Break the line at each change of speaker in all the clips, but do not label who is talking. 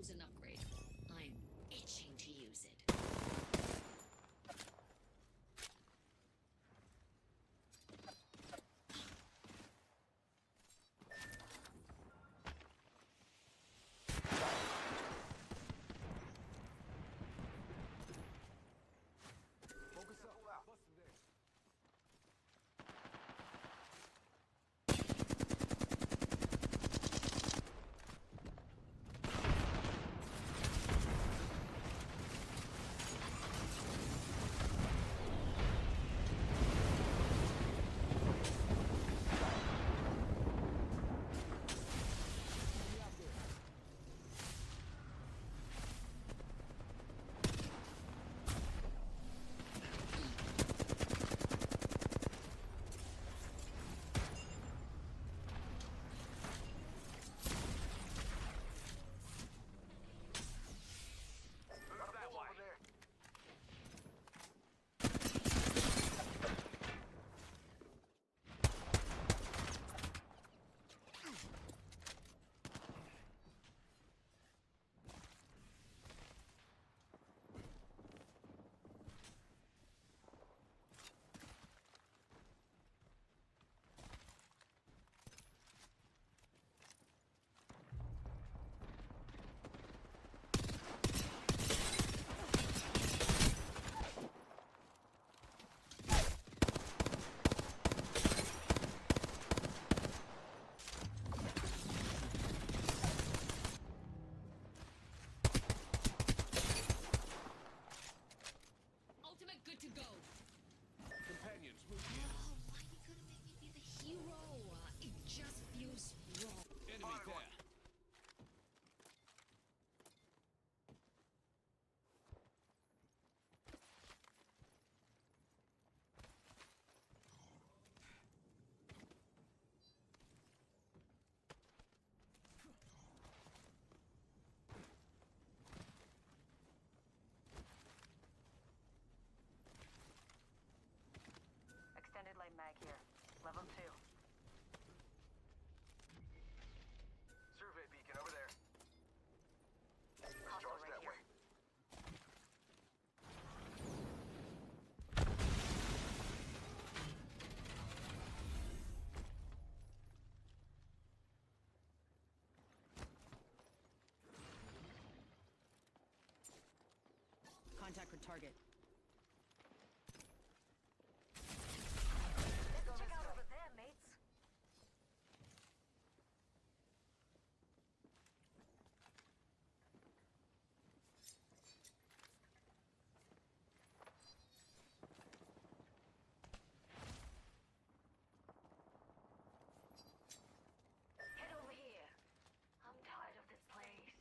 chose an upgrade. I'm itching to use it.
Focus up. Busted there.
Ultimate good to go.
Companions, move here.
Oh, why you couldn't make me be the hero? It just feels wrong.
Enemy there.
Extended light mag here. Level 2.
Survey beacon over there.
Hostile
Charge
right
that
here.
way.
Contact with target.
Let's check out over there, mates. Head over here. I'm tired of this place.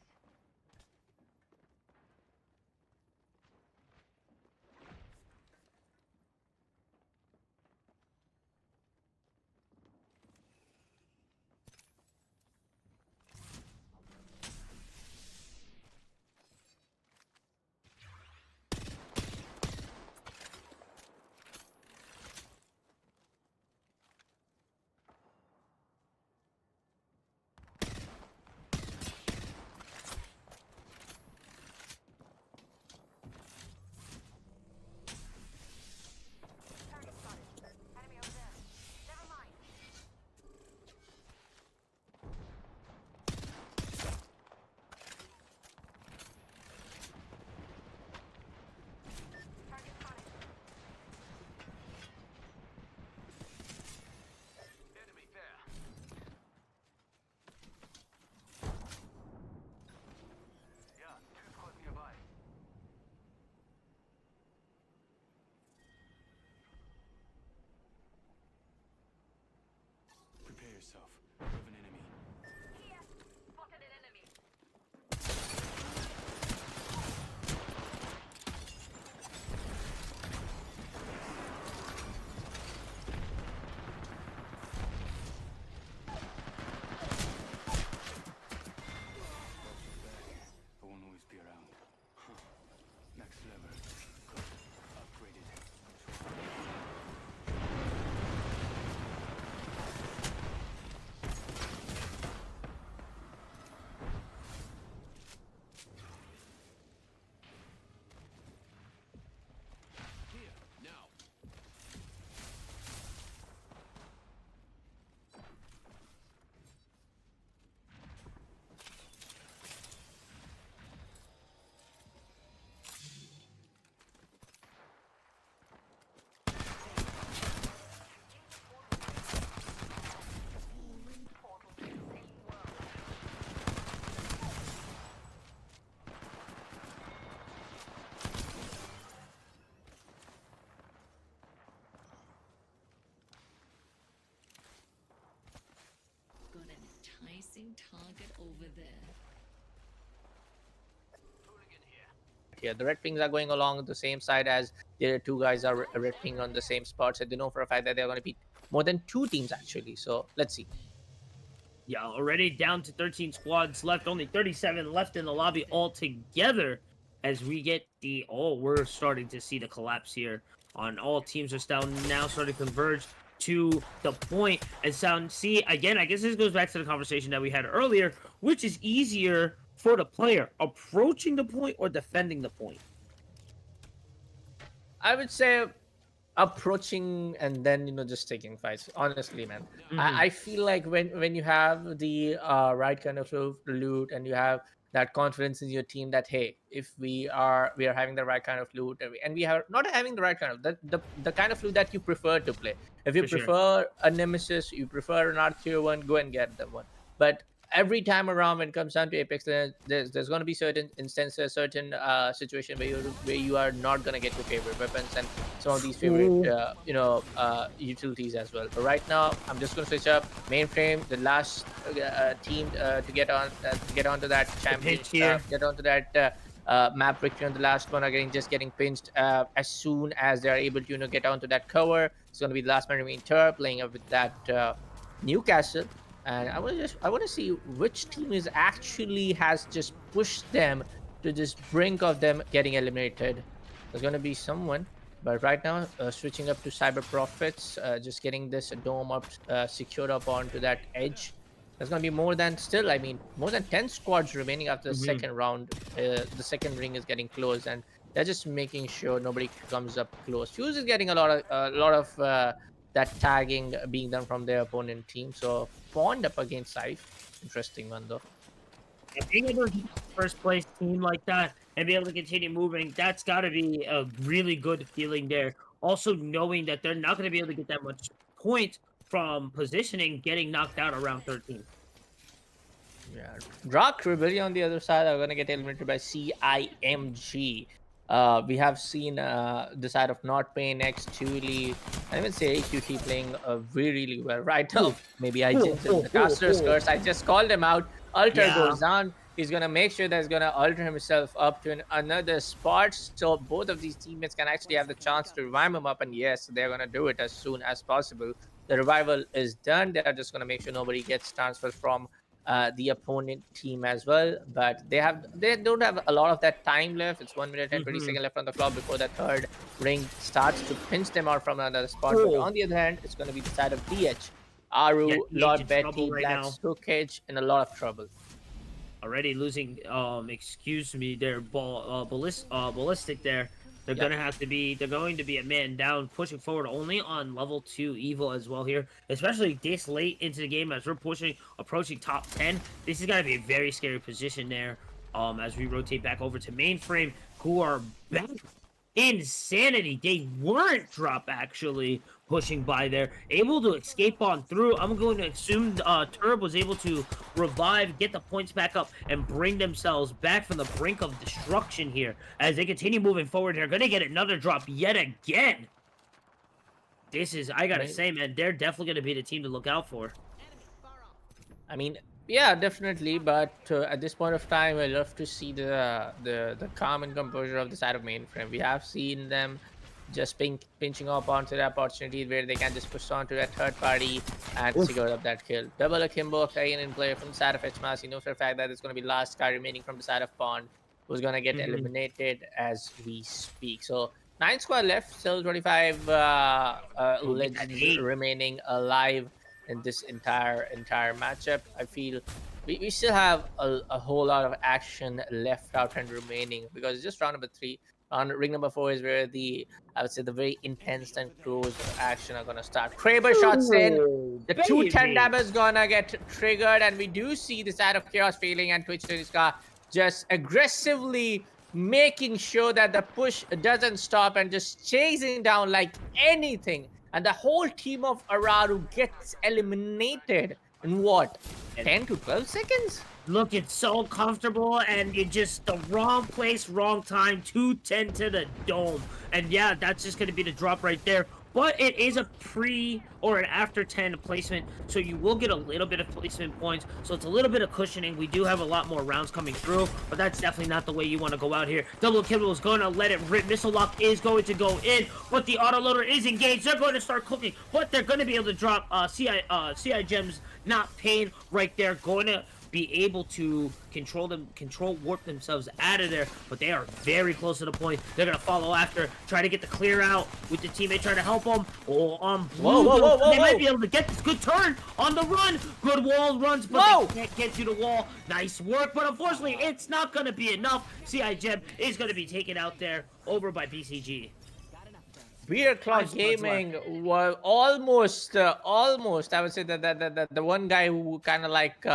Missing target over there.
Here, the red pings are going along the same side as the other two guys are red ping on the same spot. So they know for a fact that they're going to beat more than 2 teams actually. So let's see.
Yeah, already down to 13 squads left. Only 37 left in the lobby altogether. As we get the... Oh, we're starting to see the collapse here. On all teams are now starting to converge to the point. And see, again, I guess this goes back to the conversation that we had earlier. Which is easier for the player? Approaching the point or defending the point?
I would say approaching and then just taking fights. Honestly, man, I feel like when you have the right kind of loot and you have that confidence in your team that hey, if we are having the right kind of loot and we are not having the right kind of the kind of loot that you prefer to play. If you
For sure.
prefer a nemesis, you prefer an R1, go and get them one. But every time around when it comes down to Apex, there's going to be certain instances, certain situation where you are not going to get your favorite weapons and some of these favorite utilities as well. But right now, I'm just going to switch up mainframe, the last team to get onto that championship, get onto that map victory on the last one, are getting pinched as soon as they are able to get onto that cover. It's going to be the last man remain Tur playing up with that Newcastle. And I want to see which team has just pushed them to this brink of them getting eliminated. There's going to be someone, but right now switching up to Cyber Profits, just getting this dome up, secured up onto that edge. There's going to be more than 10 squads remaining after the second round. The second ring is getting close, and they're just making sure nobody comes up close. Fuse is getting a lot of that tagging being done from their opponent team. So Pond up against Saif. Interesting one though.
Yeah, being able to get first place team like that and be able to continue moving, that's got to be a really good feeling there. Also knowing that they're not going to be able to get that much points from positioning, getting knocked out around 13.
Yeah, Rock Rebellion on the other side are going to get eliminated by CIMG. We have seen the side of Not Pain, X, Thule, I even say AQT playing really well right now. Maybe I jinxed him. The Caster's Curse, I just called him out. Alter goes down. He's going to make sure that he's going to alter himself up to another spot. So both of these teammates can actually have the chance to revive him up. And yes, they're going to do it as soon as possible. The revival is done. They're just going to make sure nobody gets transferred from the opponent team as well, but they don't have a lot of that time left. It's 1 minute and 20 seconds left on the clock before the third ring starts to pinch them out from another spot. But on the other hand, it's going to be the side of DH. Aru, Lord Betty, Black Spookage in a lot of trouble.
Already losing, excuse me, their ballistic there. They're going to be a man down, pushing forward only on level 2 Evil as well here. Especially this late into the game as we're approaching top 10. This is going to be a very scary position there as we rotate back over to mainframe, who are back. Insanity. They weren't drop actually pushing by there, able to escape on through. I'm going to assume Turb was able to revive, get the points back up, and bring themselves back from the brink of destruction here as they continue moving forward. They're going to get another drop yet again. This is, I gotta say, man, they're definitely going to be the team to look out for.
I mean, yeah, definitely. But at this point of time, I love to see the calm and composure of the side of mainframe. We have seen them just pinching up onto the opportunity where they can just push on to that third party and secure up that kill. Double akimbo again in play from the side of HMAS. He knows for a fact that it's going to be last guy remaining from the side of Pond who's going to get eliminated as we speak. So 9 squad left, still 25 legends remaining alive in this entire matchup. I feel we still have a whole lot of action left out and remaining because it's just round number 3. On ring number 4 is where I would say the very intense and close action are gonna start. Kraber shots in. The 210 damage is gonna get triggered, and we do see the side of Chaos failing and Twitch Tuniska just aggressively making sure that the push doesn't stop and just chasing down like anything. And the whole team of Araru gets eliminated in what? 10 to 12 seconds?
Look, it's so comfortable, and it just the wrong place, wrong time, 210 to the dome. And yeah, that's just going to be the drop right there. but it is a pre or an after 10 placement, so you will get a little bit of placement points. So it's a little bit of cushioning. We do have a lot more rounds coming through, but that's definitely not the way you want to go out here. Double Kibble is going to let it rip. Missile lock is going to go in, but the autoloader is engaged. They're going to start cooking, but they're going to be able to drop CI gems, not pain right there. Going to be able to control warp themselves out of there, but they are very close to the point. They're gonna follow after, try to get the clear out with the teammate trying to help them. Oh, on blue, they might be able to get this good turn on the run. Good wall runs, but they can't get to the wall. Nice work, but unfortunately, it's not gonna be enough. CI Gem is gonna be taken out there over by BCG.
Beer Claw Gaming was almost, I would say that the one guy who kind of like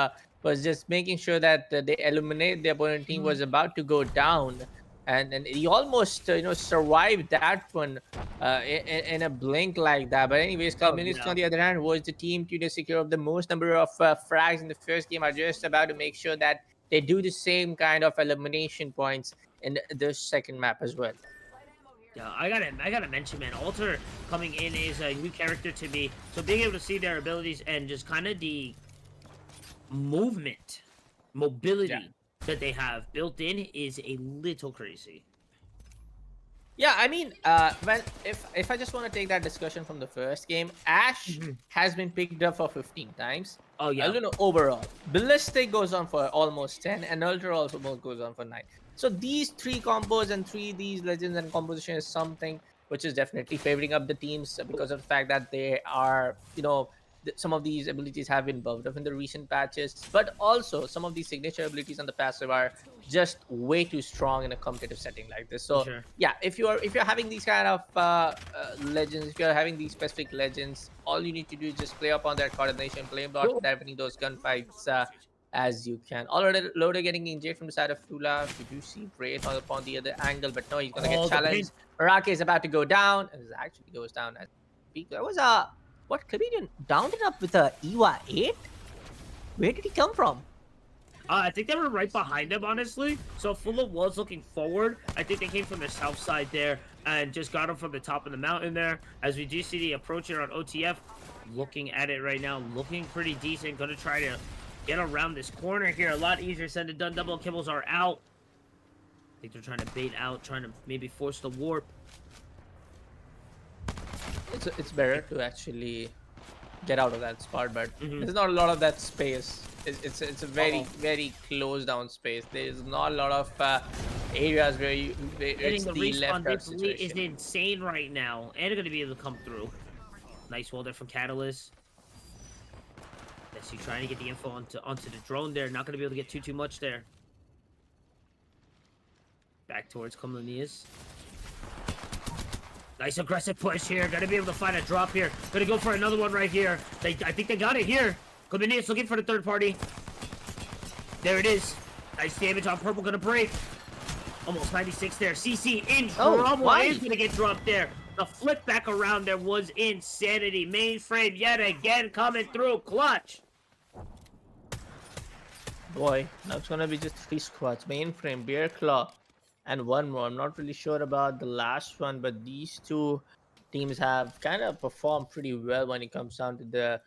was just making sure that they eliminate the opponent team was about to go down, and he almost survived that one in a blink like that. But anyways, Chalmonious on the other hand was the team to secure the most number of frags in the first game. Are just about to make sure that they do the same kind of elimination points in the second map as well.
Yeah, I gotta mention, man, Alter coming in is a new character to me, so being able to see their abilities and just kind of the mobility that they have built in is a little crazy.
Yeah, I mean, if I just want to take that discussion from the first game, Ash has been picked up for 15 times.
Oh yeah.
I don't know overall. Ballistic goes on for almost 10, and Ultra also goes on for 9. So these three combos and these legends and composition is something which is definitely favoring up the teams because of the fact that they are, some of these abilities have been buffed up in the recent patches, but also some of these signature abilities on the passive are just way too strong in a competitive setting like this. So yeah, if you're having these kind of legends, if you're having these specific legends, all you need to do is just play up on that coordination, play about having those gunfights as you can. Already loader getting injured from the side of Foola. We do see Wraith upon the other angle, but no, he's gonna get challenged. Baraka is about to go down, and it actually goes down as peak. There was a Clevidian downed it up with a EWA 8? Where did he come from?
I think they were right behind him, honestly. So Foola was looking forward. I think they came from the south side there and just got him from the top of the mountain there. As we do see the approach here on OTF, looking at it right now, looking pretty decent. Gonna try to get around this corner here. A lot easier said than done. Double Kibbles are out. I think they're trying to bait out, trying to maybe force the warp.
It's better to actually get out of that spot, but there's not a lot of that space. It's a very closed down space. There's not a lot of areas where it's the left out situation.
Is insane right now, and they're gonna be able to come through. Nice wall there from Catalyst. Let's see, trying to get the info onto the drone there. Not gonna be able to get too much there. Back towards Chalmonious. Nice aggressive push here. Gonna be able to find a drop here. Gonna go for another one right here. I think they got it here. Chalmonious looking for the third party. There it is. Nice damage on purple. Gonna break. Almost 96 there. CC in trouble. Is gonna get dropped there. The flip back around there was insanity. Mainframe yet again coming through. Clutch.
Boy, that's gonna be just 3 squads. Mainframe, Bear Claw, and one more. I'm not really sure about the last one, but these two teams have kind of performed pretty well when it comes down to the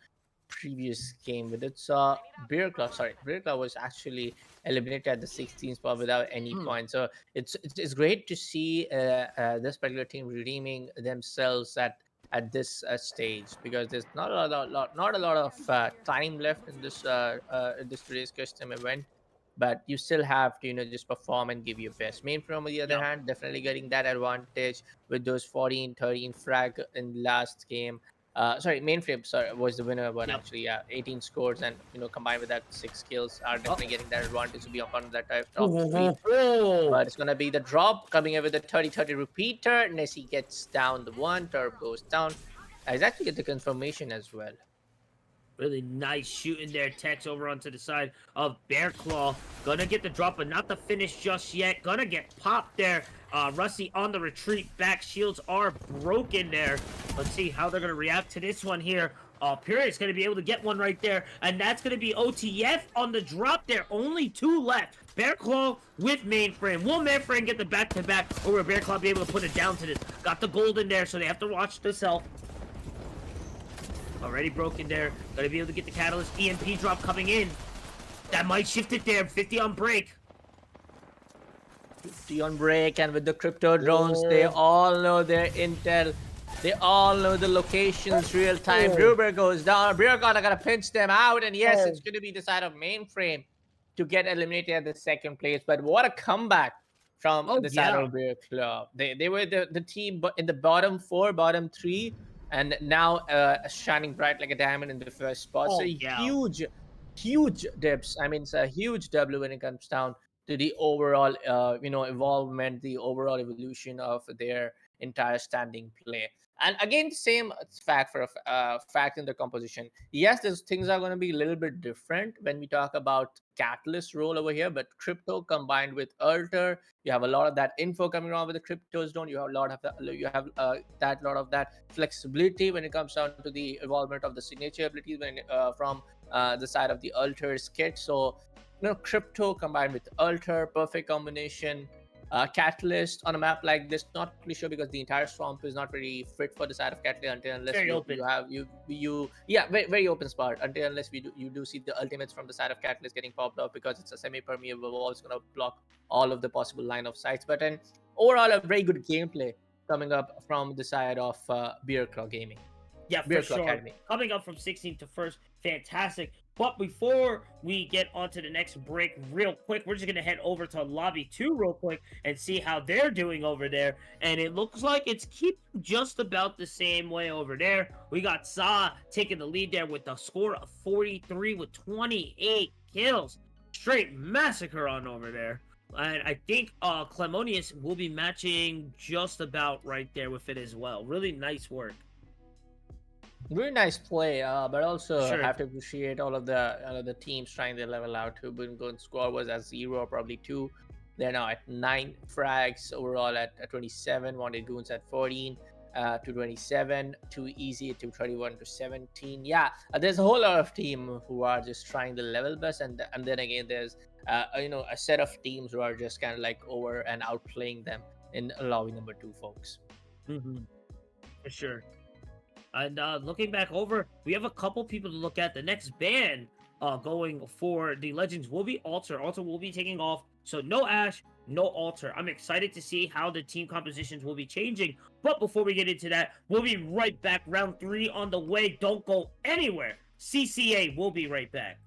previous game. But it's Bear Claw was actually eliminated at the 16th spot without any points. So it's great to see this particular team redeeming themselves at this stage, because there's not a lot of time left in this today's custom event. But you still have to, just perform and give your best. Mainframe, on the other hand, definitely getting that advantage with those 14-13 frag in the last game. Mainframe was the winner one actually. 18 scores, and combined with that 6 kills are definitely getting that advantage to be up on that type of But it's gonna be the drop coming in with the 30-30 repeater. Nessie gets down the 1, Turb goes down. He's actually get the confirmation as well.
Really nice shooting there. Tex over onto the side of Bear Claw. Gonna get the drop, but not the finish just yet. Gonna get popped there. Rusty on the retreat back. Shields are broken there. Let's see how they're gonna react to this one here. Period's going to be able to get one right there, and that's going to be OTF on the drop there. Only 2 left. Bear Claw with Mainframe. Will Mainframe get the back-to-back, or will Bear Claw be able to put it down to this? Got the gold in there, so they have to watch the self. Already broken there. Gonna be able to get the Catalyst. EMP drop coming in. That might shift it there. 50 on break.
50 on break, and with the crypto drones, they all know their intel. They all know the locations real time. Gruber goes down. Beercon are gonna pinch them out, and yes, it's gonna be the side of Mainframe to get eliminated at the second place. But what a comeback from the side of Beer Club. They were the team in the bottom 4, bottom 3, and now shining bright like a diamond in the first spot. So huge dips. I mean, it's a huge W when it comes down to the overall involvement, the overall evolution of their entire standing play. And again, same fact fact in the composition. Yes, those things are going to be a little bit different when we talk about Catalyst role over here, but crypto combined with Alter, you have a lot of that info coming around with the cryptos. Don't you have a lot of that flexibility when it comes down to the involvement of the signature abilities from the side of the Alter's kit. So crypto combined with Alter, perfect combination. Catalyst on a map like this, not really sure because the entire swamp is not really fit for the side of Catalyst unless very open spot unless you do see the ultimates from the side of Catalyst getting popped up because it's a semi-permeable wall. It's going to block all of the possible line of sights. But then overall, a very good gameplay coming up from the side of Beer Claw Gaming.
Yeah, for sure. Academy. Coming up from 16th to 1st, fantastic. But before we get onto the next break real quick, we're just going to head over to Lobby 2 real quick and see how they're doing over there. And it looks like it's keeping just about the same way over there. We got Sa taking the lead there with a score of 43 with 28 kills. Straight massacre on over there. And I think Chalmonious will be matching just about right there with it as well. Really nice work.
Very nice play, but also have to appreciate all of the teams trying to level out. Who been going score was at 0, probably 2. They're now at 9 frags overall at 27. Wanted Goons at 14 to 27. Too Easy to 31 to 17. Yeah, there's a whole lot of team who are just trying the level best, and then again there's a set of teams who are just kind of like over and outplaying them in lobby number 2, folks.
For sure. And looking back over, we have a couple people to look at. The next ban going for the Legends will be Alter. Alter will be taking off. So no Ash, no Alter. I'm excited to see how the team compositions will be changing. But before we get into that, we'll be right back. Round 3 on the way. Don't go anywhere. CCA will be right back.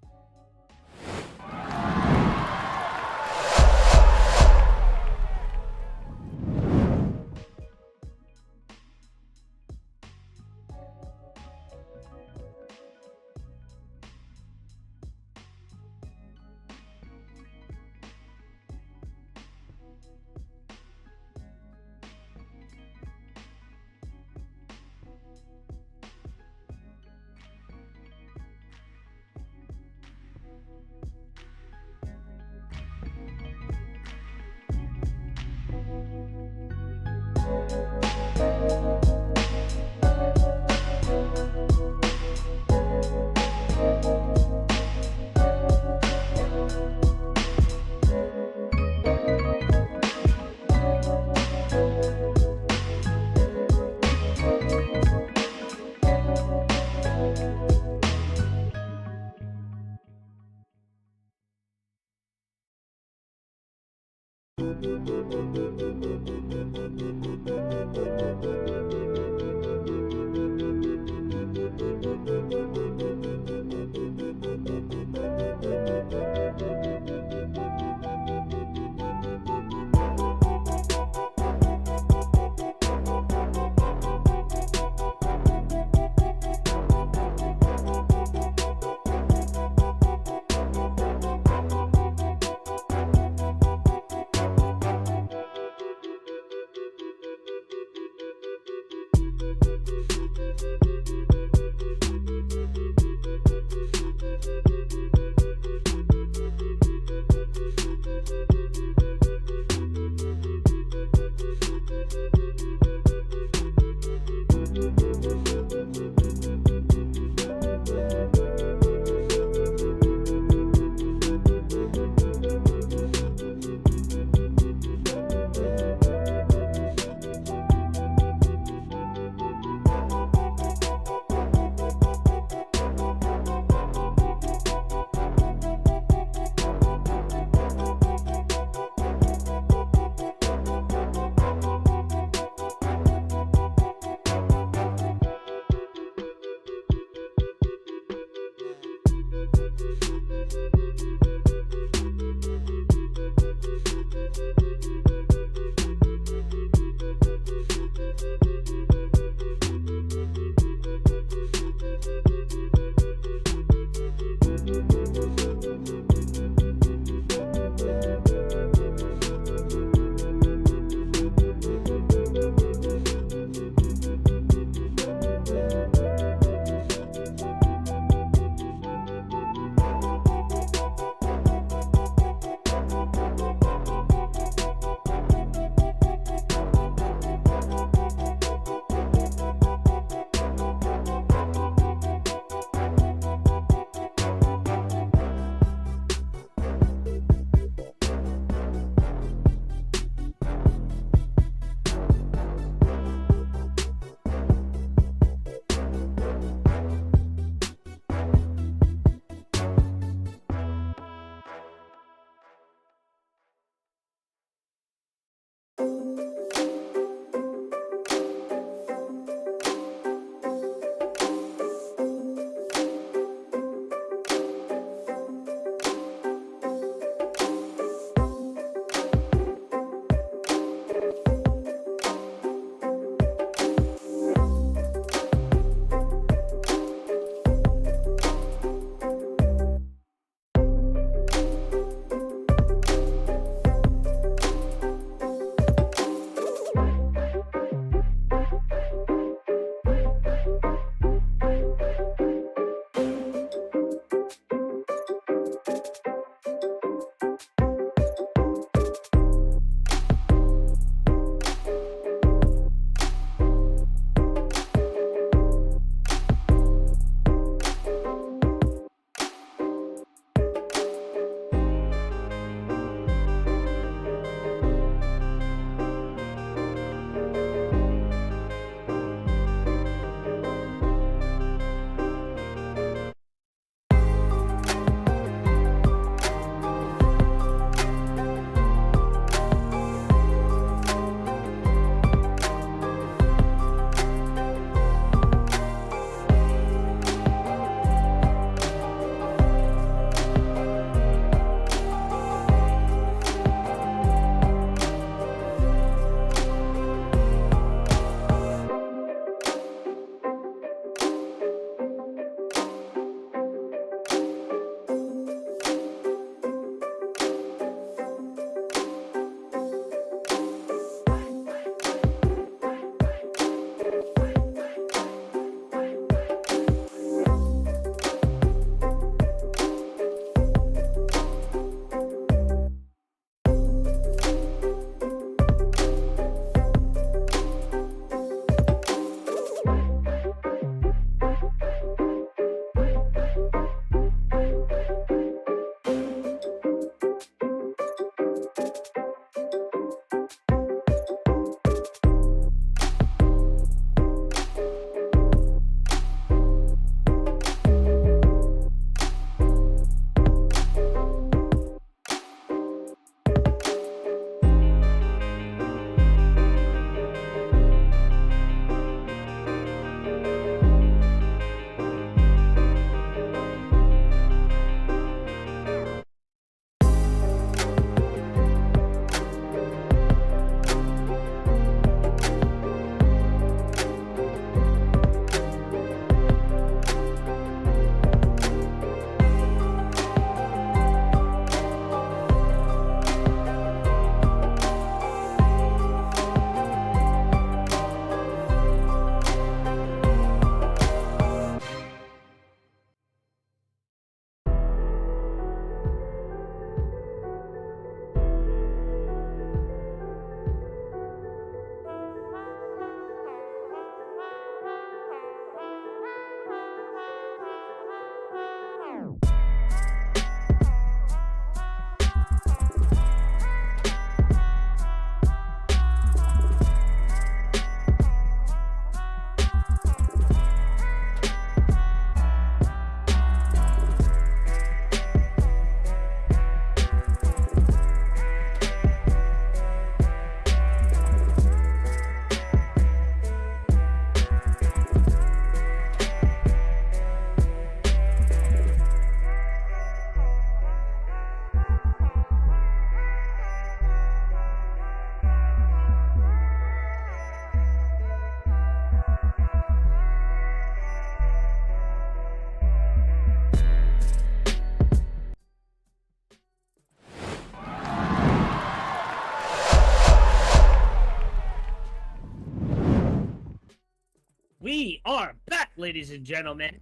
are back, ladies and gentlemen.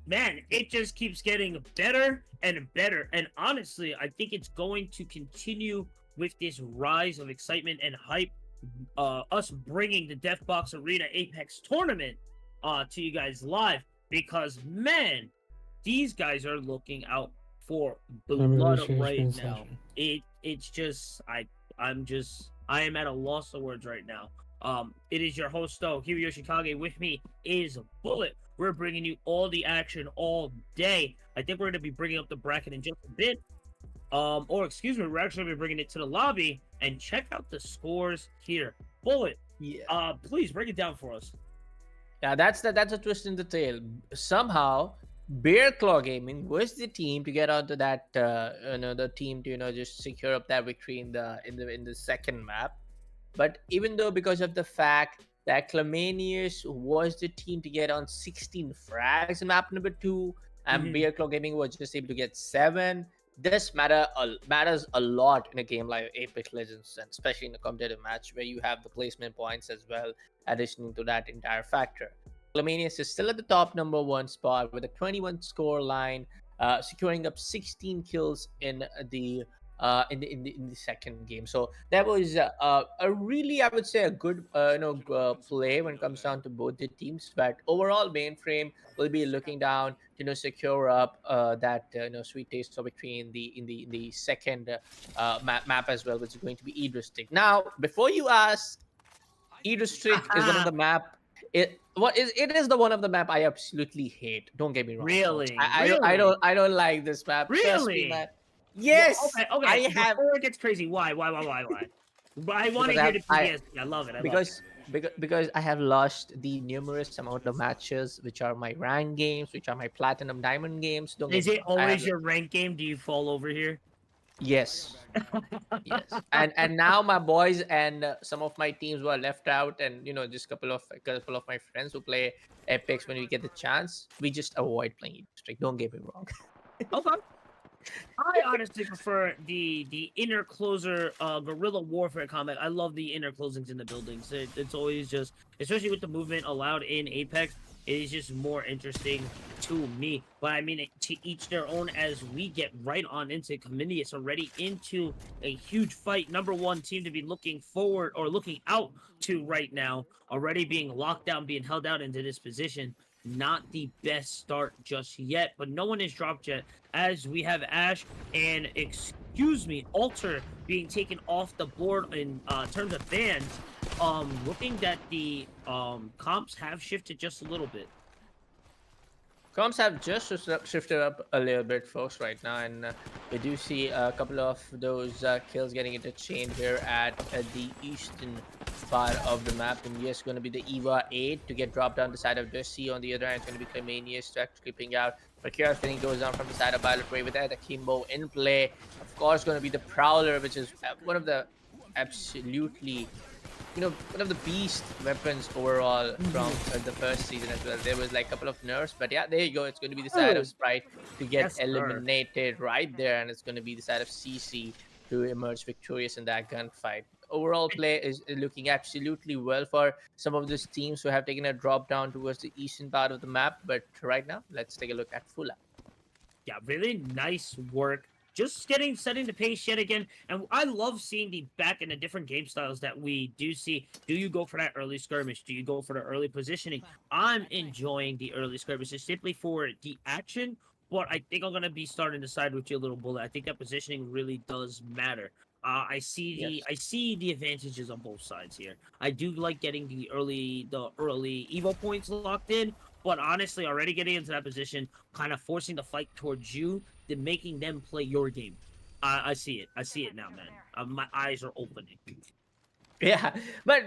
Man, it just keeps getting better and better. And honestly, I think it's going to continue with this rise of excitement and hype. Us bringing the Deathbox Arena Apex tournament to you guys live, because man, these guys are looking out for blood right now. It's just I am at a loss of words right now. It is your host though, Hiro Yoshikage. With me is Bullet. We're bringing you all the action all day. I think we're going to be bringing up the bracket in just a bit. Or excuse me, we're actually going to be bringing it to the lobby and check out the scores here. Bullet, please break it down for us.
Yeah, that's a twist in the tail. Somehow, Bear Claw Gaming was the team to get onto that, the team to just secure up that victory in the second map. But even though, because of the fact that Chalmonious was the team to get on 16 frags in map number 2, and Bear Claw Gaming was just able to get 7, this matters a lot in a game like Apex Legends, and especially in a competitive match where you have the placement points as well, additioning to that entire factor. Chalmonious is still at the top number 1 spot with a 21 score line, securing up 16 kills in the second game. So that was a really, I would say, a good play when it comes down to both the teams. But overall, Mainframe will be looking down to secure up that sweet taste of victory in the second map as well, which is going to be Idristick. Now, before you ask, Idristick is one of the map. It is the one of the map I absolutely hate. Don't get me wrong.
Really?
I don't like this map.
Really?
Trust me, man. Yes.
Well, okay.
I have.
Before it gets crazy, why? But I want to hear the PTSD. I love it.
Because I have lost the numerous amount of matches, which are my rank games, which are my platinum diamond games.
Is it always your rank game? Do you fall over here?
Yes. Yes. And now my boys and some of my teams were left out, and just a couple of my friends who play Apex, when we get the chance, we just avoid playing District. Don't get me wrong.
Okay. I honestly prefer the inner closer guerrilla warfare combat. I love the inner closings in the buildings. It's always just, especially with the movement allowed in Apex, it is just more interesting to me. But I mean, to each their own, as we get right on into Chalmonious, already into a huge fight. Number 1 team to be looking forward or looking out to right now, already being locked down, being held out into this position. Not the best start just yet, but no one is dropped yet, as we have Ash and Alter being taken off the board in terms of bans. Looking that the comps have shifted just a little bit.
Comps have just shifted up a little bit, folks, right now, and we do see a couple of those kills getting interchanged here at the eastern part of the map. And yes, going to be the Eva 8 to get dropped down the side of Dusty. On the other hand, it's going to be Chalmonious to actually ping out. But Chaos Fitting goes down from the side of Violet Ray with that Akimbo in play. Of course, going to be the Prowler, which is one of the absolutely one of the beast weapons overall from the first season as well. There was like a couple of nerfs, but yeah, there you go. It's going to be the side of Sprite to get eliminated right there, and it's going to be the side of CC to emerge victorious in that gunfight. Overall play is looking absolutely well for some of these teams who have taken a drop down towards the eastern part of the map. But right now, let's take a look at Foola.
Yeah, really nice work. Just setting the pace yet again. And I love seeing the back and the different game styles that we do see. Do you go for that early skirmish? Do you go for the early positioning? I'm enjoying the early skirmishes simply for the action, but I think I'm going to be starting to side with you a little, Bullet. I think that positioning really does matter. I see the advantages on both sides here. I do like getting the early Evo points locked in, but honestly, already getting into that position, kind of forcing the fight towards you, then making them play your game. I see it. I see it now, man. My eyes are opening.
Yeah, but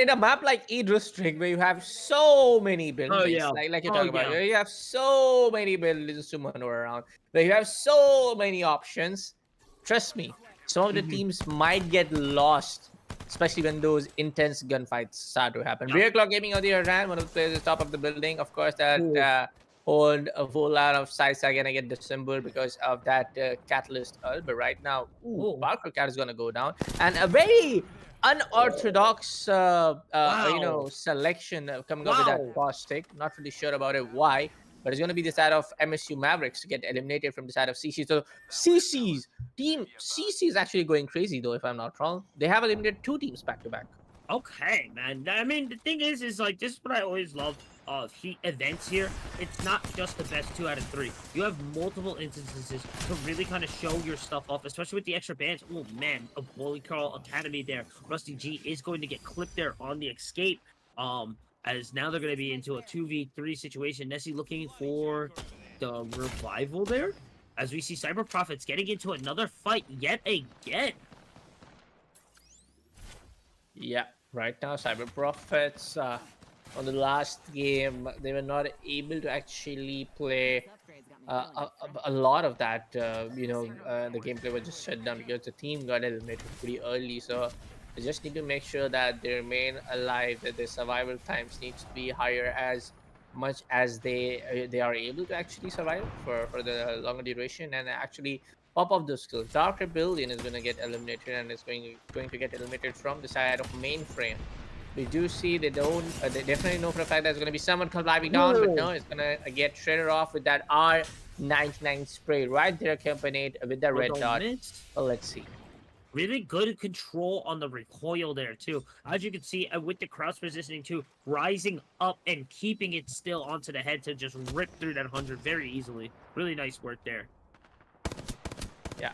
in a map like Idristick, where you have so many buildings, like you're talking about, where you have so many buildings to maneuver around, where you have so many options, trust me, some of the teams might get lost, especially when those intense gunfights start to happen. Rear Clock Gaming on the other hand, one of the players is top of the building. Of course, that whole whole lot of sites are gonna get disassembled because of that catalyst. But right now, ooh,
Oh,
Barker Cat is gonna go down, and a very unorthodox,
wow.
selection coming up with that
Wow.
caustic. Not really sure about it. Why? But it's going to be the side of MSU Mavericks to get eliminated from the side of CC. So CC's team, CC is actually going crazy though, if I'm not wrong. They have eliminated two teams back to back.
Okay, man. I mean, the thing is like this is what I always love of Heat events here. It's not just the best 2 out of 3. You have multiple instances to really kind of show your stuff off, especially with the extra bands. Oh man, a Bully Carl Academy there. Rusty G is going to get clipped there on the escape. As now they're going to be into a 2v3 situation. Nessie looking for the revival there. As we see Cyber Profits getting into another fight yet again.
Yeah, right now Cyber Prophets on the last game they were not able to actually play a lot of that. The gameplay was just shut down because the team got eliminated pretty early. So they just need to make sure that they remain alive, that their survival times needs to be higher as much as they are able to actually survive for the longer duration and actually pop off those skills. Dark Rebellion is going to get eliminated and is going to get eliminated from the side of mainframe. We do see they definitely know for a fact there's going to be someone climbing down, but no,
Whoa.
it's going to get shredded off with that R99 spray right there, accompanied with the
Oh,
red
don't
dot.
miss.
Well, let's see.
Really good control on the recoil there, too. As you can see, with the cross positioning, too, rising up and keeping it still onto the head to just rip through that 100 very easily. Really nice work there.
Yeah.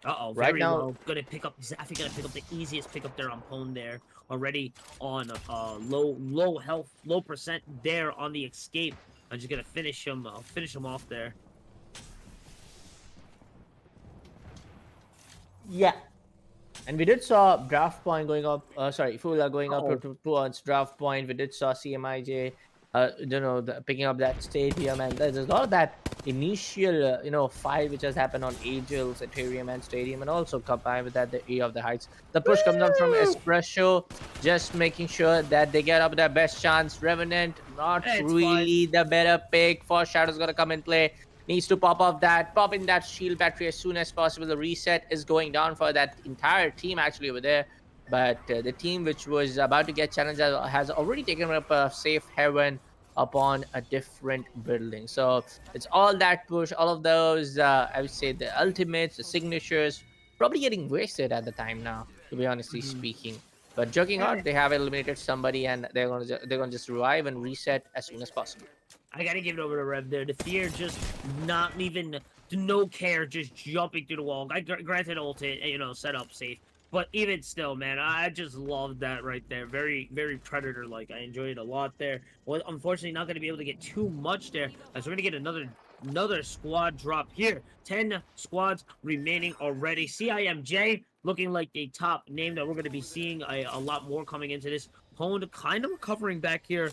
Uh-oh,
Right
very
now,
low. Gonna pick up, Zaffy gonna pick up the easiest pickup there on Pwn there. Already on low health, low percent there on the escape. I'm just gonna finish him off there.
yeah. And we did saw draft point going up. Foola going up
Uh-oh.
towards draft point. We did saw CMIJ, picking up that stadium, and there's a lot of that initial, fight which has happened on Angels, Ethereum, and Stadium, and also combined with that the A of the Heights. The push comes down from
Woo!
Espresso, just making sure that they get up their best chance. Revenant, not
It's fine.
really the better pick. For Shadow's gonna come and play. Needs to pop in that shield battery as soon as possible. The reset is going down for that entire team actually over there. But the team which was about to get challenged has already taken up a safe haven upon a different building. So it's all that push, all of those, I would say the ultimates, the signatures, probably getting wasted at the time now, to be honestly
Mhm.
speaking. But joking
And
out, they have eliminated somebody and they're gonna just revive and reset as soon as possible.
I gotta give it over to Rev there. The fear just not even no care, just jumping through the wall. Granted ult, set up safe. But even still, man, I just love that right there. Very, very predator-like. I enjoyed it a lot there. Well, unfortunately, not gonna be able to get too much there, as we're gonna get another squad drop here. 10 squads remaining already. CIMJ looking like the top name that we're going to be seeing a lot more coming into this. Pwned kind of recovering back here.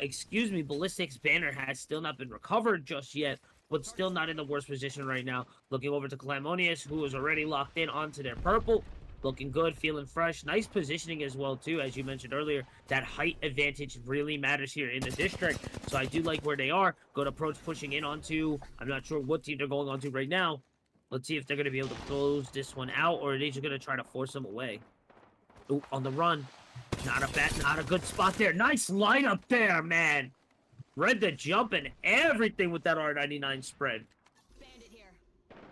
Excuse me, Ballistics banner has still not been recovered just yet, but still not in the worst position right now. Looking over to Chalmonious, who is already locked in onto their purple. Looking good, feeling fresh. Nice positioning as well, too, as you mentioned earlier. That height advantage really matters here in the district. So I do like where they are. Good approach pushing in onto, I'm not sure what team they're going on to right now. Let's see if they're going to be able to close this one out, or are they just going to try to force them away. Ooh, on the run. Not a good spot there. Nice lineup there, man. Read the jump and everything with that R99 spread.
Bandit here.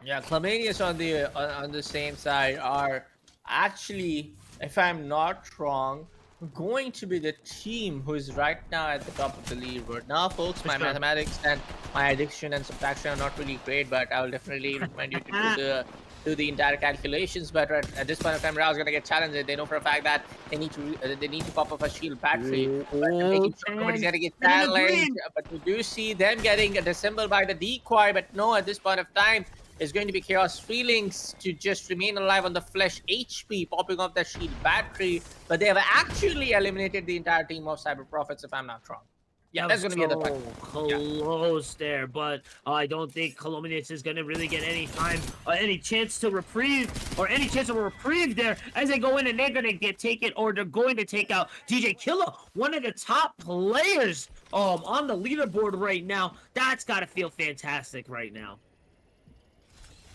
Yeah, Chalmonious on the same side are actually, if I'm not wrong, going to be the team who is right now at the top of the leaderboard. Now, folks,
For
my
sure.
mathematics and my addition and subtraction are not really great, but I will definitely recommend you to do the entire calculations. But at this point of time, Rao's gonna get challenged. They know for a fact that they need to pop up a shield battery. But making sure nobody's gonna get
Get in the
challenged.
green.
But we do see them getting disassembled by the decoy. But no, at this point of time, is going to be Chaos Feelings to just remain alive on the flesh HP, popping off the shield battery. But they have actually eliminated the entire team of Cyber Prophets, if I'm not wrong.
Yeah,
That's gonna be the
so
fight. Yeah.
close there, but I don't think Chalmonious is gonna really get any time, any chance to reprieve, or any chance of a reprieve there as they go in and they're gonna get taken, or they're going to take out DJ Killer, one of the top players on the leaderboard right now. That's gotta feel fantastic right now.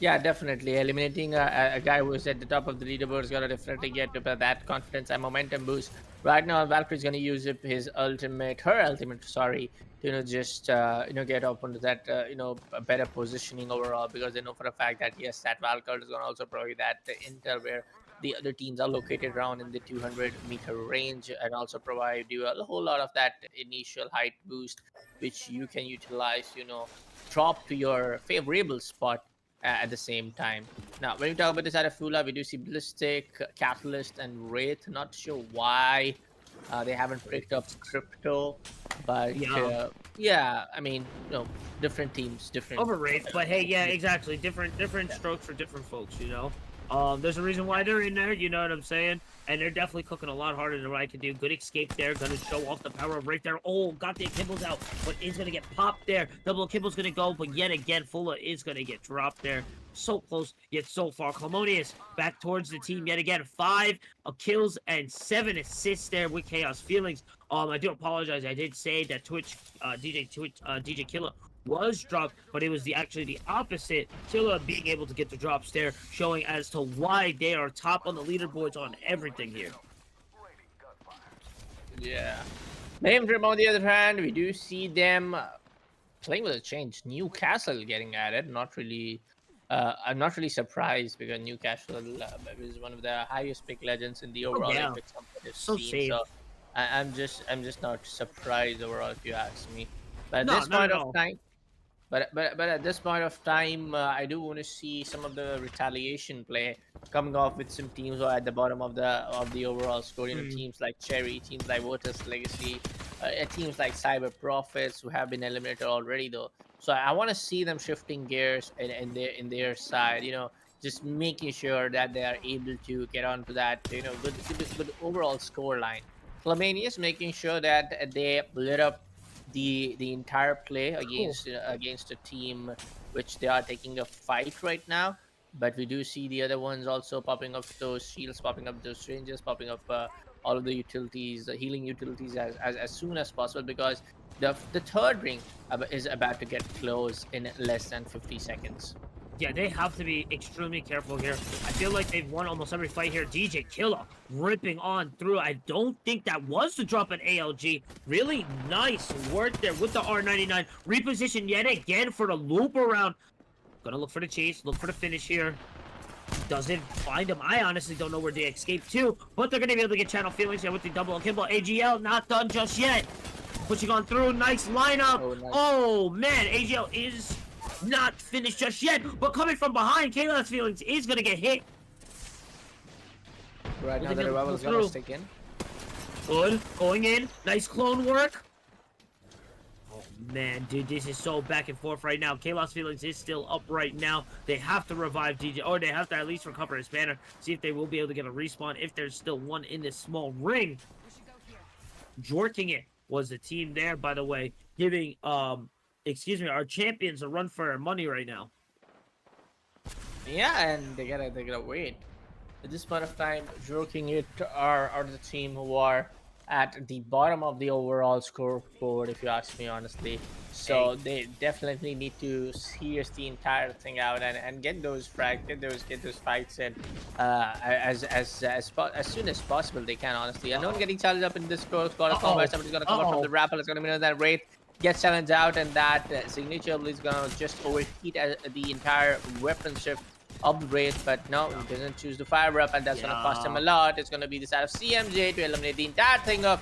Yeah, definitely. Eliminating a guy who's at the top of the leaderboard is gonna definitely get that confidence and momentum boost. Right now, Valkyrie's gonna use his ultimate, her ultimate, sorry, to just get up onto that a better positioning overall, because they know for a fact that yes, that Valkyrie is gonna also provide that intel where the other teams are located around in the 200-meter range, and also provide you a whole lot of that initial height boost, which you can utilize, drop to your favorable spot at the same time. Now, when we talk about this side of Foola, we do see Ballistic, Catalyst, and Wraith. Not sure why they haven't picked up Crypto, but
Yeah.
yeah, I mean, different teams, different.
Overrated, but hey, yeah, exactly. Different strokes for different folks, you know. There's a reason why they're in there, you know what I'm saying? And they're definitely cooking a lot harder than what I can do. Good escape there, gonna show off the power of right there. Oh, got the Kimball's out, but is gonna get popped there. Double Kimball's gonna go, but yet again, Foola is gonna get dropped there. So close, yet so far. Chalmonious back towards the team yet again. 5 kills and 7 assists there with Chaos Feelings. I do apologize. I did say that DJ Killer was dropped, but it was actually the opposite. Killer being able to get the drops there, showing as to why they are top on the leaderboards on everything here.
Yeah. Mainframe, on the other hand, we do see them playing with a change. Newcastle getting added. Not really. I'm not really surprised, because Newcastle is one of the highest pick legends in the overall
yeah.
Apex competitive
So
scene.
safe.
So I'm just not surprised overall, if you ask me. But at
No,
this
not
point
at
of
all.
time, but at this point of time, I do want to see some of the retaliation play coming off with some teams who are at the bottom of the overall score. Teams like Cherry, teams like Votus Legacy, teams like Cyber Profits, who have been eliminated already though. So I want to see them shifting gears in their side. Just making sure that they are able to get onto that good overall score line. Flamanius making sure that they lit up the entire play
Cool.
against a team which they are taking a fight right now. But we do see the other ones also popping up those shields, popping up those ranges, popping up all of the utilities, the healing utilities as soon as possible, because the third ring is about to get close in less than 50 seconds.
Yeah, they have to be extremely careful here. I feel like they've won almost every fight here. DJ Killer ripping on through. I don't think that was to drop an ALG. Really nice work there with the R99. Reposition yet again for the loop around. Gonna look for the chase, look for the finish here. Doesn't find him. I honestly don't know where they escaped to, but they're gonna be able to get Channel Feelings here with the double Kimball. AGL not done just yet. Pushing on through, nice lineup.
Oh, nice.
Oh man, AGL is not finished just yet, but coming from behind, Kayla's Feelings is gonna get hit.
Right now, the revival is gonna stick in.
Good, going in, nice clone work. Oh man, dude, this is so back and forth right now. Kayla's Feelings is still up right now. They have to revive DJ, or they have to at least recover his banner. See if they will be able to get a respawn if there's still one in this small ring. Jorking it was the team there, by the way, giving our champions a run for their money right now.
Yeah, and they gotta wait. At this point of time, joking it are the team who are at the bottom of the overall scoreboard, if you ask me honestly. So they definitely need to serious the entire thing out and get those frags, get those fights in as soon as possible they can, honestly. And no one getting challenged up in this squad of combat. Somebody's gonna come out from the rappel. It's gonna be that Wraith gets challenged out, and that signature is gonna just overheat the entire weaponship of the Wraith. But no, he doesn't choose to fire up, and that's gonna cost him a lot. It's gonna be the side of CMJ to eliminate the entire thing of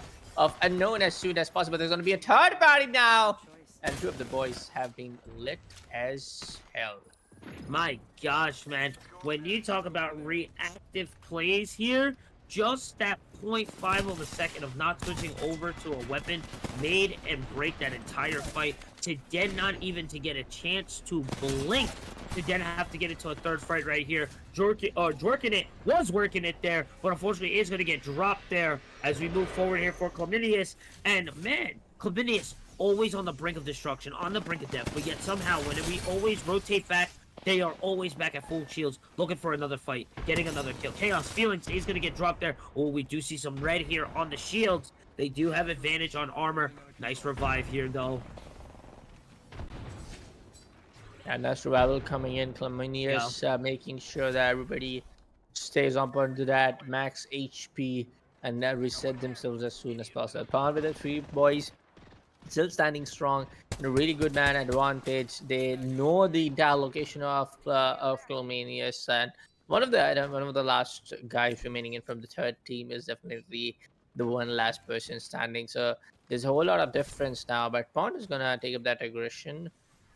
Unknown as soon as possible. There's gonna be a third party now, and two of the boys have been lit as hell.
My gosh, man. When you talk about reactive plays here, just that 0.5 of a second of not switching over to a weapon made and break that entire fight, to then not even to get a chance to blink, to then have to get into a third fight right here. Jorking it was working it there, but unfortunately is going to get dropped there as we move forward here for Chalmonious. And man, Chalmonious always on the brink of destruction, on the brink of death, but yet somehow when we always rotate back, they are always back at full shields, looking for another fight, getting another kill. Chaos Feelings is going to get dropped there. Oh, we do see some red here on the shields. They do have advantage on armor. Nice revive here, though.
And that's revival coming in. Chalmonious making sure that everybody stays on point to that max HP and reset themselves as soon as possible. Pound with the 3 boys still standing strong in a really good man advantage. They know the entire location of Chalmonious, and one of the last guys remaining in from the third team is definitely the one last person standing. So there's a whole lot of difference now, but Pond is gonna take up that aggression.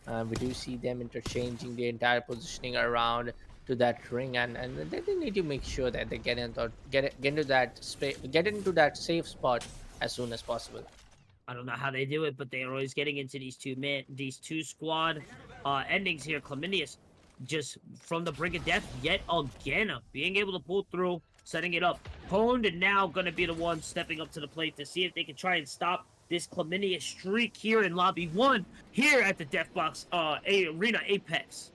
We do see them interchanging the entire positioning around to that ring, and they need to make sure that they get into that space, get into that safe spot as soon as possible.
I don't know how they do it, but they are always getting into these two squad endings here. Chalmonious just from the brink of death yet again, being able to pull through, setting it up. Pwned and now gonna be the one stepping up to the plate to see if they can try and stop this Chalmonious streak here in lobby 1 here at the Deathbox Arena Apex.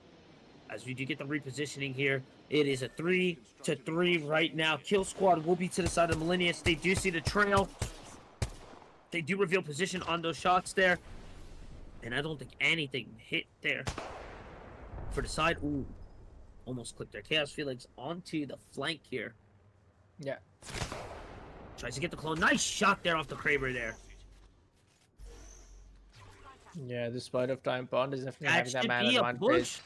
As we do get the repositioning here, it is a 3-3 right now. Kill squad will be to the side of Millennius. They do see the trail. They do reveal position on those shots there. And I don't think anything hit there. For the side, ooh. Almost clipped there. Chaos Felix onto the flank here.
Yeah.
Tries to get the clone. Nice shot there off the Kraber there.
Yeah, this point of time, Pond is definitely having
That
that man
should be a
advantage.
push.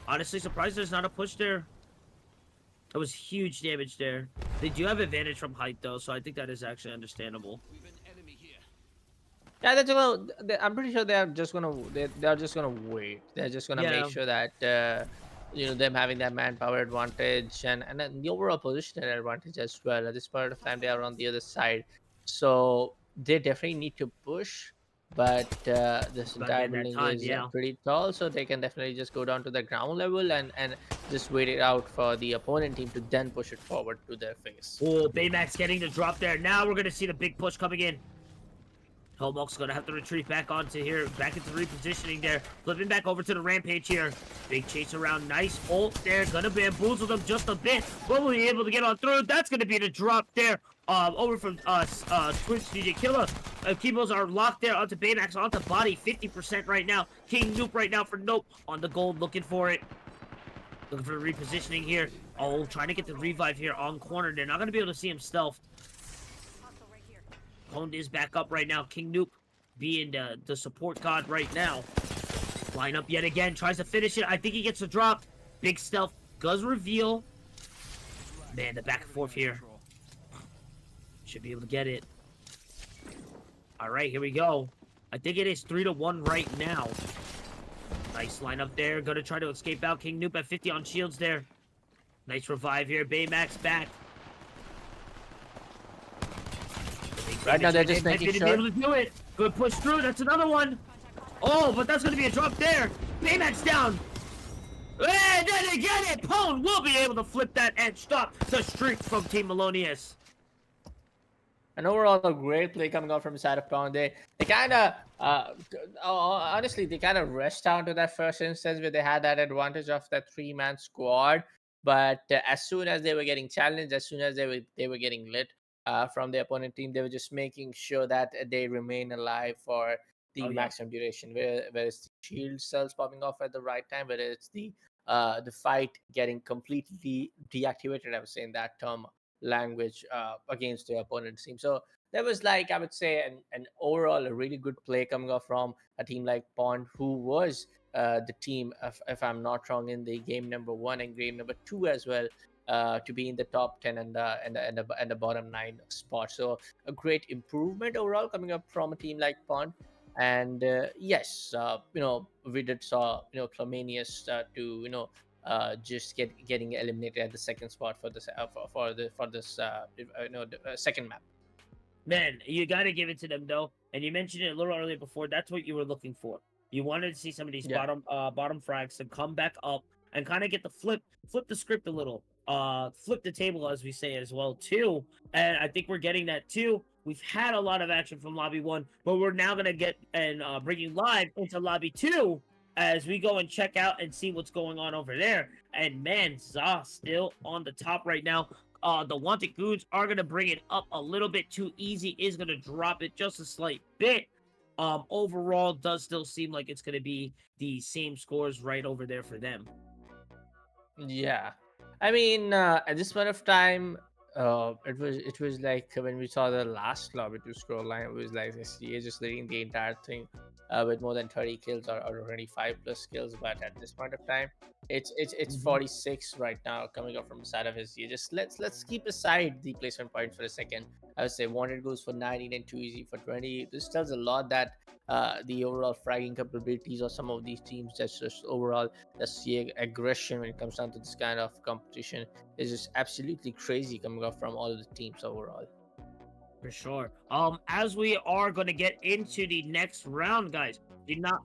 Honestly, surprised there's not a push there. That was huge damage there. They do have advantage from height though, so I think that is actually understandable.
We've an enemy here.
Yeah, that's I'm pretty sure they're just gonna wait. They're just gonna
Yeah.
make sure that them having that manpower advantage and then the overall positional advantage as well. At this point of time, they are on the other side, so they definitely need to push. But this
Gotta
entire
get that
building
time,
is
yeah.
pretty tall, so they can definitely just go down to the ground level and just wait it out for the opponent team to then push it forward to their face.
Oh, Baymax getting the drop there. Now we're gonna see the big push coming in. Hellmok's gonna have to retreat back onto here, back into repositioning there. Flipping back over to the rampage here. Big chase around, nice ult there. Gonna bamboozle them just a bit. Will we be able to get on through? That's gonna be the drop there. Over from Twitch DJ Killer. Keyboards are locked there onto Baymax, onto body, 50% right now. King Noop right now for Nope on the gold, looking for it. Looking for the repositioning here. Oh, trying to get the revive here on corner. They're not gonna be able to see him stealth. Pwned is back up right now. King Noop being the support god right now. Line up yet again. Tries to finish it. I think he gets the drop. Big stealth does reveal. Man, the back and forth here. Should be able to get it. All right, here we go. I think it is 3-1 right now. Nice line up there. Gonna try to escape out. King Noop at 50 on shields there. Nice revive here. Baymax back.
Right now, they're just making
Be
sure.
able to do it. Good push through. That's another one. Oh, but that's going to be a drop there. Baymax down. And then they get it. Pwned will be able to flip that and stop the streak from Team Melonius.
And overall, a great play coming out from the side of Pond. They kind of, honestly, they kind of rushed down to that first instance where they had that advantage of that 3-man squad. But as soon as they were getting challenged, as soon as they were getting lit from the opponent team, they were just making sure that they remain alive for the maximum duration. Whether it's the shield cells popping off at the right time, whether it's the fight getting completely deactivated, I would say in that term language, against the opponent's team. So there was, like, I would say an overall a really good play coming off from a team like Pond, who was the team, if I'm not wrong, in the game number 1 and game number 2 as well, to be in the top 10 and the bottom 9 spot. So a great improvement overall coming up from a team like Pond. And yes, we did saw Chalmonious to just getting eliminated at the second spot for this second map.
Man, you got to give it to them though. And you mentioned it a little earlier before. That's what you were looking for. You wanted to see some of these bottom frags to come back up and kind of get the flip the script a little. flip the table, as we say, as well too. And I think we're getting that too. We've had a lot of action from lobby 1, but we're now gonna get and bring you live into lobby 2 as we go and check out and see what's going on over there. And man, Za still on the top right now. The Wanted Goons are going to bring it up a little bit too easy, is going to drop it just a slight bit. Overall, does still seem like it's going to be the same scores right over there for them.
Yeah, I mean, at this point of time, it was like when we saw the last lobby to scroll line, it was like SCA just leading the entire thing with more than 30 kills or 25 plus kills. But at this point of time, it's 46 right now coming up from the side of SCA. Just let's keep aside the placement point for a second. I would say Wanted goes for 19 and Too Easy for 20. This tells a lot that the overall fragging capabilities of some of these teams, that's just overall the SCA aggression when it comes down to this kind of competition is just absolutely crazy coming up from all of the teams overall.
For sure. As we are going to get into the next round, guys, do not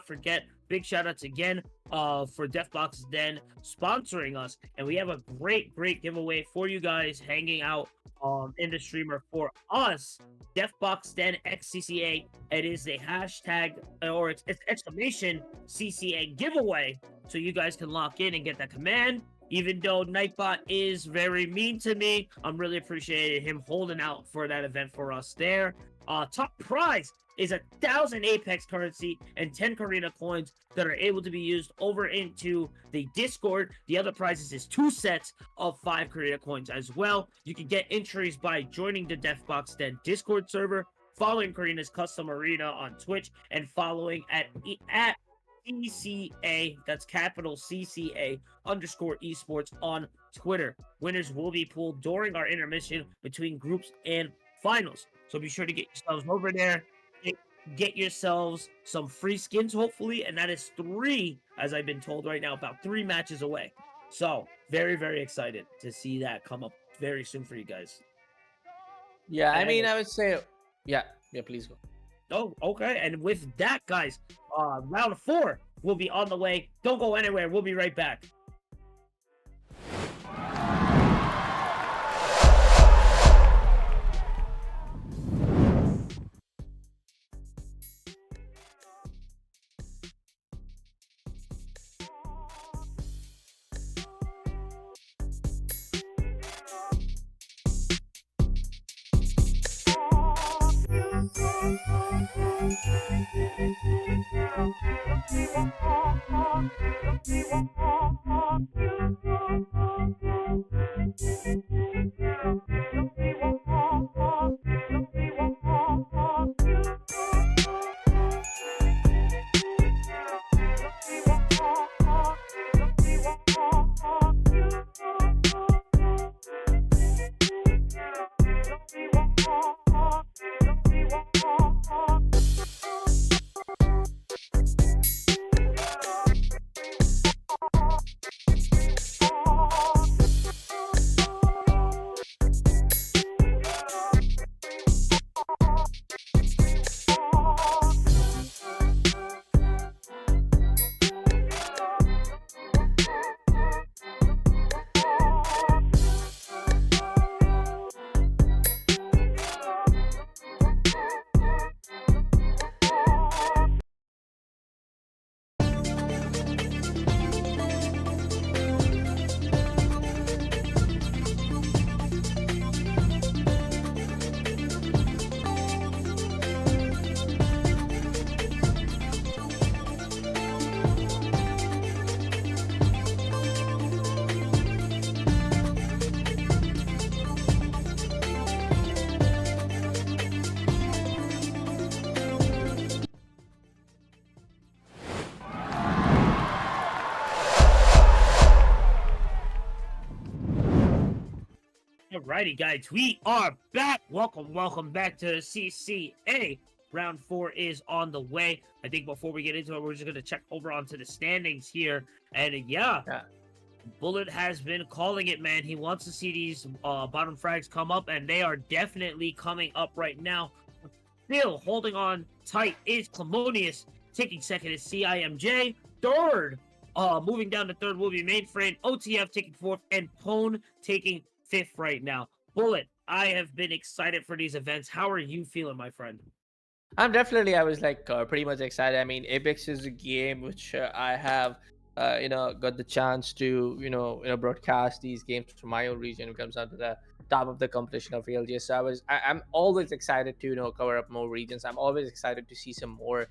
forget, big shout outs again for Deathbox Den sponsoring us. And we have a great giveaway for you guys hanging out in the streamer for us. Deathbox Den XCCA. It is a hashtag, or it's exclamation CCA giveaway. So you guys can lock in and get that command. Even though Nightbot is very mean to me, I'm really appreciating him holding out for that event for us there. Top prize is 1,000 Apex currency and 10 Karina coins that are able to be used over into the Discord. The other prizes is 2 sets of 5 Karina coins as well. You can get entries by joining the Deathbox Den Discord server, following Karina's custom arena on Twitch, and following at CCA, that's capital CCA _ esports on Twitter. Winners will be pulled during our intermission between groups and finals. So be sure to get yourselves over there, get yourselves some free skins, hopefully, and that is 3, as I've been told right now, about 3 matches away. So very excited to see that come up very soon for you guys.
Yeah, I mean, I would say, yeah, please go.
Oh, okay. And with that, guys, round 4 will be on the way. Don't go anywhere. We'll be right back. Alrighty, guys, we are back. Welcome back to CCA. Round 4 is on the way. I think before we get into it, we're just gonna check over onto the standings here. And yeah, Bullet has been calling it, man. He wants to see these bottom frags come up, and they are definitely coming up right now. Still holding on tight is Chalmonious. Taking second is CIMJ. Third Moving down to third will be Mainframe, OTF taking fourth, and Pone taking fifth right now. Bullet, I have been excited for these events. How are you feeling, my friend?
I was like pretty much excited. I mean, Apex is a game which I have, got the chance to, broadcast these games from my own region. It comes down to the top of the competition of ALGS. So I'm always excited to, cover up more regions. I'm always excited to see some more,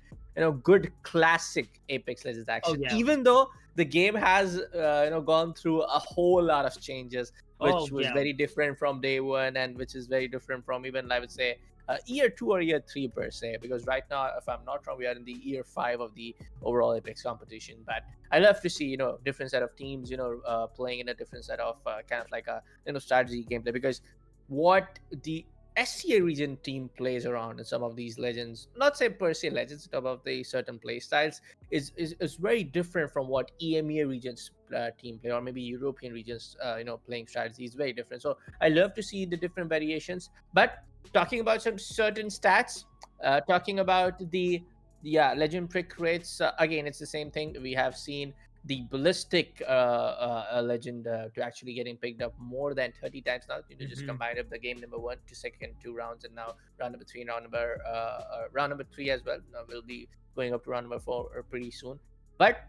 good classic Apex Legends
Oh
action.
yeah.
Even though the game has, gone through a whole lot of changes, which
Oh
was
yeah.
very different from day one, and which is very different from even, I would say, year two or year three per se, because right now, if I'm not wrong, we are in the year five of the overall Apex competition. But I love to see, different set of teams, playing in a different set of kind of like a, strategy gameplay, because what the SCA region team plays around in some of these legends, not say per se legends, but about the certain play styles, is very different from what EMEA regions team play, or maybe European regions, playing strategy is very different. So I love to see the different variations. But talking about some certain stats, talking about the legend prick rates, again, it's the same thing. We have seen the ballistic legend to actually getting picked up more than 30 times now. Just
Hmm.
combined up the game number one to second two rounds, and now round number three, round number three as well. Now we'll be going up to round number four pretty soon. But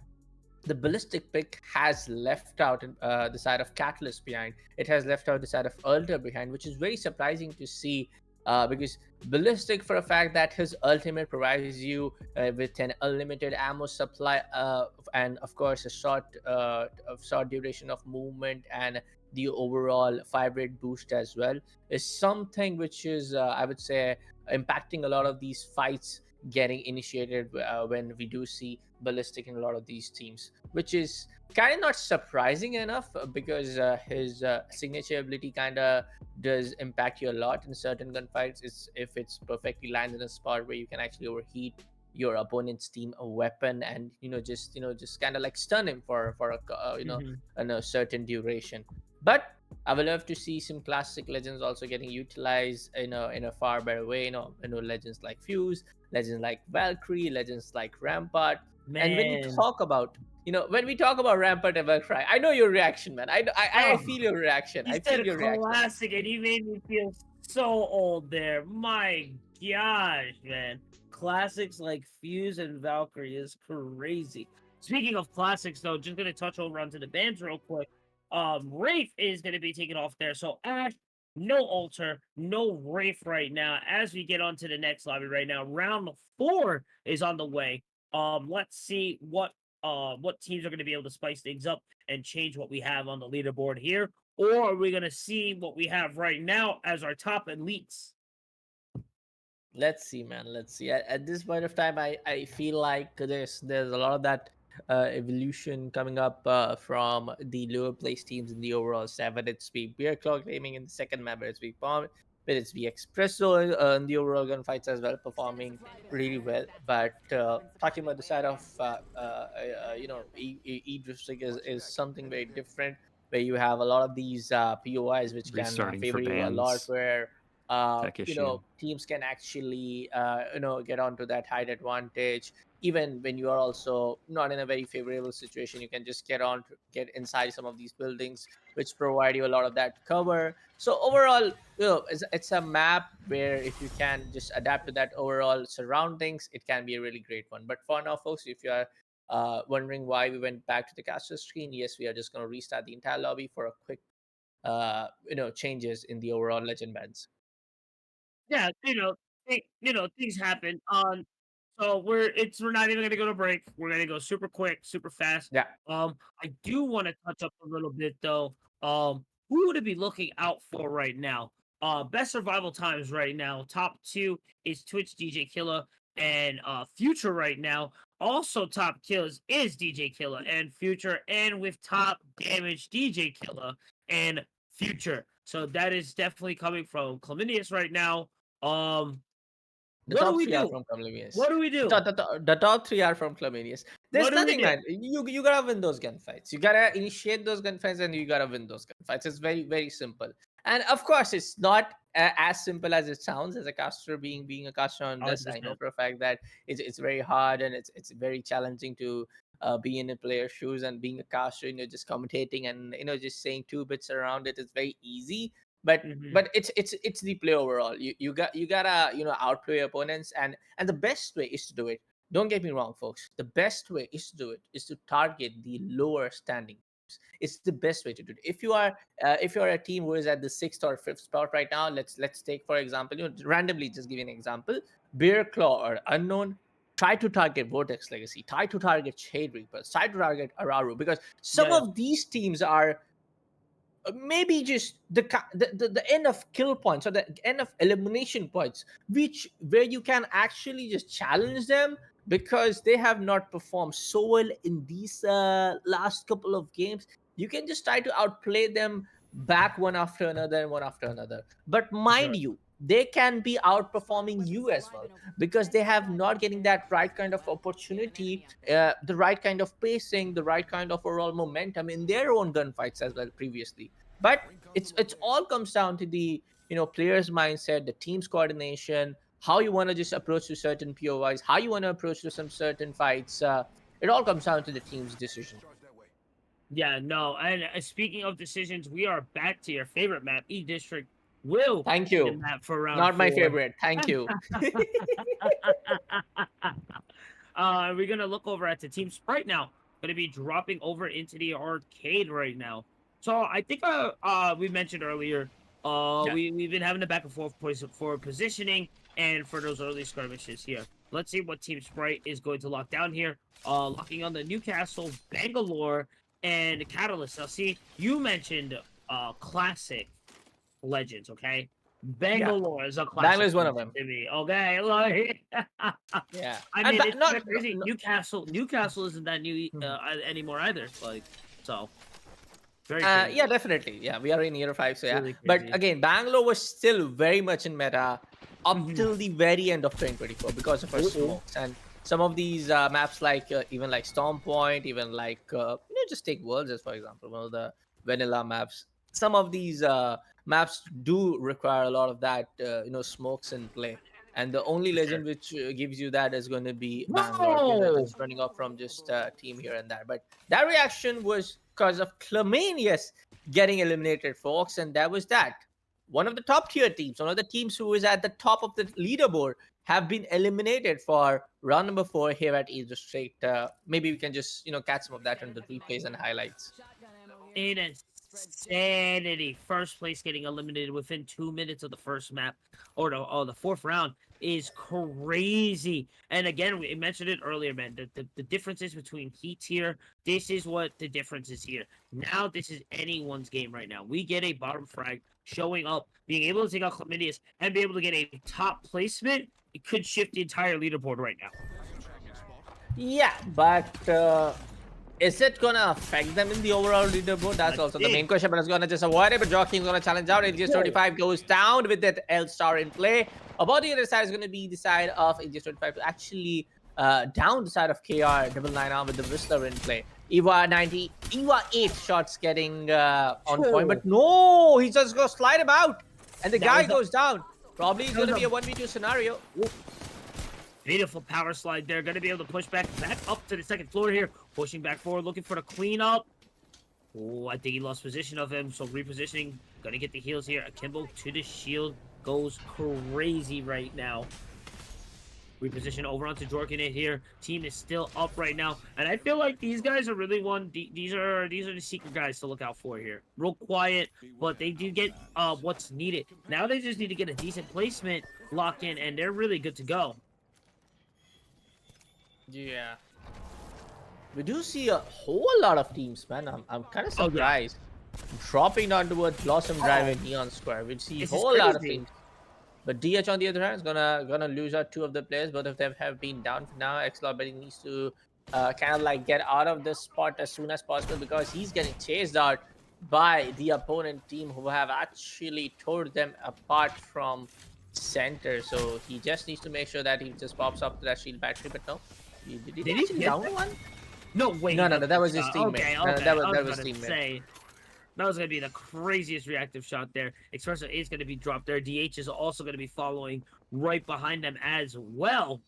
the ballistic pick has left out the side of Catalyst behind. It has left out the side of Alter behind, which is very surprising to see. Because ballistic, for a fact that his ultimate provides you with an unlimited ammo supply, and of course a short duration of movement, and the overall 5 rate boost as well, is something which is, I would say, impacting a lot of these fights getting initiated when we do see ballistic in a lot of these teams, which is kind of not surprising enough, because his signature ability kind of does impact you a lot in certain gunfights. It's if it's perfectly lands in a spot where you can actually overheat your opponent's team a weapon, and just kind of like stun him for a
Hmm.
in a certain duration. But I would love to see some classic legends also getting utilized in a far better way. Legends like Fuse, legends like Valkyrie, legends like Rampart. And when you
Man.
talk about, when we talk about Rampart and Valkyrie, I know your reaction, man. I
Oh,
feel your reaction.
he
I
said
feel
a
your reaction.
classic, and he made me feel so old there. My gosh, man. Classics like Fuse and Valkyrie is crazy. Speaking of classics, though, just gonna touch over onto the bands real quick. Wraith is gonna be taken off there. So Ash, no altar, no Wraith right now. As we get on to the next lobby right now, round four is on the way. Let's see what teams are gonna be able to spice things up and change what we have on the leaderboard here, or are we going to see what we have right now as our top elites?
Let's see, man. Let's see. At this point of time, I feel like there's a lot of that evolution coming up from the lower place teams in the overall seven. It's be Beer Clock Gaming in the second map, it's be Palm, but it's be Espresso in the overall gunfights as well, performing really well. But talking about the side of Drifting is something very different, where you have a lot of these POIs which can
Restarting for
favor you a lot,
bans.
where
Tech issue.
teams can actually get onto that height advantage. Even when you are also not in a very favorable situation, you can just get inside some of these buildings, which provide you a lot of that cover. So overall, it's a map where if you can just adapt to that overall surroundings, it can be a really great one. But for now, folks, if you are wondering why we went back to the caster screen, yes, we are just going to restart the entire lobby for a quick changes in the overall legend bands.
Yeah, things happen. So we're not even gonna go to break. We're gonna go super quick, super fast.
Yeah.
I do want to touch up a little bit though. Who to be looking out for right now? Best survival times right now. Top two is Twitch DJ Killer and Future right now. Also top kills is DJ Killer and Future, and with top damage DJ Killer and Future. So that is definitely coming from Chalmonious right now. Um,
The
what do
top
we
three are
do?
from Chalmonious.
What do we
The
do?
top, the top three are from Chalmonious.
What
There's
do we
nothing,
do?
man. You gotta win those gunfights. You gotta initiate those gunfights, and you gotta win those gunfights. It's very very simple. And of course, it's not as simple as it sounds. As a caster, being a caster on this, I know
100%.
for a fact that it's very hard, and it's very challenging to being in player's shoes and being a caster, just commentating and just saying two bits around it is very easy. But
Hmm.
it's the play overall. You gotta outplay your opponents, and the best way is to do it. Don't get me wrong, folks. The best way is to do it is to target the lower standing. It's the best way to do it. If you're a team who is at the sixth or fifth spot right now, let's take for example, randomly just give you an example, Bear Claw or Unknown. Try to target Vortex Legacy. Try to target Shade Reapers. Try to target Araru, because some
Yeah,
of these teams are maybe just the end of kill points or the end of elimination points, which where you can actually just challenge them because they have not performed so well in these last couple of games. You can just try to outplay them back one after another and one after another. But
for
mind
sure.
you, they can be outperforming you as well, because they have not getting that right kind of opportunity, the right kind of pacing, the right kind of overall momentum in their own gunfights as well previously. But it's all comes down to the players mindset, the team's coordination, how you want to just approach to certain POIs, how you want to approach to some certain fights. It all comes down to the team's decision.
Charge that way.
Yeah, no. And speaking of decisions, we are back to your favorite map. E District will
Thank
be the
you.
map for round
Not my
4.
favorite. Thank you.
We're gonna look over at the team sprite now. Gonna be dropping over into the arcade right now. So I think we mentioned earlier,
Yeah.
we've been having a back and forth for positioning and for those early skirmishes here. Let's see what Team Sprite is going to lock down here. Locking on the Newcastle, Bangalore, and Catalyst. Now, see, you mentioned classic legends, okay?
Yeah.
Bangalore is a
Bangalore
classic
is one of
legend
them.
to me, okay? Like,
Yeah.
I
And
mean, it's
not
kinda crazy.
no,
Newcastle isn't that new
mhm.
anymore either. Like, so very crazy,
Yeah, definitely. Yeah, we are in year 5, so yeah.
really
But
crazy.
again, Bangalore was still very much in meta up
Mhm.
till the very end of 2024 because of our
Oh,
smokes and some of these maps, like even like Storm Point, even like just take Worlds as for example, one of the vanilla maps. Some of these maps do require a lot of that smokes in play. And the only
for sure.
legend which gives you that is going to be Bangalore,
No!
just running off from just team here and there. But that reaction was because of Chalmonious getting eliminated, folks, and that was that. One of the top tier teams, one of the teams who is at the top of the leaderboard, have been eliminated for round number 4 here at East District. Maybe we can just catch some of that in the replays and highlights.
Insanity. First place getting eliminated within 2 minutes of the first map, or the fourth round is crazy. And again, we mentioned it earlier, man. The differences between heats here. This is what the difference is here. Now this is anyone's game right now. We get a bottom frag showing up, being able to take out Chalmonious, and be able to get a top placement. It could shift the entire leaderboard right now.
Yeah, but is it gonna affect them in the overall leaderboard? That's
Let's
also the
see.
main question, but it's gonna just avoid it. But Jockey's gonna challenge out. AGS 25 goes down with that L star in play. About the other side is gonna be the side of AGS 25 to actually down the side of KR double nine arm with the Whistler in play. Eva 90, Eva 8 shots getting on point, but no, he's just gonna slide him out, and the
That
guy
was a
goes down. Probably it's
that was
gonna be
a
a 1v2 scenario.
beautiful power slide there. Going to be able to push back up to the second floor here. Pushing back forward, looking for the cleanup. Oh, I think he lost position of him. So repositioning. Going to get the heals here. Akimbo to the shield. Goes crazy right now. Reposition over onto Jorkin here. Team is still up right now. And I feel like these guys are really these are the secret guys to look out for here. Real quiet, but they do get what's needed. Now they just need to get a decent placement locked in, and they're really good to go.
Yeah. We do see a whole lot of teams, man. I'm kind of
Oh, yeah.
surprised. Dropping down towards Blossom Drive and Neon Square. We see a
This is
whole lot of
crazy.
teams. But DH on the other hand is gonna lose out 2 of the players. Both of them have been down for now. Xlor Betting needs to kind of like get out of this spot as soon as possible because he's getting chased out by the opponent team who have actually tore them apart from center. So he just needs to make sure that he just pops up to that shield battery. But no, did he
Did he
actually
get
down
that?
one?
No, wait.
No, that was his teammate.
Okay,
No,
okay.
that was
I was
his
gonna
teammate.
say that was gonna be the craziest reactive shot there. Espresso is gonna be dropped there. DH is also gonna be following right behind them as well.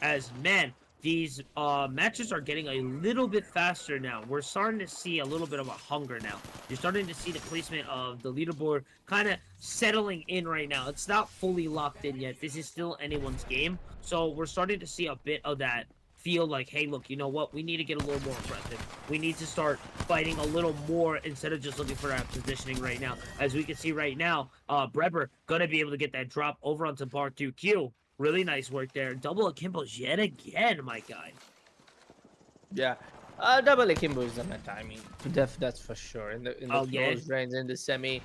As man, these matches are getting a little bit faster now. We're starting to see a little bit of a hunger now. You're starting to see the placement of the leaderboard kind of settling in right now. It's not fully locked in yet. This is still anyone's game. So we're starting to see a bit of that feel like, hey, look, you know what? We need to get a little more aggressive. We need to start fighting a little more instead of just looking for that positioning right now. As we can see right now, Breber gonna be able to get that drop over onto bar 2Q. Really nice work there. Double akimbos yet again, my guy.
Yeah. Double akimbo is the meta. I mean, that's for sure. In the
Oh, yeah?
close range, in the semi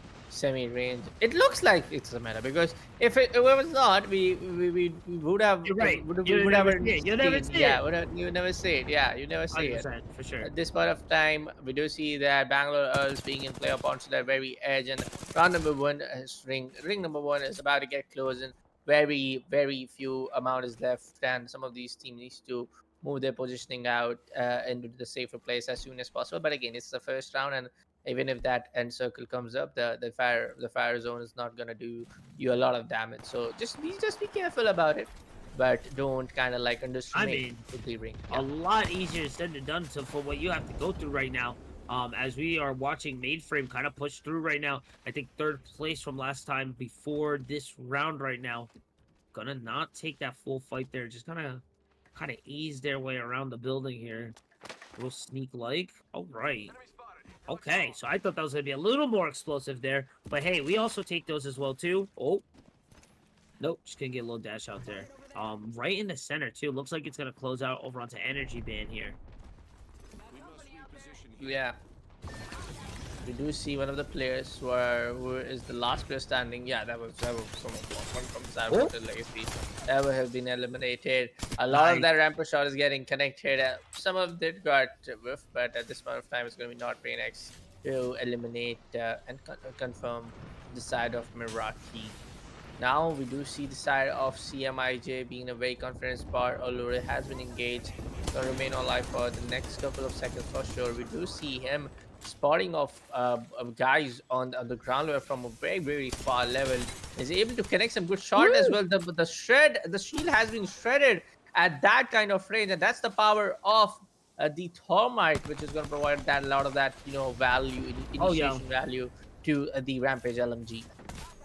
range, it looks like it's a meta because if it was not, we would have
You're right.
we
You'll
would
never
have
see it. You'll never
seen.
see
Yeah,
it.
you never see it. Yeah, you never see it.
100%, for sure.
At this point of time, we do see that Bangalore Earls being in play upon to their very edge, and round number one is ring number one is about to get close, and very few amount is left, and some of these teams needs to move their positioning out into the safer place as soon as possible. But again, it's the first round, and even if that end circle comes up, the fire zone is not gonna do you a lot of damage. So just be careful about it, but don't kind of like
I
underestimate
mean,
the ring.
a
Yeah.
lot easier said than done for what you have to go through right now. As we are watching Mainframe kind of push through right now. I think third place from last time before this round right now. Gonna not take that full fight there. Just gonna kind of ease their way around the building here. Real sneak like. All right.
Enemy spotted.
Okay, so I thought that was gonna be a little more explosive there, but hey, we also take those as well too. Oh, nope, just gonna get a little dash out there. Right in the center too. Looks like it's gonna close out over onto Energy Band here.
We must reposition here.
Yeah. We do see one of the players who is the last player standing. Yeah, that was someone from
Oh.
Cyber Legacy that would have been eliminated. A lot of that ramper shot is getting connected. Some of it got whiffed, but at this point of time, it's going to be not Phoenix to eliminate and confirm the side of Miraki. Now we do see the side of CMIJ being a very confident spot. Allure has been engaged, gonna remain alive for the next couple of seconds for sure. We do see him spotting of guys on the ground level from a very far level. Is able to connect some good shot as well. The shield has been shredded at that kind of range, and that's the power of the Thermite, which is going to provide that a lot of that value,
Oh, yeah.
initiation value to the Rampage LMG.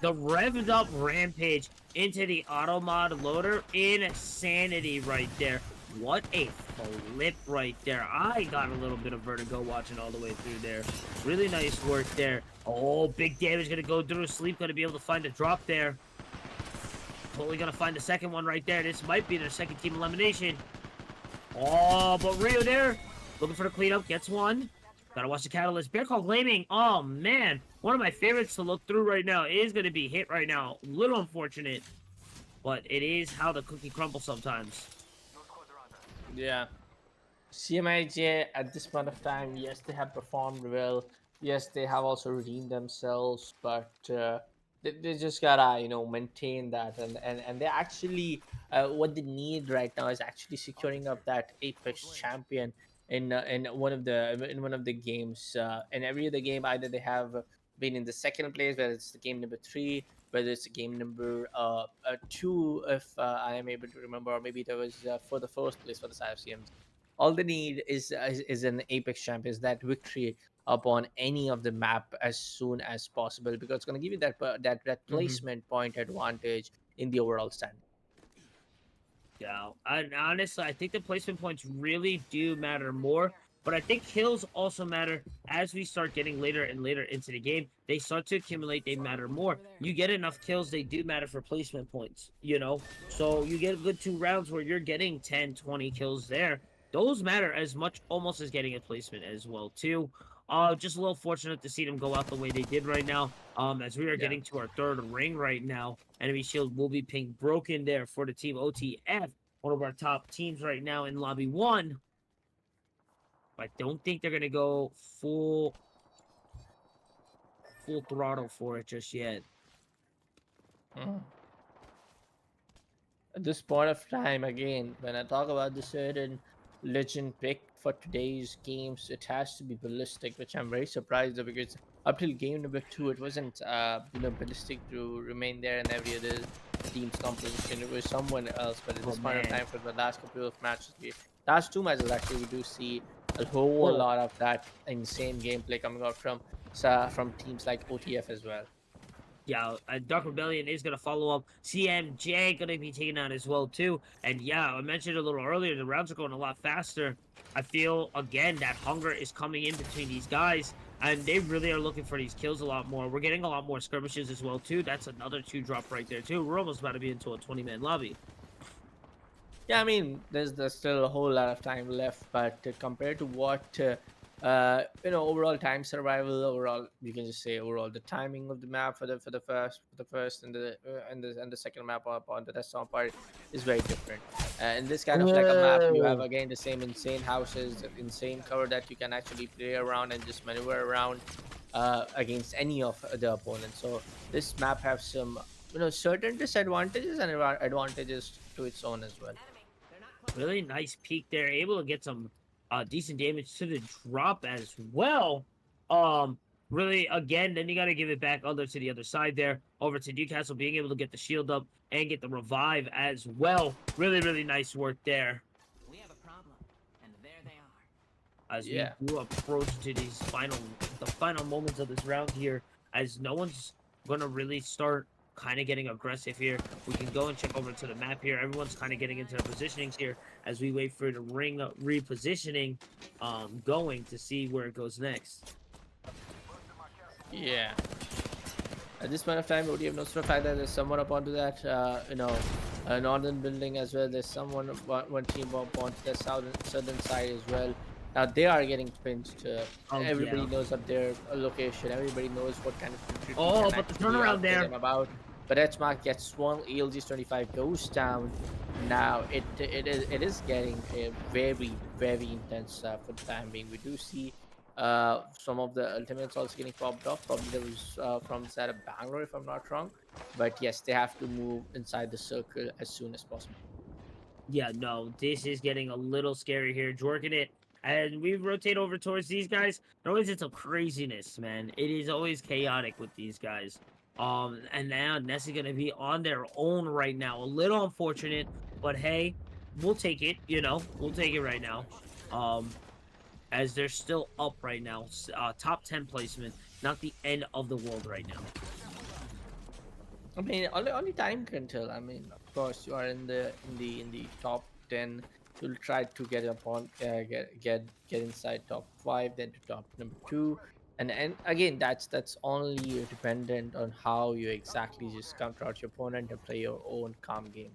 The revved up Rampage into the auto mod loader. Insanity right there. What a flip right there. I got a little bit of vertigo watching all the way through there. Really nice work there. Oh, big damage gonna go through. Sleep gonna be able to find a drop there. Totally gonna find the second one right there. This might be their second team elimination. Oh, but Rio there. Looking for the cleanup. Gets one. Gotta watch the catalyst. Bear Call Glaming. Oh, man. One of my favorites to look through right now is going to be hit right now. Little unfortunate. But it is how the cookie crumbles sometimes.
No squads are on that.
Yeah. CMIJ at this point of time, yes, they have performed well. Yes, they have also redeemed themselves, but they just gotta maintain that, and they actually what they need right now is actually securing up that Apex champion in one of the games. In every other game, either they have been in the second place, whether it's the game number 3, whether it's game number 2, if I am able to remember, or maybe there was for the first place for the side of CMs. All they need is an Apex champion, is that victory upon any of the map as soon as possible, because it's going to give you that placement point advantage in the overall standing.
Yeah, and honestly, I think the placement points really do matter more. But I think kills also matter as we start getting later and later into the game. They start to accumulate, they matter more. You get enough kills, they do matter for placement points, So you get a good 2 rounds where you're getting 10, 20 kills there. Those matter as much almost as getting a placement as well, too. Just a little fortunate to see them go out the way they did right now. As we are getting to our third ring right now. Enemy shield will be ping broken there for the team OTF. One of our top teams right now in lobby 1. I don't think they're gonna go full throttle for it just yet.
At this point of time, again, when I talk about the certain legend pick for today's games, it has to be Ballistic, which I'm very surprised of because up till game number 2, it wasn't Ballistic to remain there in every other team's composition. It was someone else. But at
Oh
this point of
man.
time, for the last couple of matches, last 2 matches actually, we do see a whole
Oh.
lot of that insane gameplay coming out from teams like OTF as well.
Yeah, Dark Rebellion is going to follow up. CMJ going to be taken out as well, too. And yeah, I mentioned a little earlier, the rounds are going a lot faster. I feel, again, that hunger is coming in between these guys, and they really are looking for these kills a lot more. We're getting a lot more skirmishes as well, too. That's another 2-drop right there, too. We're almost about to be into a 20-man lobby.
Yeah, I mean, there's still a whole lot of time left, but compared to what overall time survival, overall, you can just say overall the timing of the map for the first and the second map up on the desktop part is very different. In this kind of like a map, you have
Oh.
again the same insane houses, the insane cover that you can actually play around and just maneuver around against any of the opponents. So this map has some certain disadvantages and advantages to its own as well.
Really nice peek there. Able to get some decent damage to the drop as well. Really, again, then you got to give it back under to the other side there. Over to Newcastle being able to get the shield up and get the revive as well. Really, really nice work there.
We have a problem, and there they are.
As
Yeah.
we do approach to the final moments of this round here, as no one's gonna really start kind of getting aggressive here. We can go and check over to the map here. Everyone's kind of getting into their positionings here as we wait for the ring repositioning going to see where it goes next.
Yeah. At this point of time, ODF knows for a fact that there's someone up onto that, northern building as well. There's one team up onto the southern side as well. Now they are getting pinched.
Oh,
Everybody
yeah.
knows of their location. Everybody knows what kind of security
Oh,
can
but the
actually
turnaround
outfit
there.
them about. But Edgemark gets swung. ELG's 25 goes down. Now it is getting a very intense for the time being. We do see some of the ultimates also getting popped off. Probably that was from the side of Bangalore, if I'm not wrong. But yes, they have to move inside the circle as soon as possible.
Yeah, no, this is getting a little scary here. Jorking it. And we rotate over towards these guys. They're always into craziness, man. It is always chaotic with these guys. And now Nessie gonna be on their own right now. A little unfortunate, but hey, we'll take it, we'll take it right now. As they're still up right now. Top 10 placement, not the end of the world right now.
I mean, only time can tell. I mean, of course, you are in the top 10. You'll try to get upon get inside top 5, then to top number 2, and again, that's only dependent on how you exactly just counter out your opponent and play your own calm game.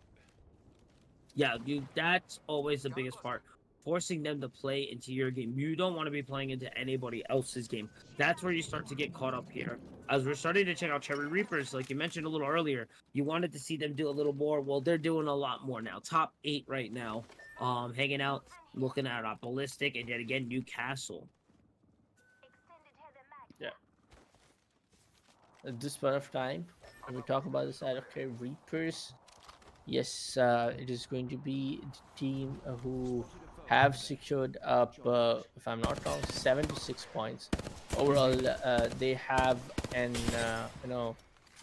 Yeah, that's always the biggest part. Forcing them to play into your game. You don't want to be playing into anybody else's game. That's where you start to get caught up here. As we're starting to check out Cherry Reapers, like you mentioned a little earlier, you wanted to see them do a little more. Well, they're doing a lot more now. Top 8 right now. Hanging out, looking at Ballistic, and yet again, Newcastle.
Yeah. At this point of time, when we talk about the side of Cherry Reapers, yes, it is going to be the team who have secured up, if I'm not wrong, 7 to 6 points. Overall, they have an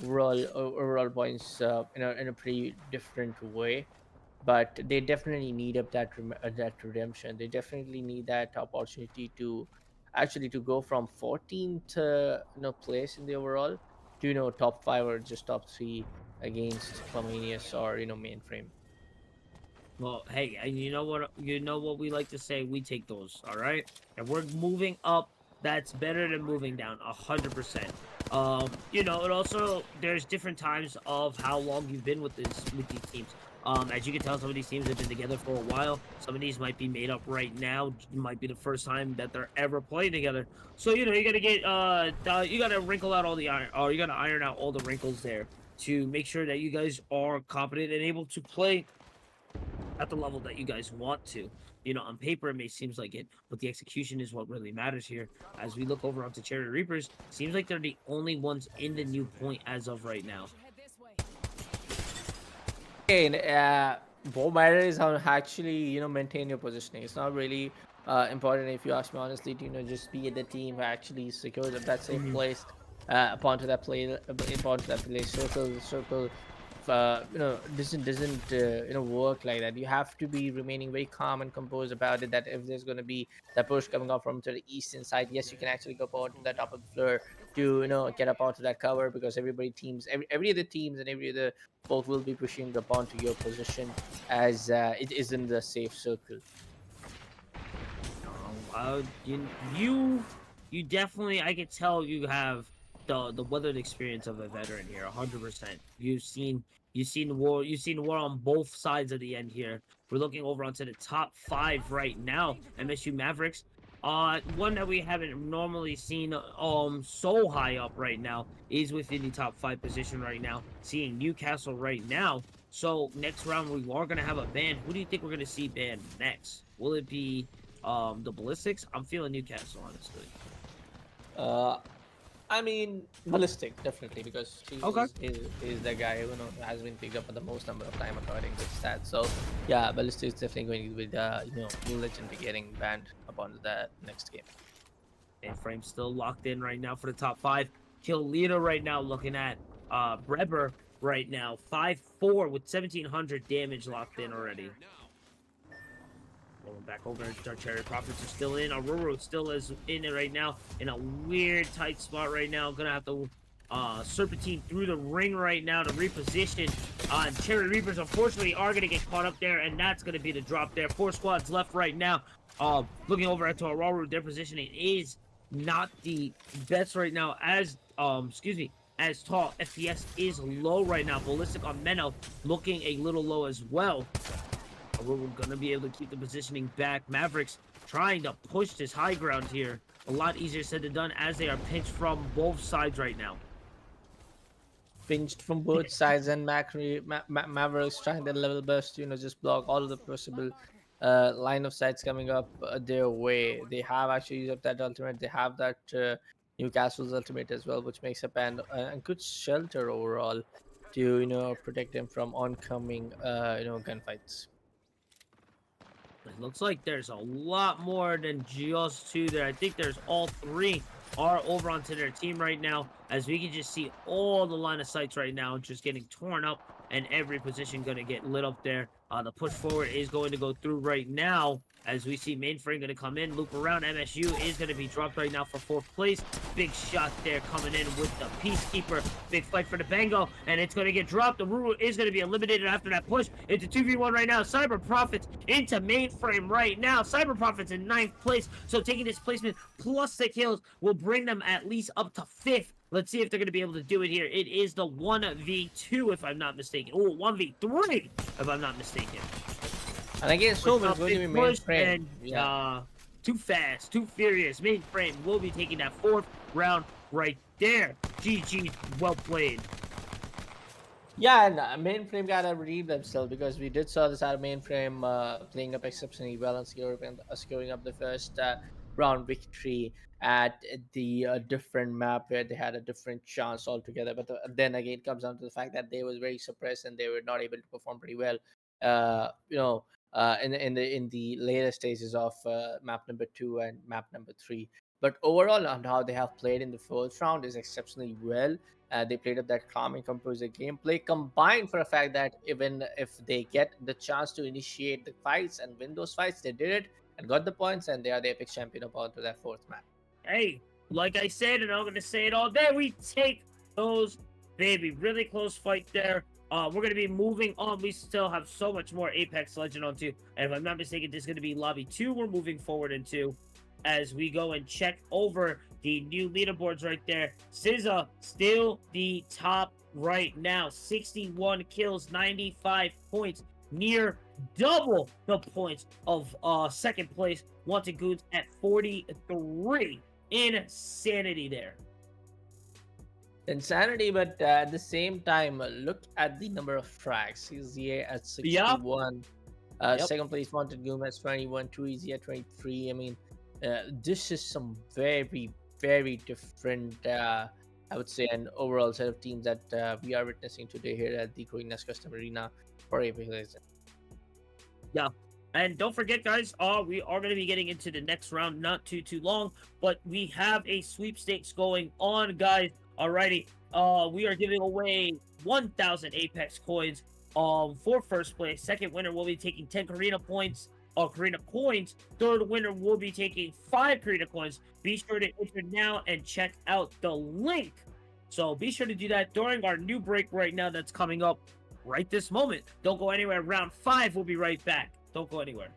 overall points in a pretty different way, but they definitely need up that redemption. They definitely need that opportunity to actually to go from 14th place in the overall to top 5 or just top 3 against Chalmonious or Mainframe.
Well, hey, and you know what we like to say. We take those, all right. And we're moving up. That's better than moving down, 100%. It also there's different times of how long you've been with these teams. As you can tell, some of these teams have been together for a while. Some of these might be made up right now. It might be the first time that they're ever playing together. So you gotta get you gotta wrinkle out all the iron, or you gotta iron out all the wrinkles there to make sure that you guys are competent and able to play at the level that you guys want to. On paper it may seems like it, but the execution is what really matters here. As we look over onto Cherry Reapers, seems like they're the only ones in the new point as of right now.
Again, what matters is how actually maintain your positioning. It's not really important, if you ask me honestly, to just be the team who actually secures that safe
Mhm.
place upon to that place. Circle doesn't work like that. You have to be remaining very calm and composed about it, that if there's going to be that push coming up from to the eastern side, yes, you can actually go up onto the top of the floor to get up onto that cover, because every other teams and every other folk will be pushing up onto your position, as it is in the safe circle.
You definitely, I could tell you have the weathered experience of a veteran here, 100%. You've seen war on both sides of the end here. We're looking over onto the top five right now. MSU Mavericks, one that we haven't normally seen so high up right now is within the top five position right now. Seeing Newcastle right now. So next round we are gonna have a ban. Who do you think we're gonna see banned next? Will it be the ballistics? I'm feeling Newcastle, honestly.
Uh, I mean, ballistic definitely, because he
Okay.
is the guy who has been picked up for the most number of time according to stats. So yeah, ballistic is definitely going to be the legend be getting banned upon the next game.
And frame still locked in right now for the top five. Kill leader right now looking at Breber right now. 5-4 with 1700 damage locked in already. Going back over, Dark Cherry Prophets are still in. Aurora still is in it right now, in a weird tight spot right now. Gonna have to serpentine through the ring right now to reposition. And Cherry Reapers, unfortunately, are gonna get caught up there, and that's gonna be the drop there. 4 squads left right now. Looking over at Aurora, their positioning is not the best right now. As tall. FPS is low right now. Ballistic on Menno looking a little low as well. We're gonna be able to keep the positioning back. Mavericks trying to push this high ground here. A lot easier said than done, as they are pinched from both sides right now.
Pinched from both sides, and Mavericks trying their level best to just block all of the possible line of sights coming up their way. They have actually used up that ultimate. They have that Newcastle's ultimate as well, which makes up a good shelter overall to protect them from oncoming gunfights.
It looks like there's a lot more than just two there. I think there's all three are over onto their team right now, as we can just see all the line of sights right now just getting torn up, and every position going to get lit up there. The push forward is going to go through right now, as we see mainframe going to come in, loop around. MSU is going to be dropped right now for 4th place. Big shot there coming in with the Peacekeeper. Big fight for the Bango, and it's going to get dropped. The Ruru is going to be eliminated after that push. Into 2v1 right now. Cyber Profits into mainframe right now. Cyber Profits in 9th place, so taking this placement plus the kills will bring them at least up to 5th. Let's see if they're going to be able to do it here. It is the 1v2, if I'm not mistaken. Oh, 1v3, if I'm not mistaken.
And again, so it's going to be mainframe.
And, too fast, too furious. Mainframe will be taking that 4th round right there. GG, well played.
Yeah, and mainframe gotta redeem themselves, because we did saw this out of mainframe playing up exceptionally well and securing up the first round victory at the different map where they had a different chance altogether. But then again, it comes down to the fact that they was very suppressed and they were not able to perform pretty well. In the later stages of map number 2 and map number 3. But overall, on how they have played in the first round is exceptionally well. They played up that calm and composed gameplay, combined for a fact that even if they get the chance to initiate the fights and win those fights, they did it and got the points, and they are the epic champion upon to that 4th map.
Hey, like I said, and I'm going to say it all day, we take those, baby. Really close fight there. We're going to be moving on. We still have so much more Apex Legend on to. And if I'm not mistaken, this is going to be Lobby 2 we're moving forward into, as we go and check over the new leaderboards right there. SZA still the top right now. 61 kills, 95 points. Near double the points of 2nd place. Wanted Goons at 43. Insanity there.
Insanity, but at the same time, look at the number of frags. He's here at 61.
Yep.
2nd place, Wanted Gomez 21, 2 Easy at 23. I mean, this is some very, very different, I would say, an overall set of teams that we are witnessing today here at the Growing Nest Custom Arena for Apex Legends.
Yeah. And don't forget, guys, we are going to be getting into the next round not too long, but we have a sweepstakes going on, guys. Alrighty. We are giving away 1,000 Apex coins for first place. Second winner will be taking 10 Karina points or Karina coins. Third winner will be taking 5 Karina coins. Be sure to enter now and check out the link. So be sure to do that during our new break right now that's coming up right this moment. Don't go anywhere. Round 5 will be right back. Don't go anywhere.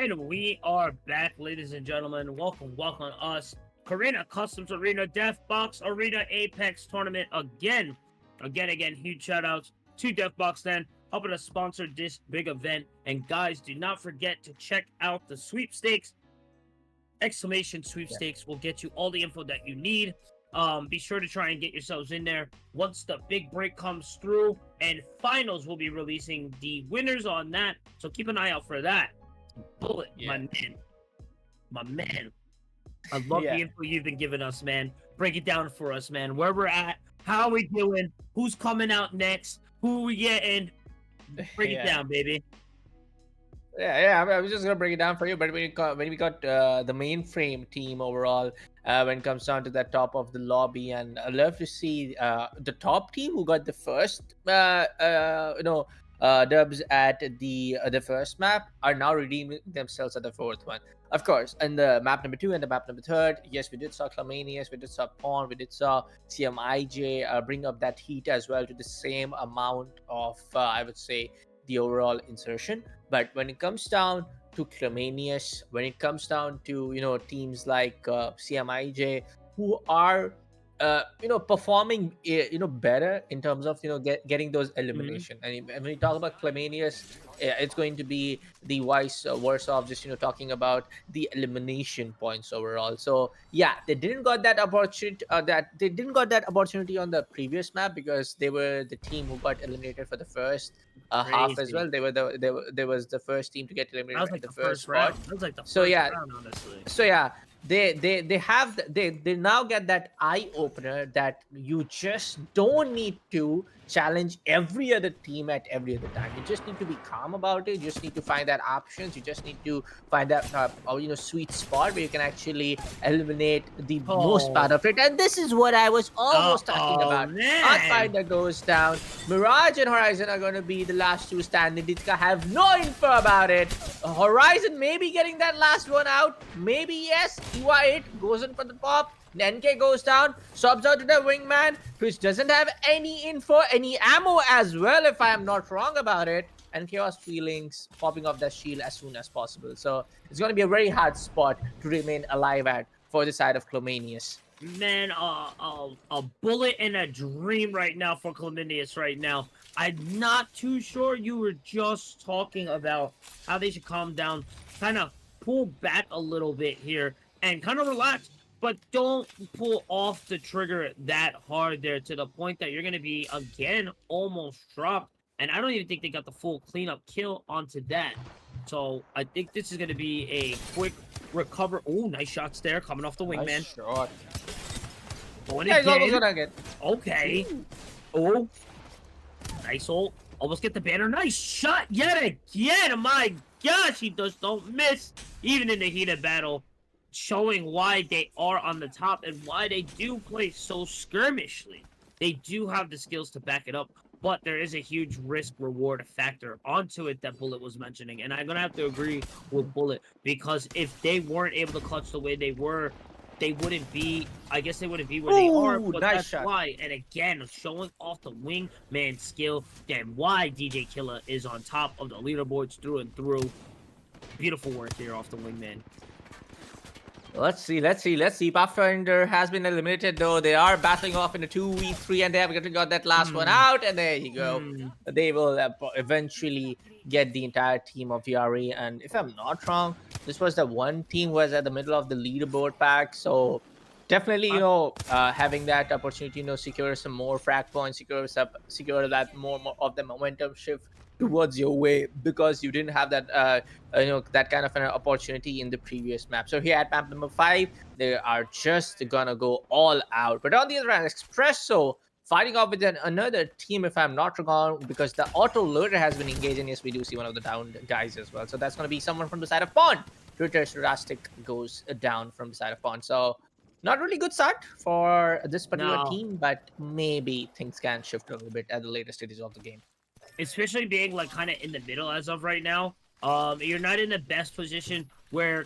And we are back, ladies and gentlemen. Welcome us. Karina Customs Arena, Deathbox Arena Apex Tournament again. Again, huge shout outs to Deathbox then, helping us sponsor this big event. And guys, do not forget to check out the sweepstakes. Exclamation sweepstakes will get you all the info that you need. Be sure to try and get yourselves in there once the big break comes through, and finals will be releasing the winners on that. So keep an eye out for that. Bullet, my man. I love the info you've been giving us, man. Break it down for us, man. Where we're at, how we doing, who's coming out next, who we getting. Break it down, baby.
I was just gonna break it down for you, but when we got the mainframe team overall, when it comes down to that top of the lobby, and I love to see the top team who got the first dubs at the first map are now redeeming themselves at the fourth one. Of course, and the map number 2 and the map number 3, yes, we did saw Chalmonious, we did saw Pawn, we did saw CMIJ bring up that heat as well to the same amount of I would say the overall insertion. But when it comes down to Chalmonious, when it comes down to teams like CMIJ who are performing better in terms of getting those elimination. And when we talk about Chalmonious, it's going to be the vice versa of just talking about the elimination points overall. So yeah, they didn't got that opportunity on the previous map because they were the team who got eliminated for the first half as well. They was the first team to get eliminated.
That was like
the
first
spot.
round. That was like the first round, honestly.
So yeah, they now get that eye opener that you just don't need to challenge every other team at every other time. You just need to be calm about it. You just need to find that options. You just need to find that sweet spot where you can actually eliminate the most part of it. And this is what I was almost talking about. Pathfinder goes down. Mirage and Horizon are going to be the last two standing. I have no info about it. Horizon may be getting that last one out. Maybe yes. EY8 goes in for the pop. NK goes down, subs out to the wingman, which doesn't have any info, any ammo as well, if I am not wrong about it. And Chaos Feelings popping off that shield as soon as possible. So it's going to be a very hard spot to remain alive at for the side of Chalmonious.
Man, a bullet and a dream right now for Chalmonious right now. I'm not too sure. You were just talking about how they should calm down, kind of pull back a little bit here, and kind of relax. But don't pull off the trigger that hard there to the point that you're going to be, again, almost dropped. And I don't even think they got the full cleanup kill onto that. So I think this is going to be a quick recover. Oh, nice shots there coming off the wingman.
Nice shot.
Going
yeah,
again. Okay. Oh. Nice ult. Almost get the banner. Nice shot yet again. My gosh, he just don't miss. Even in the heat of battle. Showing why they are on the top and why they do play so skirmishly. They do have the skills to back it up, but there is a huge risk-reward factor onto it that Bullet was mentioning, and I'm going to have to agree with Bullet, because if they weren't able to clutch the way they were, they wouldn't be, I guess they wouldn't be where they are, but
nice
that's
shot.
why, and again, showing off the wingman skill, and why DJ Killa is on top of the leaderboards through and through. Beautiful work here off the wingman.
Let's see. Pathfinder has been eliminated, though. They are battling off in a 2v3, and they have got that last one out, and there you go. They will eventually get the entire team of VRE, and if I'm not wrong, this was the one team who was at the middle of the leaderboard pack, so definitely, having that opportunity, secure some more frag points, secure that more of the momentum shift towards your way, because you didn't have that that kind of an opportunity in the previous map. So here at map number 5, they are just gonna go all out. But on the other hand, Espresso fighting off with another team, if I'm not wrong, because the auto loader has been engaged, and yes, we do see one of the down guys as well. So that's gonna be someone from the side of Pond. Twitter Rastic goes down from the side of Pond. So not really good start for this particular team, but maybe things can shift a little bit at the later stages of the game.
Especially being like kind of in the middle as of right now. You're not in the best position where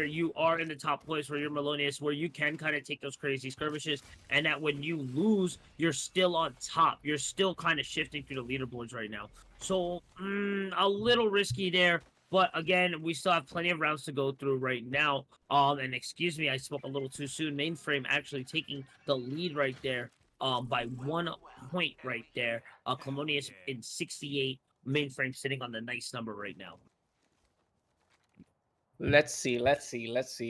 you are in the top place where you're Melonius, where you can kind of take those crazy skirmishes, and that when you lose, you're still on top. You're still kind of shifting through the leaderboards right now. So a little risky there But again, we still have plenty of rounds to go through right now. And excuse me, I spoke a little too soon. Mainframe actually taking the lead right there. By 1 point right there. Chalmonious in 68. Mainframe sitting on the nice number right now.
Let's see.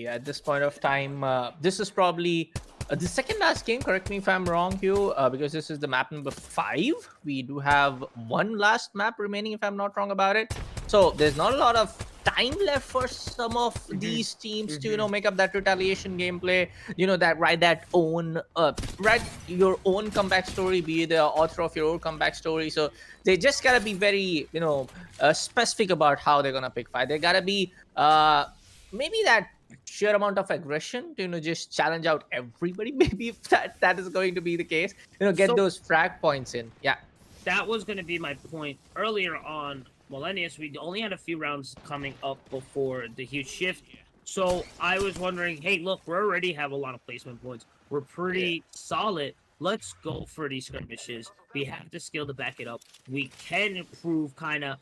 At this point of time, this is probably the second last game. Correct me if I'm wrong, Hugh, because this is the map number 5. We do have one last map remaining, if I'm not wrong about it. So there's not a lot of time left for some of these teams to, make up that retaliation gameplay. That write your own comeback story, be the author of your own comeback story. So they just gotta be very, specific about how they're gonna pick fight. They gotta be maybe that sheer amount of aggression to just challenge out everybody. Maybe if that is going to be the case, get
So-
those frag points in. Yeah.
That was going to be my point earlier on Millennius. We only had a few rounds coming up before the huge shift. So I was wondering, hey, look, we already have a lot of placement points. We're pretty solid. Let's go for these skirmishes. We have the skill to back it up. We can improve kind of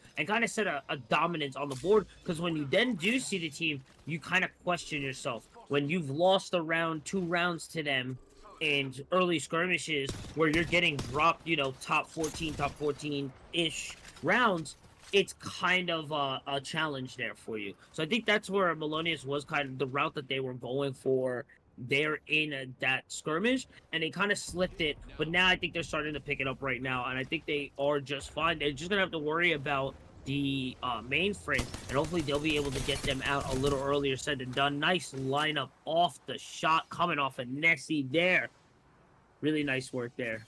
set a dominance on the board, because when you then do see the team, you kind of question yourself. When you've lost a round, 2 rounds to them in early skirmishes where you're getting dropped, top 14-ish rounds, it's kind of a challenge there for you. So I think that's where Melonius was kind of the route that they were going for there in that skirmish, and they kind of slipped it. But now I think they're starting to pick it up right now, and I think they are just fine. They're just going to have to worry about the mainframe, and hopefully they'll be able to get them out a little earlier said than done. Nice lineup off the shot, coming off of Nessie there. Really nice work there.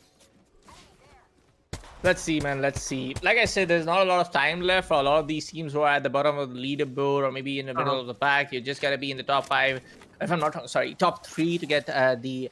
Let's see, man. Let's see. Like I said, there's not a lot of time left for a lot of these teams who are at the bottom of the leaderboard or maybe in the middle of the pack. You just gotta be in the top 5. If I'm not wrong, sorry, top 3 to get the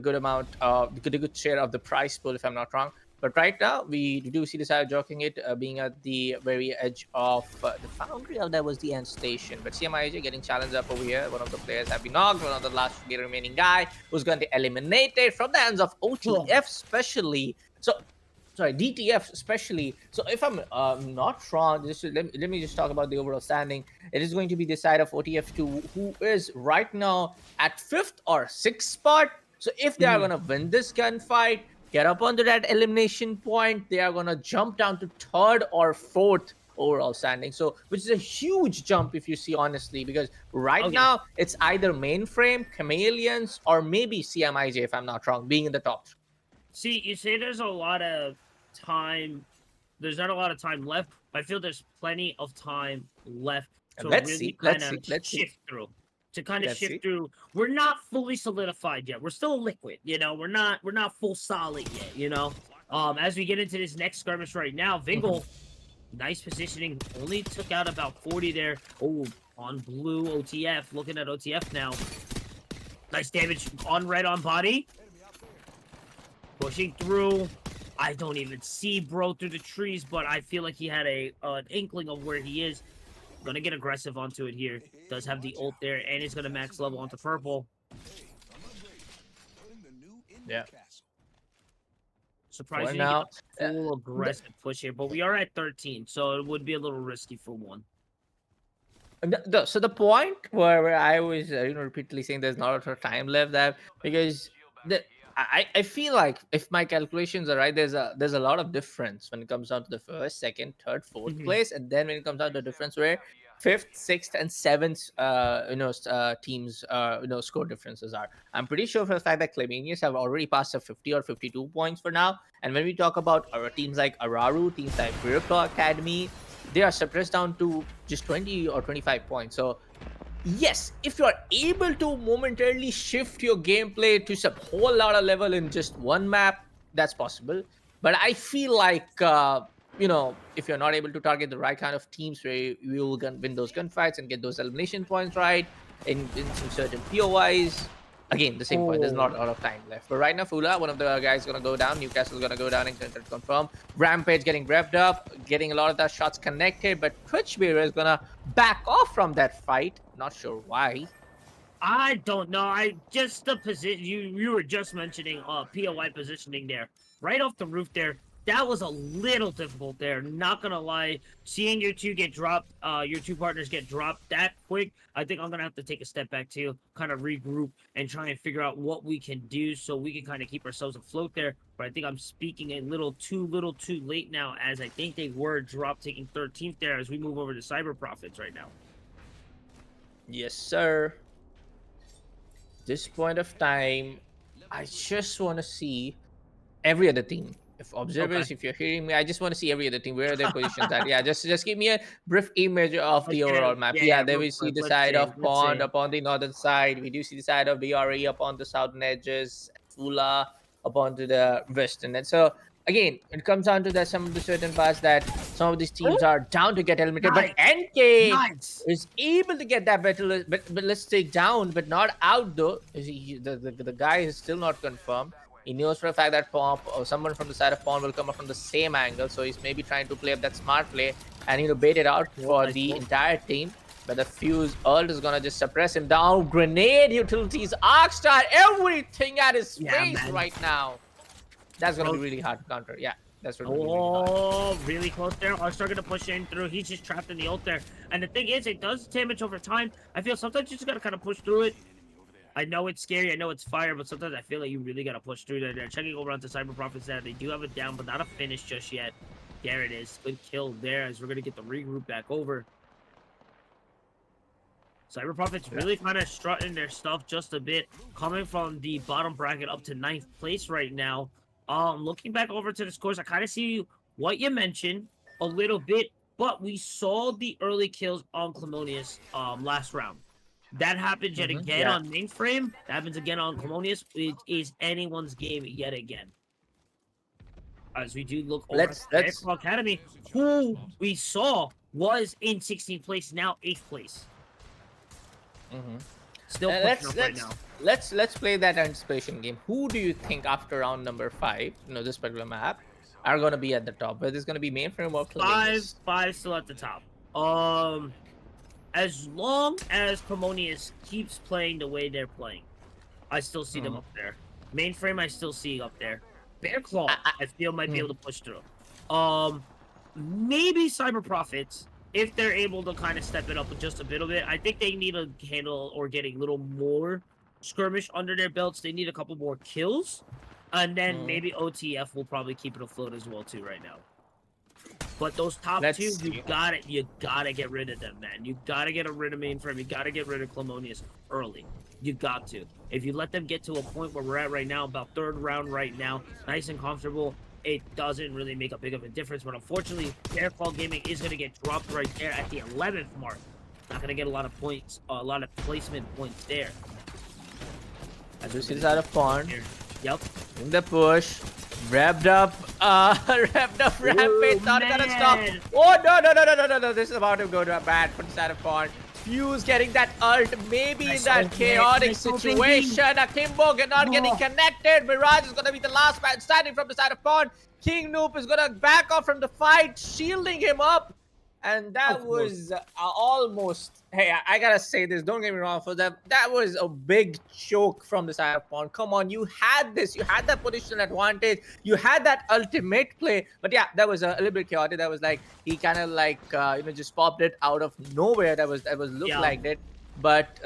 good amount of the good share of the prize pool. If I'm not wrong. But right now, we do see the side joking it being at the very edge of the foundry. Oh, that was the end station. But CMIJ getting challenged up over here. One of the players have been knocked. One of the last remaining guy who's going to be eliminated from the hands of OTF, especially. So, sorry, DTF especially. So, if I'm not wrong, let me just talk about the overall standing. It is going to be the side of OTF2, who is right now at 5th or 6th spot. So, if they are going to win this gunfight, get up onto that elimination point, they are going to jump down to 3rd or 4th overall standing. So, which is a huge jump if you see honestly, because right now it's either Mainframe, Chameleons, or maybe CMIJ, if I'm not wrong, being in the top.
See, you say there's a lot of time. There's not a lot of time left. But I feel there's plenty of time left to really kind of shift through. To kind of shift through. We're not fully solidified yet. We're still liquid, We're not full solid yet, As we get into this next skirmish right now, Vingle, nice positioning, only took out about 40 there. Oh, on blue OTF, looking at OTF now. Nice damage on red on body. Pushing through. I don't even see bro through the trees, but I feel like he had an inkling of where he is. Gonna get aggressive onto it here. Does have the ult there, and he's gonna max level onto purple.
Yeah.
Surprisingly,
now,
full aggressive push here, but we are at 13, so it would be a little risky for one.
So the point where I was repeatedly saying there's not a lot of time left there, because I feel like if my calculations are right, there's a lot of difference when it comes down to the 1st, 2nd, 3rd, 4th place, and then when it comes down to the difference where 5th, 6th, and 7th teams score differences are. I'm pretty sure for the fact that Chalmonious have already passed the 50 or 52 points for now. And when we talk about our teams like Araru, teams like Virtual Academy, they are suppressed down to just 20 or 25 points. So yes, if you are able to momentarily shift your gameplay to some whole lot of level in just one map, that's possible. But I feel like, if you're not able to target the right kind of teams where you will win those gunfights and get those elimination points right in some certain POIs, again, the same point. There's not a lot of time left. But right now, Foola, one of the guys, going to go down. Newcastle's going to go down and confirm. Rampage getting revved up, getting a lot of the shots connected. But Twitchbearer is going to back off from that fight. Not sure why.
I don't know. The position you were just mentioning POI positioning there. Right off the roof there. That was a little difficult there, not gonna lie. Seeing your two get dropped, your two partners get dropped that quick, I think I'm gonna have to take a step back too, kind of regroup and try and figure out what we can do so we can kind of keep ourselves afloat there. But I think I'm speaking a little too late now, as I think they were drop taking 13th there as we move over to Cyber Profits right now.
Yes, sir. This point of time, I just want to see every other team. If observers,
Okay.
if you're hearing me, I just want to see every other team. Where are their positions at? Yeah, just give me a brief image of the overall
Okay,
map.
yeah,
Yeah, there
real
we see
quick,
the
let's
side
see,
of
let's
Pond
see.
upon the northern side. We do see the side of BRE upon the southern edges, Foola upon to the western. And so again, it comes down to that some of the certain parts that some of these teams are down to get eliminated. But
Nice,
NK
nice.
is able to get that battle, but let's take down, but not out though. The guy is still not confirmed. He knows for a fact that Pomp or someone from the side of Pawn will come up from the same angle, so he's maybe trying to play up that smart play and bait it out for the entire team. But the Fuse ult is gonna just suppress him down. Grenade utilities, Arc Star, everything at his face
man.
right now. That's gonna be
Bro.
really hard to counter. Yeah, that's gonna be really hard.
Oh, really close there. Are gonna push in through. He's just trapped in the ult there. And the thing is, it does damage over time. I feel sometimes you just gotta kind of push through it. I know it's scary, I know it's fire, but sometimes I feel like you really gotta push through there. They're checking over onto Cyber Profits there. They do have it down, but not a finish just yet. There it is. Good kill there as we're gonna get the regroup back over. Cyber Profits really kind of strutting their stuff just a bit, coming from the bottom bracket up to 9th place right now. Looking back over to the scores, I kind of see what you mentioned a little bit, but we saw the early kills on Chalmonious last round. That happens yet again on Mainframe. That happens again on Chalmonious. It is anyone's game yet again. As we do look over at Deathbox Academy, who we saw was in 16th place, now 8th place. Still pushing up right now.
Let's play that anticipation game. Who do you think after round number 5, this particular map, are gonna be at the top? Whether it's gonna be Mainframe or Chalmonious?
Five still at the top. As long as Chalmonious keeps playing the way they're playing, I still see them up there. Mainframe, I still see up there. Bear Claw, I feel might be able to push through. Maybe Cyber Profits, if they're able to kind of step it up just a little bit. I think they need to handle or get a little more skirmish under their belts. They need a couple more kills, and then maybe OTF will probably keep it afloat as well too right now. But those top two, you gotta get rid of them, man. You gotta get rid of Mainframe. You gotta get rid of Chalmonious early. You got to. If you let them get to a point where we're at right now, about 3rd round right now, nice and comfortable, it doesn't really make a big of a difference. But unfortunately, Airfall Gaming is gonna get dropped right there at the 11th mark. Not gonna get a lot of points, a lot of placement points there.
As we see this out of Pond.
Yep.
In the push. Revved up Rampage, not gonna stop. Oh, no. This is about to go to a bad for the side of Pond. Fuse getting that ult, maybe in that chaotic situation. Akimbo not getting connected. Mirage is gonna be the last man standing from the side of Pond. King Noop is gonna back off from the fight, shielding him up. And that was almost, hey, I gotta say this, don't get me wrong, for that was a big choke from the side of Pond. Come on, you had this, you had that positional advantage, you had that ultimate play. But yeah, that was a little bit chaotic. That was like, he kind of like, just popped it out of nowhere. That was looked like that. But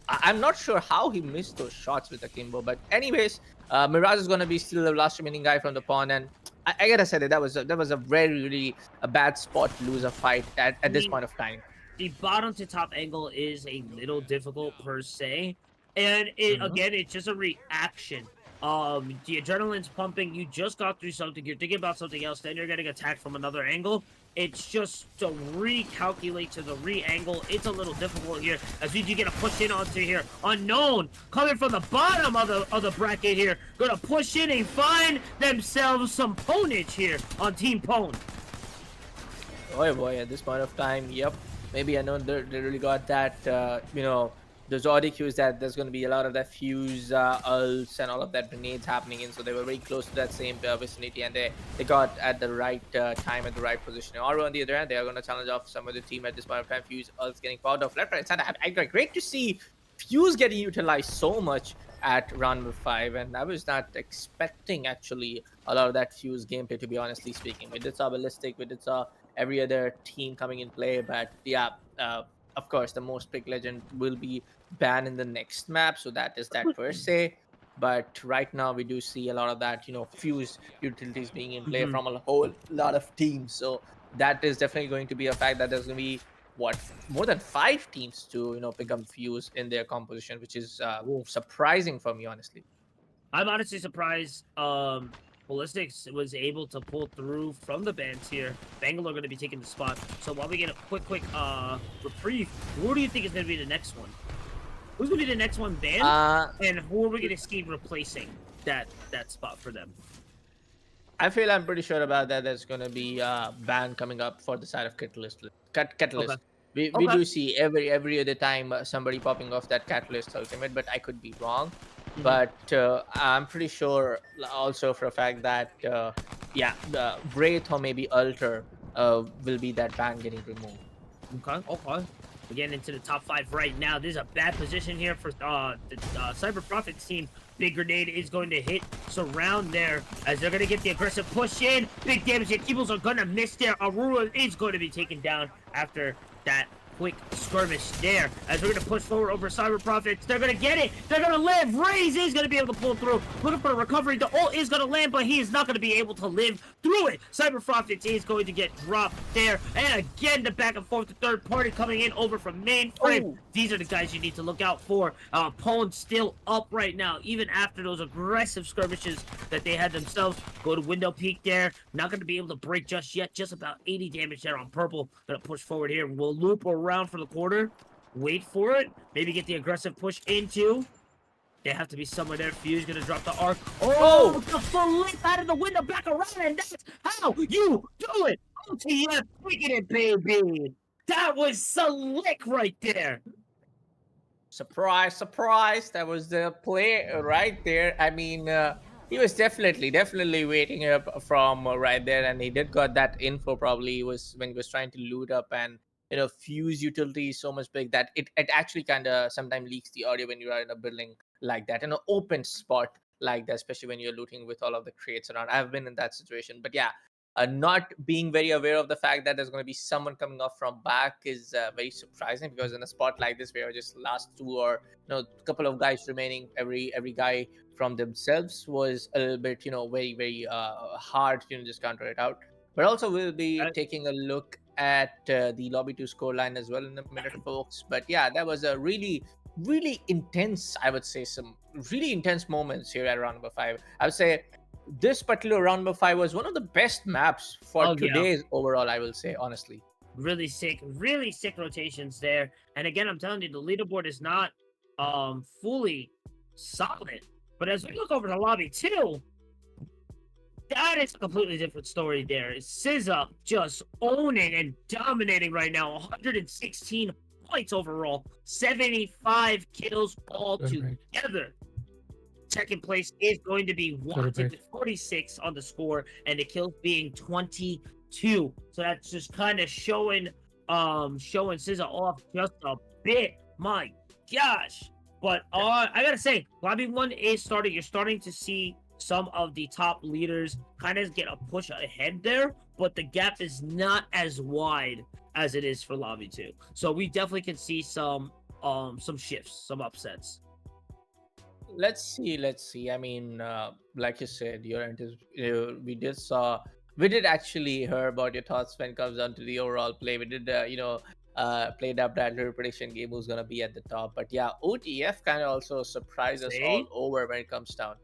I'm not sure how he missed those shots with Akimbo. But anyways, Mirage is gonna be still the last remaining guy from the Pond, and I gotta say that was a very really a bad spot to lose a fight at this point of time.
The bottom to top angle is a little difficult per se, and again, it's just a reaction. The adrenaline's pumping. You just got through something. You're thinking about something else. Then you're getting attacked from another angle. It's just to recalculate to the re-angle. It's a little difficult here as we do get a push in onto here. Unknown coming from the bottom of the bracket here. Gonna push in and find themselves some ponage here on Team Pone.
Oh boy, at this point of time, yep. Maybe I know they really got that, those audio cues that there's going to be a lot of that fuse ults and all of that grenades happening in, so they were very close to that same vicinity, and they got at the right time at the right position. Or on the other hand, they are going to challenge off some of the team at this point of time. Fuse ults getting powered off left, right, center. Great to see Fuse getting utilized so much at round number 5, and I was not expecting actually a lot of that Fuse gameplay, to be honestly speaking. We did saw Ballistic, we did saw every other team coming in play, but yeah, of course, the most pick legend will be banned in the next map, so that is that per se. But right now, we do see a lot of that, Fuse utilities being in play
Mhm.
from a whole lot of teams. So that is definitely going to be a fact that there's going to be more than 5 teams to pick up Fuse in their composition, which is
Oof.
surprising for me, honestly.
I'm honestly surprised Ballistics was able to pull through from the bans here. Bangalore going to be taking the spot. So while we get a quick reprieve, who do you think is going to be the next one? Who's going to be the next one banned? And who are we going to see replacing that spot for them?
I'm pretty sure about that. There's going to be a ban coming up for the side of Catalyst. Catalyst.
Okay.
We do see every other time somebody popping off that Catalyst ultimate, but I could be wrong. But I'm pretty sure also for a fact that the Wraith or maybe Alter will be that ban getting removed.
Okay. We're getting into the top 5 right now. This is a bad position here for the Cyber Profits team. Big grenade is going to hit Surround there as they're going to get the aggressive push in. Big damage. The Keebles are going to miss there. Aurora is going to be taken down after that quick skirmish there as we're going to push forward over Cyber Profits. They're going to get it. They're going to live. Raze is going to be able to pull through. Looking for a recovery. The ult is going to land, but he is not going to be able to live through it. Cyber Profits is going to get dropped there. And again, the back and forth, the third party coming in over from Mainframe.
Oh.
These are the guys you need to look out for. Poland's still up right now, even after those aggressive skirmishes that they had themselves. Go to window peak there. Not going to be able to break just yet. Just about 80 damage there on purple. Going to push forward here. We'll loop around for the corner. Wait for it. Maybe get the aggressive push into. They have to be somewhere there. Fuse going to drop the arc. Oh, the full leap out of the window back around, and that's how you do it. OTF taking it, baby. That was slick right there.
Surprise, surprise. That was the play right there. I mean, he was definitely waiting up from right there, and he did got that info probably. He was when he was trying to loot up, and Fuse utility is so much big that it actually kind of sometimes leaks the audio when you are in a building like that, in an open spot like that, especially when you're looting with all of the crates around. I've been in that situation, but yeah, not being very aware of the fact that there's going to be someone coming off from back is very surprising, because in a spot like this where just last 2 or a couple of guys remaining, every guy from themselves was a little bit very hard to just counter it out. But also we'll be taking a look at the lobby 2 scoreline as well in a minute, folks. But yeah, that was a really intense, I would say, some really intense moments here at round number 5. I would say this particular round number 5 was one of the best maps for today's overall, I will say, honestly.
Really sick rotations there. And again, I'm telling you, the leaderboard is not fully solid. But as we look over the lobby 2, that is a completely different story there. SZA just owning and dominating right now. 116 points overall. 75 kills all together. Second place is going to be Wanted with 46 on the score, and the kills being 22. So that's just kind of showing SZA off just a bit. My gosh. But I gotta say, lobby 1 is starting. You're starting to see some of the top leaders kind of get a push ahead there, but the gap is not as wide as it is for lobby 2. So we definitely can see some shifts, some upsets.
Let's see. I mean, like you said, we did actually hear about your thoughts when it comes down to the overall play. We did played up that little prediction game who's gonna be at the top. But yeah, OTF kind of also surprised us all over when it comes down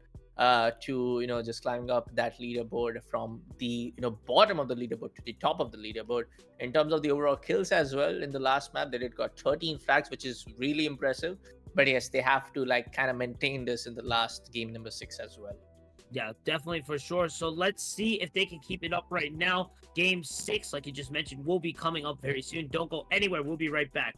to just climbing up that leaderboard from the bottom of the leaderboard to the top of the leaderboard. In terms of the overall kills as well, in the last map they did got 13 frags, which is really impressive. But yes, they have to kind of maintain this in the last game number 6 as well.
Yeah, definitely, for sure. So let's see if they can keep it up right now. Game 6, like you just mentioned, will be coming up very soon. Don't go anywhere. We'll be right back.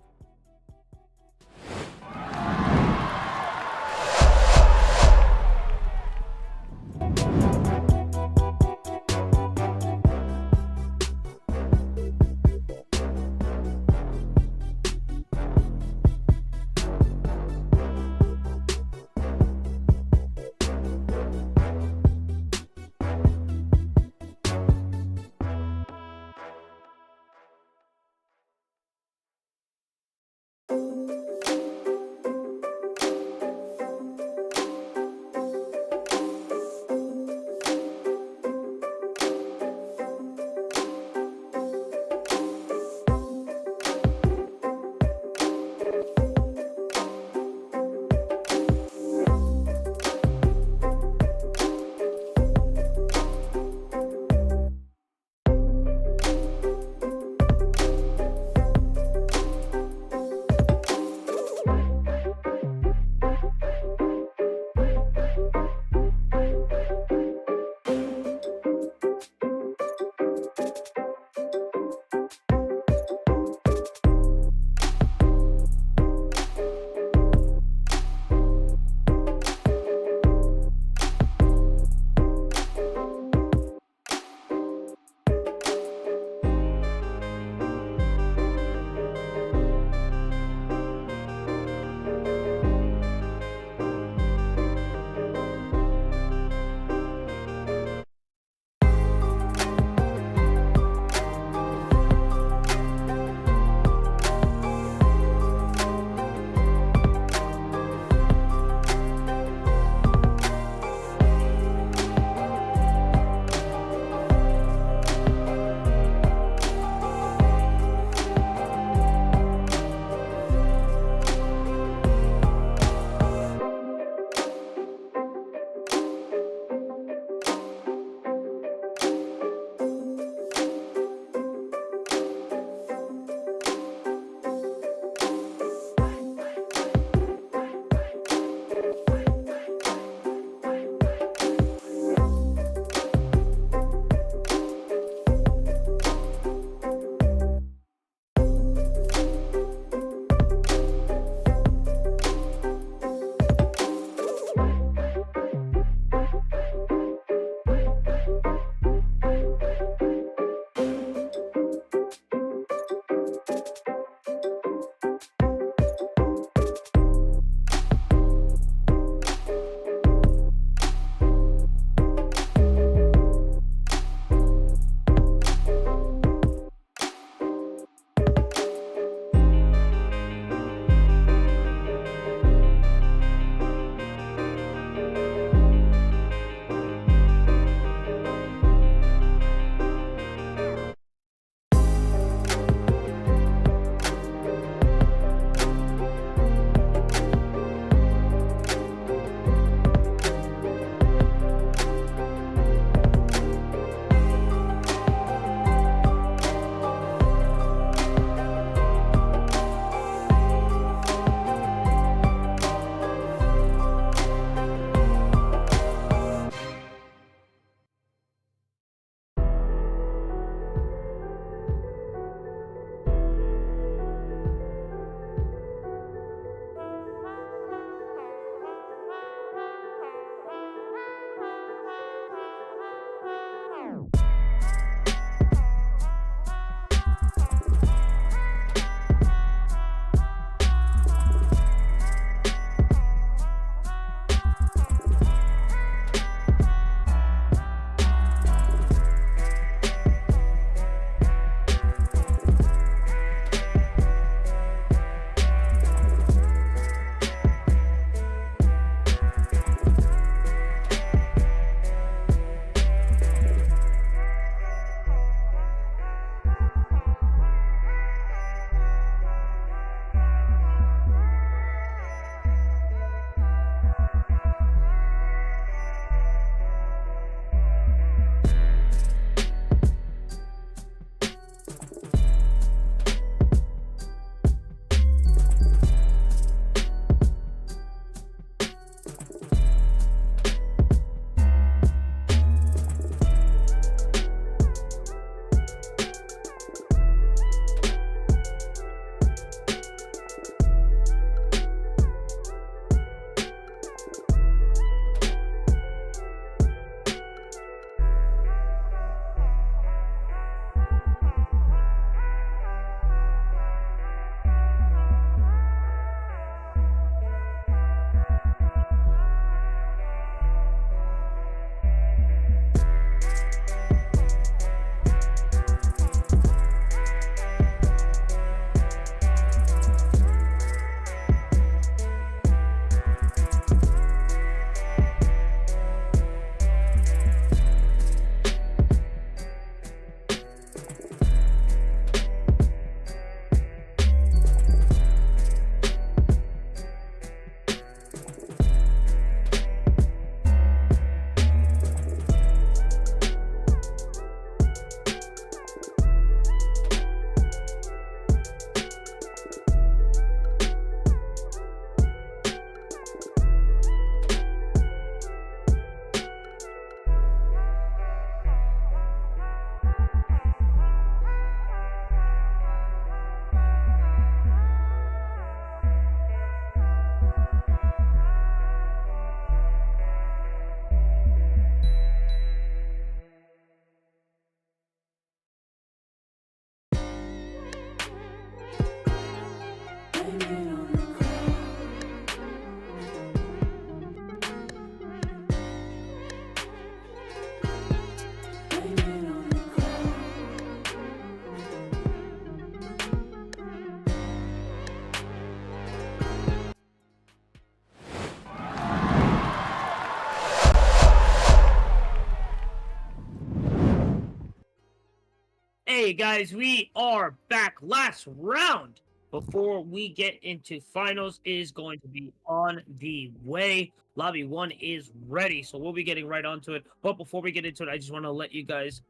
Hey guys, we are back. Last round before we get into finals is going to be on the way. Lobby 1 is ready, so we'll be getting right onto it. But before we get into it, I just want to let you guys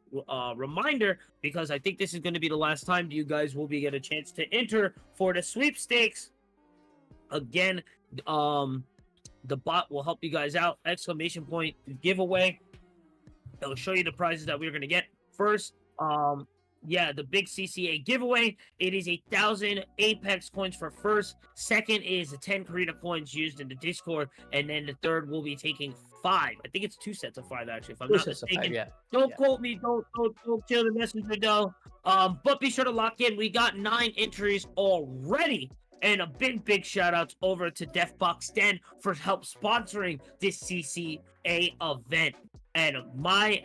reminder, because I think this is going to be the last time you guys will be get a chance to enter for the sweepstakes. Again, the bot will help you guys out. Exclamation point giveaway. It'll show you the prizes that we're going to get. First, yeah, the big CCA giveaway. It is 1,000 Apex coins for first. Second is 10 Karita coins used in the Discord, and then the third will be taking 5. I think it's 2 sets of 5 actually, if I'm not mistaken.
Yeah.
Don't quote me. Don't kill the messenger though. But be sure to lock in. We got 9 entries already. And a big shout outs over to Deathbox Den for help sponsoring this CCA event. And my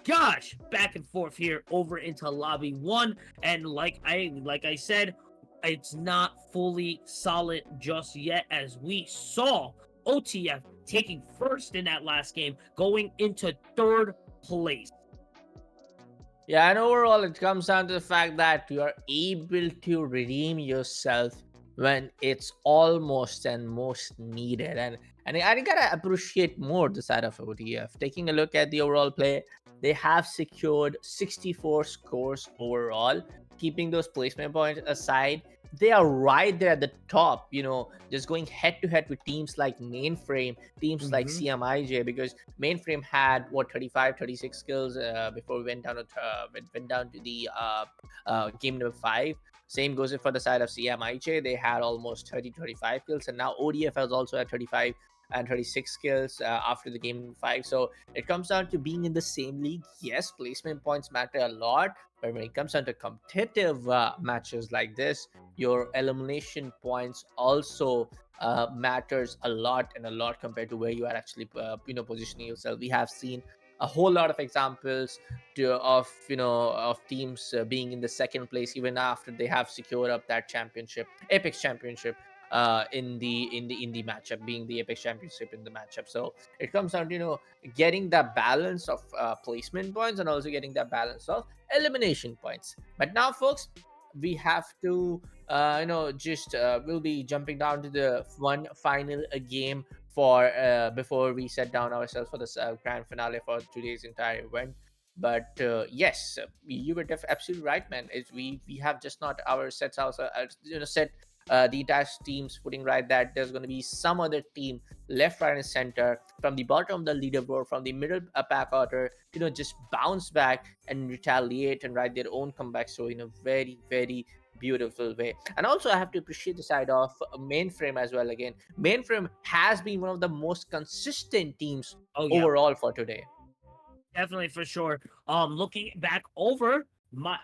gosh, back and forth here over into lobby 1, and like I said, it's not fully solid just yet, as we saw OTF taking first in that last game, going into 3rd place.
Yeah, and overall, it comes down to the fact that you are able to redeem yourself when it's almost and most needed. And I gotta appreciate more the side of OTF. Taking a look at the overall play, they have secured 64 scores overall. Keeping those placement points aside, they are right there at the top, just going head to head with teams like Mainframe, teams like CMIJ, because Mainframe had 35, 36 kills before we went down to the game number 5. Same goes for the side of CMIJ. They had almost 30, 35 kills, and now ODF has also had 35 and 36 kills after the game 5. So it comes down to being in the same league. Yes, placement points matter a lot, but when it comes down to competitive matches like this, your elimination points also matters a lot compared to where you are actually positioning yourself. We have seen a whole lot of examples of teams being in the second place even after they have secured up that championship, Apex championship, in the matchup, being the Apex championship in the matchup. So it comes down to getting that balance of placement points and also getting that balance of elimination points. But now, folks, we have to we'll be jumping down to the one final game for before we set down ourselves for the grand finale for today's entire event. But yes, you were absolutely right, man. We have just not our sets set the entire team's footing right, that there's going to be some other team left, right, and center from the bottom of the leaderboard, from the middle pack order, just bounce back and retaliate and write their own comeback story in a very, very beautiful way. And also, I have to appreciate the side of Mainframe as well. Again, Mainframe has been one of the most consistent teams overall for today.
Definitely, for sure. Looking back over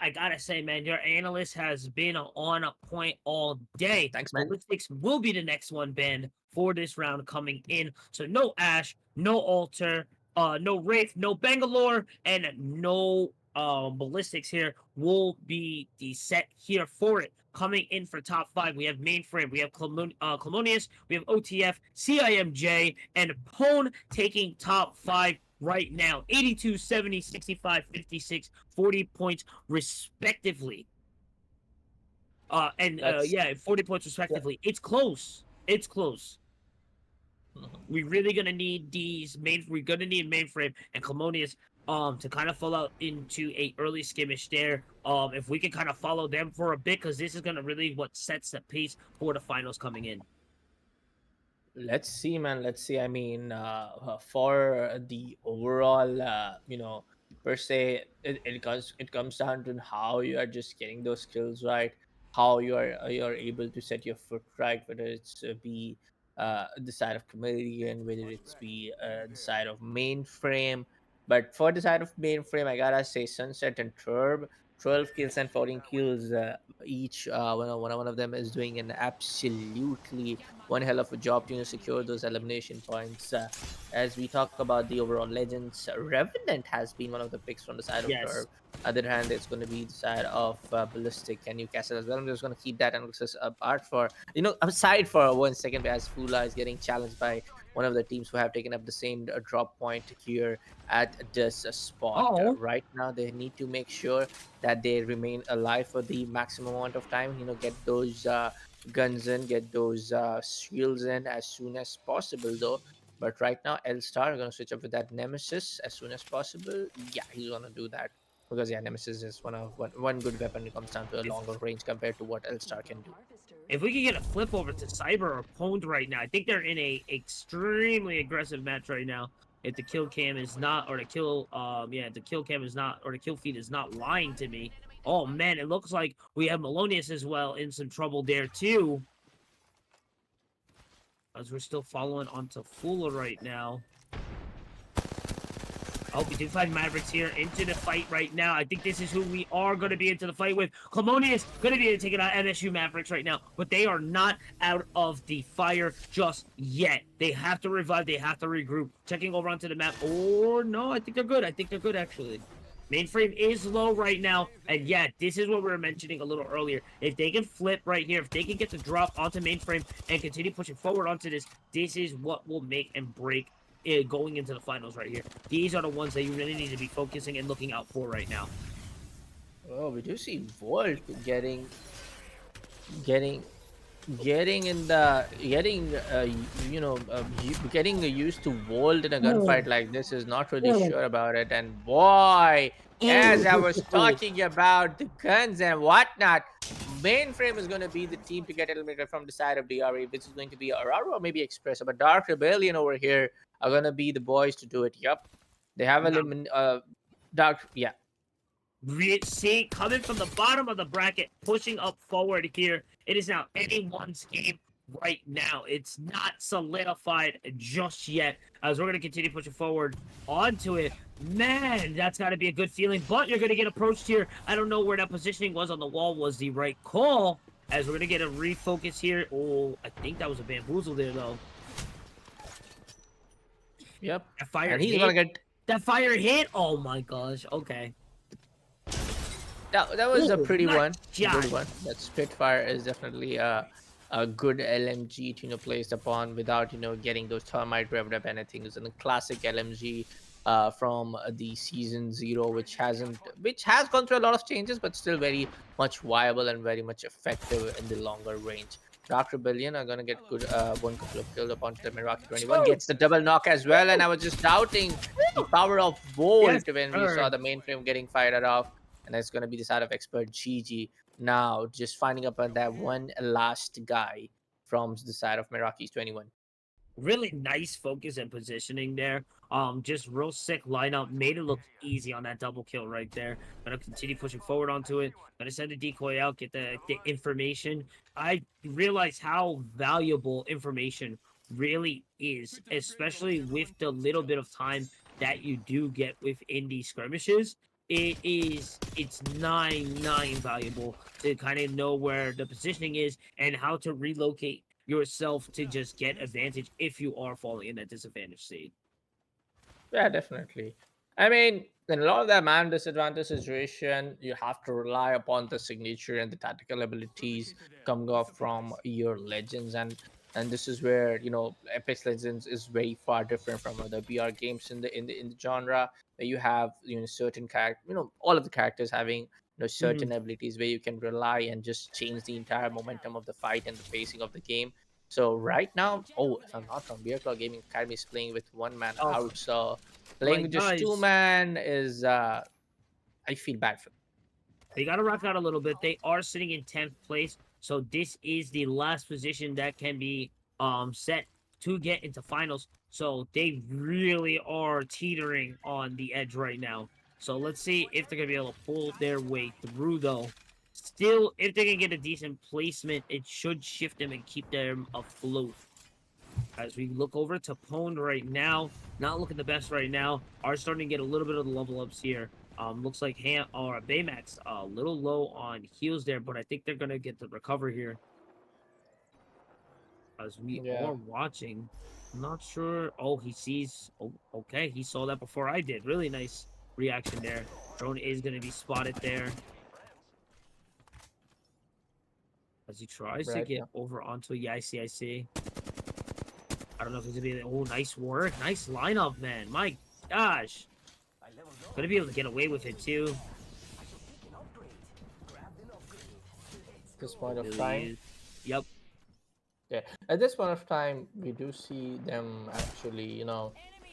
I gotta say, man, your analyst has been on a point all day.
Thanks, man.
Ballistics will be the next one banned for this round coming in. So no Ash, no Alter, no Wraith, no Bangalore, and no Ballistics here will be the set here for it. Coming in for top 5, we have Mainframe, we have Chalmonious, we have OTF, CIMJ, and Pone taking top 5 right now. 82, 70, 65, 56, 40 points respectively. Yeah, 40 points respectively. It's close. It's close. We're really gonna need we're gonna need Mainframe and Chalmonious to kind of fall out into a early skirmish there. If we can kind of follow them for a bit, because this is gonna really what sets the pace for the finals coming in.
Let's see, man. Let's see. I mean, for the overall, per se, it comes down to how you are just getting those skills right, how you're able to set your foot right, whether it's be the side of Chameleon, whether it's be the side of Mainframe. But for the side of Mainframe, I gotta say Sunset and Turb, 12 kills and 14 kills each. One of them is doing an absolutely one hell of a job to secure those elimination points. As we talk about the overall legends, Revenant has been one of the picks from the side of
Yes.
Turb. Other hand, it's going to be the side of Ballistic and Newcastle as well. I'm just going to keep that analysis apart for aside for 1 second, as Foola is getting challenged by one of the teams who have taken up the same drop point here at this spot.
Oh.
Right now, they need to make sure that they remain alive for the maximum amount of time. Get those guns in, get those shields in as soon as possible, though. But right now, L Star are gonna switch up with that Nemesis as soon as possible. Yeah, he's gonna do that because yeah, Nemesis is one good weapon when it comes down to a longer range compared to what L Star can do.
If we can get a flip over to Cyber or Pwned right now, I think they're in a extremely aggressive match right now. If the kill cam is not, or the kill, the kill cam is not, or the kill feed is not lying to me. Oh man, it looks like we have Melonius as well in some trouble there too. As we're still following onto Foola right now. Oh, we do find Mavericks here into the fight right now. I think this is who we are going to be into the fight with. Chalmonious going to be taking out MSU Mavericks right now, but they are not out of the fire just yet. They have to revive. They have to regroup. Checking over onto the map. Oh, no, I think they're good. I think they're good, actually. Mainframe is low right now, and yeah, this is what we were mentioning a little earlier. If they can flip right here, if they can get the drop onto Mainframe and continue pushing forward onto this is what will make and break it going into the finals right here. These are the ones that you really need to be focusing and looking out for right now.
Oh, we do see Volt getting getting used to Volt in a gunfight like this is not really sure about it. And boy, as I was talking about the guns and whatnot, Mainframe is going to be the team to get eliminated from the side of DRE, which is going to be Aurora or maybe Espresso. But Dark Rebellion over here are going to be the boys to do it. Yep, they have Dark. Yeah,
See, coming from the bottom of the bracket, pushing up forward here. It is now anyone's game right now. It's not solidified just yet. As we're going to continue pushing forward onto it. Man, that's got to be a good feeling. But you're going to get approached here. I don't know where that positioning was on the wall was the right call. As we're going to get a refocus here. Oh, I think that was a bamboozle there, though.
Yep.
That fire
and he's
hit.
going to get...
That fire hit? Oh, my gosh. Okay.
That was a pretty one.
Shot.
Good one. That Spitfire is definitely a good LMG to placed upon without getting those thermite revved up anything. It's a classic LMG from the season 0, which has gone through a lot of changes, but still very much viable and very much effective in the longer range. Dark Rebellion are gonna get good one couple of kills upon the Meraki 21. Gets the double knock as well, and I was just doubting the power of Volt when we saw the Mainframe getting fired off. And that's going to be the side of expert GG. Now, just finding up on that one last guy from the side of Meraki's 21.
Really nice focus and positioning there. Just real sick lineup. Made it look easy on that double kill right there. Gonna continue pushing forward onto it. Gonna send the decoy out, get the information. I realize how valuable information really is, especially with the little bit of time that you do get within these skirmishes. it's nine valuable to kind of know where the positioning is and how to relocate yourself to just get advantage if you are falling in that disadvantage state.
Yeah, definitely. I mean, in a lot of that man disadvantage situation, you have to rely upon the signature and the tactical abilities coming off from your legends, and this is where Apex Legends is very far different from other BR games in the genre, where you have certain character, all of the characters having
Mhm.
certain abilities where you can rely and just change the entire momentum of the fight and the pacing of the game. So right now, oh, if I'm not wrong, Beer Claw Gaming Academy is playing with one man
Oh
out. So playing
my
with just two
guys,
man is I feel bad for them.
they got to rock out a little bit. They are sitting in 10th place, so this is the last position that can be set to get into finals. So they really are teetering on the edge right now. So let's see if they're gonna be able to pull their way through, though. Still, if they can get a decent placement, it should shift them and keep them afloat. As we look over to Pwned right now, not looking the best right now, are starting to get a little bit of the level ups here. Looks like Baymax a little low on heals there, but I think they're gonna get the recover here. As we
Yeah,
are watching, I'm not sure. Oh, he sees. Oh, okay, he saw that before I did. Really nice reaction there. Drone is gonna be spotted there as he tries to
right
get
now.
over onto. Yeah, I see. I see. I don't know if it's gonna be. Oh, nice work, nice lineup, man. My gosh. Gonna be able to get away with it too.
This point of
Really
time,
is. Yep.
yeah. At this point of time, we do see them actually,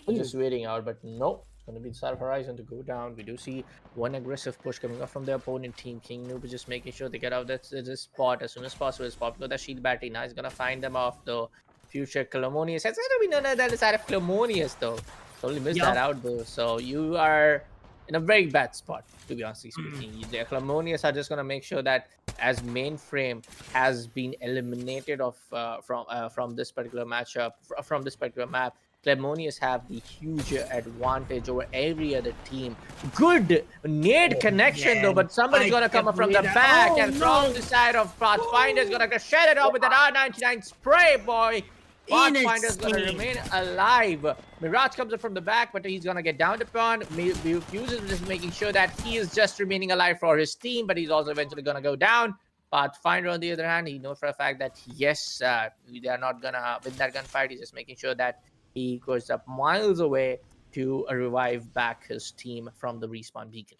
just waiting out. But no, it's going to be the side of Horizon to go down. We do see one aggressive push coming up from the opponent team. King Noob is just making sure they get out this spot as soon as possible. It's popular that shield battery. Now he's going to find them off though. Future Chalmonious. It's going to be none of that side of Chalmonious though. Totally missed that
Yep.
out though. So you are in a very bad spot, to be honestly
Mm.
speaking. The Chalmonious are just going to make sure that as mainframe has been eliminated from this particular matchup from this particular map, Clemonius have the huge advantage over every other team. Good nade connection though,
Man,
but somebody's
I
gonna come
can't
up from
believe
the
that.
back
Oh
and from the
no!
side of Pathfinder's gonna shed it off with that R99 spray, boy. Pathfinder's gonna
Insane.
remain alive. Mirage comes up from the back, but he's gonna get downed upon. Fuse is just making sure that he is just remaining alive for his team, but he's also eventually gonna go down. Pathfinder, on the other hand, he knows for a fact that yes, they are not gonna win that gunfight. He's just making sure that he goes up miles away to revive back his team from the respawn beacon.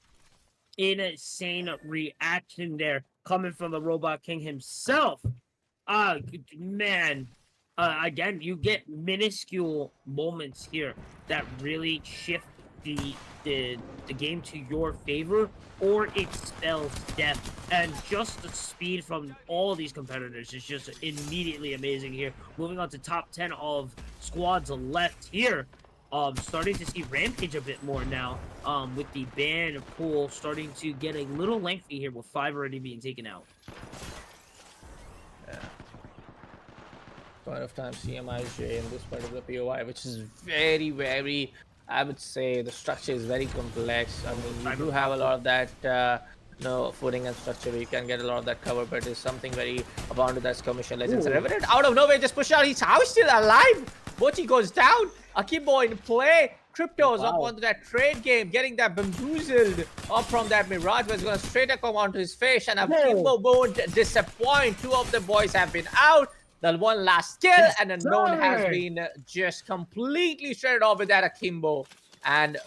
Insane reaction there coming from the Robot King himself. Man. Again, you get minuscule moments here that really shift the game to your favor, or it spells death. And just the speed from all of these competitors is just immediately amazing here. Moving on to top 10 of squads left here. Starting to see Rampage a bit more now. With the ban pool starting to get a little lengthy here, with 5 already being taken out.
Yeah. Point of time CMIJ in this particular POI, which is very, very, I would say the structure is very complex. I mean, you do have a lot of that, footing and structure where you can get a lot of that cover, but there's something very about it that's Commission Legends.
Ooh.
Revenant out of nowhere, just push out. He's how still alive. Bochi goes down. Akimbo in play. Crypto's up onto that trade game, getting that bamboozled up from that Mirage, was going to straight up come onto his face, and Akimbo won't disappoint. 2 of the boys have been out. The one last kill,
Yes,
and Unknown has
sir.
been just completely shredded off with that Akimbo. And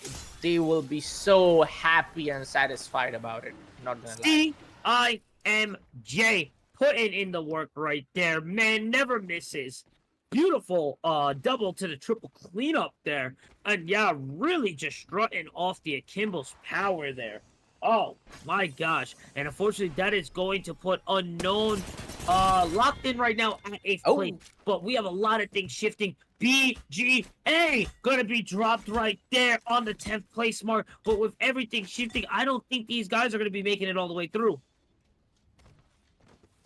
they will be so happy and satisfied about it. Not gonna lie.
CIMJ putting in the work right there. Man, never misses. Beautiful double to the triple cleanup there. And yeah, really just strutting off the Akimbo's power there. Oh my gosh. And unfortunately, that is going to put Unknown locked in right now at 8th place. But we have a lot of things shifting. BGA gonna be dropped right there on the 10th place mark. But with everything shifting, I don't think these guys are gonna be making it all the way through.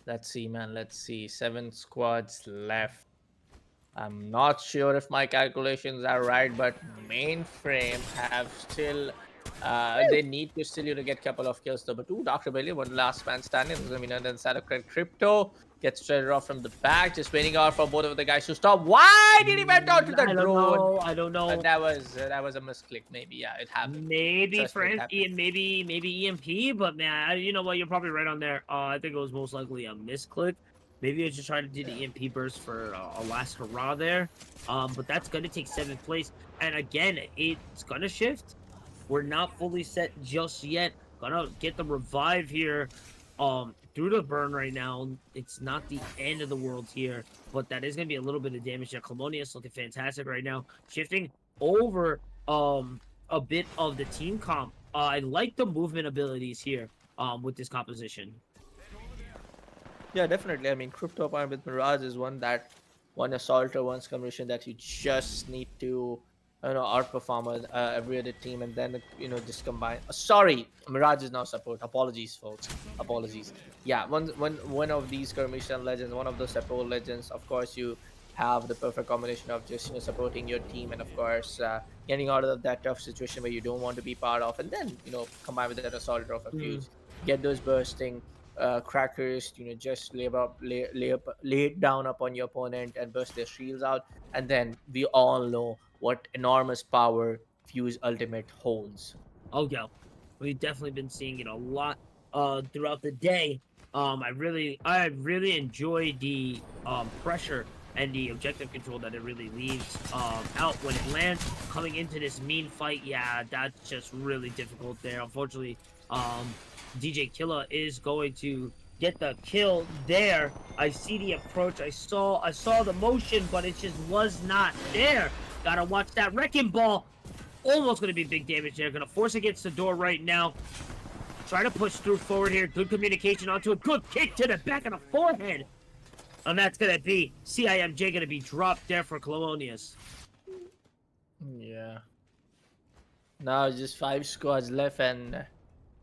Let's see, man. Let's see. 7 squads left. I'm not sure if my calculations are right, but mainframe have still They need to still get a couple of kills though. But Dr. Billy, one last man standing. There's gonna be another inside of Crypto. Gets traded off from the back, just waiting out for both of the guys to stop. Why did he went out to the drone?
I don't know.
That was a misclick. Maybe it happened.
Maybe
Trust me, it
for
happened.
maybe EMP, but man, you know what? You're probably right on there. I think it was most likely a misclick. Maybe it's just trying to do the EMP burst for a last hurrah there. But that's gonna take 7th place, and again, it's gonna shift. We're not fully set just yet. Gonna get the revive here. Through the burn right now. It's not the end of the world here, but that is gonna be a little bit of damage there. Chalmonious looking fantastic right now. Shifting over a bit of the team comp. I like the movement abilities here with this composition.
Yeah, definitely. I mean, Crypto Point with Mirage is one assault or one combination that you just need to outperform every other team, and then just combine. Sorry, Mirage is now support. Apologies, folks. Apologies. Yeah, one of these skirmisher legends, one of those support legends. Of course, you have the perfect combination of just supporting your team, and of course getting out of that tough situation where you don't want to be part of, and then combine with that assault of a fuse, get those bursting crackers, just lay it down upon your opponent and burst their shields out, and then we all know what enormous power Fuse Ultimate holds.
Oh yeah, we've definitely been seeing it a lot throughout the day. I really enjoy the pressure and the objective control that it really leaves out when it lands. Coming into this mean fight, yeah, that's just really difficult there. Unfortunately, DJ Killa is going to get the kill there. I see the approach. I saw the motion, but it just was not there. Gotta watch that wrecking ball. Almost gonna be big damage there. Gonna force against the door right now. Try to push through forward here. Good communication onto a good kick to the back of the forehead. And that's gonna be CIMJ gonna be dropped there for Chalmonious.
Yeah. Now just 5 squads left and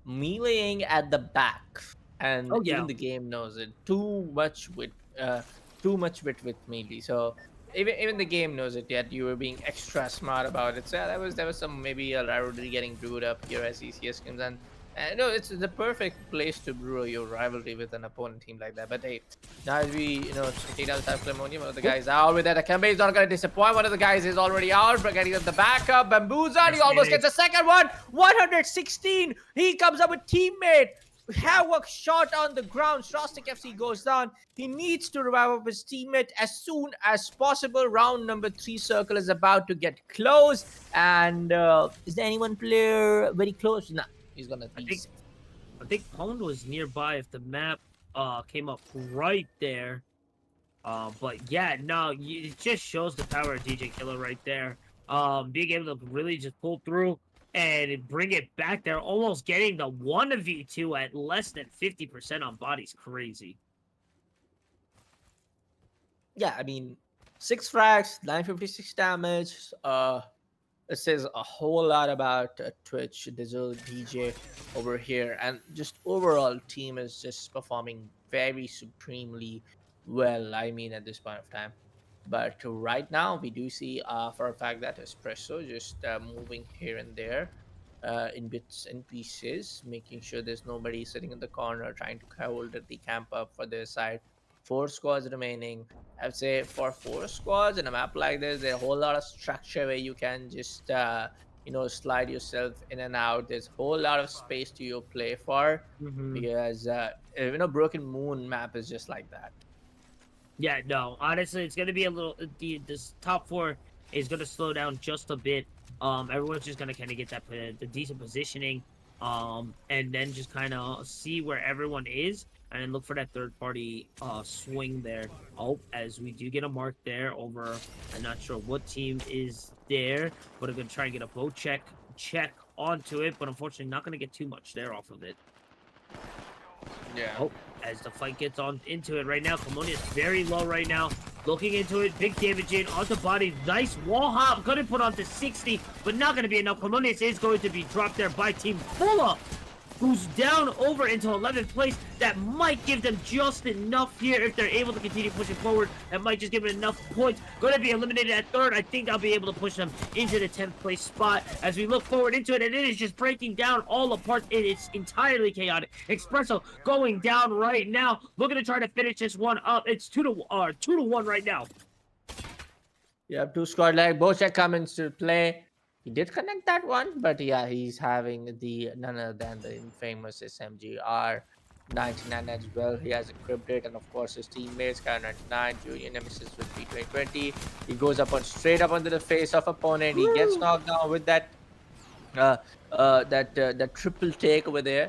meleeing at the back. And even the game knows it. Too much wit with melee. So even the game knows it. Yet you were being extra smart about it. So yeah, there was some maybe a rivalry getting brewed up here as ECS comes in. And no, it's the perfect place to brew your rivalry with an opponent team like that. But hey, now as we take out the Chalmonious, one of the guys out with that. Akembe is not gonna disappoint. One of the guys is already out, but getting the backup. Bamboozle, he almost gets a second one. 116. He comes up with teammate. Havoc shot on the ground. Shostak FC goes down. He needs to revive up his teammate as soon as possible. Round number 3 circle is about to get close. And is there anyone player very close? Nah, he's gonna be.
I think Pond was nearby if the map came up right there. But yeah, no, it just shows the power of DJ Killer right there. Being able to really just pull through and bring it back there, almost getting the 1v2 at less than 50% on body's crazy.
Yeah, I mean, 6 frags, 956 damage. It says a whole lot about Twitch, Digital DJ over here, and just overall team is just performing very supremely well. I mean, at this point of time. But right now, we do see for a fact that Espresso just moving here and there in bits and pieces, making sure there's nobody sitting in the corner trying to hold the camp up for their side. 4 squads remaining. I would say for 4 squads in a map like this, there's a whole lot of structure where you can just slide yourself in and out. There's a whole lot of space to play for, because Broken Moon map is just like that.
Yeah, no, honestly, it's gonna be a little. This top 4 is gonna slow down just a bit. Everyone's just gonna kind of get that the decent positioning, and then just kind of see where everyone is, and then look for that third-party swing there. Oh, as we do get a mark there over. I'm not sure what team is there, but I'm gonna try and get a boat check onto it, but unfortunately, not gonna get too much there off of it.
Yeah.
Oh, as the fight gets on into it right now, Chalmonious very low right now. Looking into it, big damage in onto body. Nice wall hop, gonna put onto 60, but not gonna be enough. Chalmonious is going to be dropped there by Team Foola. who's down over into 11th place. That might give them just enough here if they're able to continue pushing forward. That might just give them enough points. Going to be eliminated at 3rd. I think I'll be able to push them into the 10th place spot as we look forward into it, and it is just breaking down all apart. It's entirely chaotic. Espresso going down right now, looking to try to finish this one up. It's 2-1 right now.
You have 2 squad like Bochek come into play. He did connect that one, but yeah, he's having the none other than the infamous SMGR 99 as well. He has equipped it, and of course his teammates Karen 99, Junior Nemesis with P2020. He goes straight up onto the face of opponent. He gets knocked down with that that triple take over there.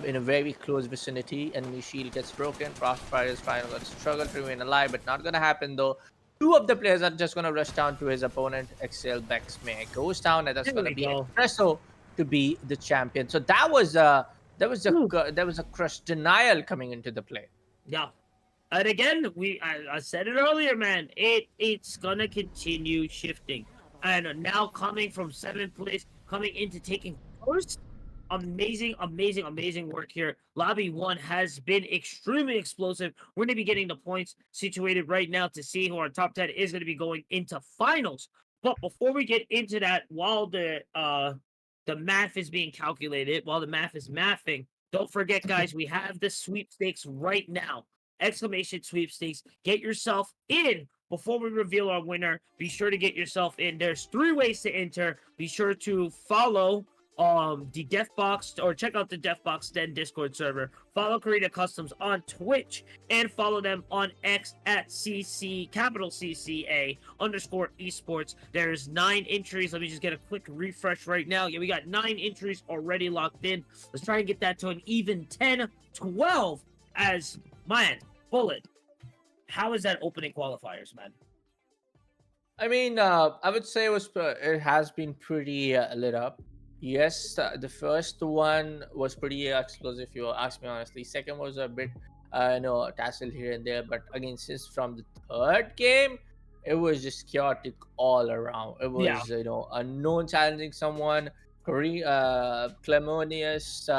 In a very close vicinity, enemy shield gets broken. Crossfire is trying to struggle to remain alive, but not gonna happen though. 2 of the players are just gonna rush down to his opponent. Excel Bexmay goes down, and that's gonna be Espresso to be the champion. So that was there was a crush denial coming into the play.
Yeah. And again, I said it earlier, man. It's gonna continue shifting. And now coming from 7th place, coming into taking 1st. Amazing work here. Lobby 1 has been extremely explosive. We're going to be getting the points situated right now to see who our top 10 is going to be going into finals. But before we get into that, while the math is being calculated, while the math is mathing, don't forget, guys, we have the sweepstakes right now. Exclamation sweepstakes. Get yourself in before we reveal our winner. Be sure to get yourself in. There's 3 ways to enter. Be sure to follow the Deathbox, or check out the Deathbox Den Discord server. Follow Karita Customs on Twitch, and follow them on X at CCA_esports. There's 9 entries. Let me just get a quick refresh right now. Yeah, we got 9 entries already locked in. Let's try and get that to an even 10-12 as, man, Bullet. How is that opening qualifiers, man?
I mean, I would say it has been pretty lit up. Yes, the first one was pretty explosive, if you ask me honestly. Second was a bit, tasseled here and there. But again, since from the 3rd game, it was just chaotic all around. It was, unknown challenging someone, Chalmonious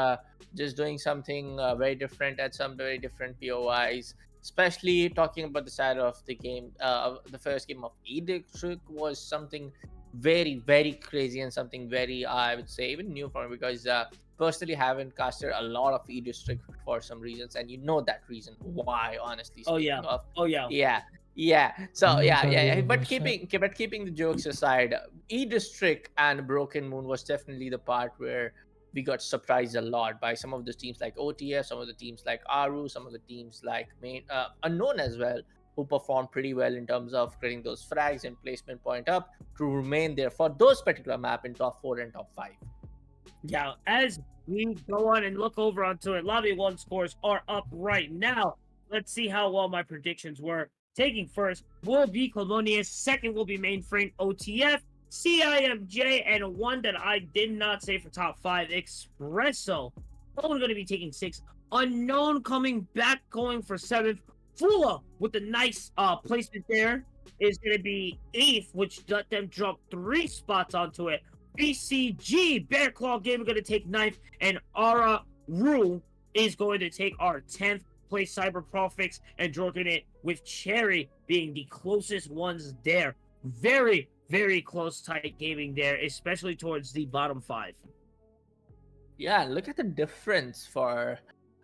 just doing something very different at some very different POIs. Especially talking about the side of the game, the first game of Edict Trick was something very crazy, and something very, I would say, even new for me, because personally haven't casted a lot of E District for some reasons, and you know that reason why, honestly speaking. But keeping the jokes aside, E District and Broken Moon was definitely the part where we got surprised a lot by some of the teams like OTF, some of the teams like Aru, some of the teams like Unknown as well, who performed pretty well in terms of creating those frags and placement point up to remain there for those particular map in top 4 and top 5.
Yeah, as we go on and look over onto it, Lobby 1 scores are up right now. Let's see how well my predictions were. Taking first will be Chalmonious, second will be Mainframe OTF, CIMJ, and one that I did not say for top 5, Espresso. Only going to be taking 6. Unknown coming back, going for 7th. Foola with the nice placement there is going to be 8th, which let them drop 3 spots onto it. BCG, Bear Claw Game, are going to take 9th, and Ara Rule is going to take our 10th place. Cyber Profix and Jorgen it, with Cherry being the closest ones there. Very close, tight gaming there, especially towards the bottom 5.
Yeah, look at the difference for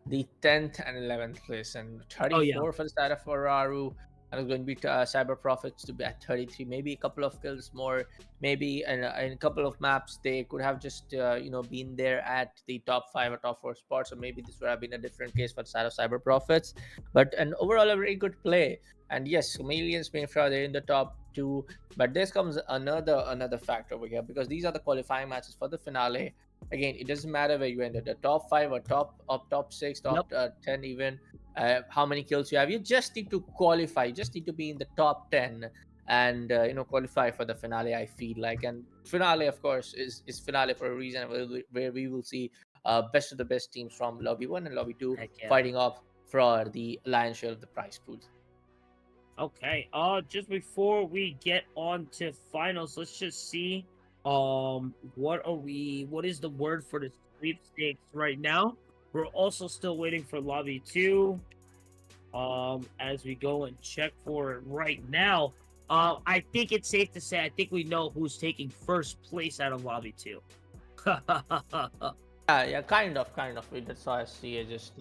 the 10th and 11th place, and 34 for the side of Araru, and it's going to be Cyber Profits to be at 33. Maybe a couple of kills more, maybe in a couple of maps they could have just been there at the top 5 or top 4 spots, or maybe this would have been a different case for the side of Cyber Profits. But an overall a very good play. And yes, Chameleons, Mayflower, they're in the top 2, but this comes another factor over here, because these are the qualifying matches for the finale. Again, it doesn't matter where you ended, the top 5 or top 6, top 10 even, how many kills you have. You just need to qualify. You just need to be in the top 10 and qualify for the finale, I feel like. And finale, of course, is finale for a reason, where we will see best of the best teams from Lobby 1 and Lobby 2 fighting off for the lion's share of the prize pool.
Okay, just before we get on to finals, let's just see what is the word for this sweepstakes right now. We're also still waiting for lobby 2. As we go and check for it right now. I think it's safe to say I think we know who's taking first place out of lobby 2.
Yeah, kind of. That's how I see it. Just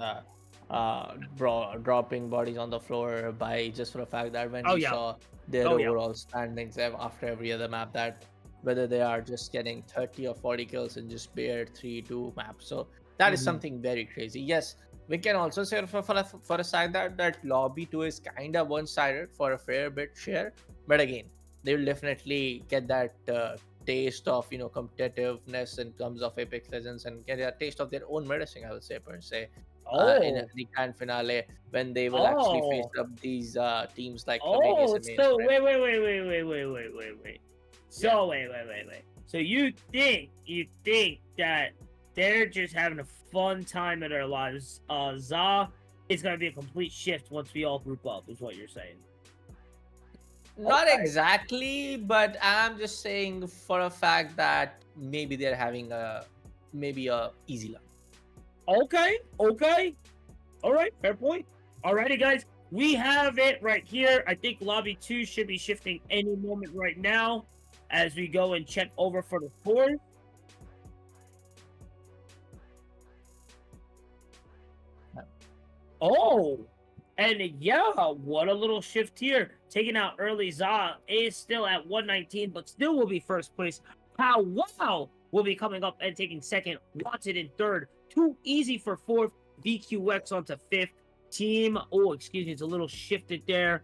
dropping bodies on the floor by just for the fact that when
Oh,
we
yeah.
saw their
Oh, yeah.
overall standings after every other map, that whether they are just getting 30 or 40 kills in just bare 3-2 maps. So that is
Mhm.
something very crazy. Yes, we can also say for a side that lobby 2 is kind of one-sided for a fair bit share, but again, they will definitely get that taste of competitiveness in terms of Apex Legends and get a taste of their own medicine, I would say per se. In
Oh.
the grand finale when they will actually face
Oh.
up these teams like Chalmonious
Oh,
and Main
so
Spread.
wait. So wait. So you think that they're just having a fun time in their lives? Za is gonna be a complete shift once we all group up, is what you're saying.
Not
Okay.
exactly, but I'm just saying for a fact that maybe they're having a easy luck.
Okay. All right, fair point. Alrighty, guys, we have it right here. I think lobby 2 should be shifting any moment right now as we go and check over for the scores. Oh, and yeah, what a little shift here. Taking out early Za is still at 119, but still will be first place. Wow will be coming up and taking second. Wanted in third. Too easy for fourth. VQX onto fifth. Team, oh, excuse me, it's a little shifted there.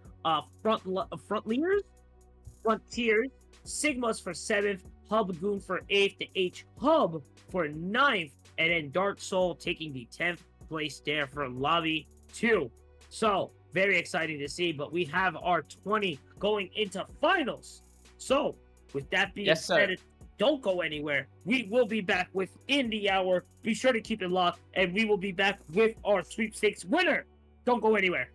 Frontiers. Sigmas for seventh. Hub Goon for eighth. The H Hub for ninth. And then Dark Soul taking the 10th place there for lobby 2. So very exciting to see, but we have our 20 going into finals. So with that being said, don't go anywhere. We will be back within the hour. Be sure to keep it locked, and we will be back with our sweepstakes winner. Don't go anywhere.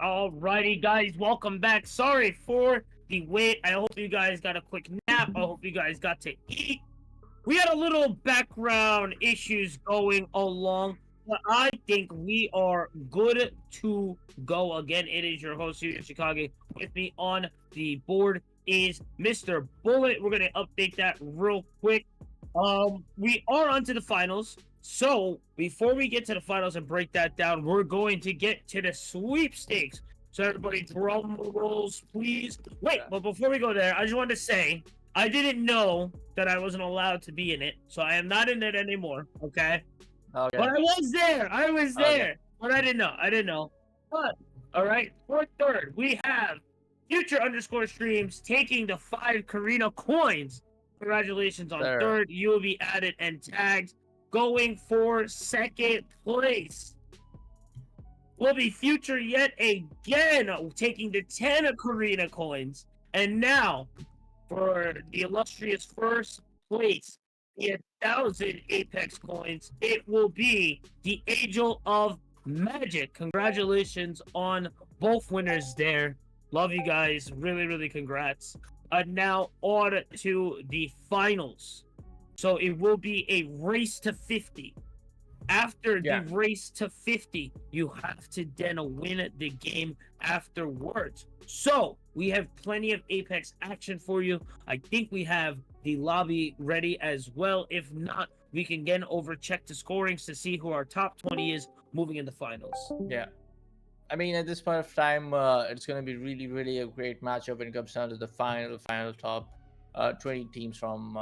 Alrighty, guys, welcome back. Sorry for the wait. I hope you guys got a quick nap. I hope you guys got to eat. We had a little background issues going along, but I think we are good to go. Again, it is your host here in Chicago. With me on the board is Mr. Bullet. We're gonna update that real quick. We are onto the finals. So before we get to the finals and break that down, we're going to get to the sweepstakes. So everybody, drum rolls, please. Wait, but before we go there, I just wanted to say I didn't know that I wasn't allowed to be in it, so I am not in it anymore. Okay,
Okay.
but I was there. I was
Okay.
there, but I didn't know. I didn't know. But all right, for third, we have Future underscore streams taking the 5 Karina coins. Congratulations on
Sir.
third. You will be added and tagged. Going for second place will be Future yet again, taking the 10 Karina coins. And now, for the illustrious first place, the 1,000 Apex coins, it will be the Angel of Magic. Congratulations on both winners there. Love you guys. Really, really congrats. Now on to the finals. So it will be a race to 50. After
Yeah.
the race to 50, you have to then win the game afterwards. So we have plenty of Apex action for you. I think we have the lobby ready as well. If not, we can again overcheck the scorings to see who our top 20 is moving in the finals.
Yeah. I mean, at this point of time, it's going to be really, really a great matchup when it comes down to the final top 20 teams from,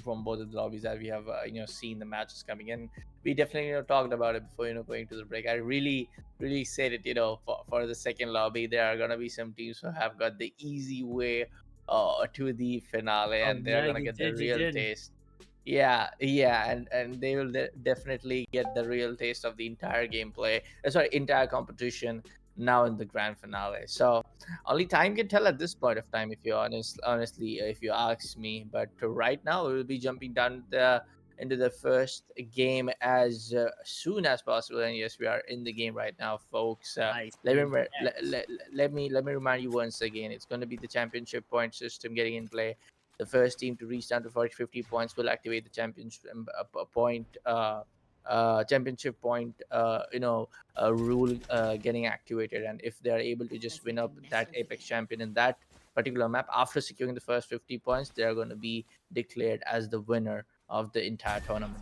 from both of the lobbies that we have, seen the matches coming in. We definitely, talked about it before, going to the break. I really, really said it, for the second lobby, there are going to be some teams who have got the easy way to the finale, and they're
yeah,
going to
you
get the
did, you
real
did.
taste. Yeah, and they will definitely get the real taste of the entire gameplay. Entire competition now in the grand finale. So only time can tell at this point of time, if you honestly, if you ask me. But right now, we will be jumping down into the first game as soon as possible. And yes, we are in the game right now, folks.
I
Let me
see.
re-
Yes.
let me remind you once again. It's going to be the championship point system getting in play. The first team to reach down to 50 points will activate the championship point rule getting activated. And if they are able to just win up that Apex champion in that particular map after securing the first 50 points, they are going to be declared as the winner of the entire tournament.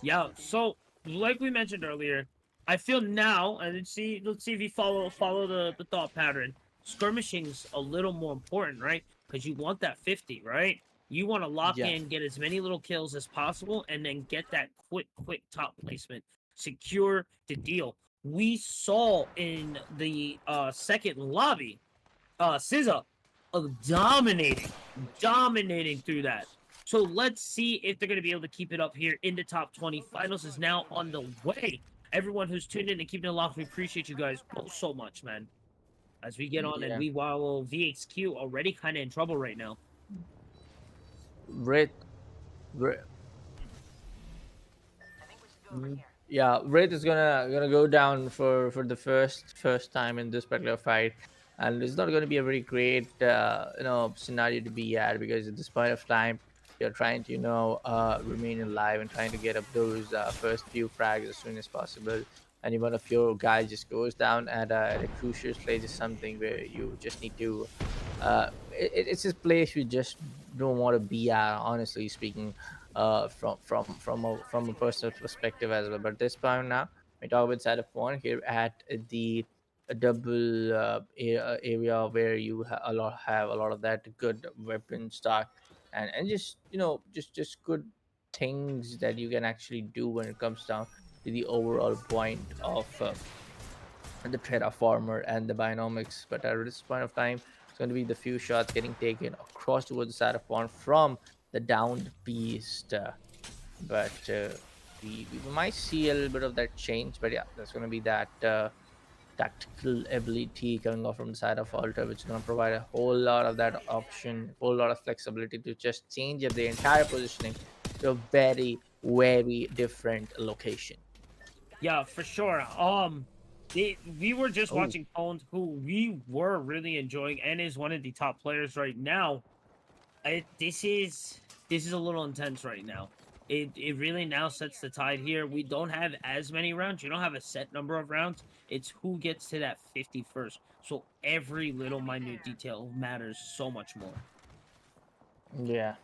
Yeah, so like we mentioned earlier, I feel now, and let's see if you follow the thought pattern. Skirmishing's a little more important, right? Because you want that 50, right? You want to lock
Yeah.
in, get as many little kills as possible, and then get that quick top placement. Secure the deal. We saw in the second lobby, SZA dominating through that. So let's see if they're going to be able to keep it up here in the top 20. Finals is now on the way. Everyone who's tuned in and keeping it locked, we appreciate you guys both so much, man. As we get on and we wallow VXQ already kind of in trouble right now.
Wraith, Wraith-
I think we should go over here.
yeah, Wraith is gonna go down for the first time in this particular fight, and it's not going to be a very great scenario to be at, because at this point of time you're trying to remain alive and trying to get up those first few frags as soon as possible. And if one of your guys just goes down at a crucial stage, is something where you just need to it's a place you just don't want to be at, honestly speaking, from a personal perspective as well. But this point now, we talk about side of one here at the double area where you have a lot of that good weapon stock, and just just good things that you can actually do when it comes down to the overall point of the terraformer and the binomics. But at this point of time, it's going to be the few shots getting taken across towards the side of one from the downed beast. But we might see a little bit of that change. But yeah, there's going to be that tactical ability coming off from the side of Alter, which is going to provide a whole lot of that option, whole lot of flexibility to just change up the entire positioning to a very, very different location.
Yeah, for sure. We were just
Oh.
watching Poland, who we were really enjoying, and is one of the top players right now. This is a little intense right now. It really now sets the tide here. We don't have as many rounds. You don't have a set number of rounds. It's who gets to that 51st. So every little minute detail matters so much more.
Yeah.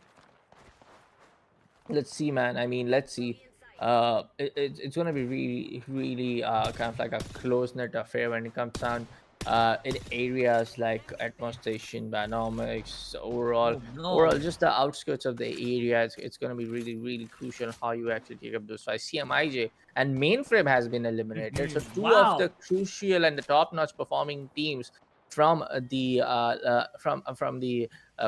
Let's see, man. I mean, let's see. It's gonna be really kind of like a close knit affair when it comes down in areas like atmostation, dynamics, overall,
Oh no.
just the outskirts of the area. It's gonna be really crucial how you actually take up those fights. CMIJ and Mainframe has been eliminated, so two of the
Wow.
crucial and the top notch performing teams from the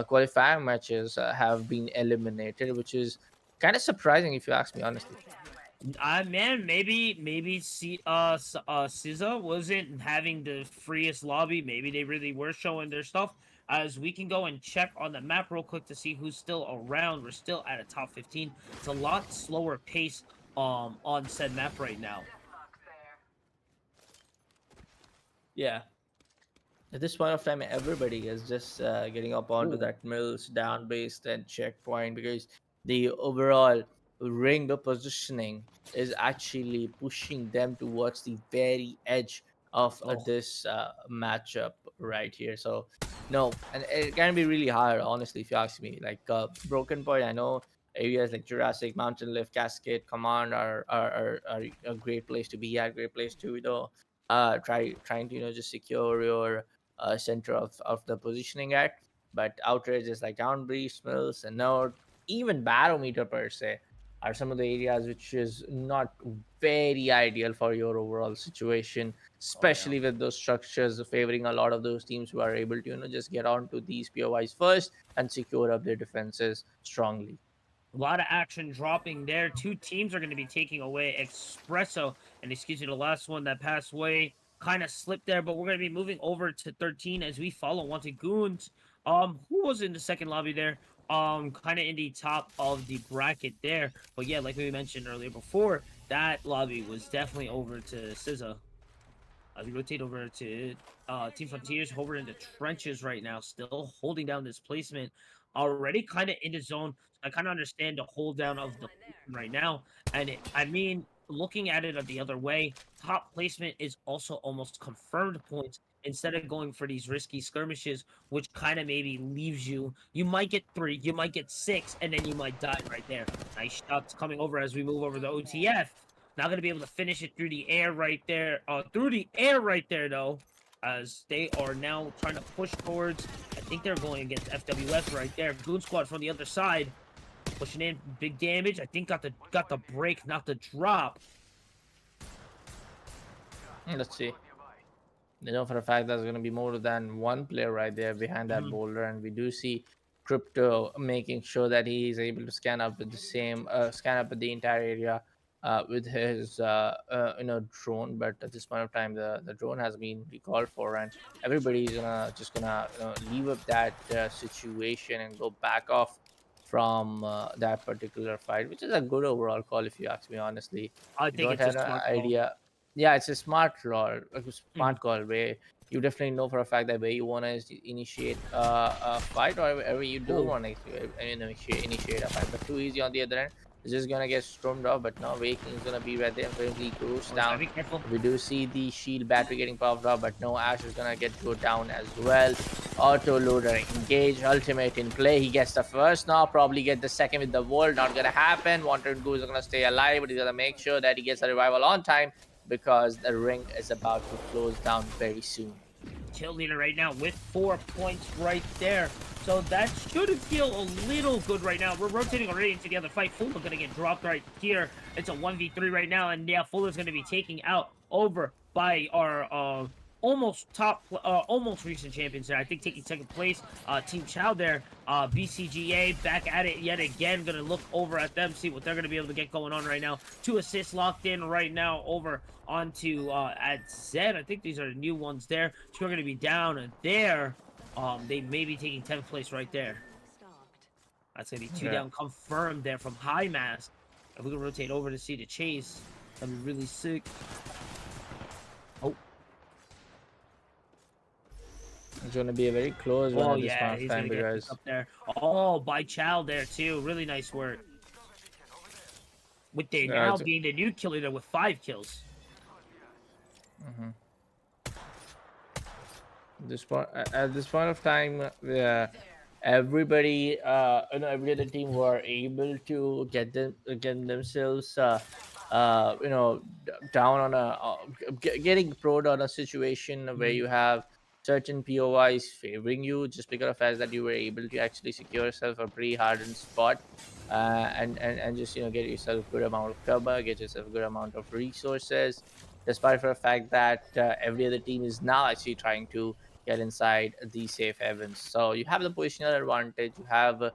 qualifying matches have been eliminated, which is kind of surprising if you ask me honestly.
Man, maybe SZA wasn't having the freest lobby. Maybe they really were showing their stuff. As we can go and check on the map real quick to see who's still around. We're still at a top 15. It's a lot slower pace on said map right now.
Deathbox there.
Yeah, at this point of time everybody is just getting up onto
Ooh.
that mills down base and checkpoint, because the overall ring of positioning is actually pushing them towards the very edge of
Oh,
this matchup right here. So no, and it can be really hard honestly if you ask me. Like broken point, I know areas like Jurassic, Mountain Lift, Cascade, Command are a great place to be at, great place to trying to just secure your center of the positioning at. But outrage is like Downbreeze, Mills, and Node, even Barometer per se, are some of the areas which is not very ideal for your overall situation,
oh yeah.
especially with those structures favoring a lot of those teams who are able to just get onto these POIs first and secure up their defenses strongly.
A lot of action dropping there. Two teams are going to be taking away Espresso. And excuse me, the last one that passed away kind of slipped there, but we're going to be moving over to 13 as we follow Wanted Goons. Who was in the second lobby there? Kind of in the top of the bracket there. But yeah, like we mentioned earlier before, that lobby was definitely over to SZA. As we rotate over to Team Frontiers, over in the trenches right now, still holding down this placement. Already kind of in the zone. I kind of understand the hold down of the placement right now. And I mean, looking at it the other way, top placement is also almost confirmed points instead of going for these risky skirmishes, which kind of maybe leaves you. You might get 3, you might get 6, and then you might die right there. Nice shots coming over as we move over the OTF. Not going to be able to finish it through the air right there. Though, as they are now trying to push towards. I think they're going against FWF right there. Goon Squad from the other side, pushing in, big damage. I think got the break, not the drop.
Let's see. You know for a fact there's going to be more than one player right there behind that boulder, and we do see Crypto making sure that he is able to scan up with the same scan up with the entire area with his drone. But at this point of time the drone has been recalled for, and everybody's gonna leave up that situation and go back off from that particular fight, which is a good overall call if you ask me honestly.
I
You
think
don't
it's a
have an
smart call.
idea. Yeah, it's a smart call,
Mhm.
where you definitely know for a fact that where you want to initiate a fight, or wherever you don't
Oh,
want to initiate a fight. But too easy on the other end, it's just gonna get stormed off. But no, Waking is gonna be right there. He goes
oh, so
down.
be careful.
We do see the shield battery getting powered up, but no, Ash is gonna go down as well. Auto loader engage, ultimate in play. He gets the first now, probably get the second with the wall. Not gonna happen. Wanted Goose is gonna stay alive, but he's gonna make sure that he gets a revival on time, because the ring is about to close down very soon.
Kill leader right now with 4 points right there. So that should feel a little good right now. We're rotating already into the other fight. Foola gonna get dropped right here. It's a 1v3 right now, and yeah, Fula's gonna be taking out over by our almost recent champions there. I think taking second place, Team Chow there. BCGA back at it yet again. Gonna look over at them, see what they're gonna be able to get going on right now. 2 assists locked in right now over onto at Zed. I think these are the new ones there. 2 are gonna be down there. They may be taking 10th place right there. That's gonna be 2
Yeah.
down confirmed there from High Mask. If we can rotate over to see the chase, that'd be really sick. Oh,
It's gonna be a very close one
Oh
at this
yeah,
point of
he's
time
gonna get picked
because
up there. Oh, by Chow there too. Really nice work. With they now
it's,
being the new killer there with 5 kills.
mhm. This point at this point of time, everybody, every other team were able to get themselves, down on a getting prone on a situation where
Mhm.
you have certain POIs favoring you just because of the fact that you were able to actually secure yourself a pretty hardened spot. And just get yourself a good amount of cover, get yourself a good amount of resources, despite for the fact that every other team is now actually trying to get inside the safe heavens. So you have the positional advantage, you have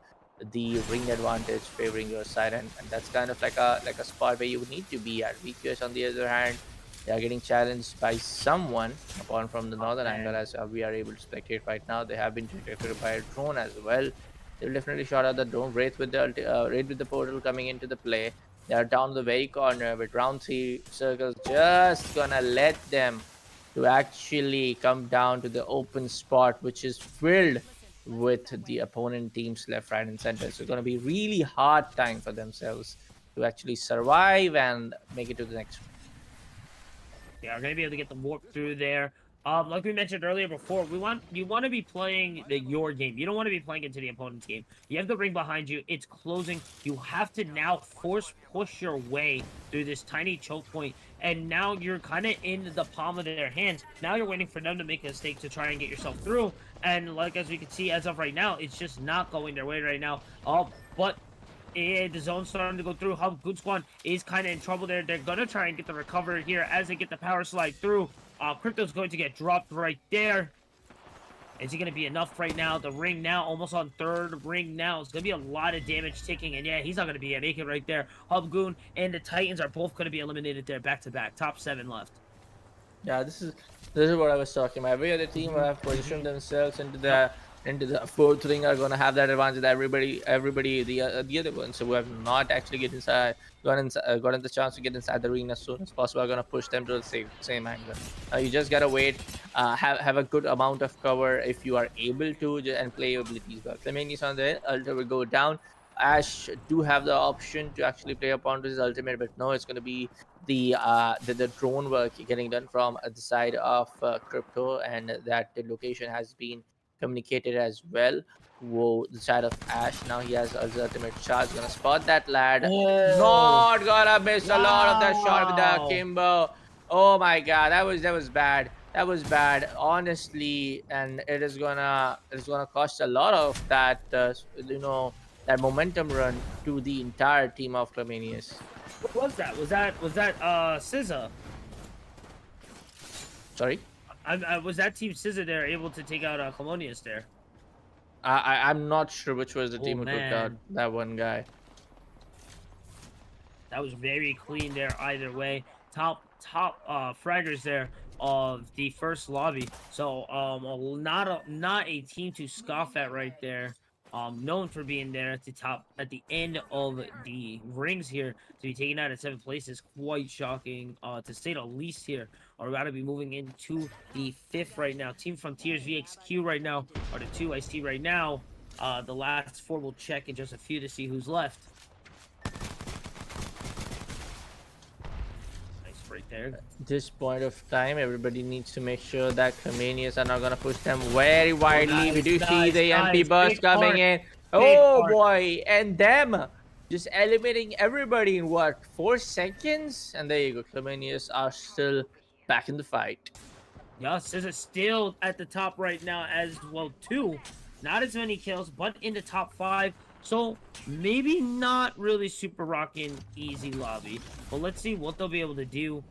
the ring advantage favoring your side, and that's kind of like a spot where you would need to be at. VQS on the other hand, they are getting challenged by someone upon from the
Oh
northern angle,
man.
as we are able to spectate right now. They have been detected by a drone as well. They'll definitely shot out the drone. Wraith with the portal coming into the play. They are down the very corner with round 3 circles just gonna let them to actually come down to the open spot, which is filled with the opponent team's left, right, and center. So it's going to be really hard time for themselves to actually survive and make it to the next.
They are gonna be able to get the warp through there. Like we mentioned earlier before, you want to be playing your game. You don't want to be playing into the opponent's game. You have the ring behind you. It's closing. You have to now force push your way through this tiny choke point, and now you're kind of in the palm of their hands. Now you're waiting for them to make a mistake to try and get yourself through. And like as we can see, as of right now, it's just not going their way right now. But the zone's starting to go through. Hub Good Squad is kind of in trouble there. They're going to try and get the recovery here as they get the power slide through. Crypto's going to get dropped right there. Is he going to be enough right now? The ring now almost on third ring now. It's going to be a lot of damage taking. And yeah, he's not going to be able to make it right there. Hub Goon and the Titans are both going to be eliminated there back to back. Top 7 left.
Yeah, this is what I was talking about. Every other team will have positioned themselves into the fourth ring are gonna have that advantage. That everybody the other ones who have not actually gotten the chance to get inside the ring as soon as possible are gonna push them to the same angle. You just gotta wait, have a good amount of cover if you are able to, and play your abilities well. Clemenius on the Ultra will go down. Ash do have the option to actually play upon his ultimate, but no, it's gonna be the drone work getting done from the side of crypto, and that the location has been communicated as well. Whoa, the side of Ash now he has his ultimate charge, gonna spot that lad.
Oh,
Not gonna miss a lot of that shot with the
wow.
Kimbo. Oh my god, that was bad. That was bad, honestly, and it is gonna cost a lot of that that momentum run to the entire team of Clamanius.
What was that? Was that SZA?
Sorry.
Was that Team SZA there able to take out Chalmonious there?
I'm not sure which was the
Oh
team who took out
man,
that one guy.
that was very clean there either way. Top fraggers there of the first lobby. So not a team to scoff at right there. Known for being there at the top at the end of the rings here to be taken out at 7th place is quite shocking. To say the least here. Are about to be moving into the 5th right now. Team Frontiers VXQ right now are the 2 I see right now. The last 4 will check in just a few to see who's left. Nice right there.
This point of time, everybody needs to make sure that Comenius are not gonna push them very widely. We do see the MP burst coming in.
Big
Oh
heart.
boy, and them just eliminating everybody in what 4 seconds? And there you go. Comenius are still back in the fight.
Yeah, SZA still at the top right now as well too. Not as many kills, but in the top 5. So maybe not really super rocking easy lobby. But let's see what they'll be able to do.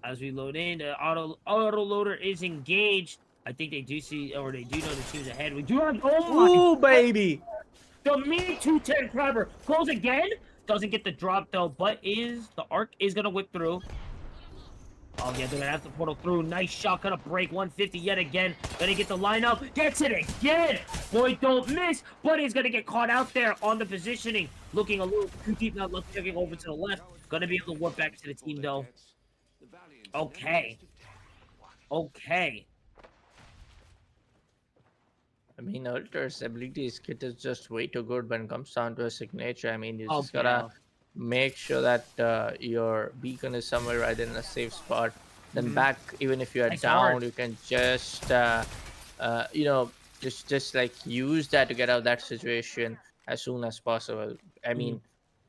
As we load in, the auto loader is engaged. I think they do see, or they do know the team's ahead. We do have, oh my,
Ooh, baby.
the Me 210 Crabber goes again. Doesn't get the drop though, but the arc is gonna whip through. Oh, yeah, they're gonna have to portal through. Nice shot, gonna break 150 yet again. Gonna get the lineup. Gets it again. Boy, don't miss. But he's gonna get caught out there on the positioning. Looking a little too deep, not looking over to the left. Gonna be able to work back to the team, though. Okay. Okay.
I mean, Alter's abilities kit is just way too good when it comes down to a signature. I mean, you
Oh
just gotta
yeah.
make sure that your beacon is somewhere right in a safe spot. Then
Hmm.
back, even if you are
Nice art.
down, you can just you know just like use that to get out of that situation as soon as possible. I
Mhm.
mean,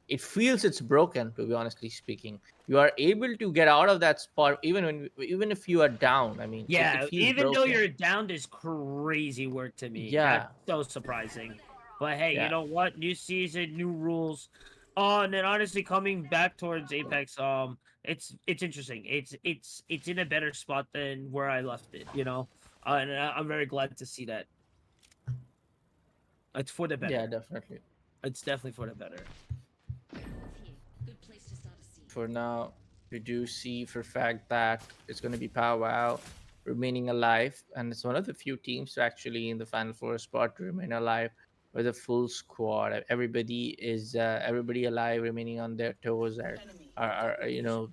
it feels it's broken, to be honestly speaking. You are able to get out of that spot even if you are down. I mean, it
Yeah,
feels
even though
broken.
you're down is crazy work to me. That's
Yeah,
so surprising. But hey, you
yeah.
know what? New season, new rules. And then honestly, coming back towards Apex, it's interesting. It's in a better spot than where I left it. And I'm very glad to see that. It's for the
Yeah,
better.
definitely.
It's definitely for the better.
Here, good place to start a siege.
For now, we do see for a fact that it's going to be Powwow remaining alive, and it's one of the few teams actually in the Final Four spot to remain alive with a full squad. Everybody alive, remaining on their toes. Are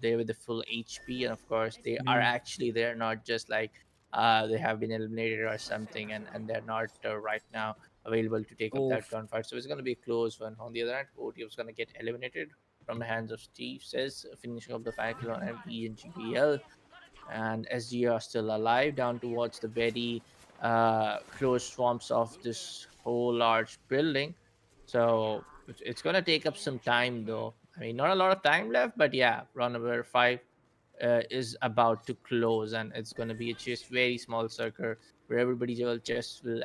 they with the full HP, and of course they are
Mhm.
actually there, not just like they have been eliminated or something, and they're not right now available to take up that
Oof.
gunfight. So it's going to be a close one. On the other hand, OT is going to get eliminated from the hands of Steve says, finishing up the final kill on MP and GBL. And SG are still alive down towards the very close swamps of this whole large building. So it's going to take up some time, though. I mean, not a lot of time left, but yeah, round number 5 is about to close, and it's going to be a just very small circle where everybody will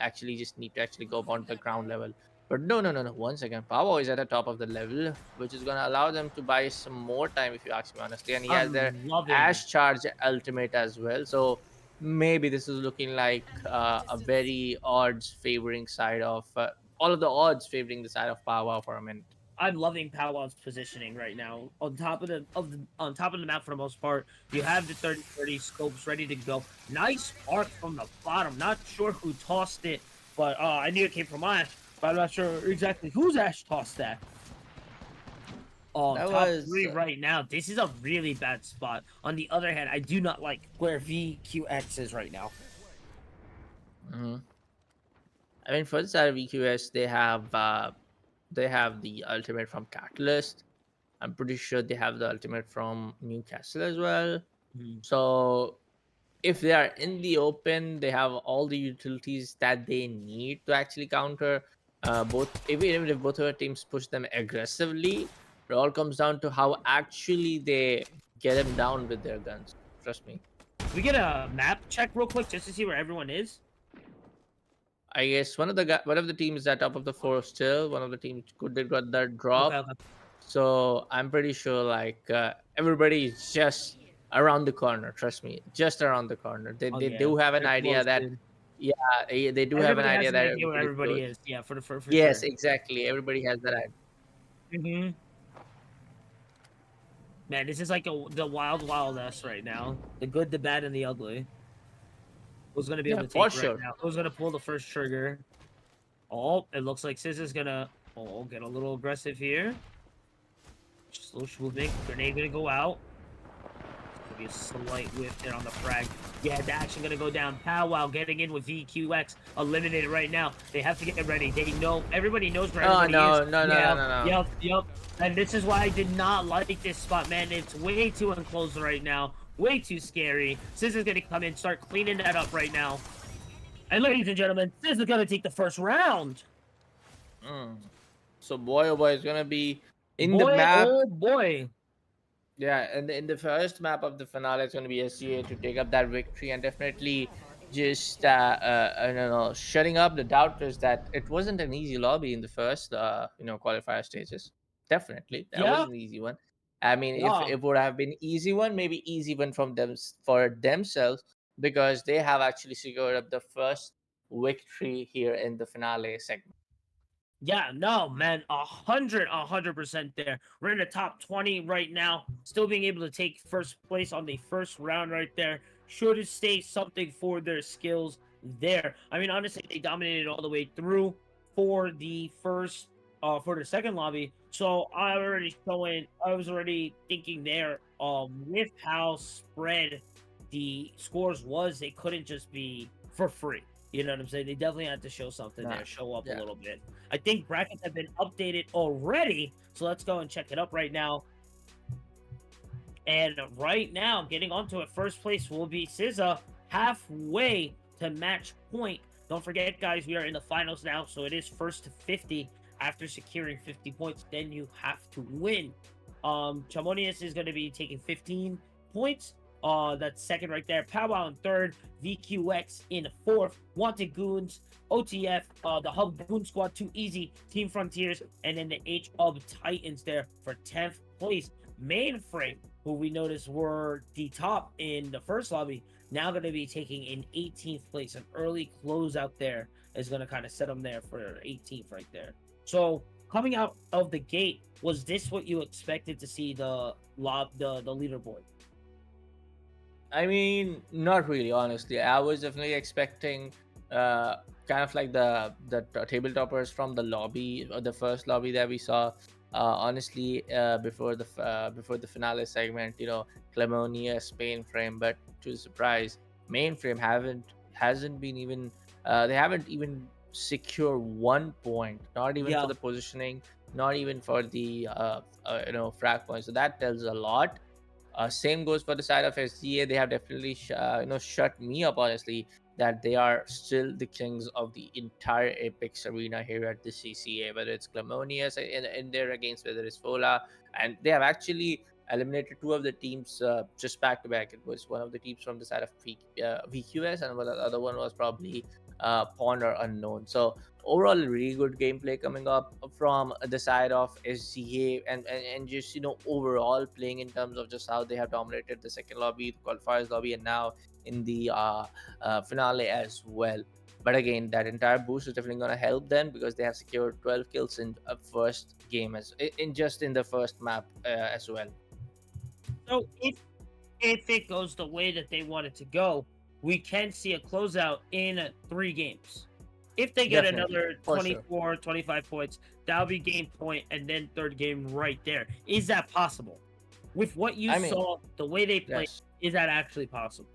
actually just need to actually go upon the ground level. But no, no, no, no. Once again, Power is at the top of the level, which is going to allow them to buy some more time, if you ask me honestly. And he has their
I'm loving.
Ash Charge ultimate as well. So maybe this is looking like a very odds favoring side of all of the odds favoring the side of Power for a minute.
I'm loving Powwow's positioning right now. On top of the map for the most part, you have the 30-30 scopes ready to go. Nice arc from the bottom. Not sure who tossed it, but I knew it came from Ash, but I'm not sure exactly whose Ash tossed that.
That
Top
was
3 right now. This is a really bad spot. On the other hand, I do not like where VQX is right now.
mhm. I mean, for the side of EQS, they have the ultimate from Catalyst. I'm pretty sure they have the ultimate from Newcastle as well.
Mhm.
So if they are in the open, they have all the utilities that they need to actually counter both. Even if both of our teams push them aggressively, it all comes down to how actually they get them down with their guns. Trust me.
We get a map check real quick just to see where everyone is.
I guess one of the teams at top of the four still. One of the teams could they got that
Okay,
drop.
okay.
So I'm pretty sure like everybody is just around the corner. Trust me, just around the corner. They
Oh
they
yeah,
do have an
they're
idea
close,
that
dude.
yeah, they do have an
Everybody has
idea
an
that
idea where
everybody's
everybody
close.
is. Yeah, for
Yes,
sure.
exactly. Everybody has that idea.
Hmm. Man, this is like the wild, wild west right now. The good, the bad, and the ugly. Who's gonna be able
Yeah,
to
for
take it right
sure.
now? Who's gonna pull the first trigger? Oh, it looks like Sis is gonna get a little aggressive here. Slow moving. Grenade gonna go out. Gonna be a slight whiff there on the frag. Yeah, the action gonna go down. Powwow getting in with VQX. Eliminated right now. They have to get ready. They know everybody knows where
Oh
everybody is.
no, no, no, no,
Yep,
no, no.
yep, yep. And this is why I did not like this spot, man. It's way too enclosed right now. Way too scary. Sis is gonna come in, start cleaning that up right now. And ladies and gentlemen, Sis is gonna take the first round.
Mm. So boy, oh boy, it's gonna be in the
Boy,
map.
oh boy.
Yeah, and in the first map of the finale, it's going to be SGA to take up that victory and definitely just I don't know, shutting up the doubters that it wasn't an easy lobby in the first qualifier stages. Definitely, that was
Yeah,
an easy one. I mean, if
yeah.
it would have been easy one, maybe easy one from them for themselves because they have actually secured up the first victory here in the finale segment.
Yeah, no, man, 100% there. We're in the top 20 right now. Still being able to take first place on the first round right there. Should stay something for their skills there. I mean, honestly, they dominated all the way through for the first, for the second lobby. So I was already thinking there, with how spread the scores was, they couldn't just be for free. You know what I'm saying? They definitely had to show something
Nah,
there, show up a
yeah.
little bit. I think brackets have been updated already, so let's go and check it up right now. And right now, getting onto it, first place will be SZA, halfway to match point. Don't forget, guys, we are in the finals now, so it is first to 50. After securing 50 points, then you have to win. Chalmonious is going to be taking 15 points. That's second right there. Powwow in third. VQX in fourth. Wanted Goons, OTF, the Hub Goon Squad, Too Easy, Team Frontiers, and then the H of Titans there for 10th place. Mainframe, who we noticed were the top in the first lobby, now going to be taking an 18th place. An early closeout there is going to kind of set them there for 18th right there. So coming out of the gate, was this what you expected to see the leaderboard?
I mean, not really, honestly. I was definitely expecting kind of like the table toppers from the lobby, or the first lobby that we saw. Honestly, before the finale segment, Clemonious, Mainframe, but to the surprise, Mainframe hasn't been even they haven't even secured 1 point, not even for
Yeah,
the positioning, not even for the frag points. So that tells a lot. Same goes for the side of SGA. They have definitely shut me up, honestly, that they are still the kings of the entire Apex arena here at the CCA, whether it's Clamonius in there against, whether it's Fola, and they have actually eliminated two of the teams just back to back. It was one of the teams from the side of VQS, and the other one was probably Pond or Unknown. So overall, really good gameplay coming up from the side of SGA, and just overall playing in terms of just how they have dominated the second lobby, the qualifiers lobby, and now in the finale as well. But again, that entire boost is definitely going to help them because they have secured 12 kills in a first game, as in just in the first map as well.
so if it goes the way that they want it to go, we can see a closeout in 3 games. If they get
Definitely,
another
for sure.
24, 25 points, that'll be game point, and then third game right there. Is that possible? With what you
I mean,
saw, the way they play,
yes.
is that actually possible?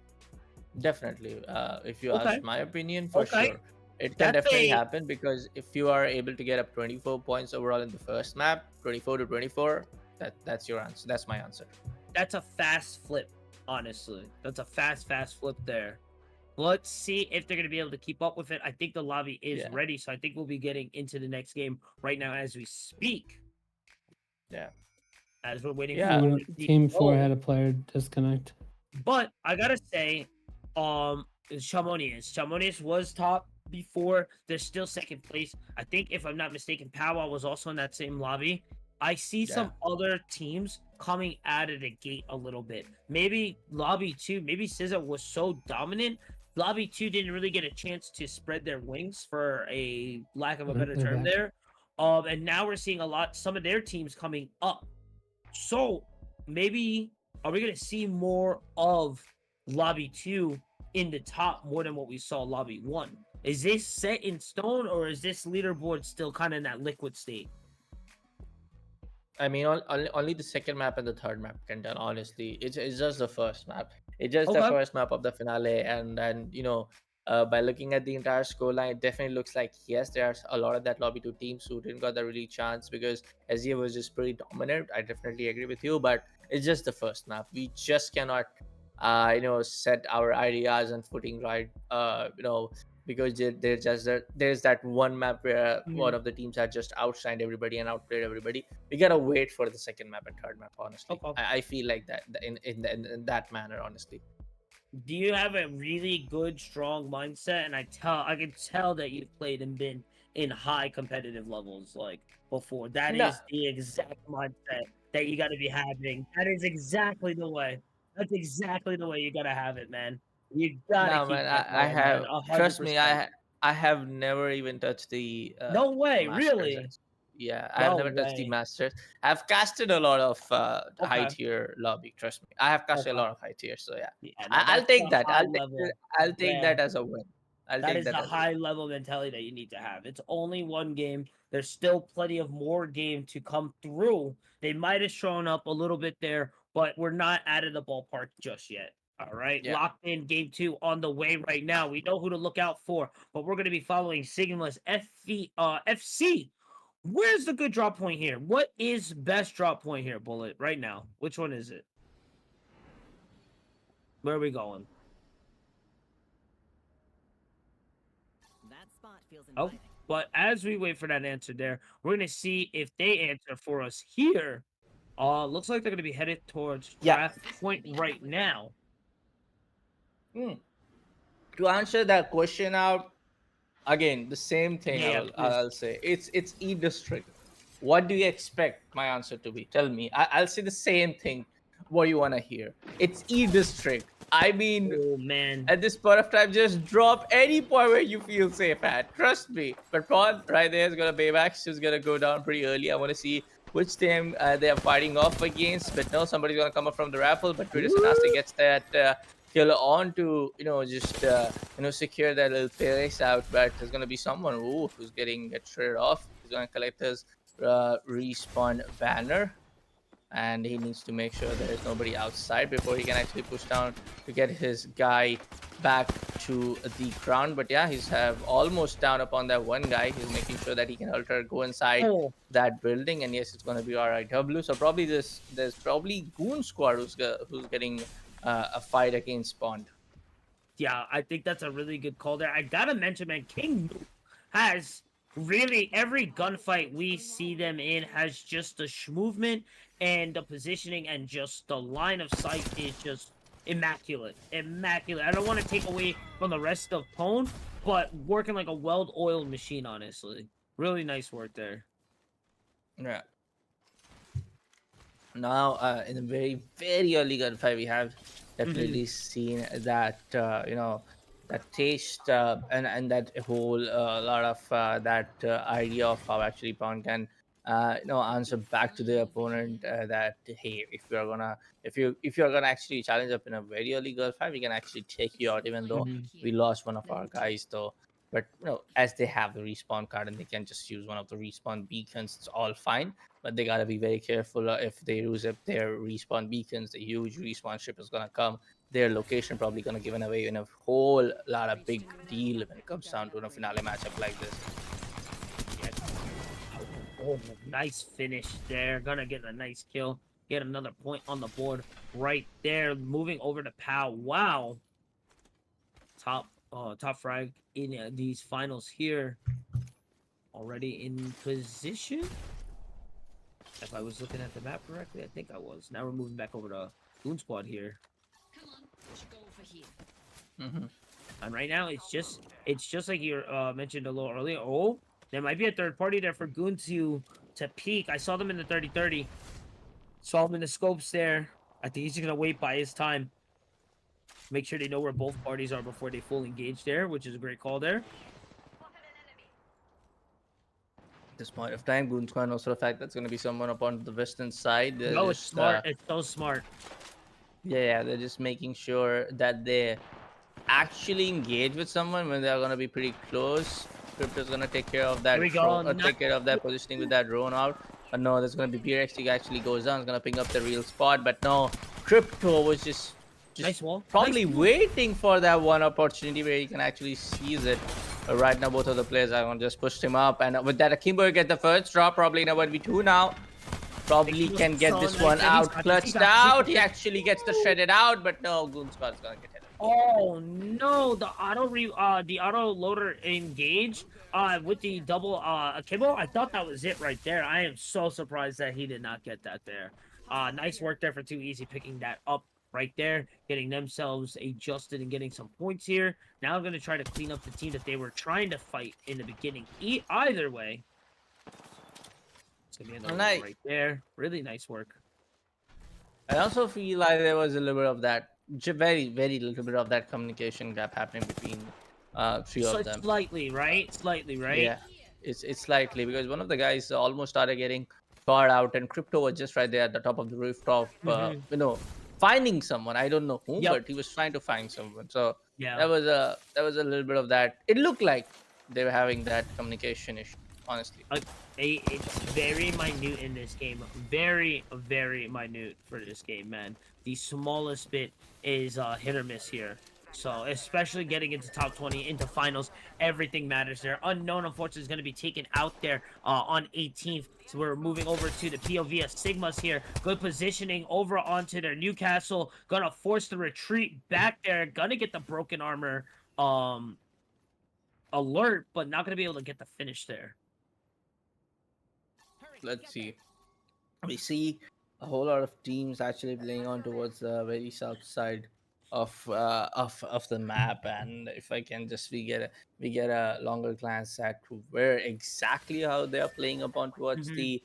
Definitely. If you
Okay,
ask my opinion, for
okay.
sure, it can
That's
definitely
a
happen because if you are able to get up 24 points overall in the first map, 24 to 24, that's your answer. That's my answer.
that's a fast flip, honestly. That's a fast flip there. Let's see if they're going to be able to keep up with it. I think the lobby is
Yeah.
ready, so I think we'll be getting into the next game right now as we speak.
Yeah.
As we're waiting for
Yeah.
the
Team 4
oh,
had a player disconnect.
but I gotta say, Chalmonious was top before. They're still second place. I think, if I'm not mistaken, Powwow was also in that same lobby. I see
Yeah.
some other teams coming out of the gate a little bit. Maybe lobby 2, maybe SZA was so dominant. Lobby 2 didn't really get a chance to spread their wings, for a lack of a better
They're
term
back.
there. And now we're seeing some of their teams coming up. So maybe, are we going to see more of lobby 2 in the top more than what we saw lobby 1? Is this set in stone, or is this leaderboard still kind of in that liquid state?
I mean, only the second map and the third map can tell. Honestly, it's just the first map. It's just the
Okay.
first map of the finale, and then by looking at the entire scoreline, it definitely looks like yes, there's a lot of that lobby two teams who didn't got the really chance because Asia was just pretty dominant. I definitely agree with you, but it's just the first map. We just cannot, set our ideas and footing right. Because there's that one map where one
Mhm.
of the teams had just outshined everybody and outplayed everybody. We gotta wait for the second map and third map. Honestly,
Okay.
I feel like that in that manner. Honestly,
Do you have a really good, strong mindset? And I can tell that you've played and been in high competitive levels like before. That
no,
is the exact mindset that you got to be having. That is exactly the way. That's exactly the way you got to have it, man. You got to
no,
keep
man.
that
I
going, man.
have
A hundred
trust me.
percent.
I have never even touched
No
the
way,
masters.
really?
Yeah, I have
No
never touched the
way.
masters. I've casted a lot of high
Okay.
tier lobby. Trust me, I have casted a
Okay.
lot of high tiers. So yeah,
Yeah, no,
I'll
that's
take
a
that.
high level.
I'll take
Yeah.
that as a win. I'll
That
take
is
that
the
as a win.
high level mentality that you need to have. It's only one game. There's still plenty of more game to come through. They might have shown up a little bit there, but we're not out of the ballpark just yet. All right,
Yeah.
locked in game 2 on the way right now. We know who to look out for, but we're going to be following Sigma's FC. Where's the good drop point here? What is best drop point here, Bullet, right now? Which one is it? Where are we going?
That spot feels
Oh,
inviting.
but as we wait for that answer there, we're going to see if they answer for us here. Looks like they're going to be headed towards
Yeah.
draft point right now.
To answer that question out, again, the same thing.
Yeah, please.
I'll say it's E district. What do you expect my answer to be? Tell me. I'll say the same thing. What you want to hear? It's E district. I mean,
Oh, man.
at this point of time, just drop any point where you feel safe at. Trust me. But Prawn right there is gonna payback. She's gonna go down pretty early. I want to see which team they are fighting off against. But no, somebody's gonna come up from the raffle. But Twitter Sanasti gets that kill on to just secure that little place out. But there's gonna be someone who's getting traded off. He's gonna collect his respawn banner, and he needs to make sure there is nobody outside before he can actually push down to get his guy back to the ground. But yeah, he's have almost down upon that one guy. He's making sure that he can alter go inside
Oh.
that building, and yes, it's going to be RIW. So probably there's probably Goon Squad who's getting a fight against Bond.
Yeah, I think that's a really good call there. I gotta mention, man, King has really every gunfight we see them in has just the movement and the positioning and just the line of sight is just immaculate. Immaculate. I don't want to take away from the rest of Pone, but working like a well-oiled machine, honestly. Really nice work there.
Yeah. Now, in a very, very early gunfight, we have definitely seen that, that taste and that whole lot of that idea of how actually Pound can, answer back to the opponent that, hey, if you're gonna actually challenge up in a very early gunfight, we can actually take you out, even though we lost one of our guys, though. But as they have the respawn card and they can just use one of the respawn beacons, it's all fine. But they gotta be very careful if they use up their respawn beacons. The huge respawn ship is gonna come. Their location probably gonna give away in a whole lot of big deal when it comes down to a finale matchup like this.
Oh, nice finish there. Gonna get a nice kill. Get another point on the board right there. Moving over to Pow. Wow. Top frag in these finals here. Already in position. If I was looking at the map correctly, I think I was. Now we're moving back over to Goon Squad here.
Come on, we should go over here.
And right now, it's just like you mentioned a little earlier. Oh, there might be a third party there for Goon to peek. I saw them in the 30-30. Saw them in the scopes there. I think he's just gonna wait by his time. Make sure they know where both parties are before they full engage there, which is a great call there.
At this point of time, Goon Squad knows for the fact that's gonna be someone upon the western side. They're
No, it's
just,
smart. It's so smart.
yeah, they're just making sure that they actually engage with someone when they're gonna be pretty close. Crypto's gonna take care of that.
Here we go.
Take care of that positioning with that drone out. But no, there's gonna be BRXT actually goes down. It's gonna ping up the real spot. But no, Crypto was just
Nice wall.
probably
Nice wall.
waiting for that one opportunity where he can actually seize it. But right now, both of the players are gonna just pushed him up, and with that, Akimbo get the first drop. Probably in a 1v2 now. Probably can get this one out, clutched out. He actually gets the shredded out, but no, Goon Squad is gonna get hit.
Oh no, the auto loader engage with the double akimbo. I thought that was it right there. I am so surprised that he did not get that there. Nice work there for Too Easy picking that up right there, getting themselves adjusted and getting some points here. Now I'm going to try to clean up the team that they were trying to fight in the beginning. Either way. It's going to be another one right there. Really nice work.
I also feel like there was a little bit of that, very, very little bit of that communication gap happening between three of them.
Slightly, right? Slightly, right?
Yeah, it's slightly, because one of the guys almost started getting caught out, and Crypto was just right there at the top of the rooftop, finding someone. I don't know who, but he was trying to find someone. So
yeah,
that was a little bit of that. It looked like they were having that communication issue, honestly.
It's very minute in this game. Very, very minute for this game, man. The smallest bit is hit or miss here. So, especially getting into top 20, into finals, everything matters there. Unknown, unfortunately, is going to be taken out there on 18th. So we're moving over to the POV of Sigmas here. Good positioning over onto their Newcastle. Gonna force the retreat back there. Gonna get the broken armor alert, but not gonna be able to get the finish there.
Let's see. We see a whole lot of teams actually playing on towards the very south side of the map, and if I can just we get a longer glance at where exactly how they are playing upon towards
Mhm.
the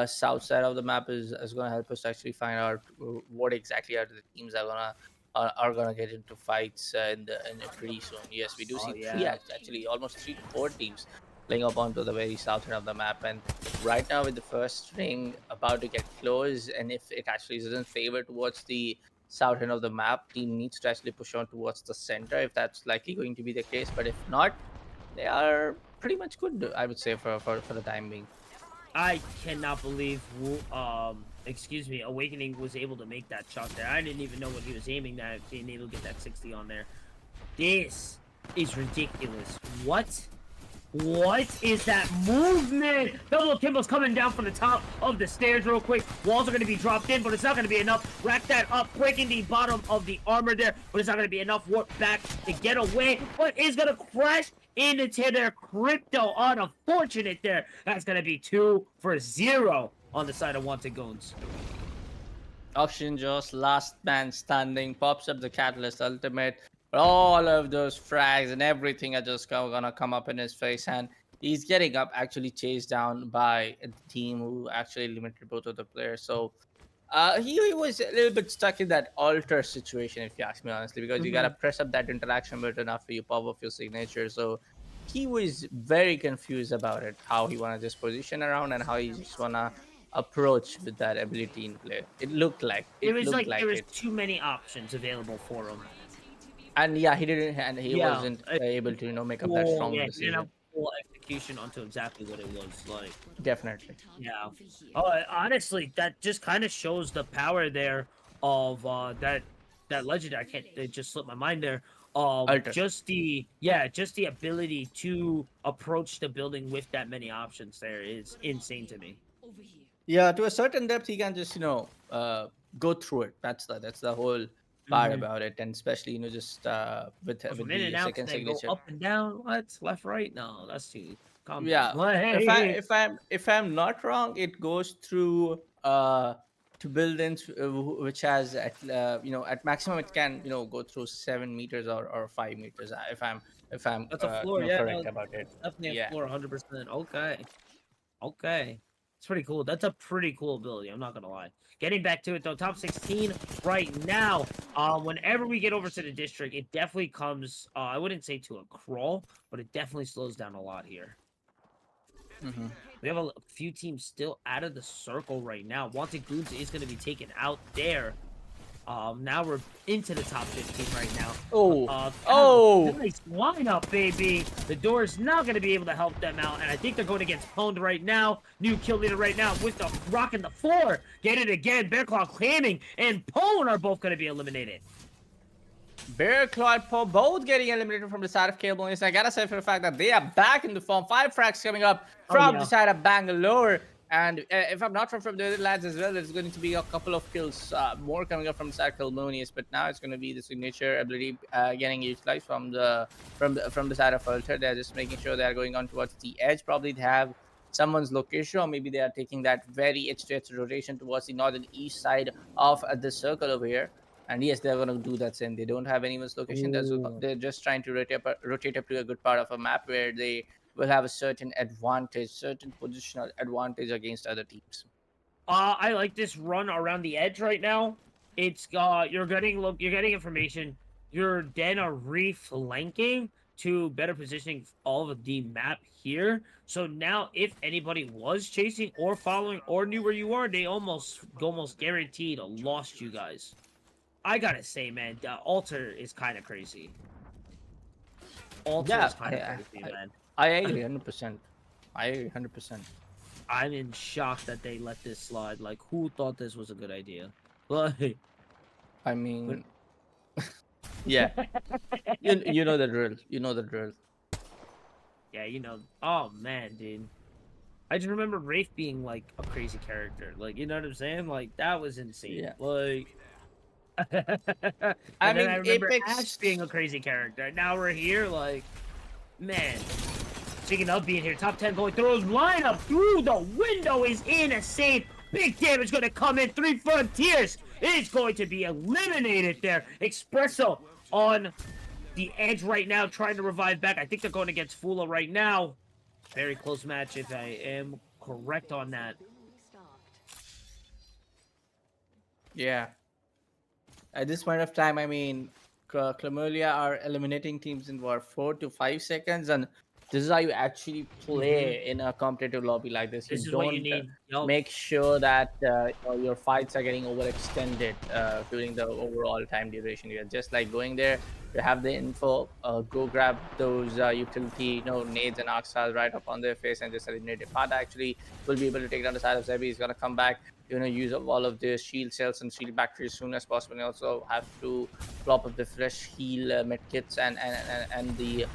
south side of the map is going to help us actually find out what exactly are the teams are gonna get into fights in the pretty soon. Yes, we do
Oh
see three
yeah.
actually almost 3 to 4 teams playing up onto the very south end of the map, and right now with the first ring about to get close, and if it actually isn't favored towards the south end of the map, team needs to actually push on towards the center if that's likely going to be the case. But if not, they are pretty much good, I would say, for the time being.
I cannot believe excuse me, Awakening was able to make that shot there. I didn't even know what he was aiming at, being able to get that 60 on there. This is ridiculous. What is that movement? Double Kimbo's coming down from the top of the stairs real quick. Walls are going to be dropped in, but it's not going to be enough. Rack that up, breaking the bottom of the armor there, but it's not going to be enough. Warp back to get away, but is going to crash into their crypto. Unfortunate there. That's going to be 2-0 on the side of Wanted Goons.
Auction Joe's last man standing pops up the Catalyst Ultimate. All of those frags and everything are just gonna come up in his face, and he's getting up actually chased down by the team who actually limited both of the players. So he was a little bit stuck in that alter situation, if you ask me honestly, because you gotta press up that interaction button after you pop off your signature. So he was very confused about it, how he wanna just position around and how he just wanna approach with that ability in play.
It
It
was
looked
like there
like
was
it,
too many options available for him.
and yeah, he didn't, and he
Yeah.
wasn't able to make up that
Oh,
strong
yeah, he didn't
decision.
have full execution onto exactly what it was like.
Definitely,
Yeah. Honestly, that just kind of shows the power there of that legend. I can't. It just slipped my mind there.
alter.
Just the ability to approach the building with that many options there is insane to me.
Over here.
Yeah, to a certain depth, he can just go through it. That's the whole part
Mm-hmm.
about it, and especially just
From
with
in and
the
outs,
second
then go
signature.
up and down. What? Left, right? No, that's too. Calm down.
Yeah,
Hey.
if I'm not wrong, it goes through to buildings which has at at maximum it can go through 7 meters or 5 meters, if I'm
That's a floor. Yeah, no,
correct about it.
definitely a
Yeah.
floor. 100%. Okay. Okay. It's pretty cool. That's a pretty cool ability. I'm not gonna lie. Getting back to it though, top 16 right now. Whenever we get over to the district, it definitely comes. I wouldn't say to a crawl, but it definitely slows down a lot here.
Hmm.
We have a few teams still out of the circle right now. Wanted Goons is going to be taken out there. Now we're into the top 15 right now. Nice lineup, baby. The door is not going to be able to help them out, and I think they're going against Pwned right now. New kill leader right now with the rock in the floor. Get it again. Bearclaw claiming, and Pwned are both going to be eliminated.
Bear Claw and Poe both getting eliminated from the side of Chalmonious. I gotta say for the fact that they are back in the form. 5 frags coming up from the side of Bangalore. And if I'm not from the other lads as well, there's going to be a couple of kills more coming up from the side of Chalmonious. But now it's going to be the signature ability getting utilized from the side of Alter. They're just making sure they're going on towards the edge. Probably they have someone's location, or maybe they are taking that very edge to edge rotation towards the northern east side of the circle over here. And yes, they're going to do that same. They don't have anyone's location. They're just trying to rotate up to a good part of a map where they will have a certain advantage, certain positional advantage against other teams.
I like this run around the edge right now. It's you're getting information. You're then reflanking to better positioning all of the map here. So now, if anybody was chasing or following or knew where you are, they almost guaranteed lost you guys. I gotta say, man, the altar is kind of crazy. Altar
Yeah,
is kind of crazy, man.
I agree 100%. I agree 100%.
I'm in shock that they let this slide. Like, who thought this was a good idea? Like,
I mean, yeah, you know the drill. You know the drill.
yeah, you know. Oh man, dude. I just remember Rafe being like a crazy character. Like, you know what I'm saying? Like, that was insane.
Yeah.
Like,
I
and then I
mean,
remember
Apex.
Ash being a crazy character. Now we're here, like, man. Speaking of being here, top 10 going through his lineup through the window is insane. Big damage going to come in. 3 Frontiers is going to be eliminated there. Espresso on the edge right now, trying to revive back. I think they're going against Foola right now. Very close match, if I am correct on that.
Yeah. At this point of time, I mean, Chalmonious are eliminating teams in what 4 to 5 seconds, and this is how you actually play in a competitive lobby like this. You
This is
don't
what you need. Yup.
make sure that your fights are getting overextended during the overall time duration. You're just like going there, you have the info, go grab those utility, nades and arc stars right up on their face and just eliminate it. Panda actually will be able to take down the side of Zebi. He's gonna come back, use up all of the shield cells and shield batteries as soon as possible. And also have to plop up the fresh heal med kits and the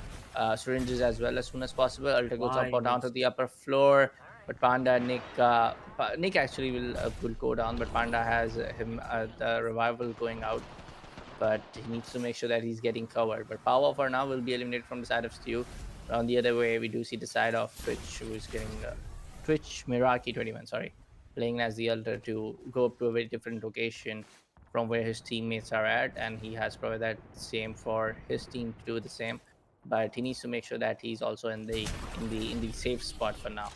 syringes as well as soon as possible. Ultra goes up or down to the upper floor, but Panda Nick actually will go down, but Panda has him the revival going out, but he needs to make sure that he's getting covered. But Power for now will be eliminated from the side of Stew. On the other way, we do see the side of Twitch, who is getting Twitch Miraki 21, sorry, playing as the Elder to go up to a very different location from where his teammates are at, and he has provided that same for his team to do the same. But he needs to make sure that he's also in the safe spot for now.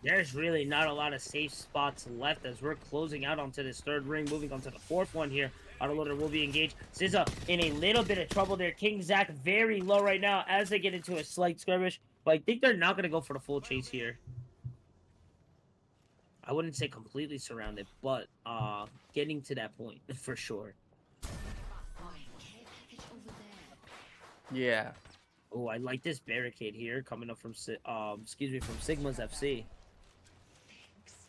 There's really not a lot of safe spots left as we're closing out onto this third ring, moving on to the fourth one here. Autoloader will be engaged. SZA in a little bit of trouble there. King Zach very low right now as they get into a slight skirmish, but I think they're not going to go for the full chase here. I wouldn't say completely surrounded, but getting to that point for sure.
Yeah.
Oh, I like this barricade here coming up from from Sigma's FC.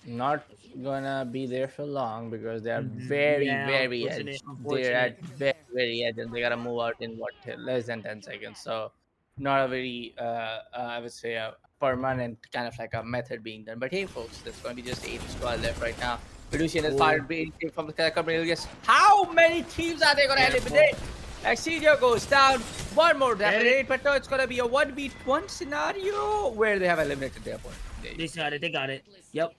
Not gonna be there for long because they are very edge. They're at very edge, and they gotta move out in less than 10 seconds. So not a very I would say a permanent kind of like a method being done. But hey folks, there's gonna be just 8 squad left right now. Reducing the fire being from the Chalmonious. How many teams are they gonna eliminate? Excedio goes down. One more eliminate, but no, it's gonna be a 1v1 scenario where they have eliminated their opponent.
They got it. Yep.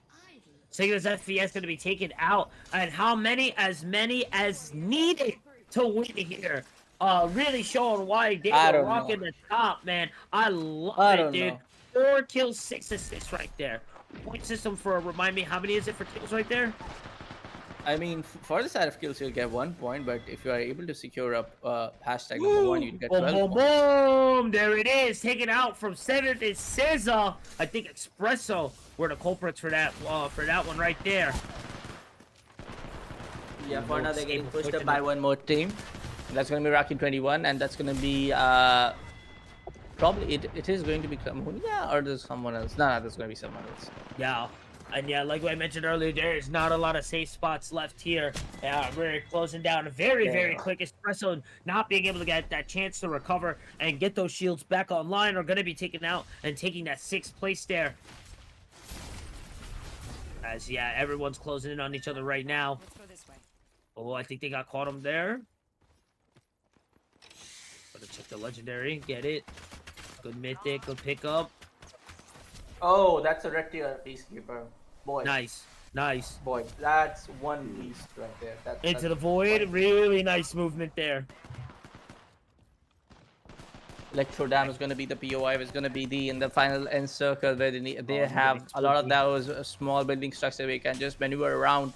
Sigma's FPS gonna be taken out, and how many? As many as needed to win here. Really showing why they were rocking the top, man. I love it, dude. 4 kills, 6 assists right there. Point system for remind me, how many is it for kills right there?
I mean, for the side of kills, you'll get 1 point, but if you are able to secure up hashtag number 1, you get 12 points.
Boom! There it is. Taken out from 7th is SZA. I think Espresso were the culprits for that one right there.
Yeah, for now they're getting pushed up by one more team. That's going to be Rocky 21, and that's going to be probably it is going to be Chalmonious, or there's someone else. No, there's going to be someone else.
Yeah. And yeah, like I mentioned earlier, there's not a lot of safe spots left here. We're closing down very quick. Espresso not being able to get that chance to recover and get those shields back online are going to be taken out and taking that 6th place there. As, yeah, everyone's closing in on each other right now.
Let's go this way.
Oh, I think they got caught him there. Gotta check the legendary. Get it. Good mythic. Good pickup.
Oh, that's a red tier peacekeeper. Boy.
Nice.
Boy, that's one piece right there.
Into the void. Really nice movement there.
Electro Dam is going to be the POI, is going to be in the final end circle where they have a lot of those small building structures where you can just maneuver around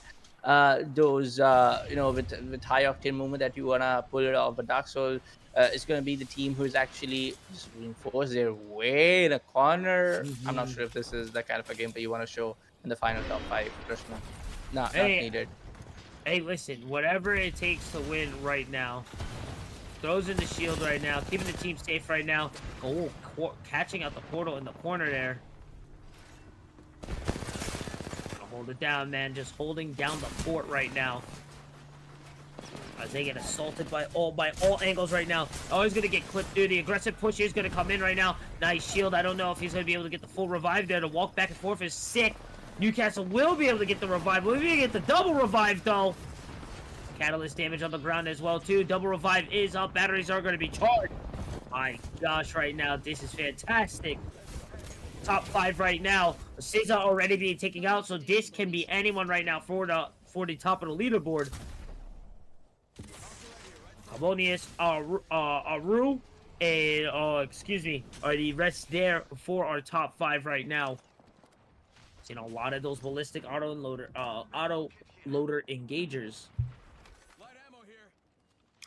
those, with high octane movement that you want to pull it off. But Dark Soul is going to be the team who is actually just reinforced their way in a corner. I'm not sure if this is the kind of a gameplay you want to show in the final top 5. Trust me. Not needed.
Hey, listen, whatever it takes to win right now. Throws in the shield right now, keeping the team safe right now. Oh, catching out the portal in the corner there. Hold it down, man. Just holding down the fort right now. As they get assaulted by all angles right now. Oh, he's gonna get clipped through. The aggressive push is gonna come in right now. Nice shield. I don't know if he's gonna be able to get the full revive there. To walk back and forth is sick. Newcastle will be able to get the revive. We'll be able to get the double revive though. Catalyst damage on the ground as well too. Double revive is up. Batteries are gonna be charged. My gosh, right now this is fantastic. Top 5 right now. SZA already being taken out, so this can be anyone right now for the top of the leaderboard. Chalmonious, Aru, and excuse me, are the rest there for our top 5 right now. Seen a lot of those ballistic auto loader engagers.
Light ammo here.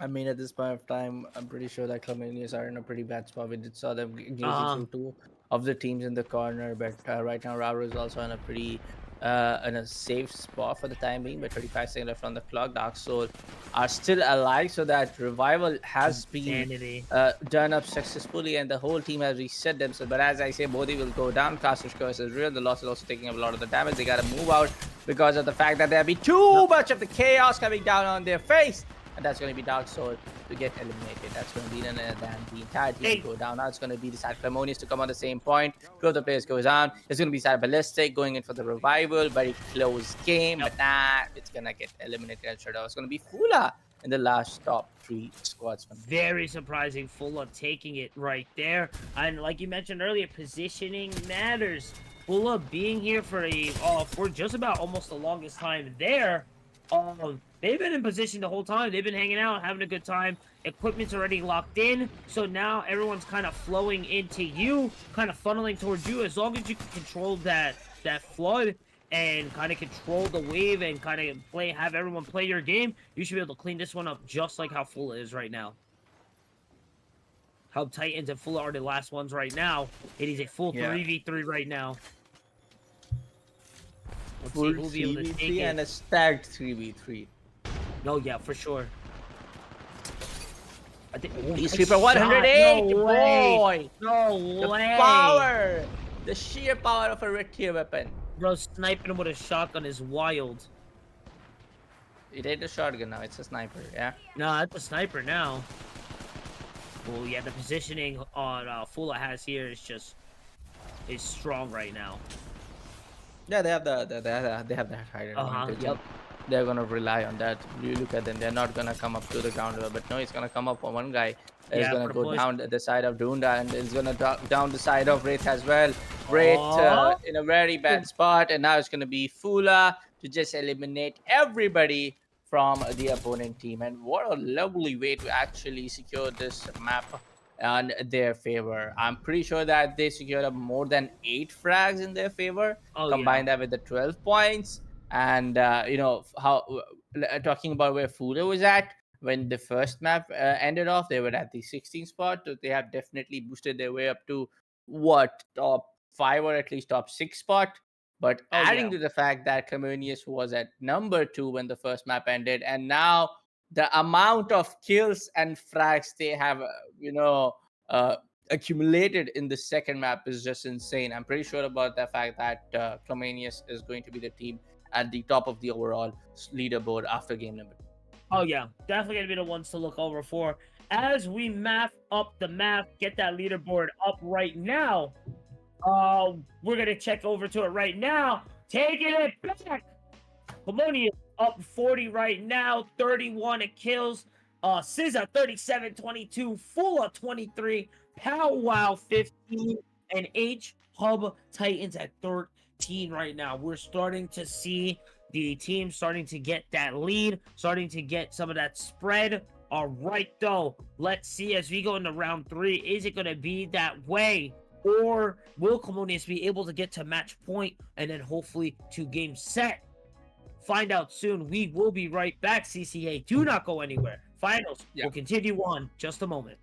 I mean, at this point of time, I'm pretty sure that Chalmonious are in a pretty bad spot. We did saw them engaging through 2 of the teams in the corner, but right now Rauro is also in a pretty in a safe spot for the time being. But 35 seconds left on the clock. Dark Soul are still alive, so that revival has been done up successfully, and the whole team has reset themselves. But as I say, Bodhi will go down. Caster's Curse is real. The loss is also taking up a lot of the damage. They gotta move out because of the fact that there'll be too much of the chaos coming down on their face. And that's going to be Dark Soul to get eliminated. That's going to be then the entire team go down. Now it's going to be the side Chalmonious to come on the same point. 2 of the players goes down. It's going to be side Ballistic going in for the revival. Very close game, but nah, it's going to get eliminated. It's going to be Foola in the last top 3 squads.
Very surprising. Foola taking it right there. And like you mentioned earlier, positioning matters. Foola being here for just about almost the longest time there. They've been in position the whole time. They've been hanging out, having a good time. Equipment's already locked in. So now everyone's kind of flowing into you, kind of funneling towards you. As long as you can control that flood and kind of control the wave and kind of have everyone play your game, you should be able to clean this one up just like how Foola is right now. Hub Titans and Foola are the last ones right now. It is a full 3v3 right now. Let's
Full
see who'll be able to take it.
and a stacked 3v3.
No, yeah, for sure. I think
Peacekeeper 108,
no way.
boy!
No way!
The power! The sheer power of a red tier weapon.
Bro, sniping him with a shotgun is wild.
It ain't a shotgun now, it's a sniper, yeah?
No, that's a sniper now. Oh, yeah, the positioning on Foola has here is strong right now.
Yeah, they have that higher advantage.
Yep.
They're gonna rely on that. You look at them; they're not gonna come up to the ground level. But no, it's gonna come up on one guy. It's gonna go down the side of Dunda, and it's gonna drop down the side of Wraith as well. Wraith in a very bad spot, and now it's gonna be Foola to just eliminate everybody from the opponent team. And what a lovely way to actually secure this map in their favor. I'm pretty sure that they secured up more than 8 frags in their favor. Combine that with the 12 points. And you know how talking about where Foola was at when the first map ended off, they were at the 16th spot. So they have definitely boosted their way up to top 5 or at least top 6 spot. But adding to the fact that Chalmonious was at number 2 when the first map ended, and now the amount of kills and frags they have, accumulated in the second map is just insane. I'm pretty sure about the fact that Chalmonious is going to be the team at the top of the overall leaderboard after game number 2.
Oh yeah, definitely gonna be the ones to look over for as we map up the map, get that leaderboard up right now. We're gonna check over to it right now, taking it back. Chalmonious up 40 right now, 31 kills. SZA 37-22, Foola 23, Powwow 15, and H Hub Titans at 13 right now. We're starting to see the team starting to get that lead, starting to get some of that spread. All right, though, let's see as we go into round 3. Is it going to be that way? Or will Chalmonious be able to get to match point and then hopefully to game set? Find out soon. We will be right back, CCA. Do not go anywhere. Finals will continue on just a moment.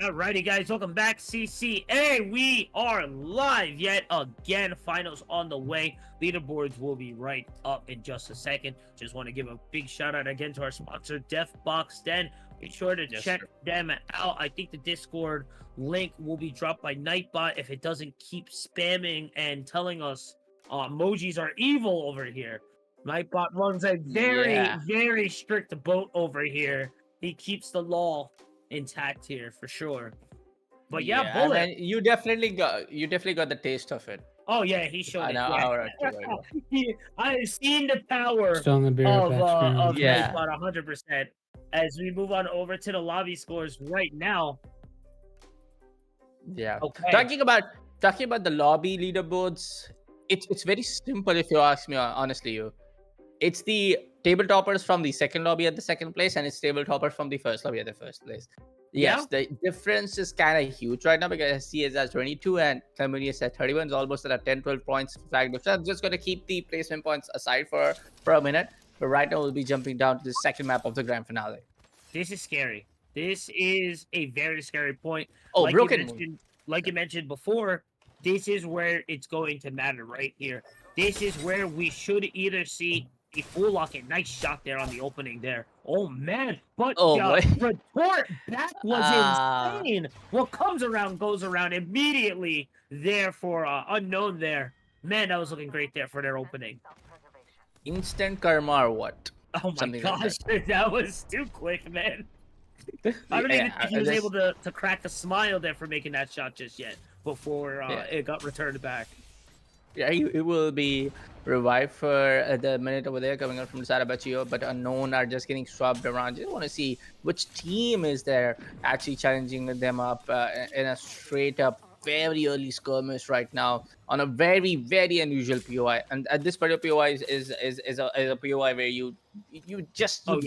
Alrighty, guys, welcome back, CCA. We are live yet again. Finals on the way. Leaderboards will be right up in just a second. Just want to give a big shout out again to our sponsor, Deathbox. Then be sure to check them out. I think the Discord link will be dropped by Nightbot if it doesn't keep spamming and telling us emojis are evil over here. Nightbot runs a very strict boat over here. He keeps the law intact here for sure. But yeah,
I
Bullet.
mean, you definitely got the taste of it.
Oh yeah, he showed
An
it.
hour or two ago.
I've seen the power
Still on the beer
of
batch.
Yeah.
Nightbot 100%. As we move on over to the lobby scores right now.
Yeah.
Okay.
Talking about the lobby leaderboards, it's very simple if you ask me honestly. It's the table toppers from the second lobby at the second place, and it's table toppers from the first lobby at the first place. Yes, the difference is kind of huge right now because SC is at 22 and Chalmonious at 31. It's almost at a 10-12 points flag. So I'm just going to keep the placement points aside for a minute. But right now, we'll be jumping down to the second map of the grand finale.
This is scary. This is a very scary point.
Oh,
like
Broken
you
Moon.
mentioned, like you mentioned before, this is where it's going to matter right here. This is where we should either see a Foola. Nice shot there on the opening there. Oh man, but
Oh,
the retort back was
Ah.
insane. What comes around goes around immediately there for unknown there. Man, that was looking great there for their opening.
Instant karma or what?
Oh my
Something like
gosh, that was too quick, man. I don't even think he was able to crack a smile there for making that shot just yet before it got returned back.
Yeah, he will be revived for the minute over there coming out from Sarabachio, but unknown are just getting swapped around. Just want to see which team is there actually challenging them up in a straight up very early skirmish right now on a very unusual POI. And at this particular POI is a POI where you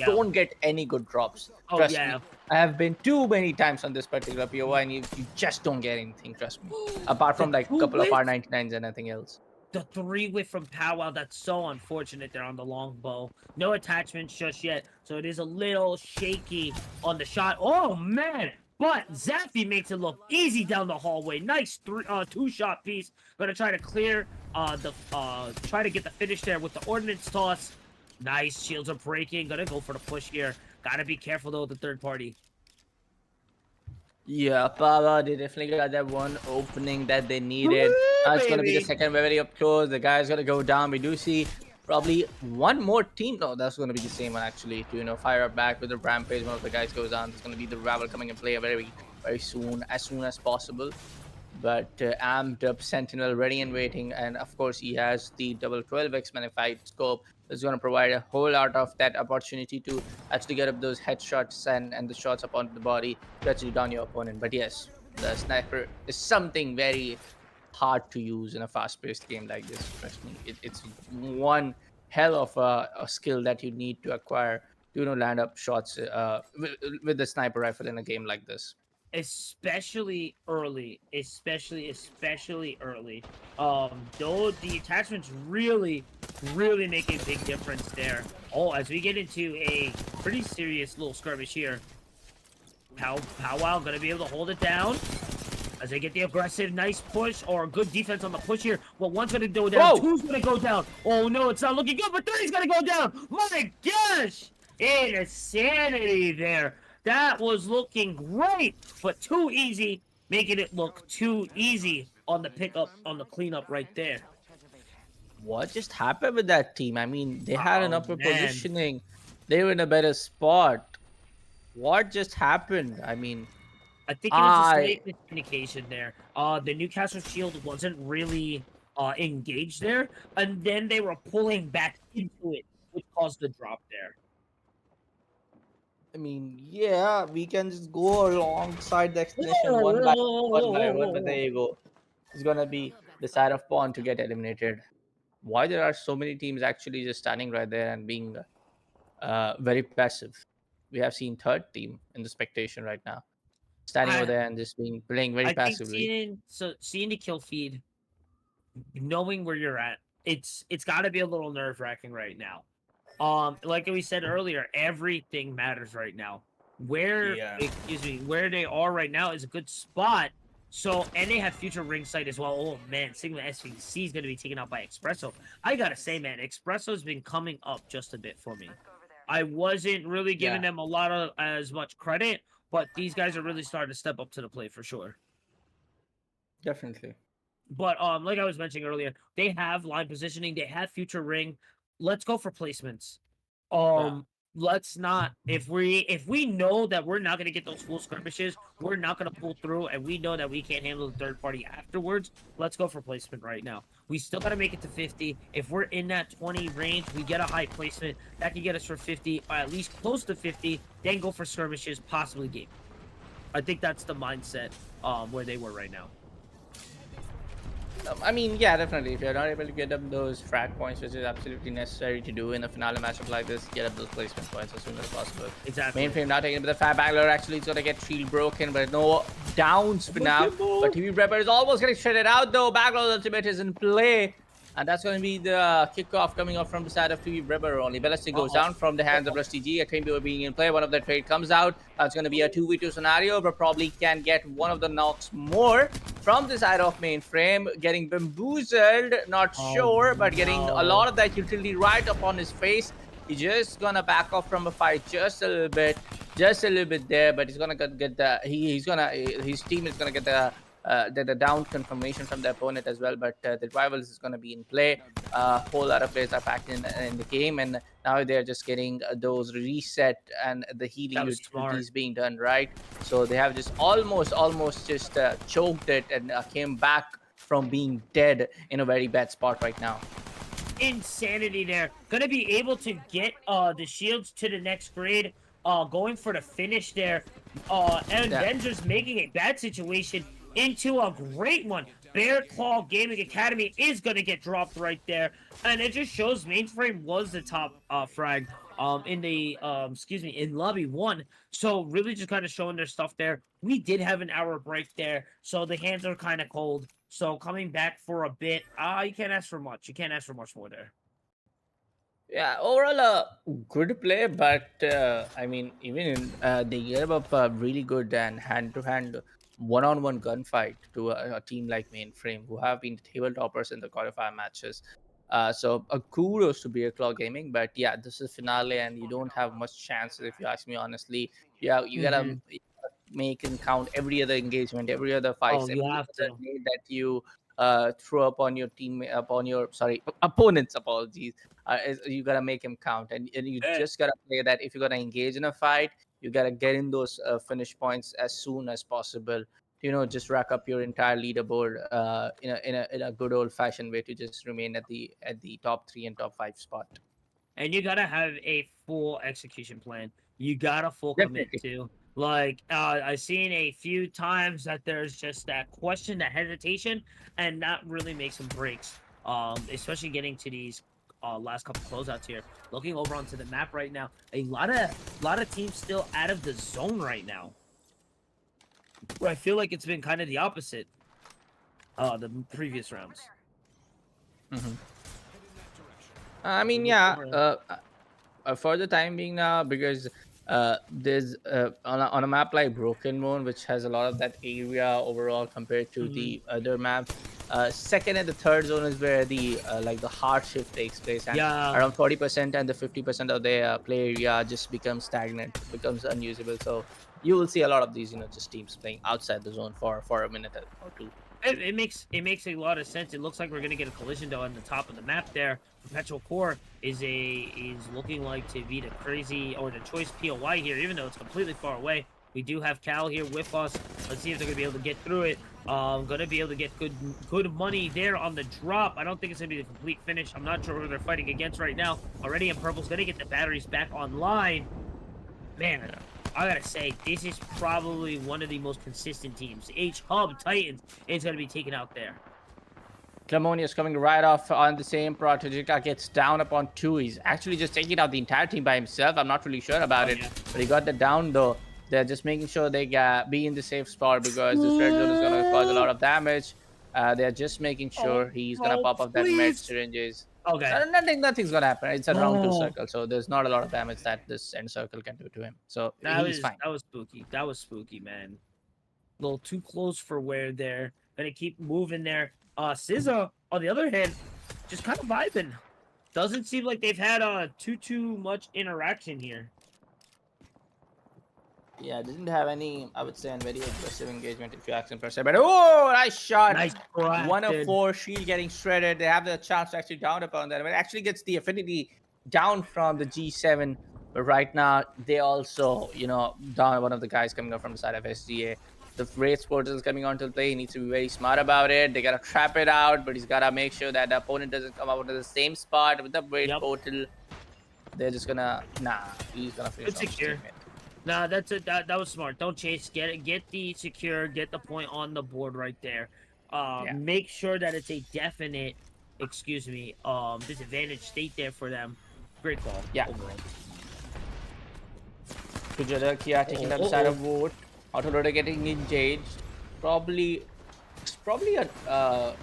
don't get any good drops. Trust me. I have been too many times on this particular POI and you just don't get anything, trust me. Apart from like a couple of R99s and nothing else.
The 3-whiff from Powwow, that's so unfortunate there on the longbow. No attachments just yet, so it is a little shaky on the shot. Oh, man! But Zaffy makes it look easy down the hallway. Nice two-shot piece. Gonna try to clear try to get the finish there with the ordnance toss. Nice, shields are breaking. Gonna go for the push here. Gotta be careful, though, with the third party.
Yeah, Pava, they definitely got that one opening that they needed. That's going to be the second very up close. The guy's going to go down. We do see probably one more team. No, that's going to be the same one, actually, to, fire up back with the rampage. One of the guys goes down. There's going to be the Ravel coming in play very soon as possible. But amped up Sentinel ready and waiting. And, of course, he has the double 12x magnified scope. That's going to provide a whole lot of that opportunity to actually get up those headshots and the shots upon the body to actually down your opponent. But yes, the sniper is something very hard to use in a fast-paced game like this. Trust me, it's one hell of a skill that you need to acquire to land up shots with the sniper rifle in a game like this.
Especially early, especially early. Though the attachments really make a big difference there. Oh, as we get into a pretty serious little skirmish here. Powwow gonna be able to hold it down as they get the aggressive, nice push or good defense on the push here. Well, one's gonna go down,
Whoa!
Two's gonna go down. Oh no, it's not looking good, but three's gonna go down. My gosh, insanity there. That was looking great, but too easy, making it look too easy on the pickup, on the cleanup right there.
What just happened with that team? I mean, they had an upper positioning. They were in a better spot. What just happened? I mean,
I think it was a slight miscommunication there. The Newcastle shield wasn't really engaged there, and then they were pulling back into it, which caused the drop there.
I mean, yeah, we can just go alongside the explanation one by one, but there you go. It's gonna be the side of pawn to get eliminated. Why there are so many teams actually just standing right there and being very passive? We have seen third team in the spectation right now, standing over there and just playing very passively.
Seeing the kill feed, knowing where you're at, it's got to be a little nerve wracking right now. Like we said earlier, everything matters right now. where
Yeah.
where they are right now is a good spot. So, and they have future ringside as well. Oh man, Sigma SVC is going to be taken out by Espresso. I gotta say, man, Espresso's been coming up just a bit for me. I wasn't really giving them a lot of as much credit, but these guys are really starting to step up to the plate for sure.
Definitely.
But like I was mentioning earlier, they have line positioning, they have future ring. Let's go for placements. Let's not if we know that we're not gonna get those full skirmishes, we're not gonna pull through, and we know that we can't handle the third party afterwards. Let's go for placement right now. We still gotta make it to 50. If we're in that 20 range, we get a high placement that can get us for 50, or at least close to 50. Then go for skirmishes, possibly game. I think that's the mindset where they were right now.
I mean, yeah, definitely. If you're not able to get up those frag points, which is absolutely necessary to do in a finale matchup like this, get up those placement points as soon as possible.
Exactly.
Mainframe now taking it, but the Fat Bagler actually is going to get shield broken, but no downs for now. But TV Prepper is almost getting shredded out, though. Bagler's ultimate is in play. And that's going to be the kickoff coming up from the side of TV Ripper only. Ballistic goes down from the hands of Rusty G. A Train being in play. One of the trade comes out. That's going to be a 2v2 scenario, but probably can get one of the knocks more from the side of Mainframe. Getting bamboozled, not sure, but getting a lot of that utility right up on his face. He's just going to back off from a fight just a little bit there, but he's going to get the, his team is going to get the down confirmation from the opponent as well, but the rivals is going to be in play. Whole lot of players are packed in the game, and now they're just getting those reset and the healing utilities being done right. So they have just almost just choked it and came back from being dead in a very bad spot right now.
Insanity there. Gonna be able to get the shields to the next grade, going for the finish there, and then just making a bad situation into a great one. Bear Claw Gaming Academy is going to get dropped right there. And it just shows Mainframe was the top frag in the, in Lobby 1. So really just kind of showing their stuff there. We did have an hour break there, so the hands are kind of cold. So coming back for a bit, you can't ask for much. You can't ask for much more there.
Yeah, overall a good play, but I mean, even in, they gave up a really good and hand-to-hand one-on-one gunfight to a team like Mainframe, who have been table toppers in the qualifier matches. So kudos to Beer Claw Gaming, but yeah, this is finale, and you don't have much chances if you ask me honestly. Yeah, you gotta make and count every other engagement, every other fight, every other nade that you throw up on your team, upon your opponents. Apologies. You gotta make him count, and you just gotta play that. If you're gonna engage in a fight, you gotta get in those finish points as soon as possible. You know, just rack up your entire leaderboard in a good old fashioned way to just remain at the top 3 and top 5 spot.
And you gotta have a full execution plan. You gotta full commit to. Like, I've seen a few times that there's just that question, that hesitation, and that really makes some breaks. Especially getting to these last couple closeouts here. Looking over onto the map right now, a lot of teams still out of the zone right now. Where I feel like it's been kind of the opposite. The previous rounds.
I mean, yeah. For the time being now, because there's on a map like Broken Moon, which has a lot of that area overall compared to the other map. Second and the third zone is where the like the hard shift takes place, and around 40% and the 50% of the play area just becomes stagnant, becomes unusable. So you will see a lot of these, just teams playing outside the zone for a minute or two.
It makes a lot of sense. It looks like we're gonna get a collision though on the top of the map there. Perpetual Core is looking like to be the crazy or the choice POI here, even though it's completely far away. We do have Cal here with us. Let's see if they're gonna be able to get through it. Gonna be able to get good money there on the drop. I don't think it's gonna be the complete finish. I'm not sure who they're fighting against right now. Already in purple's gonna get the batteries back online. Man, I gotta say, this is probably one of the most consistent teams. H-Hub Titans is gonna be taken out there.
Chalmonious coming right off on the same Protejika gets down upon 2. He's actually just taking out the entire team by himself. I'm not really sure about it, but he got the down though. They're just making sure they be in the safe spot because this red zone is going to cause a lot of damage. They're just making sure he's going to pop up that med syringes.
Okay.
Nothing's gonna happen. It's a round 2
Oh.
circle, so there's not a lot of damage that this end circle can do to him. So he's fine.
That was spooky. That was spooky, man. A little too close for where they're gonna keep moving there. SZA, on the other hand, just kind of vibing. Doesn't seem like they've had too much interaction here.
Yeah, didn't have any, I would say, and very aggressive engagement if you ask him per se. But oh, nice shot!
Nice crack,
104, shield getting shredded. They have the chance to actually down upon that. But it actually gets the affinity down from the G7. But right now, they also, down one of the guys coming up from the side of SGA. The Wraith Sports is coming onto the play. He needs to be very smart about it. They gotta trap it out, but he's gotta make sure that the opponent doesn't come out to the same spot with the Wraith Portal. They're just gonna he's gonna finish
Good secure. Nah, that's it. That was smart. Don't chase. Get it. Get the secure. Get the point on the board right there. Make sure that it's a definite, disadvantage state there for them. Great call.
Yeah.
Overall.
Kujada Kia taking the side of wood. Autoloader getting engaged. It's probably a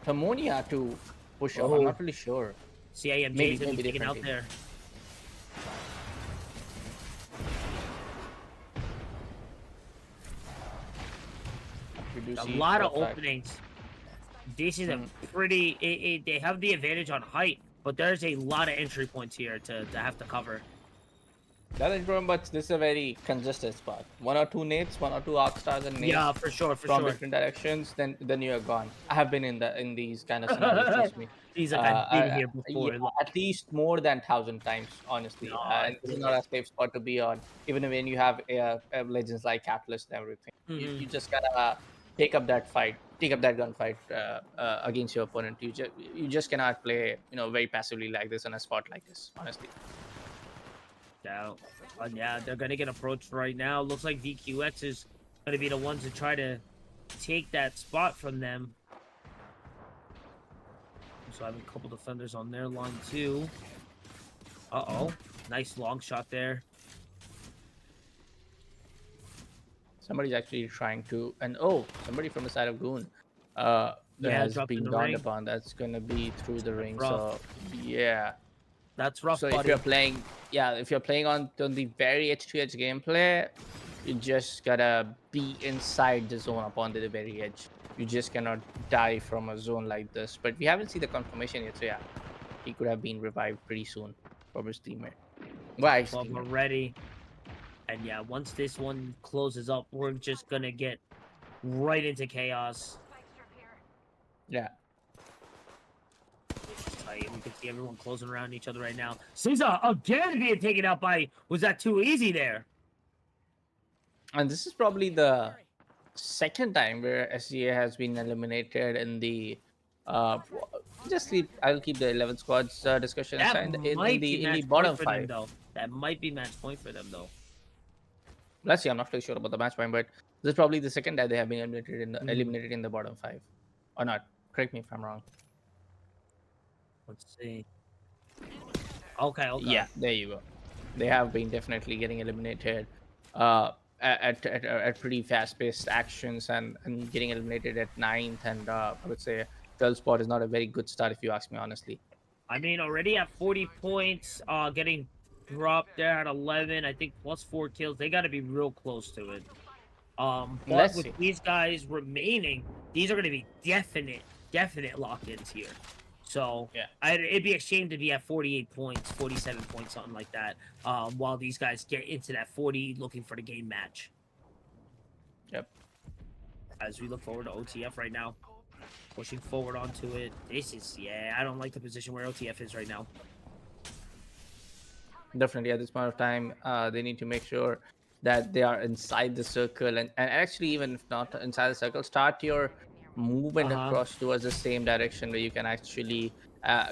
Chalmonious to push up. I'm not really sure.
CIMJ is gonna be taken out there. A lot of openings. This is a pretty. They have the advantage on height, but there's a lot of entry points here to have to cover.
That is problem, but this is a very congested spot. 1 or 2 nades, 1 or 2 arc stars and nades.
Yeah, for sure.
From different directions, then you are gone. I have been in these kind of scenarios. Trust me.
These I've been here before.
Yeah, at least more than 1,000 times, honestly. And this is not a safe spot to be on. Even when you have legends like Catalyst and everything, you just gotta take up that fight, take up that gunfight against your opponent. You just cannot play, very passively like this on a spot like this, honestly.
Yeah, they're gonna get approached right now. Looks like VQX is gonna be the ones to try to take that spot from them. So having a couple defenders on their line too. Nice long shot there.
Somebody's actually trying to, and somebody from the side of Goon that has been downed upon. That's gonna be through the ring. So yeah.
That's rough.
So
buddy.
if you're playing on the very edge-to-edge gameplay, you just gotta be inside the zone upon the very edge. You just cannot die from a zone like this. But we haven't seen the confirmation yet, so yeah, he could have been revived pretty soon from his teammate. Why?
Well, we're ready. And yeah, once this one closes up, we're just gonna get right into chaos.
Yeah.
We can see everyone closing around each other right now. SZA again being taken out by. Was that too easy there?
And this is probably the second time where SGA has been eliminated in the. I'll keep the 11 squads discussion aside. In the bottom 5.
That might be match point for them though.
Let's see. I'm not really sure about the match point, but this is probably the second time they have been eliminated in the bottom 5, or not. Correct me if I'm wrong.
Let's see. Okay.
Yeah, there you go. They have been definitely getting eliminated at pretty fast-paced actions and getting eliminated at 9th, and I would say 12th spot is not a very good start if you ask me honestly.
I mean, already at 40 points, getting dropped there at 11, I think plus 4 kills. They got to be real close to it. But with these guys remaining, these are going to be definite lock-ins here. So
yeah,
it'd be a shame to be at 48 points, 47 points, something like that, while these guys get into that 40 looking for the game match.
Yep.
As we look forward to OTF right now. Pushing forward onto it. I don't like the position where OTF is right now.
Definitely at this point of time, they need to make sure that they are inside the circle, and actually even if not inside the circle, start your movement across towards the same direction where you can actually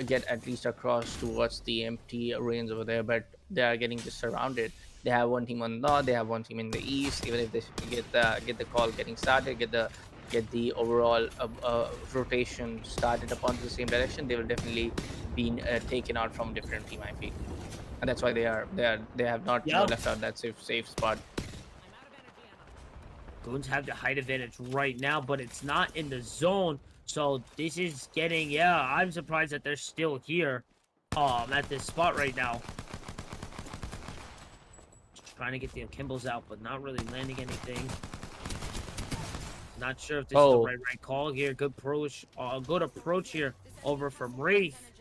get at least across towards the empty lanes over there. But they are getting just surrounded. They have one team on the north, they have one team in the east. Even if they get the call getting started, get the overall rotation started upon the same direction, they will definitely be taken out from different team, I feel. And that's why they have not left out that safe spot.
Goons have the height advantage right now, but it's not in the zone. So this is getting, yeah, I'm surprised that they're still here at this spot right now. Just trying to get the Kimbles out, but not really landing anything. Not sure if this is the right call here. Good approach here over from Wraith.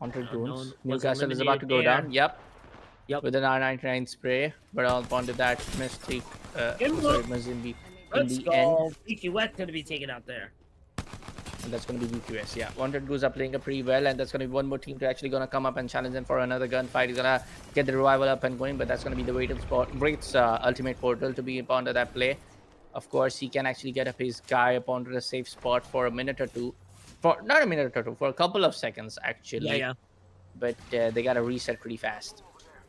Haunted
Unknown
Goons.
was
Newcastle is about to go
eliminated
down. Yep.
Yep.
With an R99 spray, but I'll onto that Mystic. Mazimbi in
Let's
the
go.
end.
BQX gonna be taken out there.
And that's going to be VQS, yeah. Wanted Goose are playing it pretty well, and that's going to be one more team to actually going to come up and challenge them for another gunfight. He's going to get the revival up and going, but that's going to be the Wraith's ultimate portal to be upon to that play. Of course, he can actually get up his guy upon to the safe spot for a minute or two. Not a minute or two, for a couple of seconds, actually.
Yeah.
But they got to reset pretty fast.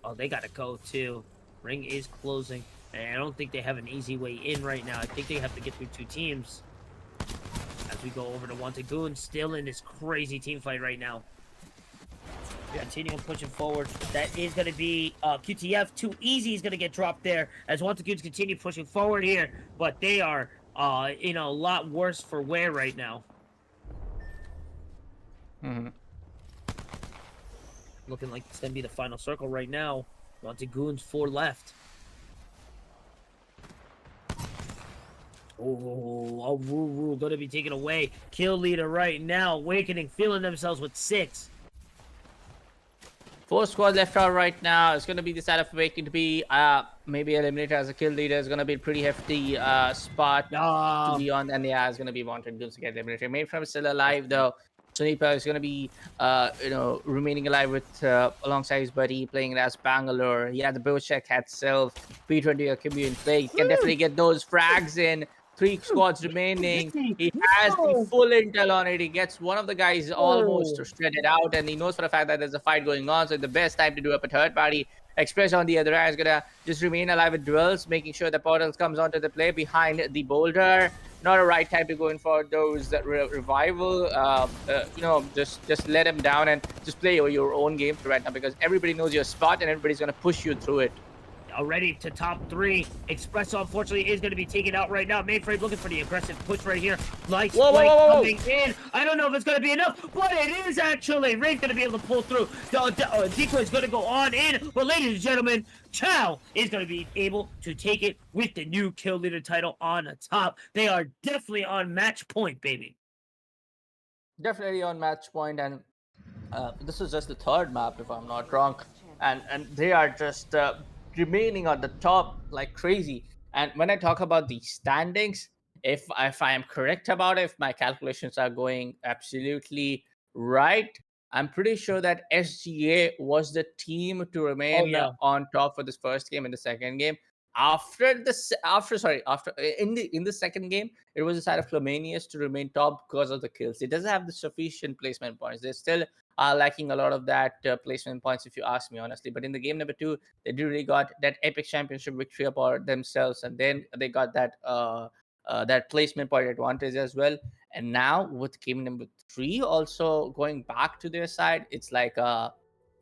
Oh, they gotta go too. Ring is closing, and I don't think they have an easy way in right now. I think they have to get through 2 teams. As we go over to Wanted Goon, still in this crazy team fight right now. Continuing pushing forward. That is going to be QTF. Too easy is going to get dropped there as Wanted Goons continue pushing forward here, but they are in a lot worse for wear right now. Looking like it's going to be the final circle right now. Wanted Goons 4 left. Oh, Ruru going to be taken away. Kill leader right now. Awakening, feeling themselves with 6.
4 squads left out right now. It's going to be the side of Awakening to be maybe eliminated as a kill leader. It's going to be a pretty hefty spot to be on. And yeah, it's going to be Wanted Goons to get eliminated. Made from still alive though. Sunipa is going to be, remaining alive with alongside his buddy, playing it as Bangalore. Yeah, the Bochek itself. P20 can be in play. He can definitely get those frags in. 3 squads remaining. He has the full intel on it. He gets one of the guys almost shredded out, and he knows for a fact that there's a fight going on. So the best time to do up a third party. Espresso on the other hand is gonna just remain alive with duels, making sure the portals comes onto the play behind the boulder. Not a right time to go in for those revival. Just let him down and just play your own game right now, because everybody knows your spot and everybody's gonna push you through it.
Already to top 3. Espresso, unfortunately, is going to be taken out right now. Mainframe looking for the aggressive push right here. Nice flank coming in. I don't know if it's going to be enough, but it is actually. Ray's going to be able to pull through. Decoy is going to go on in. But ladies and gentlemen, Chow is going to be able to take it with the new kill leader title on top. They are definitely on match point, baby.
Definitely on match point, and this is just the 3rd map, if I'm not wrong. And they are just remaining on the top like crazy. And when I talk about the standings, if I am correct about it, if my calculations are going absolutely right, I'm pretty sure that SGA was the team to remain on top for this first game and the second game. After in the second game, it was the side of Chalmonious to remain top because of the kills. It doesn't have the sufficient placement points. They still are lacking a lot of that placement points, if you ask me honestly. But in the game number 2, they really got that epic championship victory about themselves, and then they got that that placement point advantage as well. And now with game number 3 also going back to their side, it's like a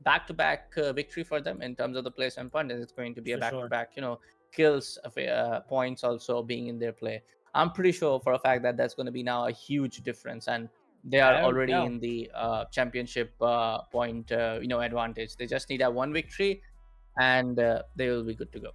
back-to-back victory for them in terms of the placement point, and it's going to be a back-to-back, kills points also being in their play. I'm pretty sure for a fact that that's going to be now a huge difference, and they are already in the championship point advantage. They just need a 1 victory, and they will be good to go.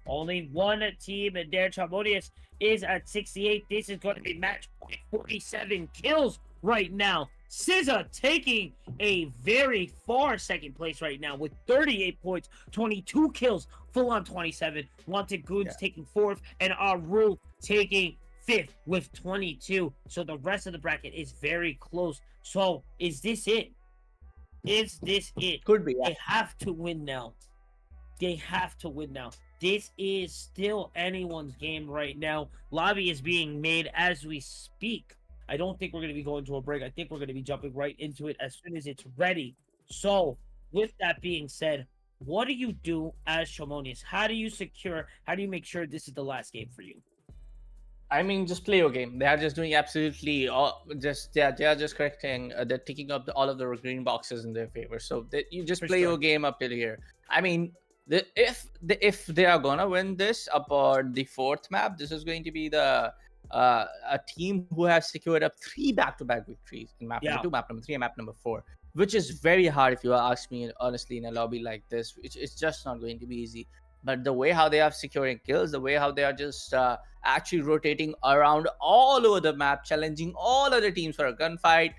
Only 1 team in there. Chalmonious is at 68. This is going to be match point. 47 kills right now. SZA taking a very far second place right now with 38 points, 22 kills, full on 27. Wanted Goons taking 4th, and Aru taking 5th with 22. So the rest of the bracket is very close. So is this it? Is this it?
Could be.
They have to win now. They have to win now. This is still anyone's game right now. Lobby is being made as we speak. I don't think we're going to be going to a break. I think we're going to be jumping right into it as soon as it's ready. So, with that being said, what do you do as Chalmonious? How do you make sure this is the last game for you?
I mean, just play your game. They are just doing absolutely they are just correcting. They're ticking up all of the green boxes in their favor. So you just play your game up till here. I mean, If they are gonna win this upon the fourth map, this is going to be the a team who have secured up 3 back-to-back victories in map number
Yeah.
2, map number 3, and map number 4, which is very hard if you ask me honestly in a lobby like this. It's just not going to be easy. But the way how they are securing kills, the way how they are just actually rotating around all over the map, challenging all other teams for a gunfight,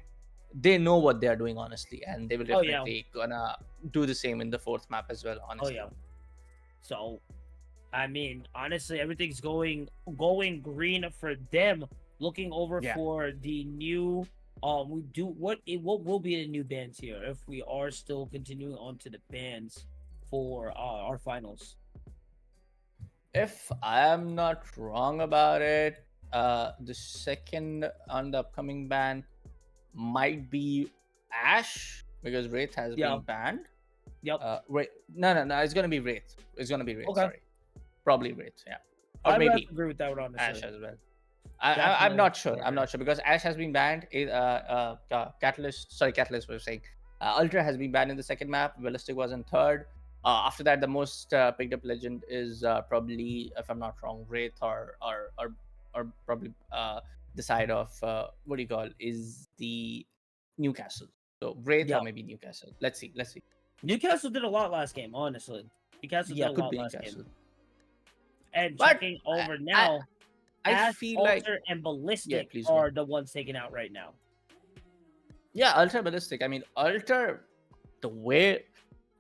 they know what they are doing honestly, and they will
Oh yeah.
definitely gonna do the same in the fourth map as well.
Oh
Honestly.
yeah. So, I mean, honestly, everything's going green for them. Looking over
Yeah.
for the new we do what will be the new bands here if we are still continuing on to the bands for our finals.
If I am not wrong about it, the second on the upcoming ban might be Ash because Wraith has
Yeah.
been banned.
Yep.
Wraith. No. It's gonna be Wraith. It's gonna be Wraith.
Okay.
Sorry, probably Wraith. Yeah, or
I would have
maybe
to agree with that one, honestly.
Ash as well. I'm
Definitely.
not sure. I'm not sure because Ash has been banned. Catalyst was saying. Ultra has been banned in the second map. Ballistic was in third. After that, the most picked up legend is probably, if I'm not wrong, Wraith or probably the side of what do you call is the Newcastle. So Wraith
Yeah.
or maybe Newcastle. Let's see.
Newcastle did a lot last game, honestly. Newcastle
Yeah,
did a
could
lot
be
last
Newcastle.
game. And
But
checking over now,
I
Ash,
feel like
Alter, and Ballistic
please go.
are the ones taken out right now.
Yeah, Ultra Ballistic. I mean, Ultra, the way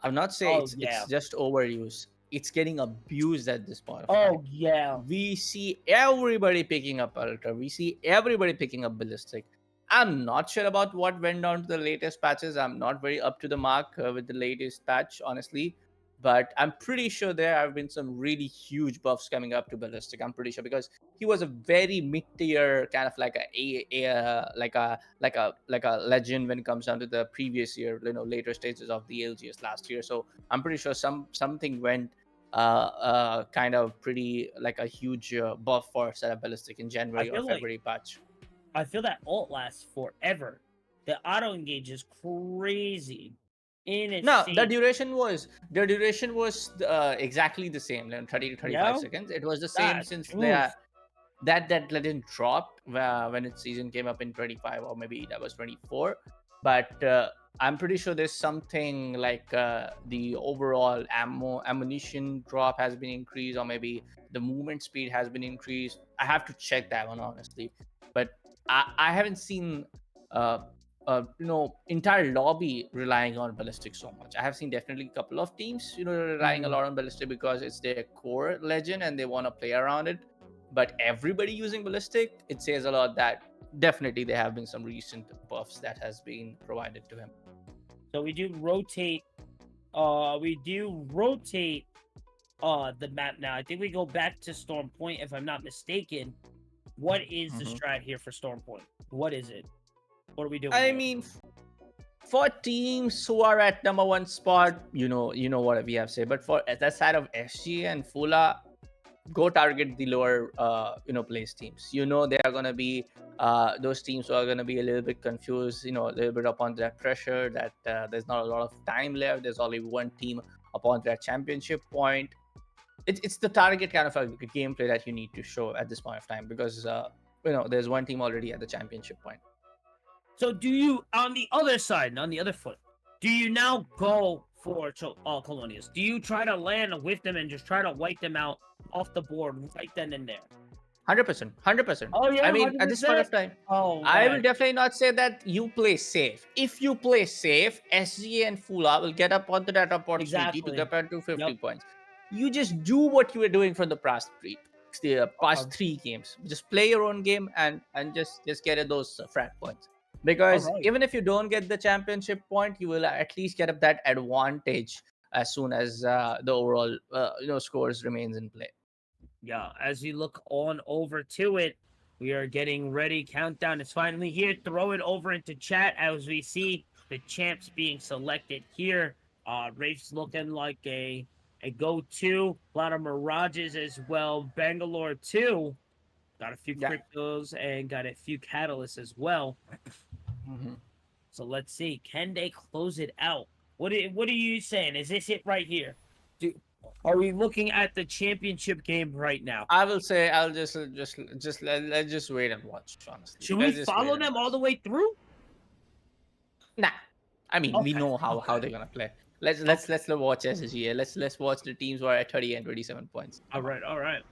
I'm not saying
Oh, yeah.
it's just overused. It's getting abused at this point of
Oh
time.
yeah.
We see everybody picking up Ultra. We see everybody picking up Ballistic. I'm not sure about what went down to the latest patches. I'm not very up to the mark with the latest patch, honestly. But I'm pretty sure there have been some really huge buffs coming up to Ballistic. I'm pretty sure because he was a very mid-tier kind of like a legend when it comes down to the previous year, later stages of the LGS last year. So I'm pretty sure something went kind of pretty like a huge buff for Setup Ballistic in January or
feel like-
February patch.
I feel that ult lasts forever. The auto engage is crazy.
No, the duration was exactly the same, 30 to 35
Yeah?
seconds. It was the same
That-
since
oof.
that legend dropped when its season came up in 25 or maybe that was 24. But I'm pretty sure there's something like the overall ammunition drop has been increased, or maybe the movement speed has been increased. I have to check that one honestly, but I haven't seen entire lobby relying on Ballistic so much. I have seen definitely a couple of teams relying a lot on Ballistic because it's their core legend and they want to play around it. But everybody using Ballistic, it says a lot that definitely there have been some recent buffs that has been provided to him.
So we do rotate the map now. I think we go back to Storm Point if I'm not mistaken. What is the strat here for Storm Point? What is it? What are we doing?
I
here?
mean, for teams who are at number 1 spot, you know what we have said. But for that side of SG and Foola, go target the lower place teams. They are going to be those teams who are going to be a little bit confused, a little bit upon that pressure that there's not a lot of time left. There's only one team upon that championship point. It's the target kind of a gameplay that you need to show at this point of time because there's one team already at the championship point.
So do you, on the other side, on the other foot, do you now go for Chalmonious? Do you try to land with them and just try to wipe them out off the board right then and there?
100%.
Oh yeah,
I mean, at this point of
100%?
time,
Oh,
I will
man.
definitely not say that you play safe. If you play safe, SGA and Foola will get up onto that opportunity to
Exactly.
get up to 50
Yep.
points. You just do what you were doing from the past three games. Just play your own game and just get those frat points. Because
Alright.
even if you don't get the championship point, you will at least get up that advantage as soon as the overall scores remains in play.
Yeah, as you look on over to it, we are getting ready. Countdown is finally here. Throw it over into chat as we see the champs being selected here. Rafe's looking like a go-to. A lot of Mirages as well. Bangalore too. Got a few
Yeah.
Cryptos and got a few Catalysts as well.
Mm-hmm.
So let's see. Can they close it out? What are you saying? Is this it right here? Are we looking at the championship game right now?
I will say I'll just let's just wait and watch. Honestly,
Should we
let's just wait
follow
and
them all
watch.
the way through?
Nah, I mean we
Okay.
know how they're gonna play. Let's watch SGA. Let's watch the teams who are at 30 and 27 points.
All right, all right.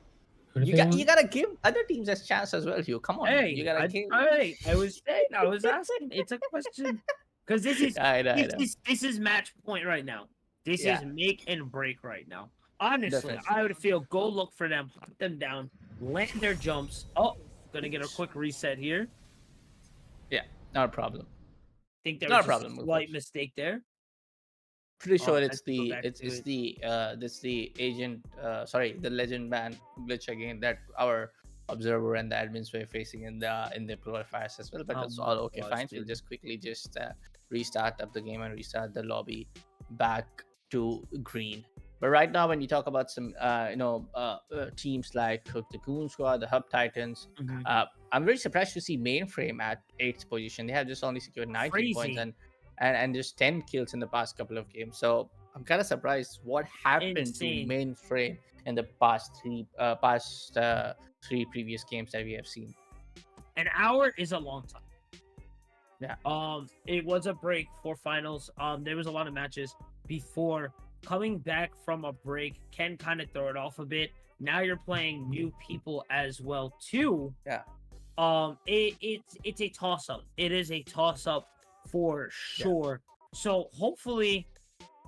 Who do
You
they
got you
want?
gotta give other teams a chance as well, Hugh. Come on, you
Hey,
gotta give.
I was saying, I was asking. It's a question because this is
I know, I know.
this is match point right now. This
Yeah.
is make and break right now. Honestly,
Definitely.
I would feel go look for them, hunt them down, land their jumps. Oh, gonna get a quick reset here.
Yeah, not a problem.
Think there
Not a
was just
problem
a
with
slight
this.
mistake there.
Pretty sure
Let's
it's
go
the
back
it's
to
it's
it.
the sorry, the legend ban glitch again that our observer and the admins were facing in the qualifiers as well. But
Oh
it's
my
all okay,
gosh,
fine. We'll
dude.
just quickly restart up the game and restart the lobby back to green. But right now, when you talk about some teams like the Goon Squad, the Hub Titans,
Mhm.
I'm very surprised to see Mainframe at 8th position. They have just only secured 19 points
Crazy.
and just 10 kills in the past couple of games. So I'm kind of surprised what happened
Insane.
to Mainframe in the past three previous games that we have seen.
An hour is a long time.
Yeah.
It was a break for finals. There was a lot of matches before. Coming back from a break can kind of throw it off a bit. Now you're playing new people as well too.
Yeah.
It's a toss up. It is a toss up for sure. So hopefully,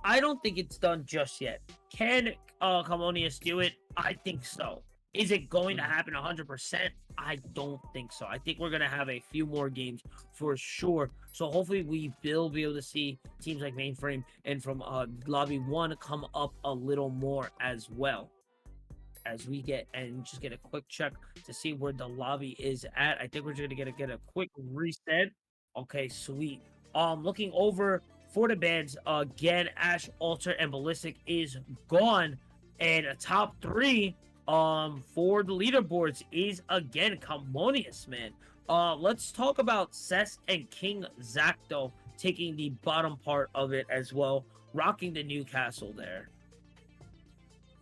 I don't think it's done just yet. Can Chalmonious do it? I think so. Is it going to happen 100%? I don't think so. I think we're going to have a few more games for sure. So hopefully we will be able to see teams like Mainframe and from Lobby 1 come up a little more as well. As we get and just get a quick check to see where the lobby is at. I think we're just going to get a quick reset. Okay, sweet. Looking over for the bands, again, Ash, Alter, and Ballistic is gone. And a top 3 for the leaderboards is again Chalmonious, man. Let's talk about Cess and King Zach though, taking the bottom part of it as well, rocking the Newcastle there.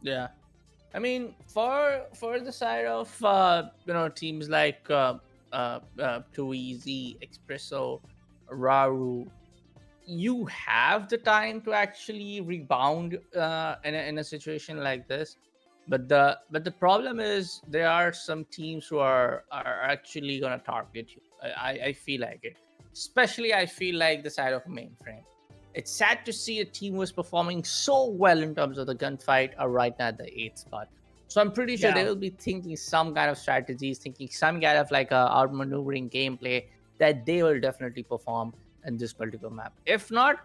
Yeah. I mean, for the side of teams like Too Easy, Espresso, Raru, you have the time to actually rebound in a situation like this. But the problem is there are some teams who are actually gonna target you. I feel like it. Especially I feel like the side of Mainframe. It's sad to see a team who is performing so well in terms of the gunfight are right now at the 8th spot. So I'm pretty sure they will be thinking some kind of strategies, thinking some kind of like a outmaneuvering gameplay that they will definitely perform in this particular map. If not,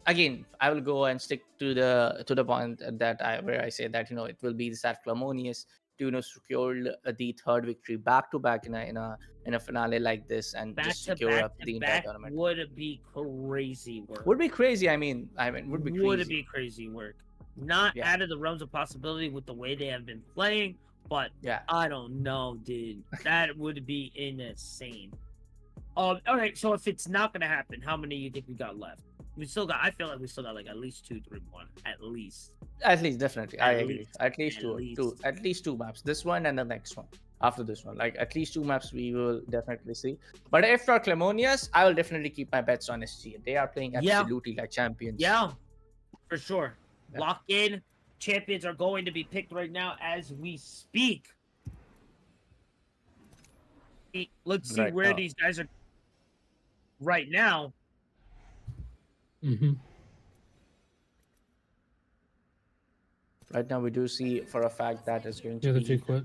again, I will go and stick to the point that where I say that it will be that Chalmonious to secure the 3rd victory back to back in a finale like this and
Back
just
to
secure
back
up
to
the entire
back
tournament.
would be crazy work.
Would be crazy. I mean, would be crazy.
Would be crazy work. Not
Yeah.
out of the realms of possibility with the way they have been playing, but
Yeah.
I don't know, dude. That would be insane. All right. So if it's not gonna happen, how many you think we got left? We still got. I feel like we still got like at least 2, 3, 1, at least.
At least, definitely, I
At
agree.
least.
At least
At
two,
least.
at least 2 maps. This one and the next one after this one. Like at least 2 maps we will definitely see. But if for Chalmonious, I will definitely keep my bets on SG. They are playing
Yeah.
absolutely like champions.
Yeah, for sure.
Yeah.
Lock in. Champions are going to be picked right now as we speak. Let's see
Right
where
now.
these guys are right now.
Mm-hmm.
Right now, we do see for a fact that is going
The
to
other 2
be
quit.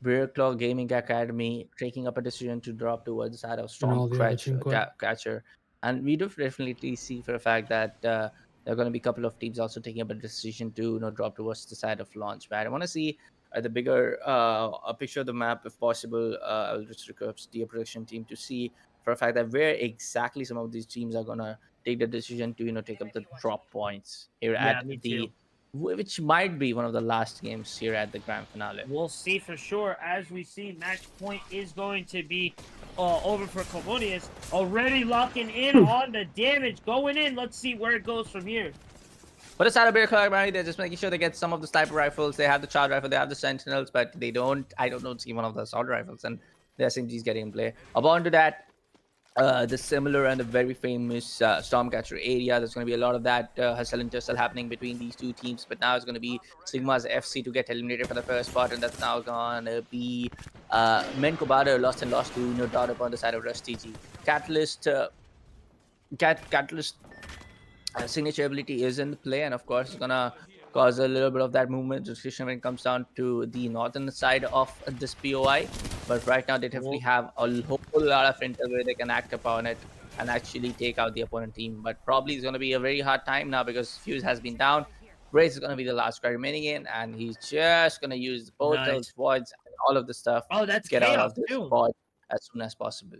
Bear Claw Gaming Academy taking up a decision to drop towards the side of
all the other team quit.
Catcher. And we do definitely see for a fact that there are going to be a couple of teams also taking up a decision to drop towards the side of Launchpad. I want to see the bigger a picture of the map if possible. I'll just request the production team to see for a fact that where exactly some of these teams are going to take the decision to take up the drop points here
Yeah,
at
me
the
too.
which might be one of the last games here at the grand finale.
We'll see for sure. As we see, match point is going to be over for Chalmonious. Already locking in on the damage. Going in. Let's see where it goes from here.
For the side of Bear Club, they're just making sure they get some of the sniper rifles. They have the charge rifle, they have the sentinels, but they don't. I don't see one of the assault rifles, and the SMGs getting in play. Upon to that, the similar and the very famous Stormcatcher area. There's going to be a lot of that hustle and tussle happening between these two teams. But now it's going to be Sigma's FC to get eliminated for the first spot, and that's now going to be Menkobada lost and lost to no doubt upon the side of Rusty G. Catalyst. Catalyst signature ability is in the play, and of course, it's gonna cause a little bit of that movement restriction when it comes down to the northern side of this POI. But right now, they definitely have a whole lot of intel where they can act upon it and actually take out the opponent team. But probably it's gonna be a very hard time now because Fuse has been down. Brace is gonna be the last guy remaining in, and he's just gonna use the portals, voids, and all of the stuff
Oh, that's
to get out
chaos
of this
too.
void as soon as possible.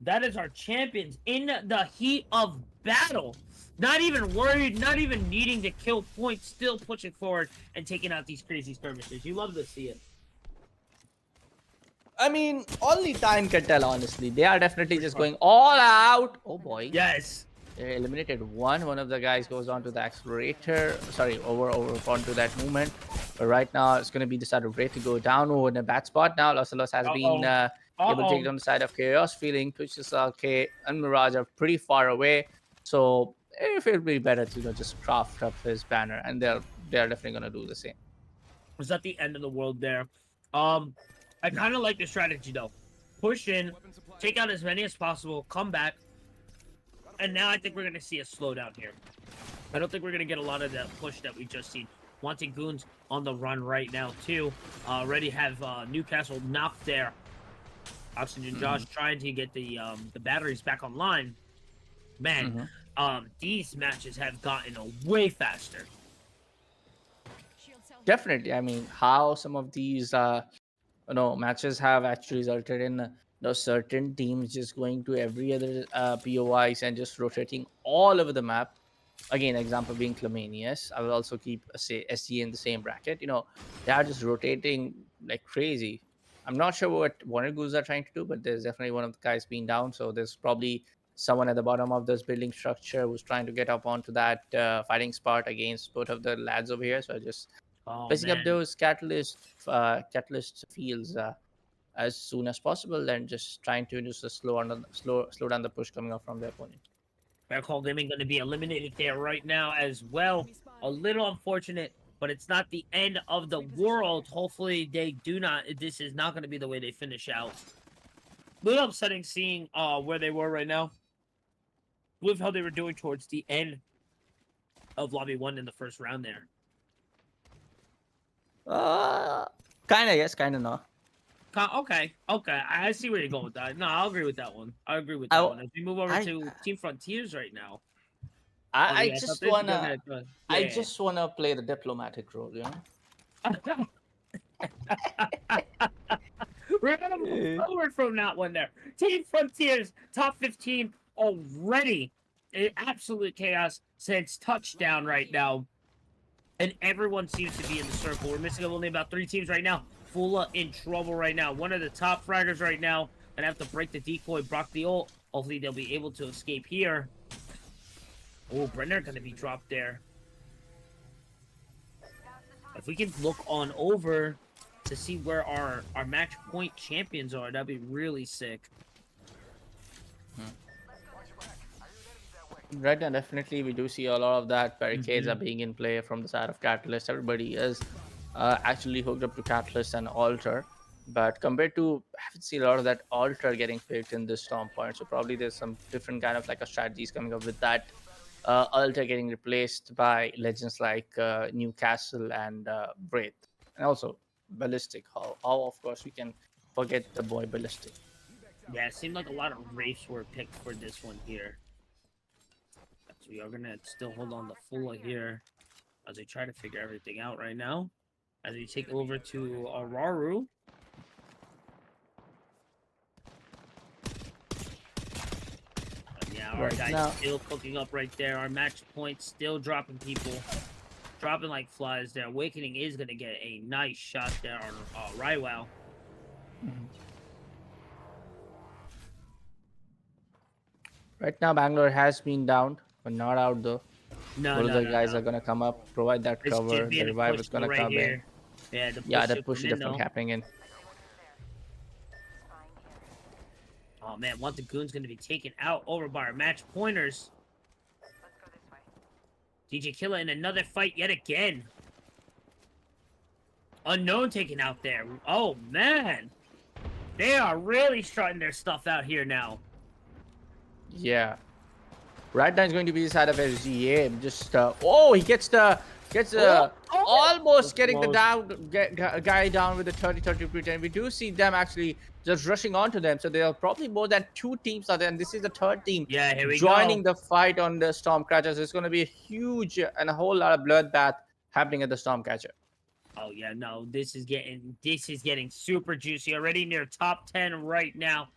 That is our champions in the heat of battle. Not even worried, not even needing to kill points, still pushing forward and taking out these crazy skirmishes. You love to see it.
I mean, only time can tell, honestly. They are definitely just going all out. Oh boy.
Yes.
They eliminated one. One of the guys goes on to the accelerator. Sorry, over onto that movement. But right now, it's going to be the side of Ray to go down over in a bad spot. Now, Losalos has been able to take it on the side of Chaos. Feeling Twitches, K and Mirage are pretty far away. So, if it would be better to just craft up his banner. And they're definitely going to do the same.
Was at the end of the world there. I kind of like the strategy, though. Push in, take out as many as possible, come back. And now I think we're going to see a slowdown here. I don't think we're going to get a lot of that push that we just seen. Wanting Goons on the run right now, too. Already have Newcastle knocked there. Oxygen Josh trying to get the batteries back online. Man, these matches have gotten way faster.
Definitely. I mean, how some of these matches have actually resulted in certain teams just going to every other POIs and just rotating all over the map. Again, example being Chalmonious. I will also keep say SG in the same bracket. They are just rotating like crazy. I'm not sure what Warner Goose are trying to do, but there's definitely one of the guys being down. So there's probably someone at the bottom of this building structure who's trying to get up onto that fighting spot against both of the lads over here. So just placing up those catalyst fields as soon as possible, and just trying to just slow down the push coming up from the opponent.
Bear Call Gaming going to be eliminated there right now as well. A little unfortunate, but it's not the end of the world. Hopefully they do not. This is not going to be the way they finish out. A little upsetting seeing where they were right now with how they were doing towards the end of Lobby 1 in the first round there.
Kind of yes, kind of no.
Okay. I see where you're going with that. No, I'll agree with that one. I agree with that one. As we move over to Team Frontiers right now.
I just wanna play the diplomatic role,
We're gonna move forward from that one there. Team Frontiers, top 15 already. Absolute chaos since touchdown right now. And everyone seems to be in the circle. We're missing only about 3 teams right now. Foola in trouble right now. One of the top fraggers right now. Gonna have to break the decoy, block the ult. Hopefully they'll be able to escape here. Oh, Brenner gonna be dropped there. If we can look on over to see where our match point champions are, that'd be really sick.
Right now, definitely we do see a lot of that. Barricades are being in play from the side of Catalyst. Everybody is actually hooked up to Catalyst and Altar. But compared to, I haven't seen a lot of that Altar getting picked in this Storm Point. So probably there's some different kind of like a strategies coming up with that. Altar getting replaced by legends like Newcastle and Wraith. And also Ballistic. How of course we can forget the boy Ballistic.
Yeah, it seemed like a lot of Wraiths were picked for this one here. So we are going to still hold on to Foola here as they try to figure everything out right now. As we take over to Araru. Yeah, our guys still cooking up right there. Our match points still dropping people. Dropping like flies there. Awakening is going to get a nice shot there on Rywell.
Right now, Bangalore has been down, but not out though.
No,
Both of
no,
the
no,
guys
no.
are gonna come up, provide that
This
cover.
kid
The
being
revive is
pushed
gonna
right
come in.
here. Yeah, the push
Yeah, that
should
push
come
is
in,
definitely
though.
happening in.
Oh man, one the goon's gonna be taken out over by our match pointers.
Let's go this way.
DJ Killer in another fight yet again. Unknown taken out there. Oh man, they are really strutting their stuff out here now.
Yeah. Right now is going to be the side of SGA. Just oh, he gets almost getting the guy down with the 30-30 pretend. We do see them actually just rushing onto them. So there are probably more than 2 teams out there, and this is the 3rd team
Yeah, here we
joining
go.
the fight on the Stormcatchers. It's going to be a huge and a whole lot of bloodbath happening at the Stormcatcher.
Oh yeah, no, this is getting super juicy. Already near top 10 right now.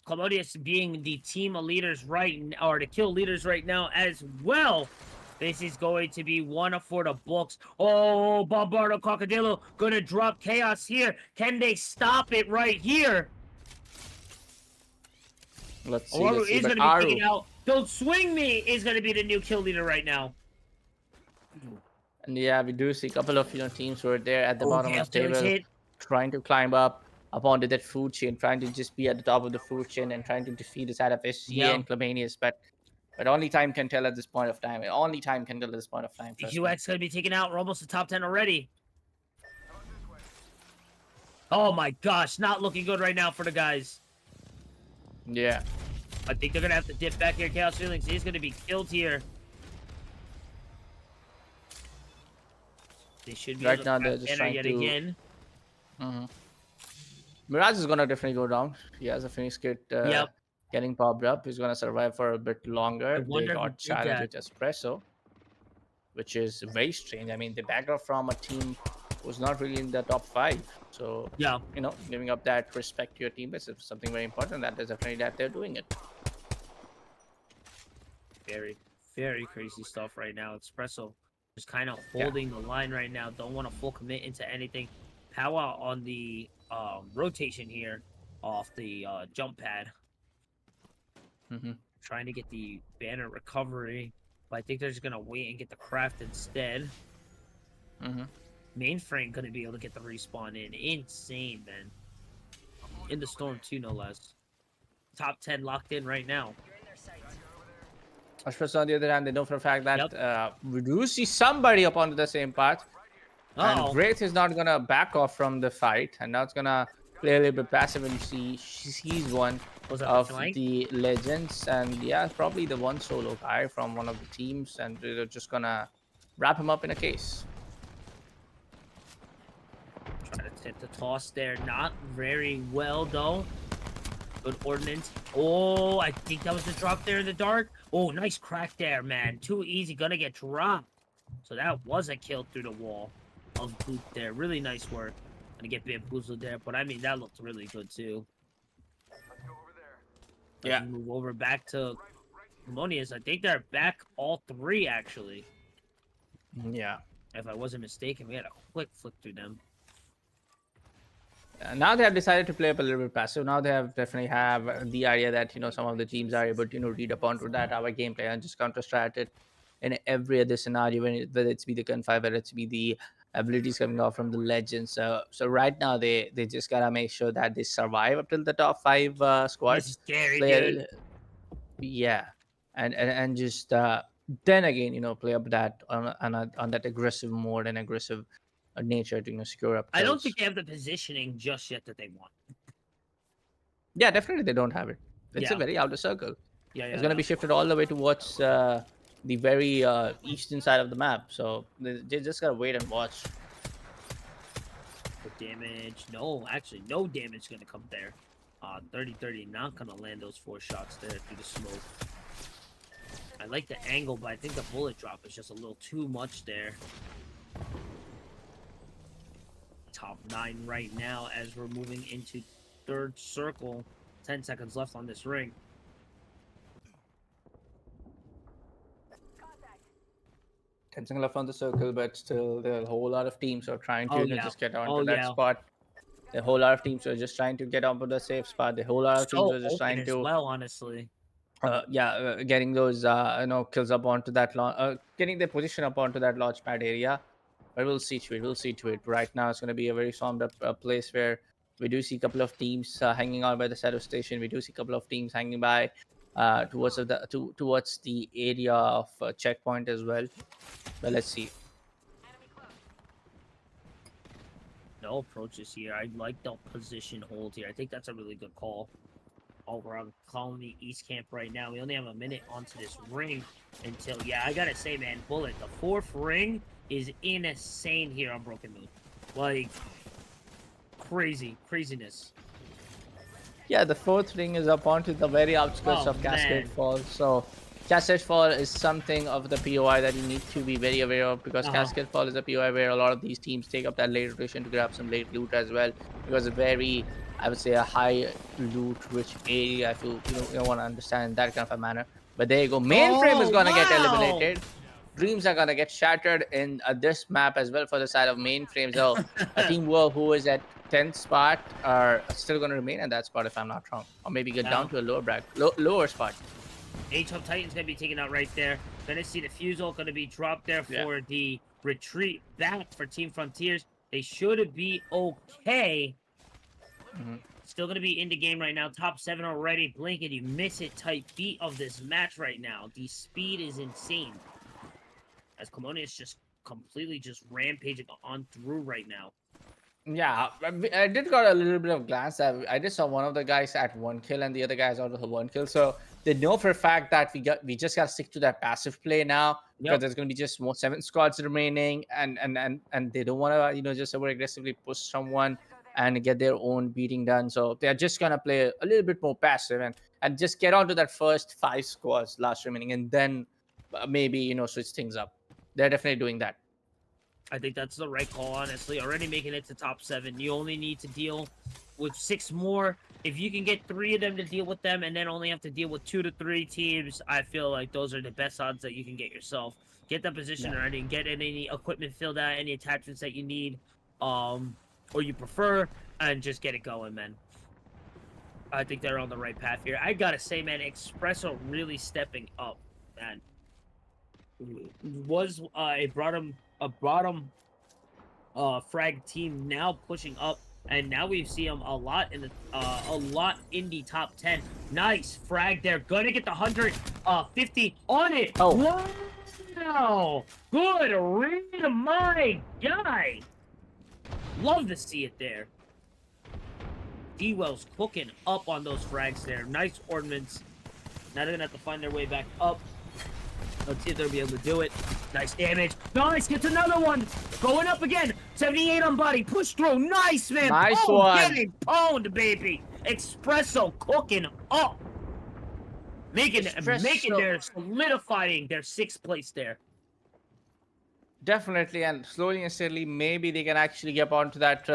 Chalmonious being the team of leaders or the kill leaders right now as well. This is going to be one for the books. Oh, Bombardo Crocodilo gonna drop chaos here. Can they stop it right here?
Let's see.
Or
Let's see.
is
But
gonna be taken
Aru,
out. Don't swing me is gonna be the new kill leader right now.
and yeah, we do see a couple of teams who are there at the bottom
Okay,
of the
after it's
table,
hit.
trying to climb up onto that food chain, trying to just be at the top of the food chain and trying to defeat the side of SGA
Yeah.
and Clamanius. But only time can tell at this point of time. Only time can tell at this point of time. Trust me.
UX gonna be taken out. We're almost to top 10 already. Oh my gosh, not looking good right now for the guys.
Yeah.
I think they're gonna have to dip back here. Chaos Feelings, he's gonna be killed here. They should be
Right
able to
now,
grab
they're just
banner
trying
yet
to-
again.
Mirage is gonna definitely go down. He has a finish kit
Yep.
getting popped up. He's gonna survive for a bit
I
longer. They
wonder who
got
did
challenged
that.
with Espresso, which is very strange. I mean, they backed off from a team who's not really in the top 5. So
Yeah.
giving up that respect to your teammates is something very important. That is definitely that they're doing it.
Very, very crazy stuff right now. Espresso just kind of holding the line right now. Don't want to full commit into anything. Power on the rotation here off the jump pad.
Mhm.
Trying to get the banner recovery. But I think they're just going to wait and get the craft instead.
Mhm.
Mainframe going to be able to get the respawn in. Insane, man. In the storm, too, no less. Top 10 locked in right now.
Espresso, on the other hand, they know for a fact that we do see somebody up onto the same path. And
Uh-oh.
Wraith is not gonna back off from the fight, and now it's gonna play a little bit passive and he's one
Was that
of
the flank?
the legends, and yeah, probably the one solo guy from one of the teams, and they're just gonna wrap him up in a case.
Try to hit the toss there. Not very well, though. Good ordnance. Oh, I think that was the drop there in the dark. Oh, nice crack there, man. Too easy. Gonna get dropped. So that was a kill through the wall of boot there. Really nice work. Gonna get bamboozled there, but I mean, that looked really good, too.
Let's go over there.
Let's move over back to Chalmonious. I think they're back all 3, actually.
Yeah.
If I wasn't mistaken, we had a quick flick through them.
Now they have decided to play up a little bit passive. Now they have definitely have the idea that some of the teams are able to read upon to that our gameplay and just counter strat it in every other scenario, whether it's be the gunfire, whether it's be the abilities coming off from the legends. So right now they just gotta make sure that they survive up till the top 5
This
squads.
is scary,
Play,
dude.
yeah, and just then again play up that on that aggressive mode and aggressive nature to secure up
I don't
kills.
think they have the positioning just yet that they want.
Yeah, definitely they don't have it. It's a
Yeah.
very outer circle.
Yeah,
It's gonna be shifted all the way towards the very eastern side of the map. So they just gotta wait and watch.
Good damage. No, actually, no damage gonna come there. 30-30, not gonna land those 4 shots there through the smoke. I like the angle, but I think the bullet drop is just a little too much there. Top 9 right now as we're moving into 3rd circle. 10 seconds left on this ring.
Contact.
10 seconds left on the circle, but still there are a whole lot of teams who are trying to
Oh, yeah.
just get onto
Oh,
that
yeah.
spot. A whole lot of teams are just trying to get onto the safe spot. The whole lot of teams
So
are just
open
trying
as
to
well, honestly.
getting those kills up onto that getting their position up onto that launch pad area. But we'll see to it. We'll see to it. Right now, it's going to be a very swarmed up place where we do see a couple of teams hanging out by the shadow station. We do see a couple of teams hanging by towards the area of checkpoint as well. But let's see.
No approaches here. I like the position hold here. I think that's a really good call. Over on Colony East Camp right now. We only have a minute onto this ring until, yeah, I gotta say, man, Bullet, the 4th ring is insane here on Broken Moon. Like, craziness.
Yeah, the 4th ring is up onto the very outskirts of Cascade Falls. So Cascade Fall is something of the POI that you need to be very aware of, because Cascade Fall is a POI where a lot of these teams take up that late rotation to grab some late loot as well, because it's very, I would say, a high loot rich area, if you don't want to understand in that kind of a manner. But there you go. Mainframe is going to get eliminated. Dreams are going to get shattered in this map as well for the side of Mainframe. So a team who is at 10th spot are still going to remain in that spot, if I'm not wrong. Or maybe get down to a lower spot.
H-Hub Titan's going to be taken out right there. Gonna see the Fusel going to be dropped there for the retreat back for Team Frontiers. They should be okay. Still going to be in the game right now. Top 7 already. Blink and you miss it type beat of this match right now. The speed is insane. As Chalmonious just completely just rampaging on through right now.
Yeah, I did got a little bit of glance. I just saw one of the guys at 1 kill and the other guys out of 1 kill. So they know for a fact that we just gotta stick to that passive play now, because there's gonna be just 7 squads remaining, and they don't want to just over aggressively push someone and get their own beating done. So they're just gonna play a little bit more passive and just get onto that first 5 squads last remaining, and then maybe switch things up. They're definitely doing that.
I think that's the right call, honestly. Already making it to top 7. You only need to deal with 6 more. If you can get 3 of them to deal with them and then only have to deal with 2 to 3 teams, I feel like those are the best odds that you can get yourself. Get that position ready and get any equipment filled out, any attachments that you need, or you prefer, and just get it going, man. I think they're on the right path here. I gotta say, man, Espresso really stepping up, man. Was a bottom frag team now pushing up, and now we see them a lot in the top 10. Nice frag there, gonna get the 150 on it. Wow, good read, my guy. Love to see it there. D-Well's cooking up on those frags there. Nice ordnance. Now they're gonna have to find their way back up. Let's see if they'll be able to do it. Nice damage. Nice, gets another one. Going up again. 78 on body. Push through. Nice, man.
Nice one.
Getting pwned, baby. Espresso cooking up. Making their solidifying their 6th place there.
Definitely, and slowly and steadily, maybe they can actually get onto that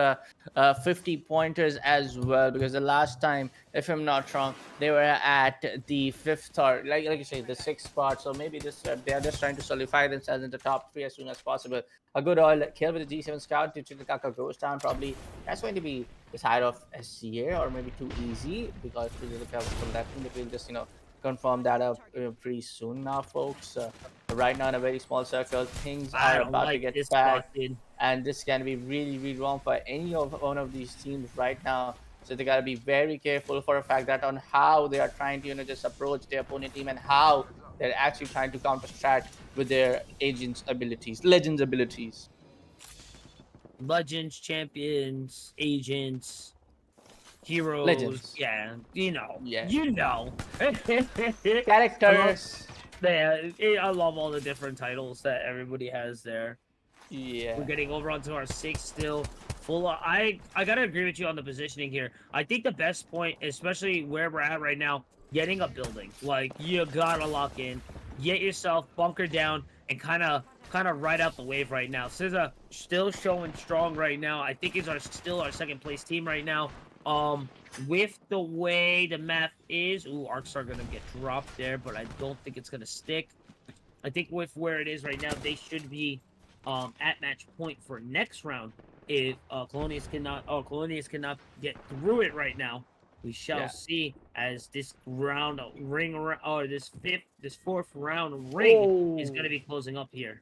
50 pointers as well. Because the last time, if I'm not wrong, they were at the 5th or like you say, the 6th spot. So maybe they are just trying to solidify themselves in the top 3 as soon as possible. A good oil kill with the G7 Scout to Chitakaka goes down. Probably that's going to be the side of SCA, or maybe too easy, because from that thing, they will just confirm that up pretty soon now, folks. Right now in a very small circle, things are about to get back, and this can be really, really wrong for any of one of these teams right now. So they gotta be very careful for a fact that on how they are trying to just approach their opponent team, and how they're actually trying to counter strat with their legends abilities.
Legends, champions, agents, heroes.
Legends.
Yeah.
Characters.
I love all the different titles that everybody has there.
Yeah.
We're getting over onto our 6th still. Foola, I gotta agree with you on the positioning here. I think the best point, especially where we're at right now, getting a building. Like, you gotta lock in, get yourself bunkered down, and kind of ride out the wave right now. SZA still showing strong right now. I think he's still our 2nd place team right now. With the way the math is, arcs are gonna get dropped there, but I don't think it's gonna stick. I think with where it is right now, they should be at match point for next round if Chalmonious cannot get through it right now. We shall
Yeah.
see as this this fourth round ring is going to
Oh.
be closing up here.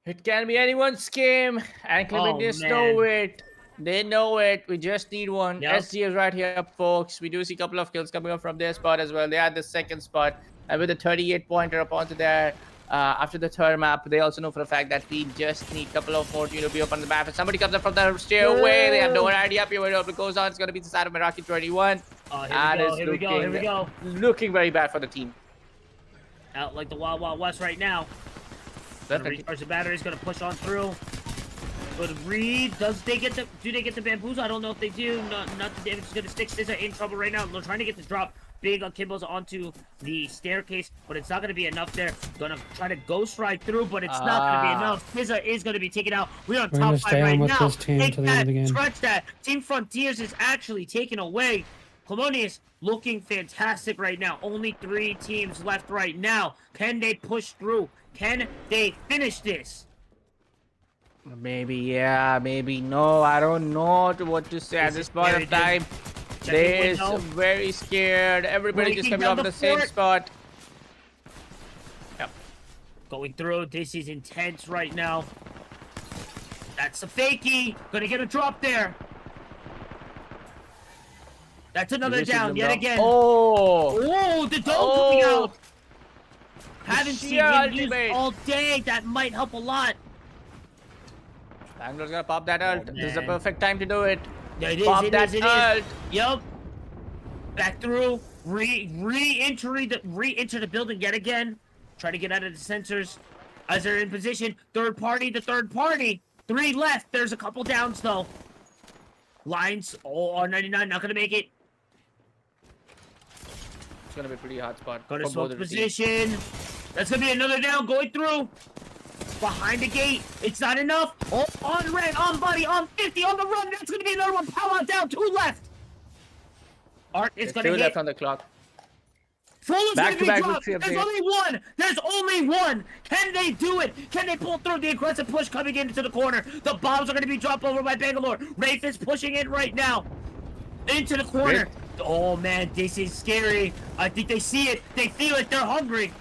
It can be anyone's game, and
Oh,
Chalmonious
man.
know it. They know it. We just need one.
Yep.
SG is right here, folks. We do see a couple of kills coming up from their spot as well. They are the second spot, and with a 38 pointer up onto there. After the third map, they also know for a fact that we just need a couple of more to be up on the map. If somebody comes up from the stairway, they have no idea up here where it goes on. It's going to be the side of Meraki 21.
Here we go.
Looking very bad for the team.
Out like the Wild Wild West right now. Gonna recharge the batteries, gonna push on through. But Reed, do they get the bamboos? I don't know if they do. Not the damage is gonna stick. Scissor in trouble right now. They're trying to get the drop. Big on Kimbo's onto the staircase, but it's not gonna be enough there. Gonna try to ghost ride through, but it's not gonna be enough. Scissor is gonna be taken out. We're on
We're
top
gonna
5
stay
right
on with
now.
this team
Take
to the end of the game.
scratch that. Team Frontiers is actually taken away. Chalmonious looking fantastic right now. Only 3 teams left right now. Can they push through? Can they finish this?
Maybe yeah, maybe no. I don't know what to say at this point of time. They're very scared. Everybody just coming off the same spot. Yep.
Going through. This is intense right now. That's a fakie. Gonna get a drop there. That's another down yet again.
Oh,
The dome coming out.
The
Haven't seen
sheer
him use
ultimate.
all day. That might help a lot.
Bangalore's gonna pop that ult. This is the
man.
perfect time to do it.
Yeah, it is.
Pop
It
that
is.
ult.
Yup. Back through. Re-enter the building yet again. Try to get out of the sensors as they're in position. Third party. 3 left. There's a couple downs though. Lines. Oh, R99 not gonna make it.
It's gonna be a pretty hard spot.
Go to
for both
smoke
of the teams.
position. That's gonna be another down going through. Behind the gate. It's not enough. Oh, on red, on buddy, on 50, on the run. That's gonna be another one. Power down. 2 left. Art is
There's
gonna
2
hit.
left on the clock.
Fula's
Back
gonna
to
be
back
dropped.
victory of
There's
the-
only one. There's only one. Can they do it? Can they pull through the aggressive push coming into the corner? The bombs are gonna be dropped over by Bangalore. Rafe is pushing in right now. Into the corner. Oh man, this is scary. I think they see it. They feel it. They're hungry.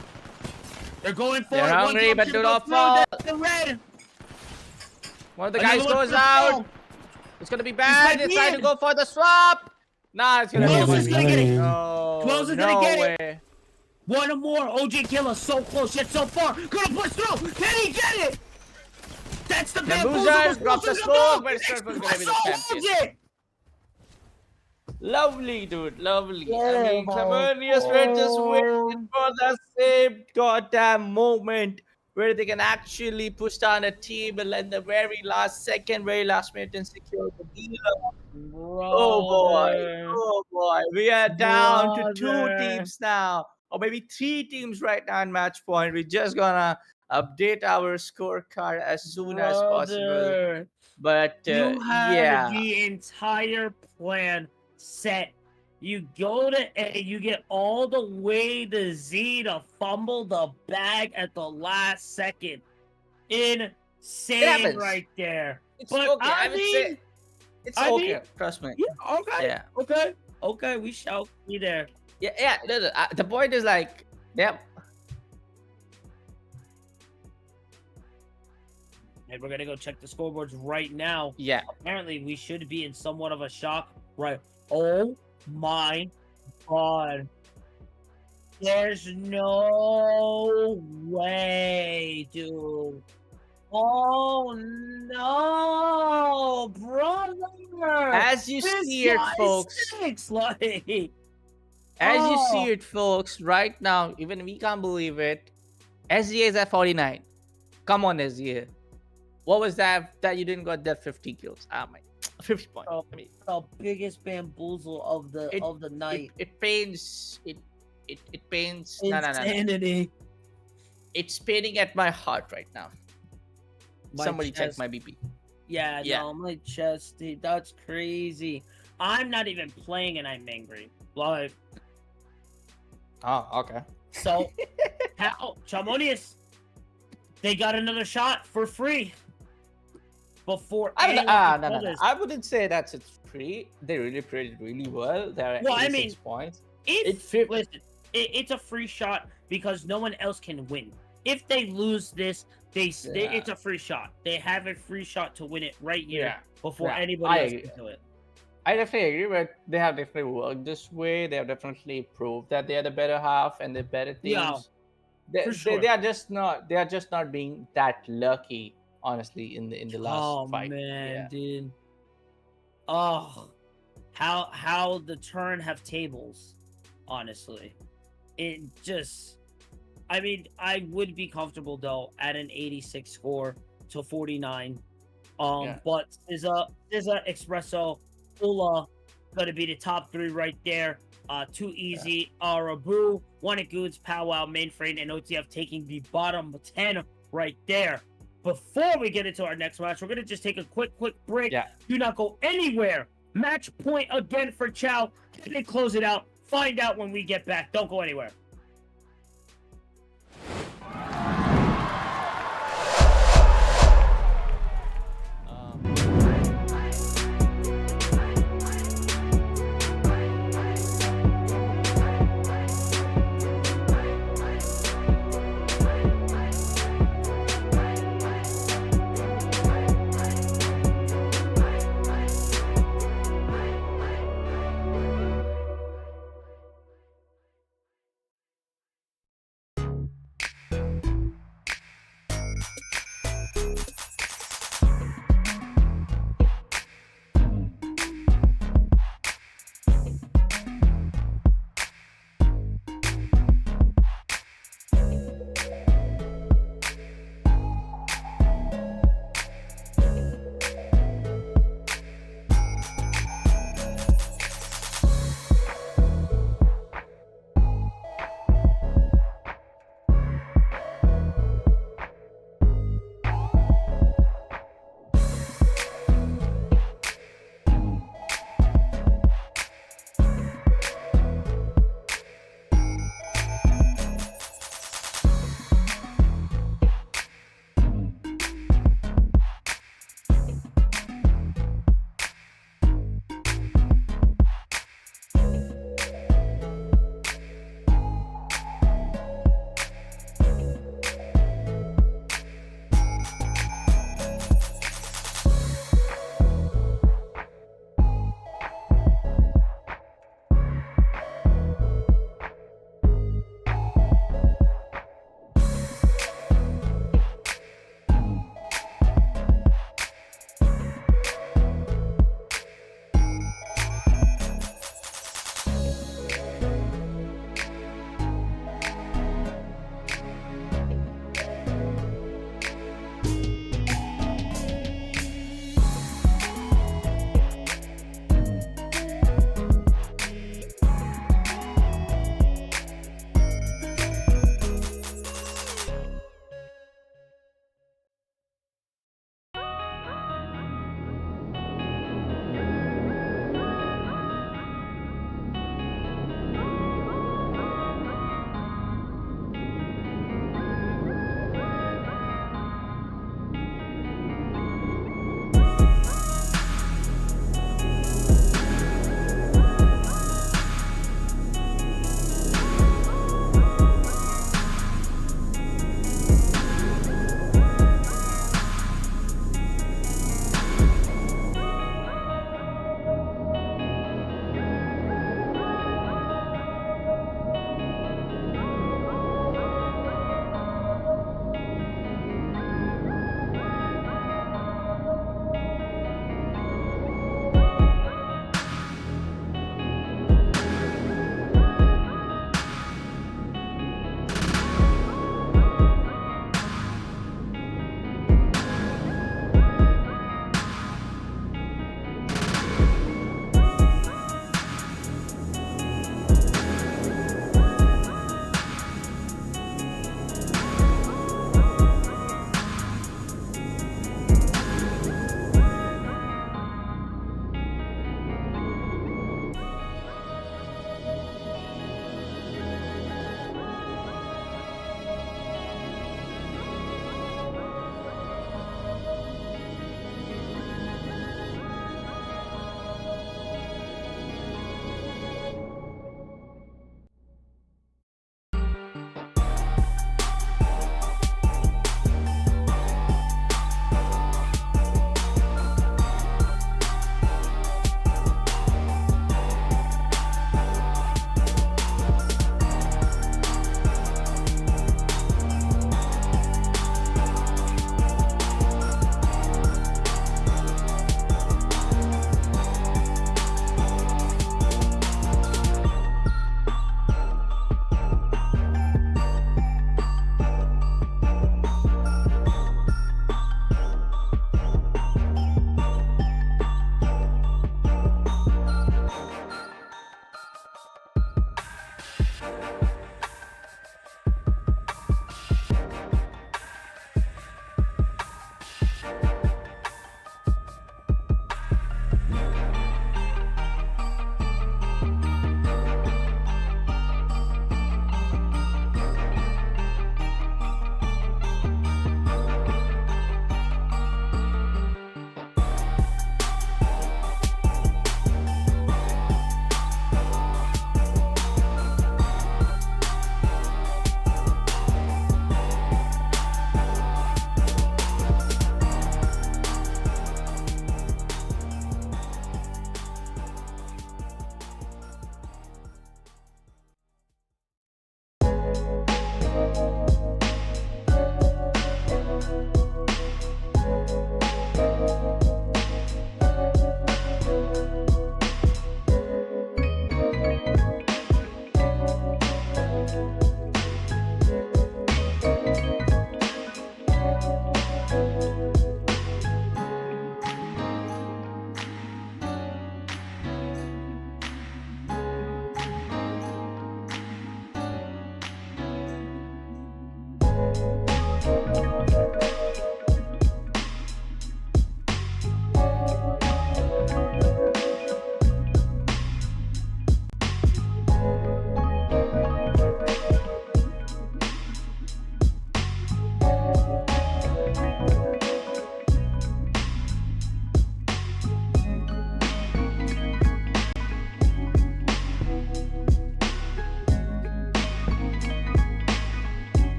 They're going for it.
They're hungry,
One
but
should
do
go
not
through.
fall.
The red.
One of the
Another
guys
one
goes
should
out.
fall.
It's gonna be bad.
might
They
be
try
it.
to go for the swap. Nah, it's gonna
No,
be
Close is gonna get it.
No,
Close is
no
gonna get
way.
it. One more. OJ Killer so close yet so far. Gonna push through. Can he get it? That's the
Bamboozlers drops the smoke, but Surfer's gonna be the
Espresso
champion.
holds it.
Lovely, dude. Lovely.
Yeah,
I mean,
man.
Chalmonious were just waiting for the same goddamn moment where they can actually push down a team and in the very last second, very last minute and secure the deal. Oh boy. Oh boy. We are down to 2
Brother.
teams now. Or maybe 3 teams right now in match point. We're just gonna update our scorecard as soon as possible.
Brother.
But
You had
yeah.
the entire plan set. You go to A, you get all the way to Z to fumble the bag at the last second. Insane
happens.
right there.
It's
But
okay.
I
would
mean-
say it's
I
okay.
mean-
Trust me.
Yeah, okay.
Yeah.
Okay, we shall be there.
Yeah. No, the point is like, yeah.
And we're gonna go check the scoreboards right now.
Yeah.
Apparently, we should be in somewhat of a shock. Right. Oh my god. There's no way, dude. Oh no, brother.
As you
This
see it,
guy
folks.
stinks, like.
As you
Oh.
see it, folks, right now, even we can't believe it. SGA is at 49. Come on, SGA. What was that you didn't got that 50 kills? Ah, my 50 points.
Oh,
I mean,
the biggest bamboozle of the night.
it pains. It pains. No.
Insanity.
It's paining at my heart right now.
My
Somebody check
chest.
my BP.
Yeah,
Yeah.
no, my chest, dude, that's crazy. I'm not even playing and I'm angry. Like,
Oh, okay.
so, how, Chalmonious, they got another shot for free. before
I don't,
anyone can
no,
call
no, no.
this.
I wouldn't say that's it's free. They really played it really well. They're at
Well, I
86
mean,
points.
If listen, it's a free shot because no one else can win. If they lose this, it's a free shot. They have a free shot to win it right here
Yeah.
before
Yeah,
anybody
I
else
agree.
can do it.
I definitely agree, but they have definitely worked this way. They have definitely proved that they are the better half and the better
Yeah,
teams. They,
for
they,
sure.
they are just not being that lucky, honestly, in the last
Oh
fight.
man,
Yeah.
dude. Oh, how the turn have tables. Honestly, it just. I mean, I would be comfortable though at an 86 score to 49.
Yeah.
But SZA, Espresso, Foola, gonna be the top 3 right there. Too easy. Rabu, One Goods, Powwow, Mainframe, and OTF taking the bottom 10 right there. Before we get into our next match, we're gonna just take a quick break.
Yeah.
Do not go anywhere. Match point again for Chow. Then close it out. Find out when we get back. Don't go anywhere.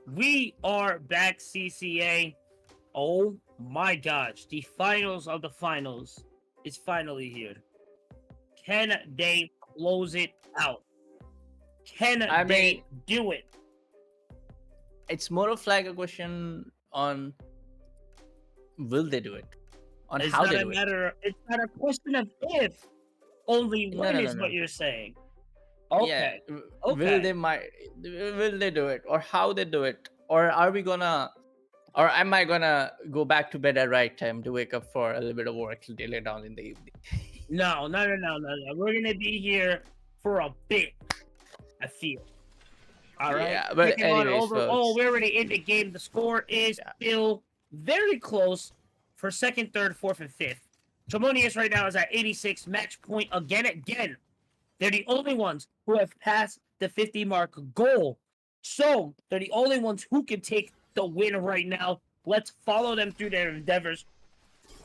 We are back, CCA. Oh my gosh, the finals of the finals is finally here. Can they close it out? Can
I
they
mean,
do it?
it's more of like a question on will they do it, on
It's
how
not
they
a
do it.
matter. It's not a question of if, only
No,
when
no, no,
is
no.
what you're saying.
Yeah,
Okay.
will they do it, or how they do it, or are we gonna, or am I gonna go back to bed at right time to wake up for a little bit of work later down in the evening?
No. We're gonna be here for a bit. I feel. All right.
Yeah, but
Taking on
anyways,
over. Oh,
folks.
we're already in the game. The score is
Yeah.
still very close for second, third, fourth, and fifth. Chalmonious right now is at 86 match point again. They're the only ones who have passed the 50 mark goal. So they're the only ones who can take the win right now. Let's follow them through their endeavors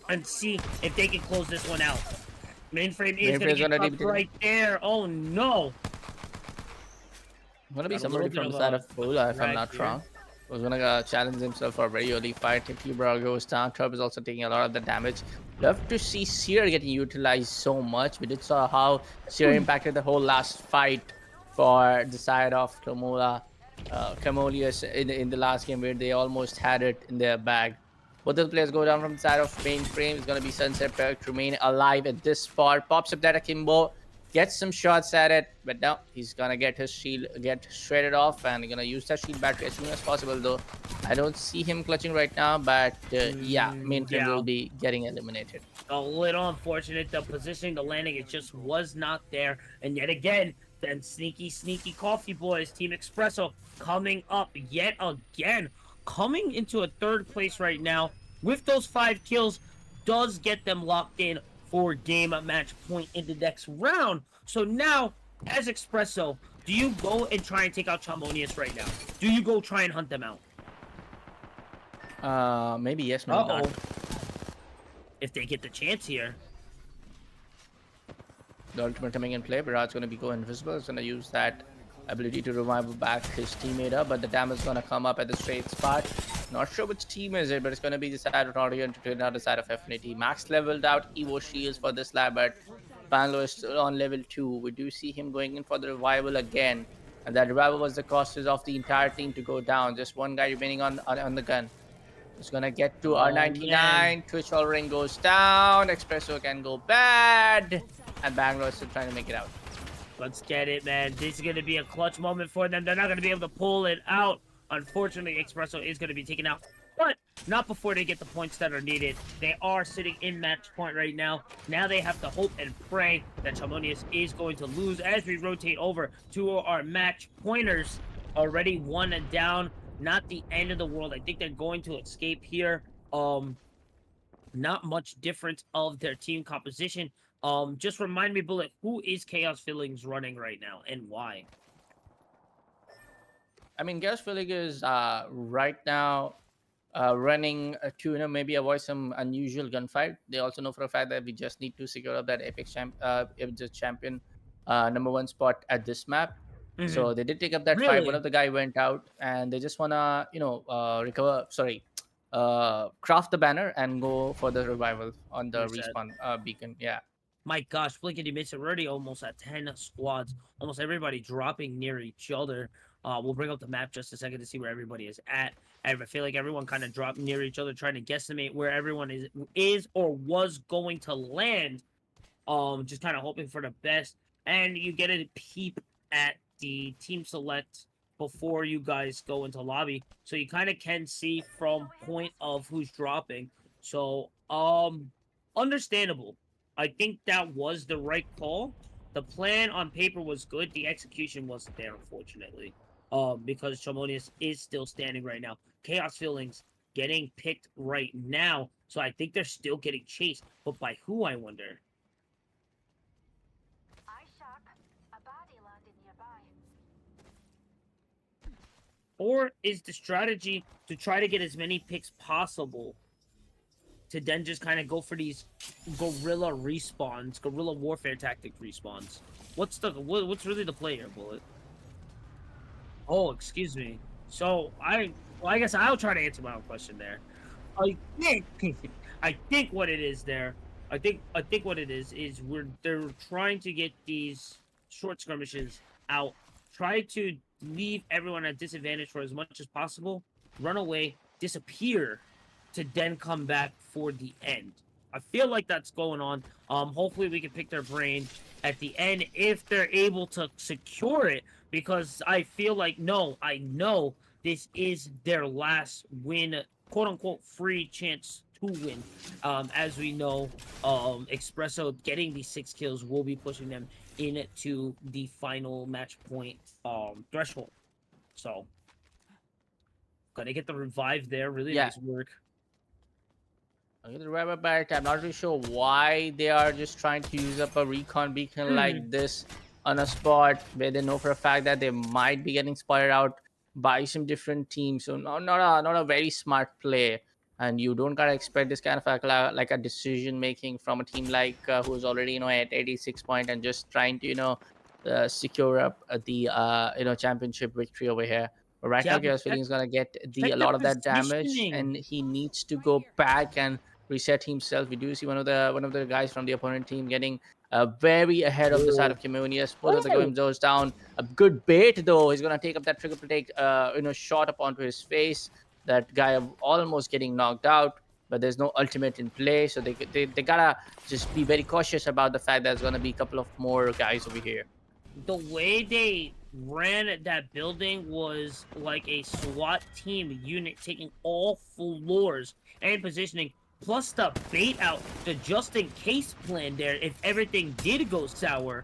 and see if they can close this one out. Mainframe is going to
Mainframe's
get
gonna
fucked
be
right there. Oh no.
Gonna be
Got a
somebody
little bit
from the
of
side
a
of Foola, if I'm
drag
not
here.
wrong. Was gonna challenge himself for a very early fight. If Hubra goes down, Turb is also taking a lot of the damage. Love to see Seer getting utilized so much. We did saw how Seer impacted the whole last fight for the side of Chalmonious in the last game where they almost had it in their bag. Both of the players go down from the side of Mainframe. It's gonna be Sunset Perk to remain alive at this spot. Pops up that Akimbo, gets some shots at it, but no, he's gonna get his shield get shredded off and gonna use that shield battery as soon as possible. Though I don't see him clutching right now, but yeah, Mainframe
Yeah,
will be getting eliminated.
a little unfortunate. The positioning, the landing, it just was not there. And yet again, then sneaky coffee boys, Team Espresso coming up yet again, coming into a third place right now with those 5 kills, does get them locked in for game match point in the next round. So now, as Espresso, do you go and try and take out Chalmonious right now? Do you go try and hunt them out?
Maybe yes, maybe not.
If they get the chance here.
The ultimate coming in play. Virat's going to be go invisible. He's going to use that ability to revive back his teammate up, but the damage is going to come up at the straight spot. Not sure which team is it, but it's going to be the side of Audio and to the side of Affinity. Max leveled out Evo Shields for this lab, but Bangalore is still on level 2. We do see him going in for the revival again. And that revival was the cost of the entire team to go down. Just one guy remaining on the gun. It's gonna get to R99.
Man.
Twitch all ring goes down. Espresso can go bad. And Bangalore is still trying to make it out.
Let's get it, man. This is going to be a clutch moment for them. They're not going to be able to pull it out. Unfortunately, Espresso is going to be taken out. But not before they get the points that are needed. They are sitting in match point right now. Now they have to hope and pray that Chalmonious is going to lose as we rotate over to our match pointers. Already 1 and down. Not the end of the world. I think they're going to escape here. Not much difference of their team composition. Just remind me, Bullet, who is Chaos Feelings running right now and why?
I mean, Chaos Feeling is right now running to maybe avoid some unusual gunfight. They also know for a fact that we just need to secure up that the champion #1 spot at this map. So they did take up that fight. One
Really?
of the guy went out, and they just wanna recover. Sorry, craft the banner and go for the revival on the
Reset.
respawn beacon. Yeah.
My gosh, Blinkety Mits already almost at 10 squads. Almost everybody dropping near each other. We'll bring up the map just a second to see where everybody is at. I feel like everyone kind of dropped near each other, trying to guesstimate where everyone is or was going to land. Just kind of hoping for the best. And you get a peep at the team select before you guys go into lobby, so you kind of can see from point of who's dropping. So, understandable. I think that was the right call. The plan on paper was good. The execution wasn't there, unfortunately. Because Chalmonious is still standing right now. Chaos Feelings getting picked right now. So I think they're still getting chased. But by who, I wonder?
Eye sharp. A body landed nearby.
Or is the strategy to try to get as many picks possible to then just kind of go for these guerrilla respawns, guerrilla warfare tactic respawns? What's really the play here, Bullet? Oh, excuse me. So I guess I'll try to answer my own question there. I think what it is there. I think what it is they're trying to get these short skirmishes out. Try to leave everyone at disadvantage for as much as possible. Run away, disappear, to then come back for the end. I feel like that's going on. Hopefully we can pick their brain at the end if they're able to secure it, because I feel like I know this is their last win, quote unquote free chance to win. As we know, Espresso getting these 6 kills will be pushing them into the final match point threshold. So gotta get the revive there. Really nice work.
But I'm not really sure why they are just trying to use up a recon beacon like this on a spot where they know for a fact that they might be getting spotted out by some different teams. So not a very smart play. And you don't gotta expect this kind of like a decision making from a team like who's already at 86 point and just trying to secure up the championship victory over here. But right
Yeah,
now,
but
Chaos Feeling is gonna get a
check the
lot of that damage,
positioning.
and he needs to go back and reset himself. We do see one of the guys from the opponent team getting very ahead of the side of Chalmonious. Both of the
Oh,
games goes down. A good bait though. He's gonna take up that trigger to take shot up onto his face. That guy almost getting knocked out, but there's no ultimate in play, so they gotta just be very cautious about the fact that there's gonna be a couple of more guys over here.
the way they ran that building was like a SWAT team unit taking all floors and positioning, plus the bait out, the just in case plan there if everything did go sour.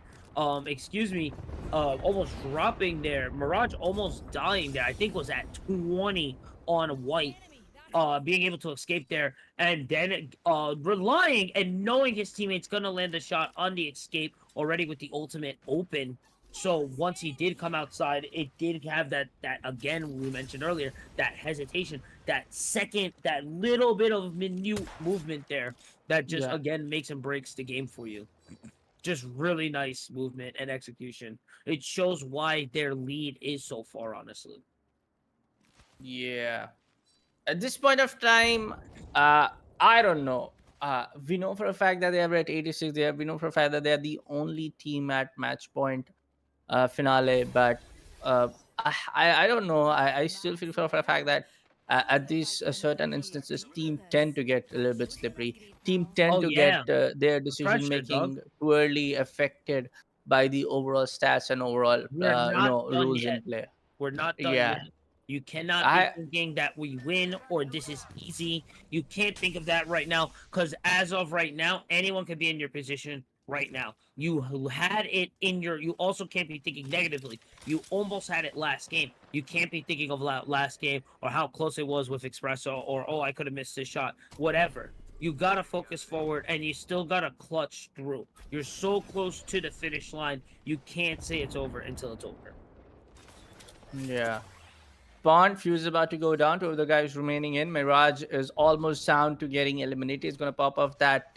Excuse me, almost dropping there. Mirage almost dying there. I think was at 20 on white. Being able to escape there, and then relying and knowing his teammates gonna land the shot on the escape already with the ultimate open. So once he did come outside, it did have that again we mentioned earlier, that hesitation, that little bit of minute movement there that just
Yeah.
again makes and breaks the game for you. Just really nice movement and execution. It shows why their lead is so far, honestly.
Yeah. At this point of time, I don't know. We know for a fact that they are at 86. We know for a fact that they are the only team at match point finale. But uh, I don't know. I still feel for a fact that at these certain instances, team tend to get a little bit slippery. Team tend
Oh
to
yeah,
get their decision
pressure, dog.
making poorly affected by the overall stats and overall
We're not done
rules
yet.
in play.
We're not done
Yeah.
yet. You cannot be
I
thinking that we win or this is easy. You can't think of that right now because as of right now, anyone can be in your position right now. You had it in your. You also can't be thinking negatively. You almost had it last game. You can't be thinking of last game or how close it was with Espresso or oh I could have missed this shot. Whatever. You gotta focus forward and you still gotta clutch through. You're so close to the finish line. You can't say it's over until it's over.
Yeah. Bond Fuse is about to go down. Two of the guys remaining in. Mirage is almost down to getting eliminated. He's going to pop off that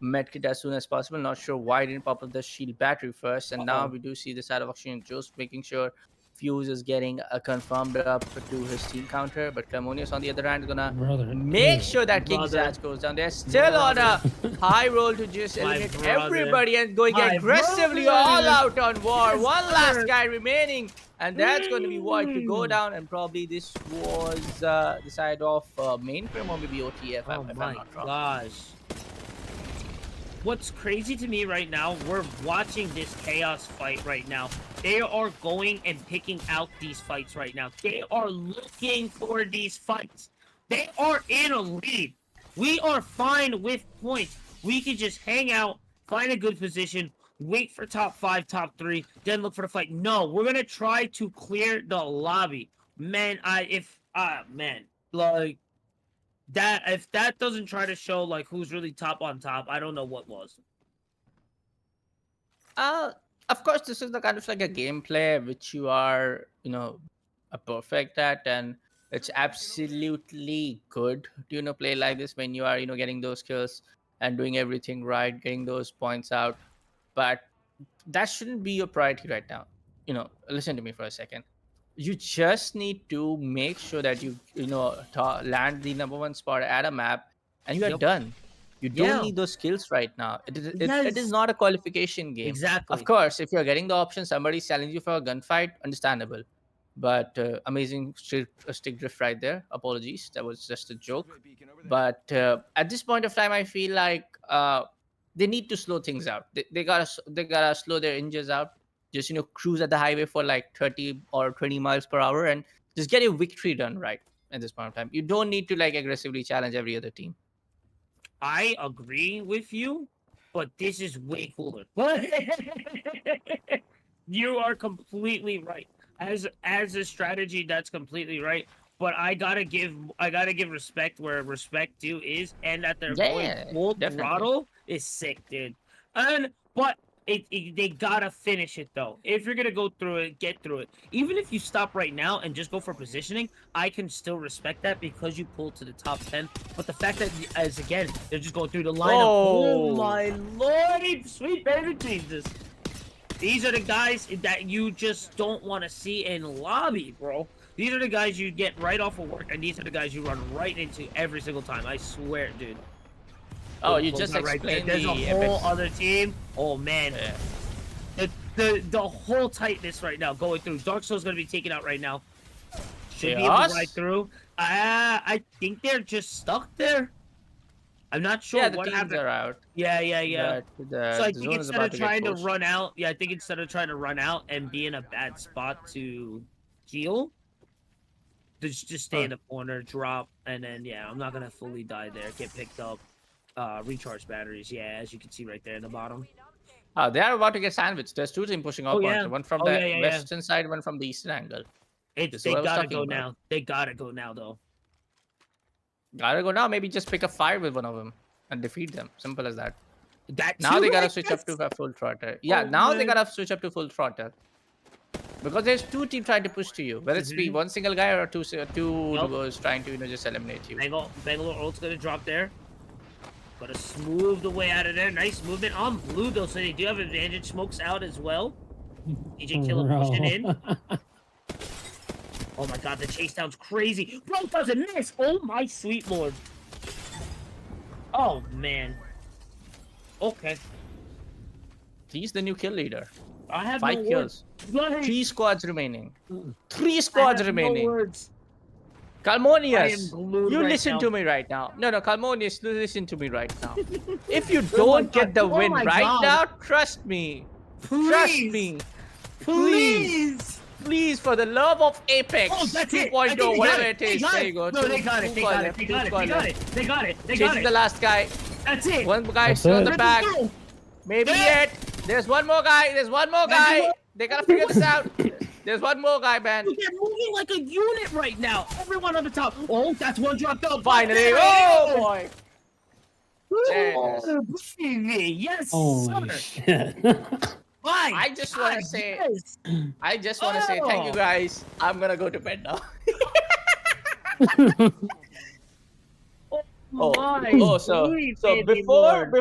medkit as soon as possible. Not sure why he didn't pop up the shield battery first. And now
Uh-oh.
we do see the side of Oxygen Juice making sure Fuse is getting confirmed up to his team counter. But Chalmonious, on the other hand, is going to
Brother.
make sure that King's
Brother.
Edge goes down. They're still on a high roll to just
My
eliminate
brother.
everybody and going
My
aggressively
brother.
all out on war.
Yes,
One last
sir.
guy remaining. And that's going to be Void to go
Mm.
down. And probably this was the side of mainframe or maybe OTF,
Oh
if
my
I'm not wrong.
gosh. What's crazy to me right now, we're watching this chaos fight right now. They are going and picking out these fights right now. They are looking for these fights. They are in a lead. We are fine with points. We can just hang out, find a good position, wait for top 5, top 3, then look for the fight. No, we're gonna try to clear the lobby. Man, like that if that doesn't try to show like who's really top on top, I don't know what was.
Of course, this is the kind of like a gameplay which you are, a perfect at, and it's absolutely good to play like this when you are getting those kills and doing everything right, getting those points out. But that shouldn't be your priority right now. Listen to me for a second. You just need to make sure that land the number one spot at a map, and you are
Yep.
done. You don't
Yeah.
need those skills right now. It is
Yes.
not a qualification game.
Exactly.
Of course, if you're getting the option, somebody's challenging you for a gunfight, understandable. But amazing stick drift right there. Apologies, that was just a joke. But at this point of time, I feel like they need to slow things out. They gotta slow their engines out. Just cruise at the highway for like 30 or 20 miles per hour and just get your victory done right at this point of time. You don't need to like aggressively challenge every other team.
I agree with you, but this is way cooler. You are completely right. As a strategy, that's completely right. But I gotta give respect where respect due is, and that they're going
Yeah,
full
definitely.
throttle is sick, dude. But they gotta finish it though. If you're gonna go through it, get through it. Even if you stop right now and just go for positioning, I can still respect that because you pulled to the top 10. But the fact that, as again, they're just going through the lineup. Oh,
Oh.
my lordy, sweet baby Jesus. These are the guys that you just don't want to see in lobby, bro. These are the guys you get right off of work, and these are the guys you run right into every single time. I swear, dude.
Oh, you
Close
just
that right there.
explained
There's a
the
whole
Apex.
other team. Oh man,
Yeah.
the whole tightness right now going through. Dark Soul's gonna be taken out right now. Should be able
Chaos?
to ride through. I think they're just stuck there. I'm not sure
Yeah, the
what
teams
happened.
are out.
Yeah.
But the,
So I
the
think
zone is
instead
about
of
to get
trying to
pushed.
run out, I think instead of trying to run out and be in a bad spot to heal, just stay in the corner, drop, and then I'm not gonna fully die there. Get picked up, recharge batteries. Yeah, as you can see right there in the bottom.
Oh, they are about to get sandwiched. There's two teams pushing up
Oh,
on
yeah.
it. One from
Oh,
the
yeah.
western side, one from the eastern angle. This is
They
what I was
gotta
talking
go
about.
now. They gotta go now though.
Gotta go now. Maybe just pick a fight with one of them and defeat them. Simple as that.
That
Now
too,
they gotta
right?
switch up to a full throttle. Yeah,
Oh,
now they
man.
gotta switch up to full throttle. Because there's two teams trying to push to you. Whether it's be one single guy or two duos trying to just eliminate you.
Bangalore ult's gonna drop there. Gotta smooth the way out of there. Nice movement on blue though, so they do have advantage. Smokes out as well. DJ Killer pushing in. Oh my god, the chase down's crazy. Bro doesn't miss. Oh my sweet lord. Oh man. Okay.
He's the new kill leader.
I have
5
no
kills.
words.
3 squads remaining. 3
I
squads
have
remaining.
No words.
Chalmonious,
glued
you
right
listen
now.
to me right now. No, Chalmonious, listen to me right now. If you don't get the win
my
right
God.
now, trust me. Trust me. Please, for the love of Apex
Oh, that's it.
2.0,
I think they
whatever
got
it is. There you go.
No, they got it. They got it. They got it. They got it. They got it. They got
Chasing the
it.
last guy.
That's it.
One guy
That's
still in
it.
the back.
Let's go.
Maybe
Yeah.
it. There's one more guy. There's one more
Let's
guy.
go.
They gotta figure this out. There's one more guy, man.
They're moving like a unit right now. Everyone on the top. Oh, that's one dropped down.
Finally. Oh, boy. There it is.
Oh, baby. Yes,
Holy
sir.
shit.
Fine.
I just want to
God,
say,
yes.
I just want to say thank you
Oh.
guys. I'm gonna go to bed now.
My
So
sweet baby
before
lord.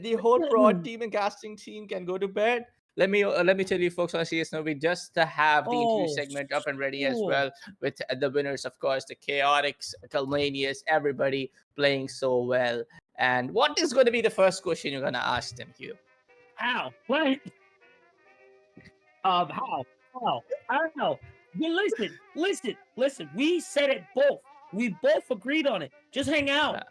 the whole prod team and casting team can go to bed, let me tell you folks on CS Novi just to have the interview
Oh,
segment up and ready as
sure.
well with the winners, of course, the Chaotix, Chalmonious, everybody playing so well. And what is going to be the first question you're gonna ask them, Hugh?
How? What? How? You listen. We said it both. We both agreed on it. Just hang out.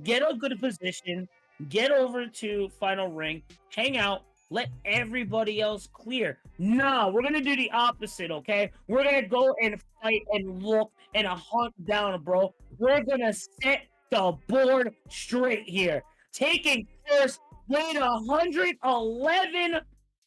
Get a good position. Get over to final ring. Hang out. Let everybody else clear. No, we're gonna do the opposite, okay? We're gonna go and fight and look and hunt down, bro. We're gonna set the board straight here. Taking first, with 111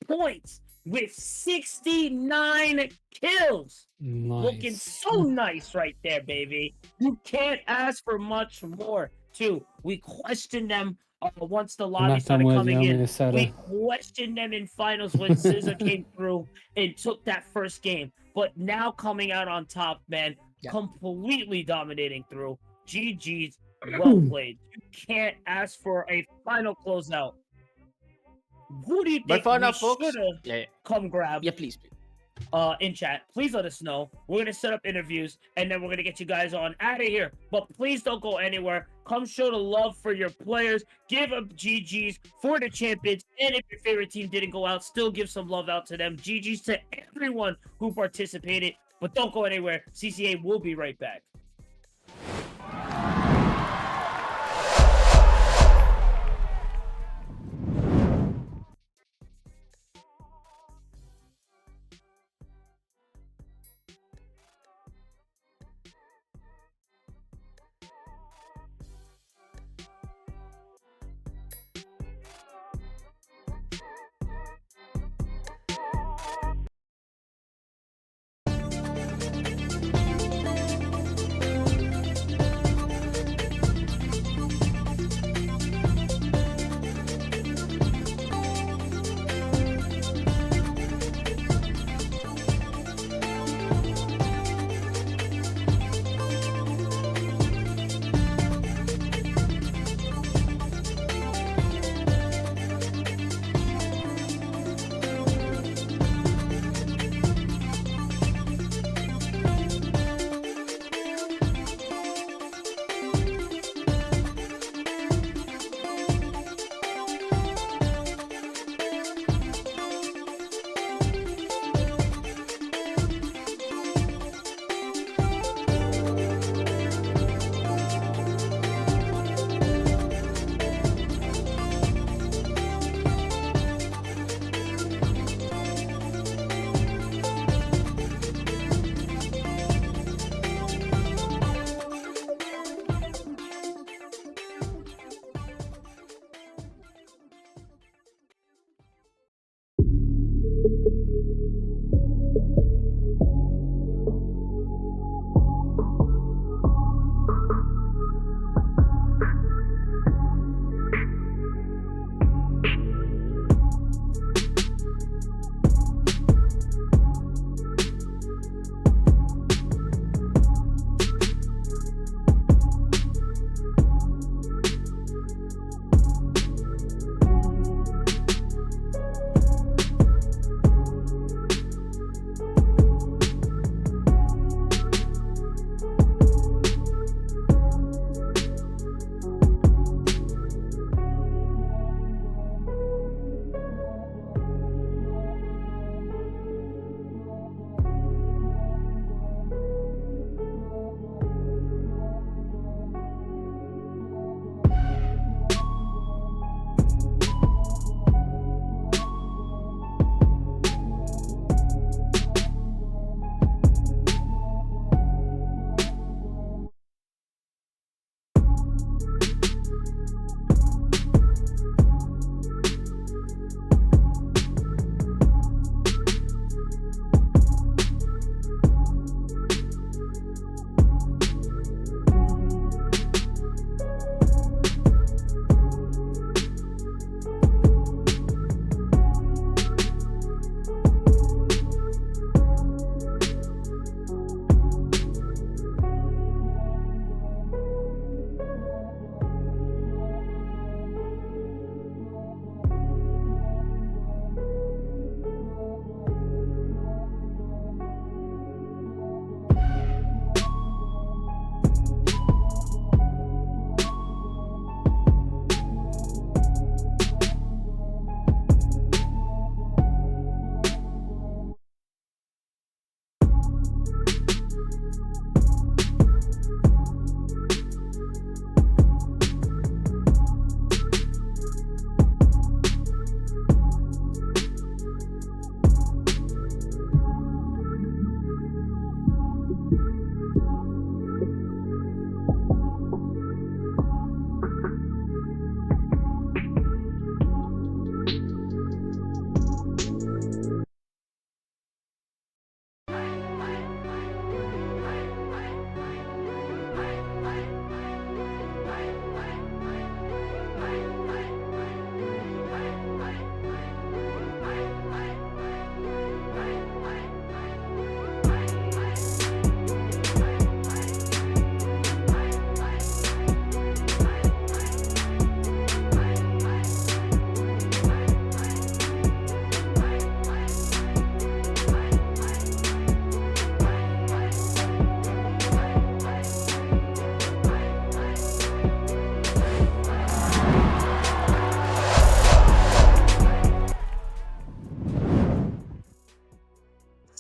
points with 69 kills. Looking
Nice.
so nice right there, baby. You can't ask for much more. Two, we questioned them once the lobby
Knocked
started
on wood,
coming
yeah,
in.
Minnesota.
We questioned them in finals when SZA came through and took that first game. But now coming out on top, man,
Yeah.
completely dominating through. GG's, well played. You can't ask for a final closeout. Who do you think
But for now,
we
folks,
should have come grab?
please.
In chat, please let us know. We're gonna set up interviews and then we're gonna get you guys on out of here. But please don't go anywhere. Come show the love for your players. Give up GG's for the champions. And if your favorite team didn't go out, still give some love out to them. GG's to everyone who participated. But don't go anywhere. CCA will be right back.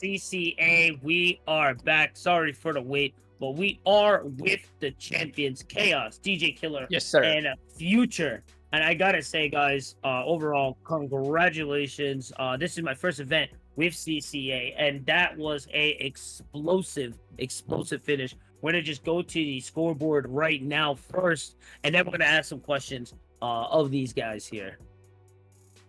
CCA, we are back. Sorry for the wait, but we are with the champions, Chaos, DJ Killer,
Yes, sir.
and Future. And I gotta say, guys, overall, congratulations. This is my first event with CCA, and that was a explosive finish. We're gonna just go to the scoreboard right now first, and then we're gonna ask some questions of these guys here.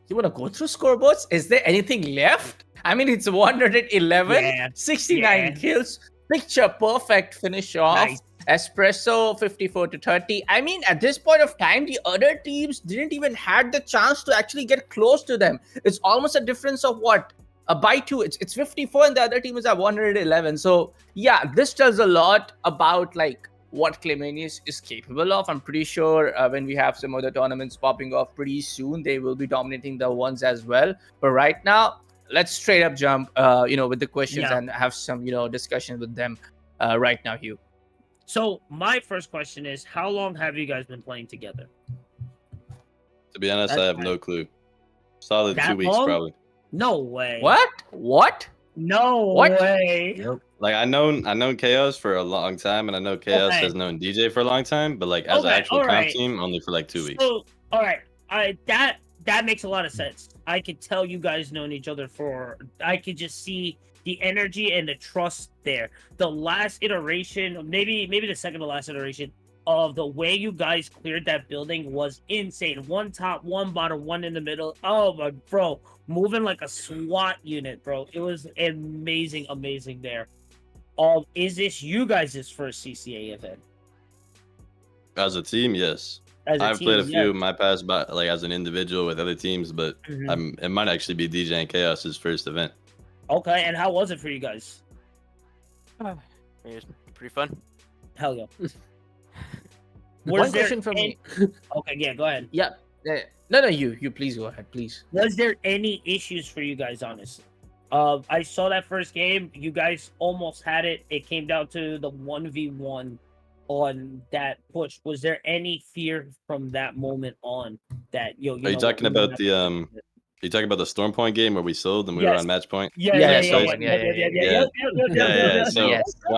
You want to go through scoreboards? Is there anything left? I mean, it's 111,
Yeah,
69 kills, picture perfect finish off.
Nice.
Espresso 54 to 30. I mean, at this point of time, the other teams didn't even had the chance to actually get close to them. It's almost a difference of what? By 2. It's 54 and the other team is at 111. So yeah, this tells a lot about like what Chalmonious is capable of. I'm pretty sure when we have some other tournaments popping off pretty soon, they will be dominating the ones as well. But right now, let's straight up jump, with the questions and have some, discussion with them right now, Hugh.
So my first question is, how long have you guys been playing together?
To be honest,
That's
I have
fine.
no clue. Solid
That
2 weeks,
long?
probably.
No way.
What?
No
What?
way.
Like I known Chaos for a long time, and I know Chaos has known DJ for a long time. But like as an actual comp team, only for like 2 weeks.
So, all right, that makes a lot of sense. I could tell you guys known each other for. I could just see the energy and the trust there. The last iteration, maybe the second to last iteration of the way you guys cleared that building was insane. One top, one bottom, one in the middle. Oh my bro, moving like a SWAT unit, bro. It was amazing there. Is this you guys' first CCA event?
As a team, yes. I've played a few in my past, but like as an individual with other teams, but it might actually be DJ and Chaos's first event.
Okay, and how was it for you guys?
It was pretty fun.
Hell yeah.
One question from me.
Okay, yeah, go ahead.
Yeah. No, you please go ahead, please.
Was there any issues for you guys, honestly? I saw that first game. You guys almost had it. It came down to the 1v1 on that push. Was there any fear from that moment on that
Are you talking about the you talking about the Storm Point game where we sold and we were on match point?
Yeah.
So what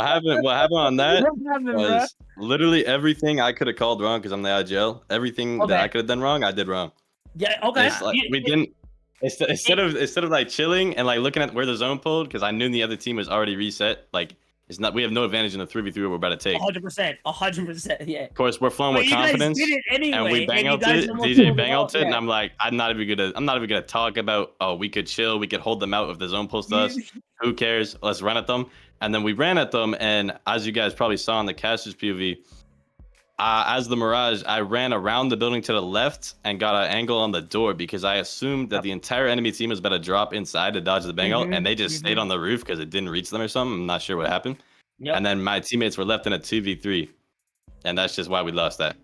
happened on that was literally everything I could have called wrong because I'm the IGL. Everything that I could have done wrong, I did wrong.
Yeah, okay.
Like, we didn't instead of like chilling and like looking at where the zone pulled because I knew the other team was already reset. Like it's not we have no advantage in the 3v3 we're about to take.
100%, yeah.
Of course, we're flowing with confidence,
anyway,
and we bang out it. DJ bang out it, and I'm like, I'm not even gonna talk about. Oh, we could chill, we could hold them out if the zone pulls to us. Who cares? Let's run at them. And then we ran at them, and as you guys probably saw in the caster's POV, as the Mirage, I ran around the building to the left and got an angle on the door because I assumed that the entire enemy team was about to drop inside to dodge the bang out, and they just stayed on the roof because it didn't reach them or something. I'm not sure what happened. And then my teammates were left in a 2v3, and that's just why we lost that.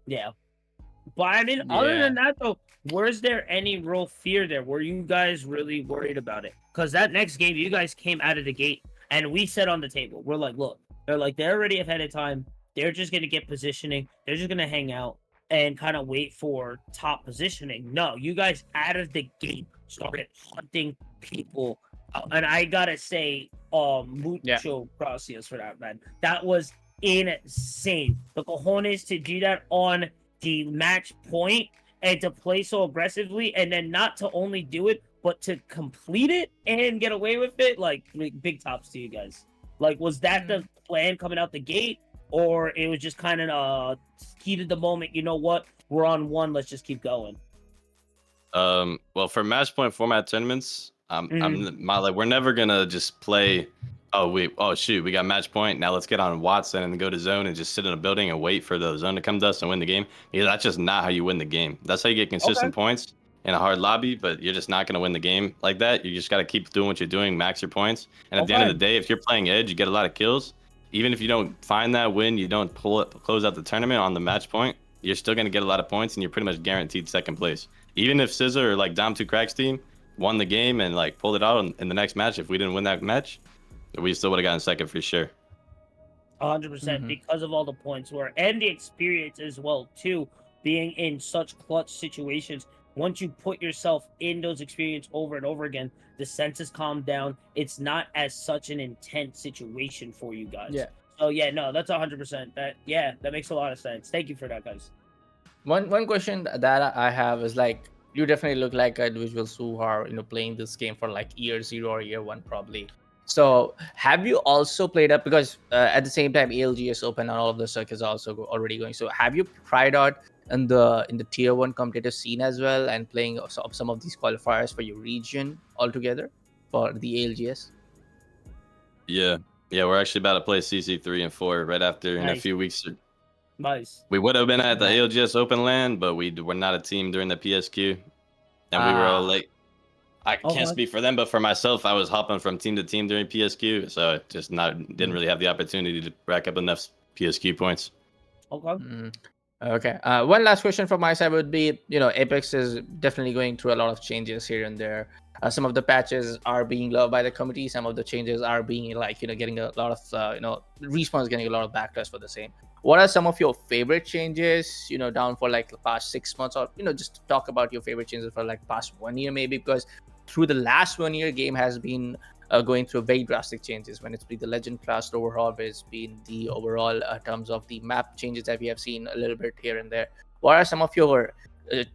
Yeah. But I mean, other than that, though, was there any real fear there? Were you guys really worried about it? Because that next game, you guys came out of the gate, and we said on the table, we're like, look, they're already ahead of time. They're just going to get positioning. They're just going to hang out and kind of wait for top positioning. No, you guys out of the gate started hunting people. And I got to say, mucho gracias for that, man. That was insane. The cojones to do that on the match point and to play so aggressively and then not to only do it, but to complete it and get away with it. Like, big tops to you guys. Like, was that the plan coming out the gate? Or it was just kind of heated the moment. You know what? We're on one. Let's just keep going.
Well, for match point format tournaments, we're never gonna just play. Oh shoot, we got match point. Now let's get on Watson and go to zone and just sit in a building and wait for the zone to come to us and win the game. Because that's just not how you win the game. That's how you get consistent points in a hard lobby. But you're just not gonna win the game like that. You just gotta keep doing what you're doing, max your points. And at the end of the day, if you're playing edge, you get a lot of kills. Even if you don't find that win, you don't close out the tournament on the match point, you're still going to get a lot of points and you're pretty much guaranteed second place. Even if Scissor or like Dom 2 Cracks team won the game and like pulled it out in the next match, if we didn't win that match, we still would have gotten second for sure.
100% because of all the points and the experience as well too, being in such clutch situations. once you put yourself in those experiences over and over again, the senses calm down. It's not as such an intense situation for you guys.
Yeah.
So yeah, no, that's 100%. That makes a lot of sense. Thank you for that, guys.
One question that I have is like, you definitely look like individuals who are playing this game for like year 0 or year 1 probably. So have you also played up, because at the same time ALGS Open and all of the circuits are also already going, so have you tried out in the tier 1 competitive scene as well, and playing some of these qualifiers for your region altogether for the ALGS?
Yeah, we're actually about to play CC3 and 4 right after in a
Nice.
few weeks.
Nice.
We would have been at the
Nice.
ALGS Open LAN, but we were not a team during the PSQ, and we were all late. I can't speak for them, but for myself, I was hopping from team to team during PSQ, so I just didn't really have the opportunity to rack up enough PSQ points.
Okay.
Okay. One last question from my side would be, Apex is definitely going through a lot of changes here and there. Some of the patches are being loved by the community. Some of the changes are being getting a lot of, Respawn is getting a lot of backlash for the same. What are some of your favorite changes, down for like the past 6 months, or, just to talk about your favorite changes for like past 1 year maybe, because through the last 1 year, game has been going through very drastic changes. When it's been the legend class overhaul, where it's been the overall terms of the map changes that we have seen a little bit here and there. What are some of your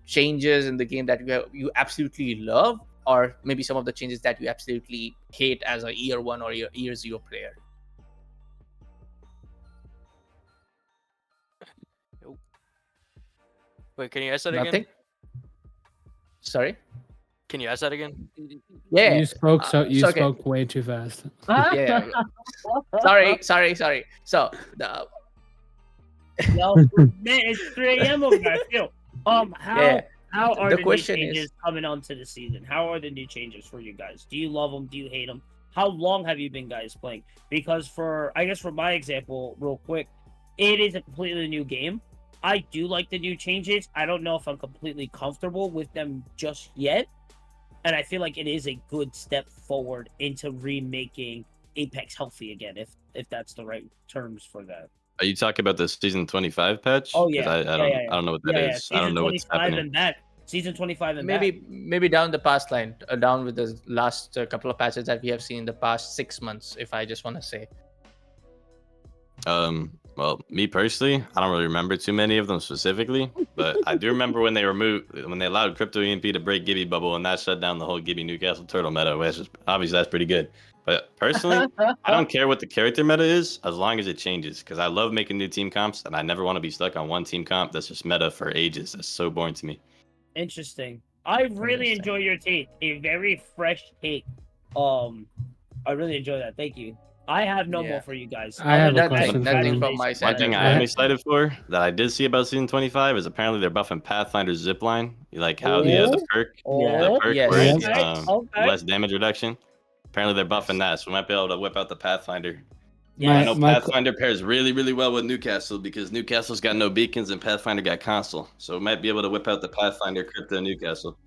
changes in the game that you absolutely love, or maybe some of the changes that you absolutely hate as a year 1 or year 0 player?
Wait, can you ask that
Nothing?
again?
Sorry?
Can you ask that again?
Yeah.
You spoke
okay.
spoke way too fast.
Yeah. Sorry. So the
Yo, man, it's 3 a.m. over there. Still. How are
The
the new
question
changes
is-
coming onto the season? How are the new changes for you guys? Do you love them? Do you hate them? How long have you been guys playing? Because for my example, real quick, it is a completely new game. I do like the new changes. I don't know if I'm completely comfortable with them just yet. And I feel like it is a good step forward into remaking Apex healthy again, if that's the right terms for that.
Are you talking about the season 25 patch?
Oh
'Cause
yeah,
I don't know what that is. I don't know what's happening.
And back. Season 25 and back.
maybe down the past line, down with the last couple of patches that we have seen in the past 6 months, if I just want to say.
Well, me personally, I don't really remember too many of them specifically, but I do remember when they allowed Crypto EMP to break Gibby Bubble, and that shut down the whole Gibby Newcastle Turtle meta. Which is, obviously, that's pretty good. But personally, I don't care what the character meta is as long as it changes, because I love making new team comps, and I never want to be stuck on one team comp that's just meta for ages. That's so boring to me.
Interesting. I really enjoy your take. A very fresh take. I really enjoy that. Thank you. I have no more for you guys.
I have a
Other than
question for
Nothing
them.
from my side.
One thing
as
I
well.
am excited for that I did see about season 25 is apparently they're buffing Pathfinder's zipline. You like how the perk, the perk
Yes.
where it's
Okay.
less damage reduction. Apparently they're buffing that, so we might be able to whip out the Pathfinder.
Yeah.
I know Pathfinder pairs really, really well with Newcastle because Newcastle's got no beacons and Pathfinder got console, so we might be able to whip out the Pathfinder crypto Newcastle.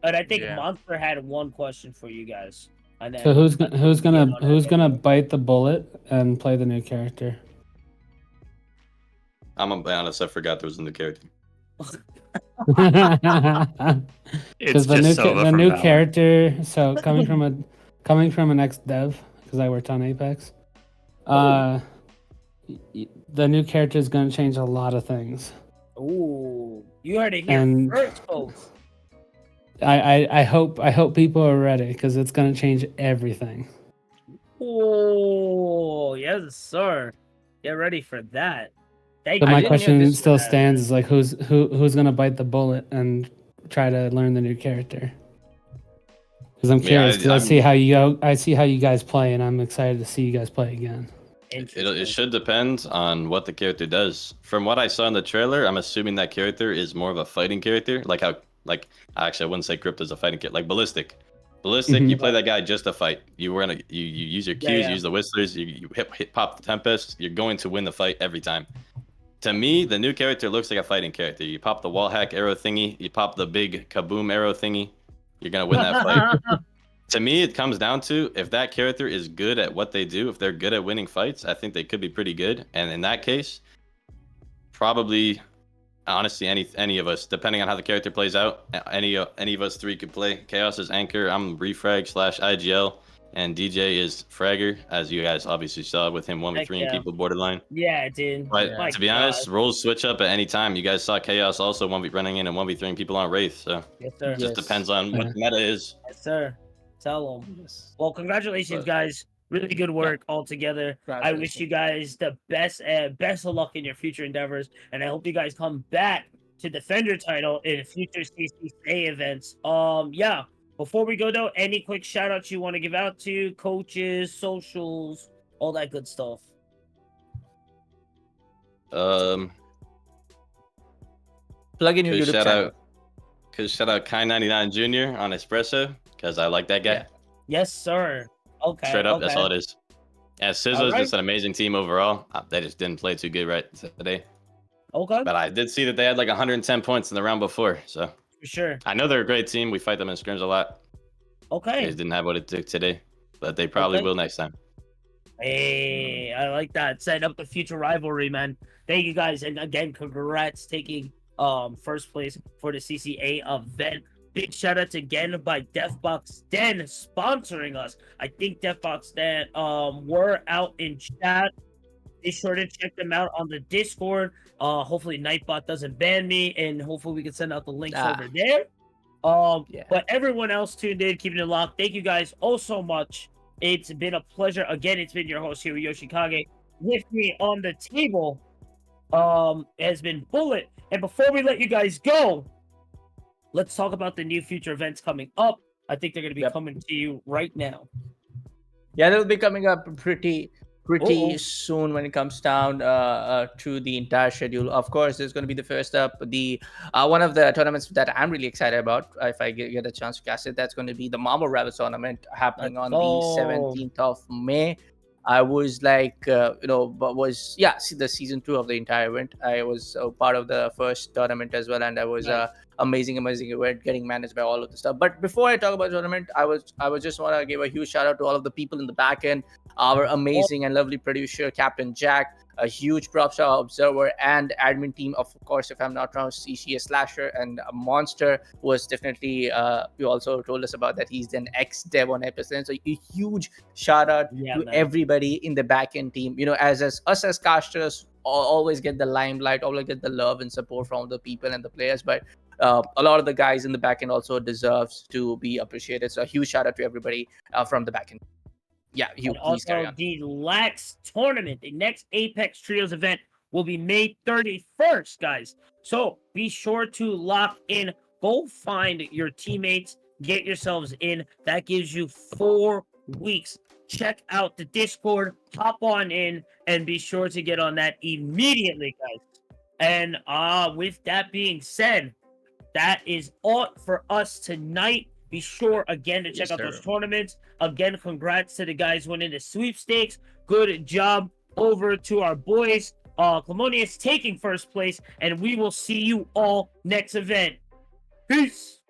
And I think
Yeah.
Monster had one question for you guys. And then
So who's gonna bite the bullet and play the new character?
I'm gonna be honest, I forgot there was a new character.
Because the new character. So coming from an ex dev, because I worked on Apex. The new character is gonna change a lot of things.
Ooh, you heard it here
And-
first, folks.
I hope people are ready because it's gonna change everything.
Oh, yes, sir. Get ready for that. Thank
So
you.
my
didn't
question
know this
still
would happen.
stands: is like who's gonna bite the bullet and try to learn the new character? Because I'm curious. Because I see how you guys play, and I'm excited to see you guys play again.
It should depend on what the character does. From what I saw in the trailer, I'm assuming that character is more of a fighting character, actually I wouldn't say Crypto's a fighting character, like Ballistic. Ballistic, you play that guy just to fight. You use your Qs, you use the Whistlers, you hit pop the Tempest. You're going to win the fight every time. To me, the new character looks like a fighting character. You pop the wall hack arrow thingy, you pop the big kaboom arrow thingy, you're gonna win that fight. To me, it comes down to if that character is good at what they do, if they're good at winning fights, I think they could be pretty good. And in that case, probably honestly, any of us, depending on how the character plays out, any of us three could play. Chaos is anchor. I'm refrag / IGL, and DJ is fragger, as you guys obviously saw with him 1v3 and
yeah.
people borderline.
Yeah, dude.
But
My
to be honest, roles switch up at any time. You guys saw Chaos also 1v running in and 1v3 and people on Wraith. So
Yes, sir.
it just depends on what the meta is.
Yes, sir. Tell them.
Yes.
Well, congratulations, guys. Really good work all together. I wish you guys the best of luck in your future endeavors, and I hope you guys come back to defend your title in future CCA events. Yeah. Before we go though, any quick shout outs you want to give out to coaches, socials, all that good stuff?
Plug in your YouTube channel.
Shout out Kai99 Jr. on Espresso, because I like that guy.
Yeah.
Yes, sir. Okay.
Straight up, that's all it is. Yeah, Sizzo's
Alright.
just an amazing team overall. They just didn't play too good right today.
Okay.
But I did see that they had like 110 points in the round before. So
For sure.
I know they're a great team. We fight them in scrims a lot. They
Okay.
just didn't have what it took today. But they probably
Okay.
will next time.
Hey, I like that. Setting up the future rivalry, man. Thank you guys, and again, congrats taking first place for the CCA event. Big shout out again by Deathbox Den sponsoring us. I think Deathbox Den were out in chat. Be sure to check them out on the Discord. Hopefully Nightbot doesn't ban me, and hopefully we can send out the links over there. But everyone else tuned in, keeping it locked. Thank you guys all so much. It's been a pleasure. Again, it's been your host here, Yoshikage. With me on the table has been Bullet. And before we let you guys go, let's talk about the new future events coming up. I think they're going to be coming to you right now.
Yeah, they'll be coming up pretty soon when it comes down to the entire schedule. Of course, there's going to be the first up, the one of the tournaments that I'm really excited about. If I get a chance to cast it, that's going to be the Marble Rabbits tournament happening on the 17th of May. I was like, the season 2 of the entire event. I was part of the first tournament as well, and I was amazing event getting managed by all of the stuff. But before I talk about the tournament, I was just want to give a huge shout out to all of the people in the back end, our amazing and lovely producer Captain Jack, a huge props to our observer and admin team, of course, if I'm not wrong, CCA Slasher and Monster was definitely you also told us about that he's an ex-dev on Episode. So a huge shout out to everybody in the back end team. You know, as us as casters always get the limelight, always get the love and support from the people and the players, but a lot of the guys in the back end also deserves to be appreciated. So a huge shout out to everybody from the back end. Yeah, please carry on.
The Lax tournament, the next Apex Trios event, will be May 31st, guys. So be sure to lock in. Go find your teammates, get yourselves in. That gives you 4 weeks. Check out the Discord, hop on in, and be sure to get on that immediately, guys. And with that being said, that is all for us tonight. Be sure again to check out those tournaments. Again, congrats to the guys winning the sweepstakes. Good job over to our boys. Chalmonious taking first place, and we will see you all next event. Peace.